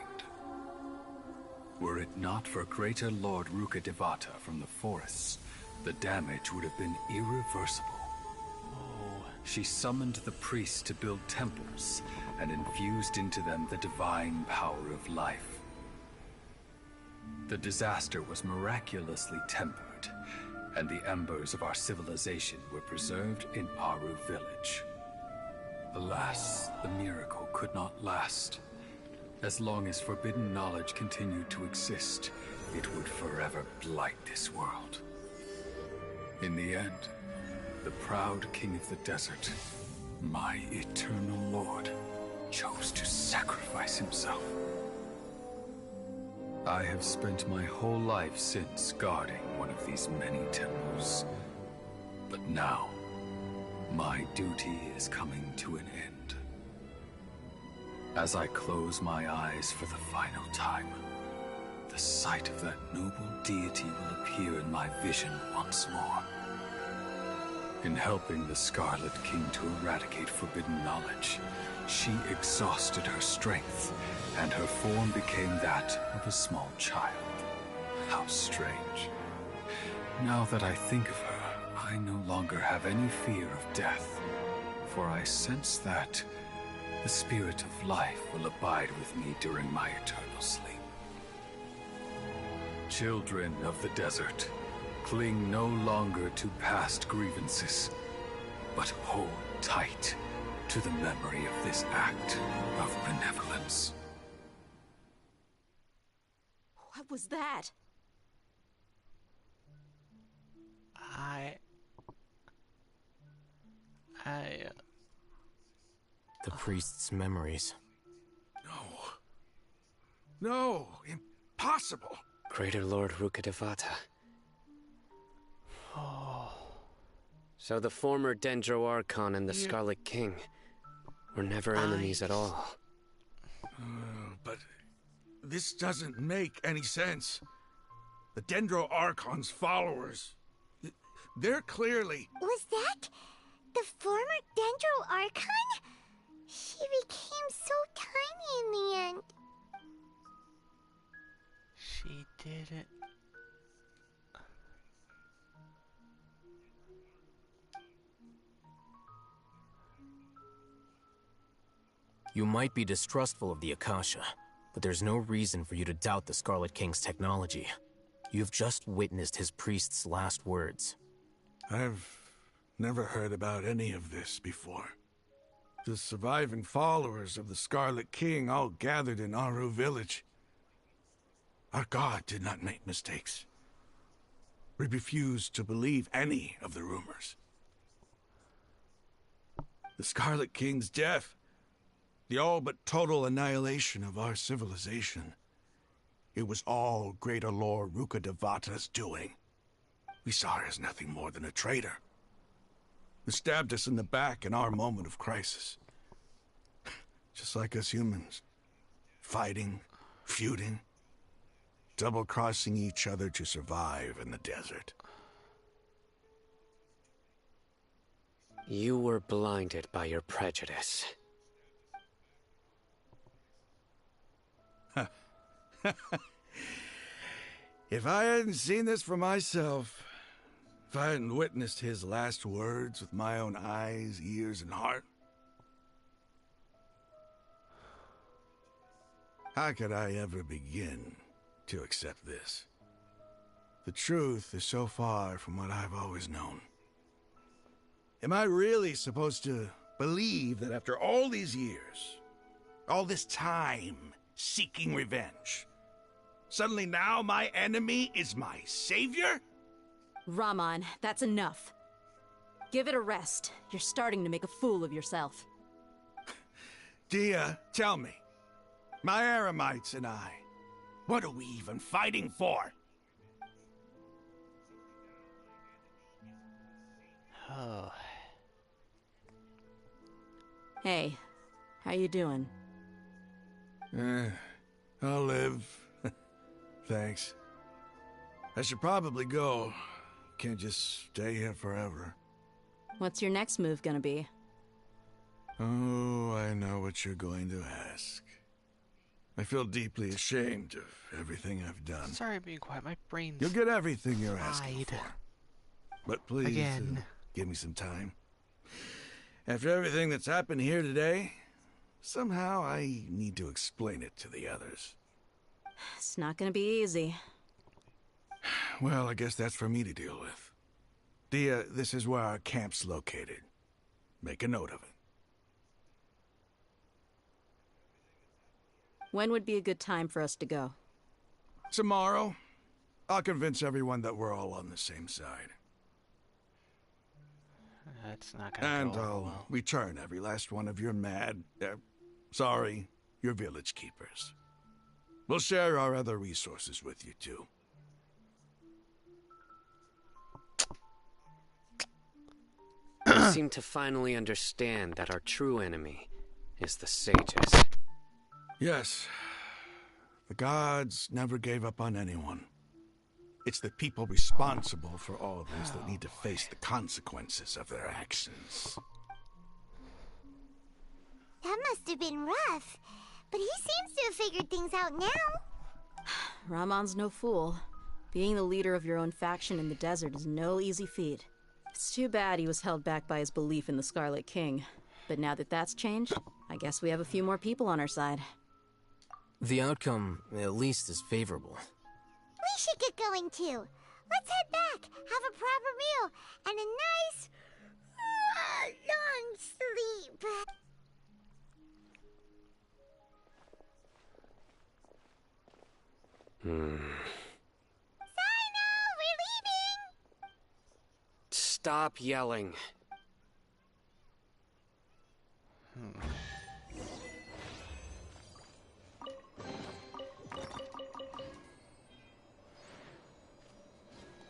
Were it not for Greater Lord Rukkhadevata from the forests, the damage would have been irreversible. She summoned the priests to build temples and infused into them the divine power of life. The disaster was miraculously tempered, and the embers of our civilization were preserved in Aru village. Alas, the miracle could not last. As long as forbidden knowledge continued to exist, it would forever blight this world. In the end, the proud king of the desert, my eternal lord, chose to sacrifice himself. I have spent my whole life since guarding one of these many temples. But now, my duty is coming to an end. As I close my eyes for the final time, the sight of that noble deity will appear in my vision once more. In helping the Scarlet King to eradicate forbidden knowledge, she exhausted her strength, and her form became that of a small child. How strange. Now that I think of her, I no longer have any fear of death, for I sense that the spirit of life will abide with me during my eternal sleep. Children of the desert, cling no longer to past grievances, but hold tight to the memory of this act of benevolence. What was that? The priest's memories. No, impossible. Greater Lord Rukkhadevata. So the former Dendro Archon and the Scarlet King were never enemies at all. But this doesn't make any sense. The Dendro Archon's followers, they're clearly... Was that the former Dendro Archon? She became so tiny in the end. She didn't. You might be distrustful of the Akasha, but there's no reason for you to doubt the Scarlet King's technology. You've just witnessed his priest's last words. I've never heard about any of this before. The surviving followers of the Scarlet King all gathered in Aru village. Our god did not make mistakes. We refused to believe any of the rumors. The Scarlet King's death, the all but total annihilation of our civilization, it was all Greater Lord Rukkhadevata's doing. We saw her as nothing more than a traitor, who stabbed us in the back in our moment of crisis. Just like us humans. Fighting, feuding, double-crossing each other to survive in the desert. You were blinded by your prejudice. If I hadn't seen this for myself, if I hadn't witnessed his last words with my own eyes, ears, and heart, how could I ever begin to accept this? The truth is so far from what I've always known. Am I really supposed to believe that after all these years, all this time seeking revenge, suddenly now my enemy is my savior? Rahman, that's enough. Give it a rest. You're starting to make a fool of yourself. Dia, tell me, my Eremites and I, what are we even fighting for? Oh. Hey, how you doing? I'll live. Thanks. I should probably go. Can't just stay here forever. What's your next move gonna be? Oh, I know what you're going to ask. I feel deeply ashamed of everything I've done. Sorry I'm being quiet. My brain's You'll get everything you're asking for. But please, Again. give me some time. After everything that's happened here today, somehow I need to explain it to the others. It's not gonna be easy. Well, I guess that's for me to deal with. Dia, this is where our camp's located. Make a note of it. When would be a good time for us to go? Tomorrow, I'll convince everyone that we're all on the same side. That's not gonna And go I'll well. return every last one of your your village keepers. We'll share our other resources with you, too. You seem to finally understand that our true enemy is the sages. Yes. The gods never gave up on anyone. It's the people responsible for all this that need to face the consequences of their actions. That must have been rough. But he seems to have figured things out now. Ramon's no fool. Being the leader of your own faction in the desert is no easy feat. It's too bad he was held back by his belief in the Scarlet King. But now that that's changed, I guess we have a few more people on our side. The outcome, at least, is favorable. We should get going too. Let's head back, have a proper meal, and a nice, long sleep. Sino, we're leaving! Stop yelling.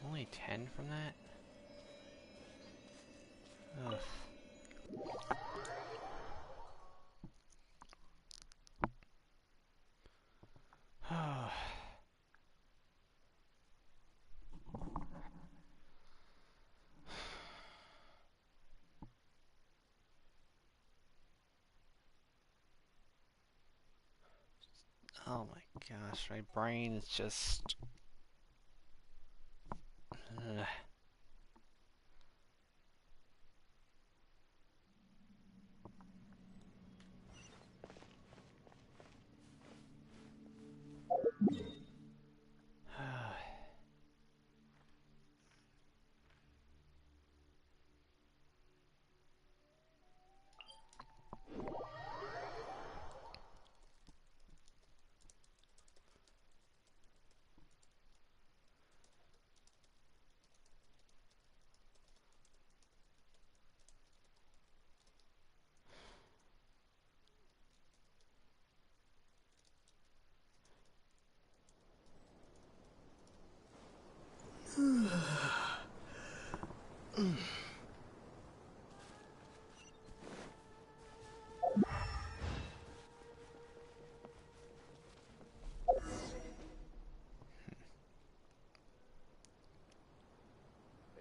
Only 10 from that? Ugh. Oh my gosh, my brain is just...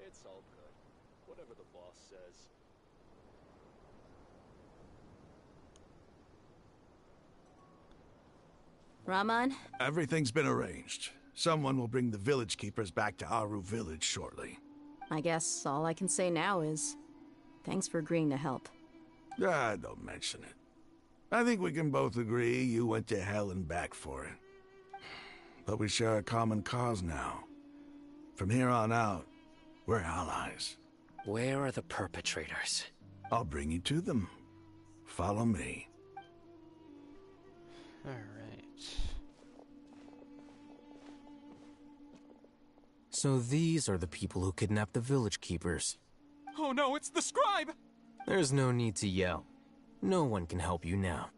It's all good. Whatever the boss says. Ramon? Everything's been arranged. Someone will bring the village keepers back to Aru village shortly. I guess all I can say now is... thanks for agreeing to help. Don't mention it. I think we can both agree you went to hell and back for it. But we share a common cause now. From here on out, we're allies. Where are the perpetrators? I'll bring you to them. Follow me. Alright. So these are the people who kidnapped the village keepers. Oh no, it's the scribe! There's no need to yell. No one can help you now.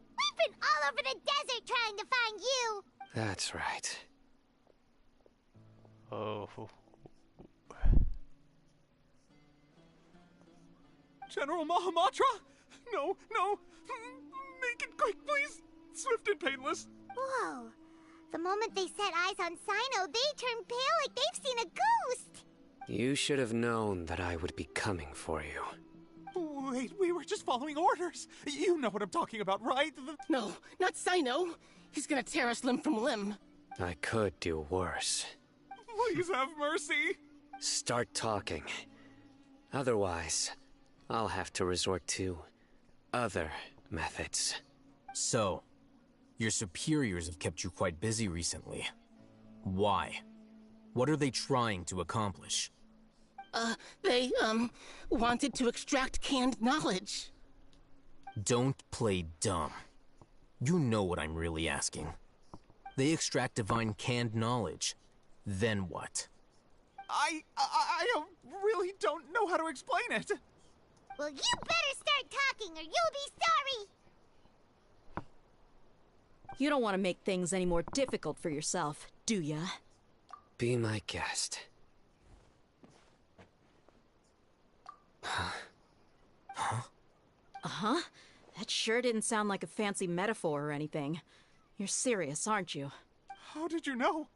We've been all over the desert trying to find you! That's right. Oh. General Mahamatra? No, no! Make it quick, please! Swift and painless! Whoa. The moment they set eyes on Sino, they turn pale like they've seen a ghost! You should have known that I would be coming for you. Wait, we were just following orders. You know what I'm talking about, right? No, not Sino. He's gonna tear us limb from limb. I could do worse. Please have mercy. Start talking. Otherwise, I'll have to resort to other methods. So, your superiors have kept you quite busy recently. Why? What are they trying to accomplish? They wanted to extract canned knowledge. Don't play dumb. You know what I'm really asking. They extract divine canned knowledge. Then what? I really don't know how to explain it. Well, you better start talking or you'll be sorry! You don't want to make things any more difficult for yourself, do ya? Be my guest. Uh-huh. That sure didn't sound like a fancy metaphor or anything. You're serious, aren't you? How did you know?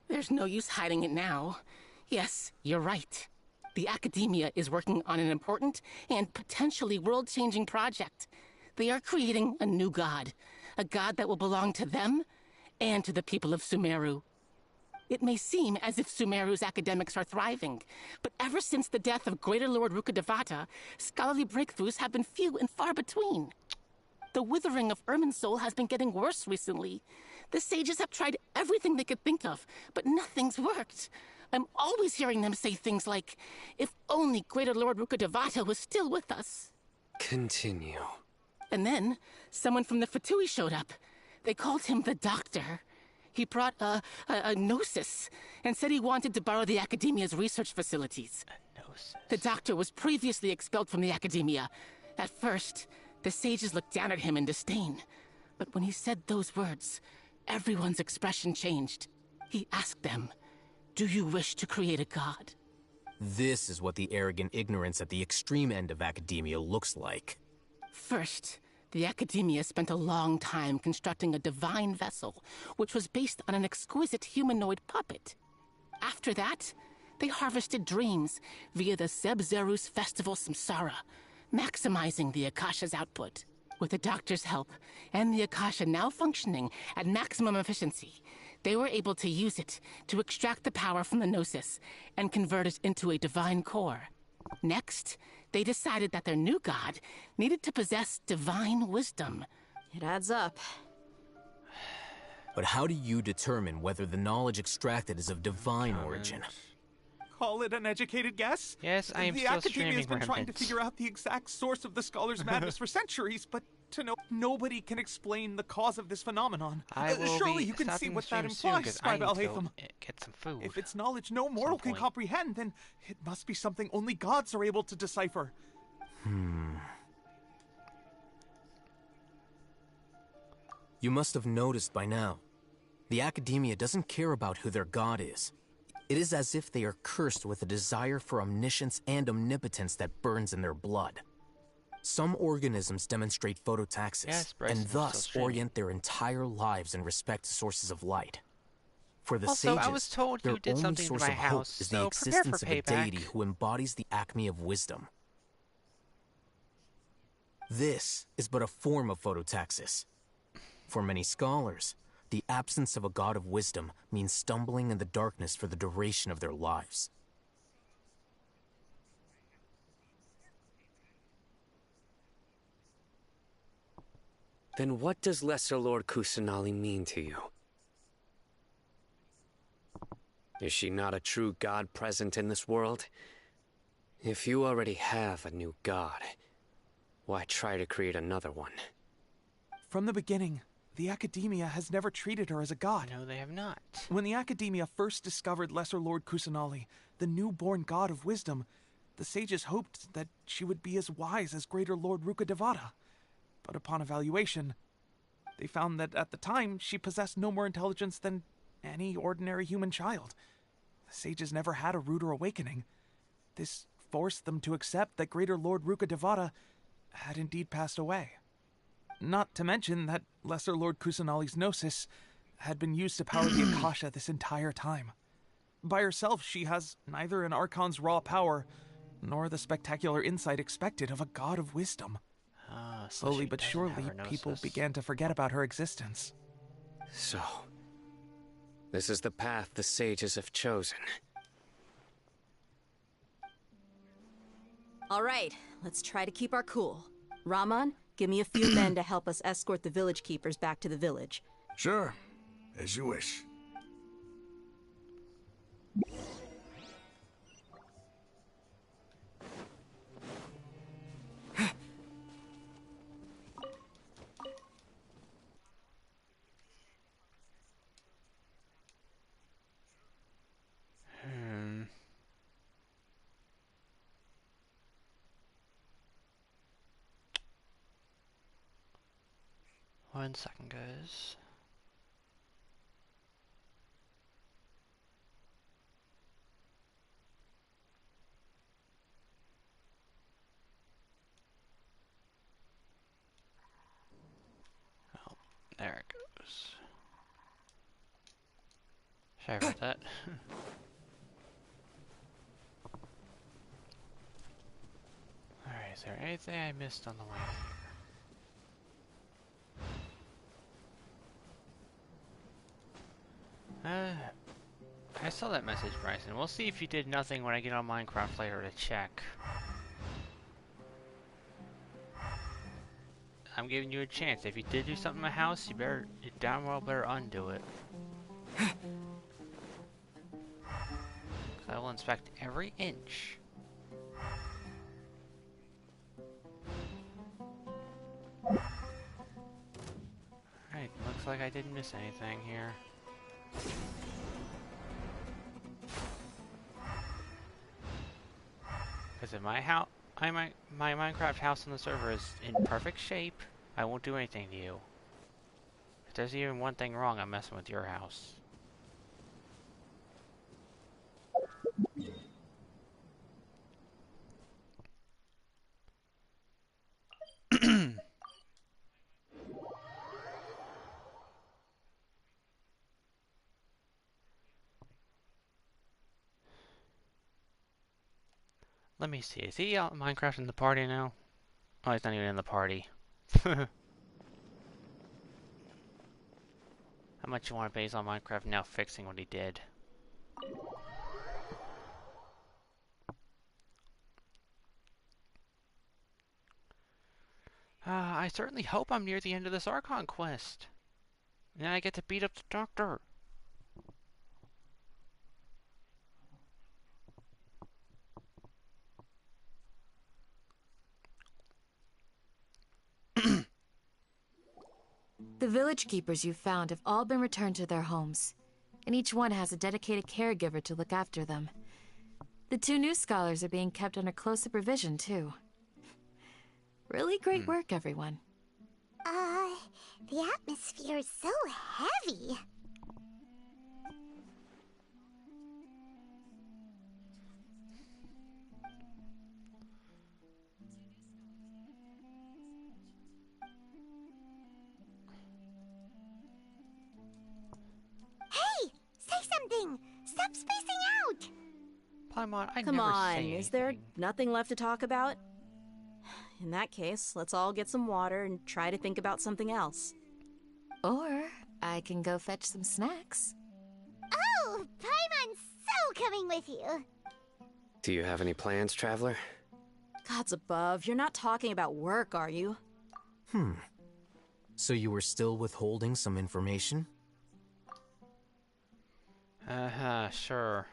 There's no use hiding it now. Yes, you're right. The Academia is working on an important and potentially world-changing project. They are creating a new god. A god that will belong to them and to the people of Sumeru. It may seem as if Sumeru's academics are thriving, but ever since the death of Greater Lord Rukkhadevata, scholarly breakthroughs have been few and far between. The withering of Irminsul has been getting worse recently. The sages have tried everything they could think of, but nothing's worked. I'm always hearing them say things like, if only Greater Lord Rukkhadevata was still with us. Continue. And then, someone from the Fatui showed up. They called him the Doctor. He brought a gnosis and said he wanted to borrow the Academia's research facilities. A gnosis? The Doctor was previously expelled from the Academia. At first, the sages looked down at him in disdain. But when he said those words, everyone's expression changed. He asked them, "Do you wish to create a god?" This is what the arrogant ignorance at the extreme end of academia looks like. First, the Academia spent a long time constructing a divine vessel, which was based on an exquisite humanoid puppet. After that, they harvested dreams via the Zeb-Zerus Festival Samsara, maximizing the Akasha's output. With the Doctor's help, and the Akasha now functioning at maximum efficiency, they were able to use it to extract the power from the Gnosis and convert it into a divine core. Next, they decided that their new god needed to possess divine wisdom. It adds up. But how do you determine whether the knowledge extracted is of divine origin? Call it an educated guess? Yes, I am the still Academia streaming has been trying to Rampant. figure out the exact source of the scholar's madness for centuries, but to know nobody can explain the cause of this phenomenon. I will Surely be you can see stopping what the that stream soon, implies, 'cause I Scribe Al need to Haytham. get some food. If it's knowledge no mortal can point. comprehend, then it must be something only gods are able to decipher. You must have noticed by now. The Academia doesn't care about who their god is. It is as if they are cursed with a desire for omniscience and omnipotence that burns in their blood. Some organisms demonstrate phototaxis, Yes, Bryce, and I'm still thus streaming. orient their entire lives in respect to sources of light. For the Also, I sages, was told their you did only something to source my of house, hope is so the prepare for existence of a payback. deity who embodies the acme of wisdom. This is but a form of phototaxis. For many scholars, the absence of a god of wisdom means stumbling in the darkness for the duration of their lives. Then what does Lesser Lord Kusanali mean to you? Is she not a true god present in this world? If you already have a new god, why try to create another one? From the beginning, the Academia has never treated her as a god. No, they have not. When the Academia first discovered Lesser Lord Kusanali, the newborn god of wisdom, the sages hoped that she would be as wise as Greater Lord Rukkhadevata. But upon evaluation, they found that at the time she possessed no more intelligence than any ordinary human child. The sages never had a ruder awakening. This forced them to accept that Greater Lord Rukkhadevata had indeed passed away. Not to mention that Lesser Lord Kusanali's gnosis had been used to power the Akasha this entire time. By herself, she has neither an Archon's raw power, nor the spectacular insight expected of a god of wisdom. So Slowly she but doesn't surely, have her people gnosis. began to forget about her existence. So, this is the path the sages have chosen. All right, let's try to keep our cool. Raman, give me a few men to help us escort the village keepers back to the village. Sure, as you wish. One second, guys. Oh, there it goes. Sorry about that. Alright, is there anything I missed on the way? I saw that message, Bryson. We'll see if you did nothing when I get on Minecraft later to check. I'm giving you a chance. If you did do something in my house, you damn well better undo it. 'Cause I will inspect every inch. Alright, looks like I didn't miss anything here. Because if my Minecraft house on the server is in perfect shape, I won't do anything to you. If there's even one thing wrong, I'm messing with your house. Let me see. Is he out in Minecraft in the party now? Oh, he's not even in the party. How much you want to base on Minecraft now fixing what he did? I certainly hope I'm near the end of this Archon quest. And then I get to beat up the doctor. The village keepers you've found have all been returned to their homes, and each one has a dedicated caregiver to look after them. The 2 new scholars are being kept under close supervision, too. Really great work, everyone. The atmosphere is so heavy. Hey! Say something! Stop spacing out! Paimon, I Come never on, say is there anything. nothing left to talk about? In that case, let's all get some water and try to think about something else. Or I can go fetch some snacks. Oh, Paimon's so coming with you. Do you have any plans, Traveler? Gods above, you're not talking about work, are you? So you were still withholding some information? Sure.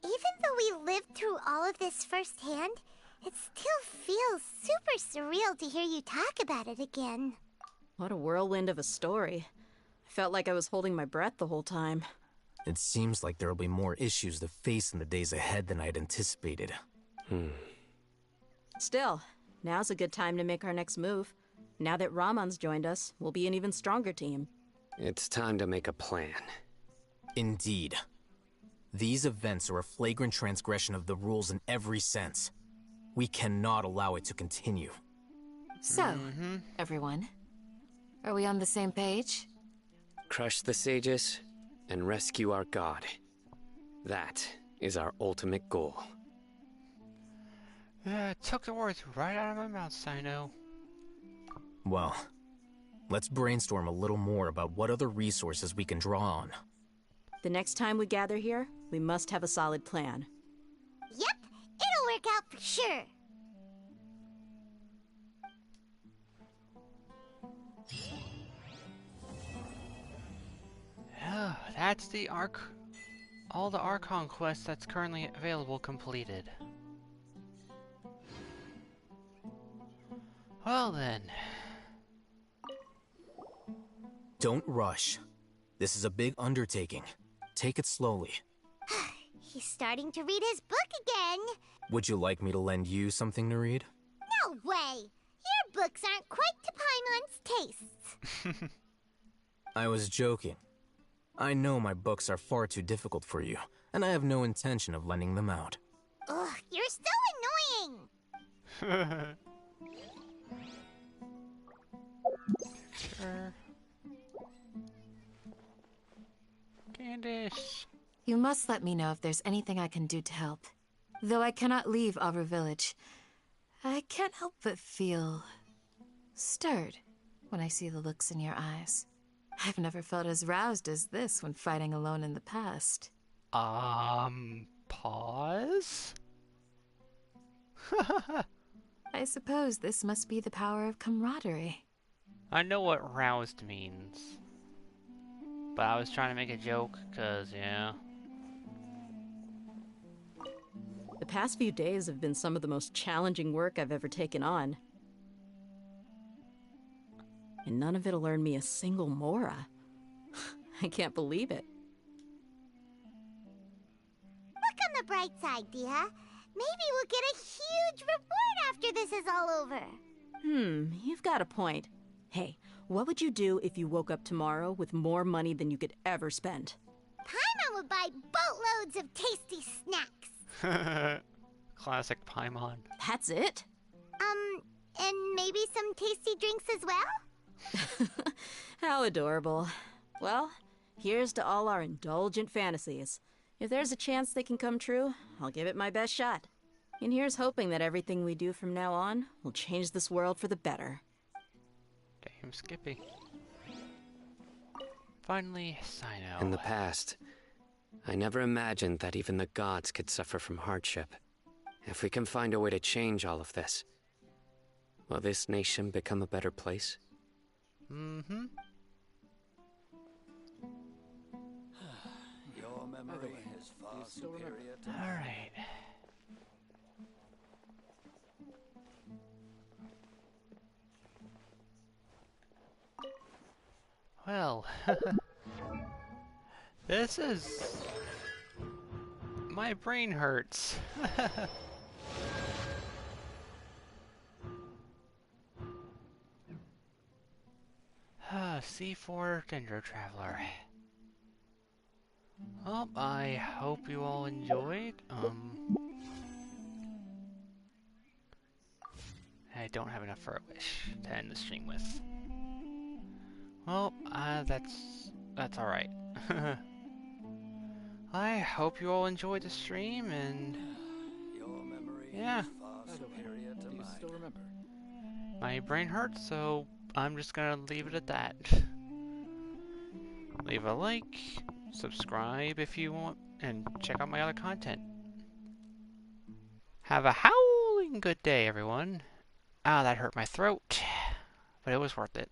Even though we lived through all of this firsthand, it still feels super surreal to hear you talk about it again. What a whirlwind of a story. I felt like I was holding my breath the whole time. It seems like there will be more issues to face in the days ahead than I had anticipated. Still, now's a good time to make our next move. Now that Ramon's joined us, we'll be an even stronger team. It's time to make a plan. Indeed. These events are a flagrant transgression of the rules in every sense. We cannot allow it to continue. So, everyone, are we on the same page? Crush the sages and rescue our god. That is our ultimate goal. Yeah, took the words right out of my mouth, Sino. Well, let's brainstorm a little more about what other resources we can draw on. The next time we gather here, we must have a solid plan. Yep, it'll work out for sure. Yeah, that's the all the Archon quests that's currently available completed. Well then. Don't rush. This is a big undertaking. Take it slowly. He's starting to read his book again. Would you like me to lend you something to read? No way. Your books aren't quite to Paimon's tastes. I was joking. I know my books are far too difficult for you, and I have no intention of lending them out. Ugh, you're so annoying. Sure. Candice. You must let me know if there's anything I can do to help. Though I cannot leave Aru Village, I can't help but feel stirred when I see the looks in your eyes. I've never felt as roused as this when fighting alone in the past. Pause? I suppose this must be the power of camaraderie. I know what roused means. But I was trying to make a joke, cause, yeah. The past few days have been some of the most challenging work I've ever taken on. And none of it'll earn me a single Mora. I can't believe it. Look on the bright side, Dia. Maybe we'll get a huge reward after this is all over. You've got a point. Hey, what would you do if you woke up tomorrow with more money than you could ever spend? Paimon would buy boatloads of tasty snacks. Classic Paimon. That's it? And maybe some tasty drinks as well? How adorable. Well, here's to all our indulgent fantasies. If there's a chance they can come true, I'll give it my best shot. And here's hoping that everything we do from now on will change this world for the better. Damn Skippy. Finally, Sino. In the past, I never imagined that even the gods could suffer from hardship. If we can find a way to change all of this, will this nation become a better place? Your memory is far superior to mine. Alright. Well, this is... My brain hurts. C4 Dendro Traveler. Well, I hope you all enjoyed. I don't have enough for a wish to end the stream with. Well, that's alright. I hope you all enjoyed the stream, and yeah. My brain hurts, so I'm just gonna leave it at that. Leave a like, subscribe if you want, and check out my other content. Have a howling good day, everyone. Ah, that hurt my throat, but it was worth it.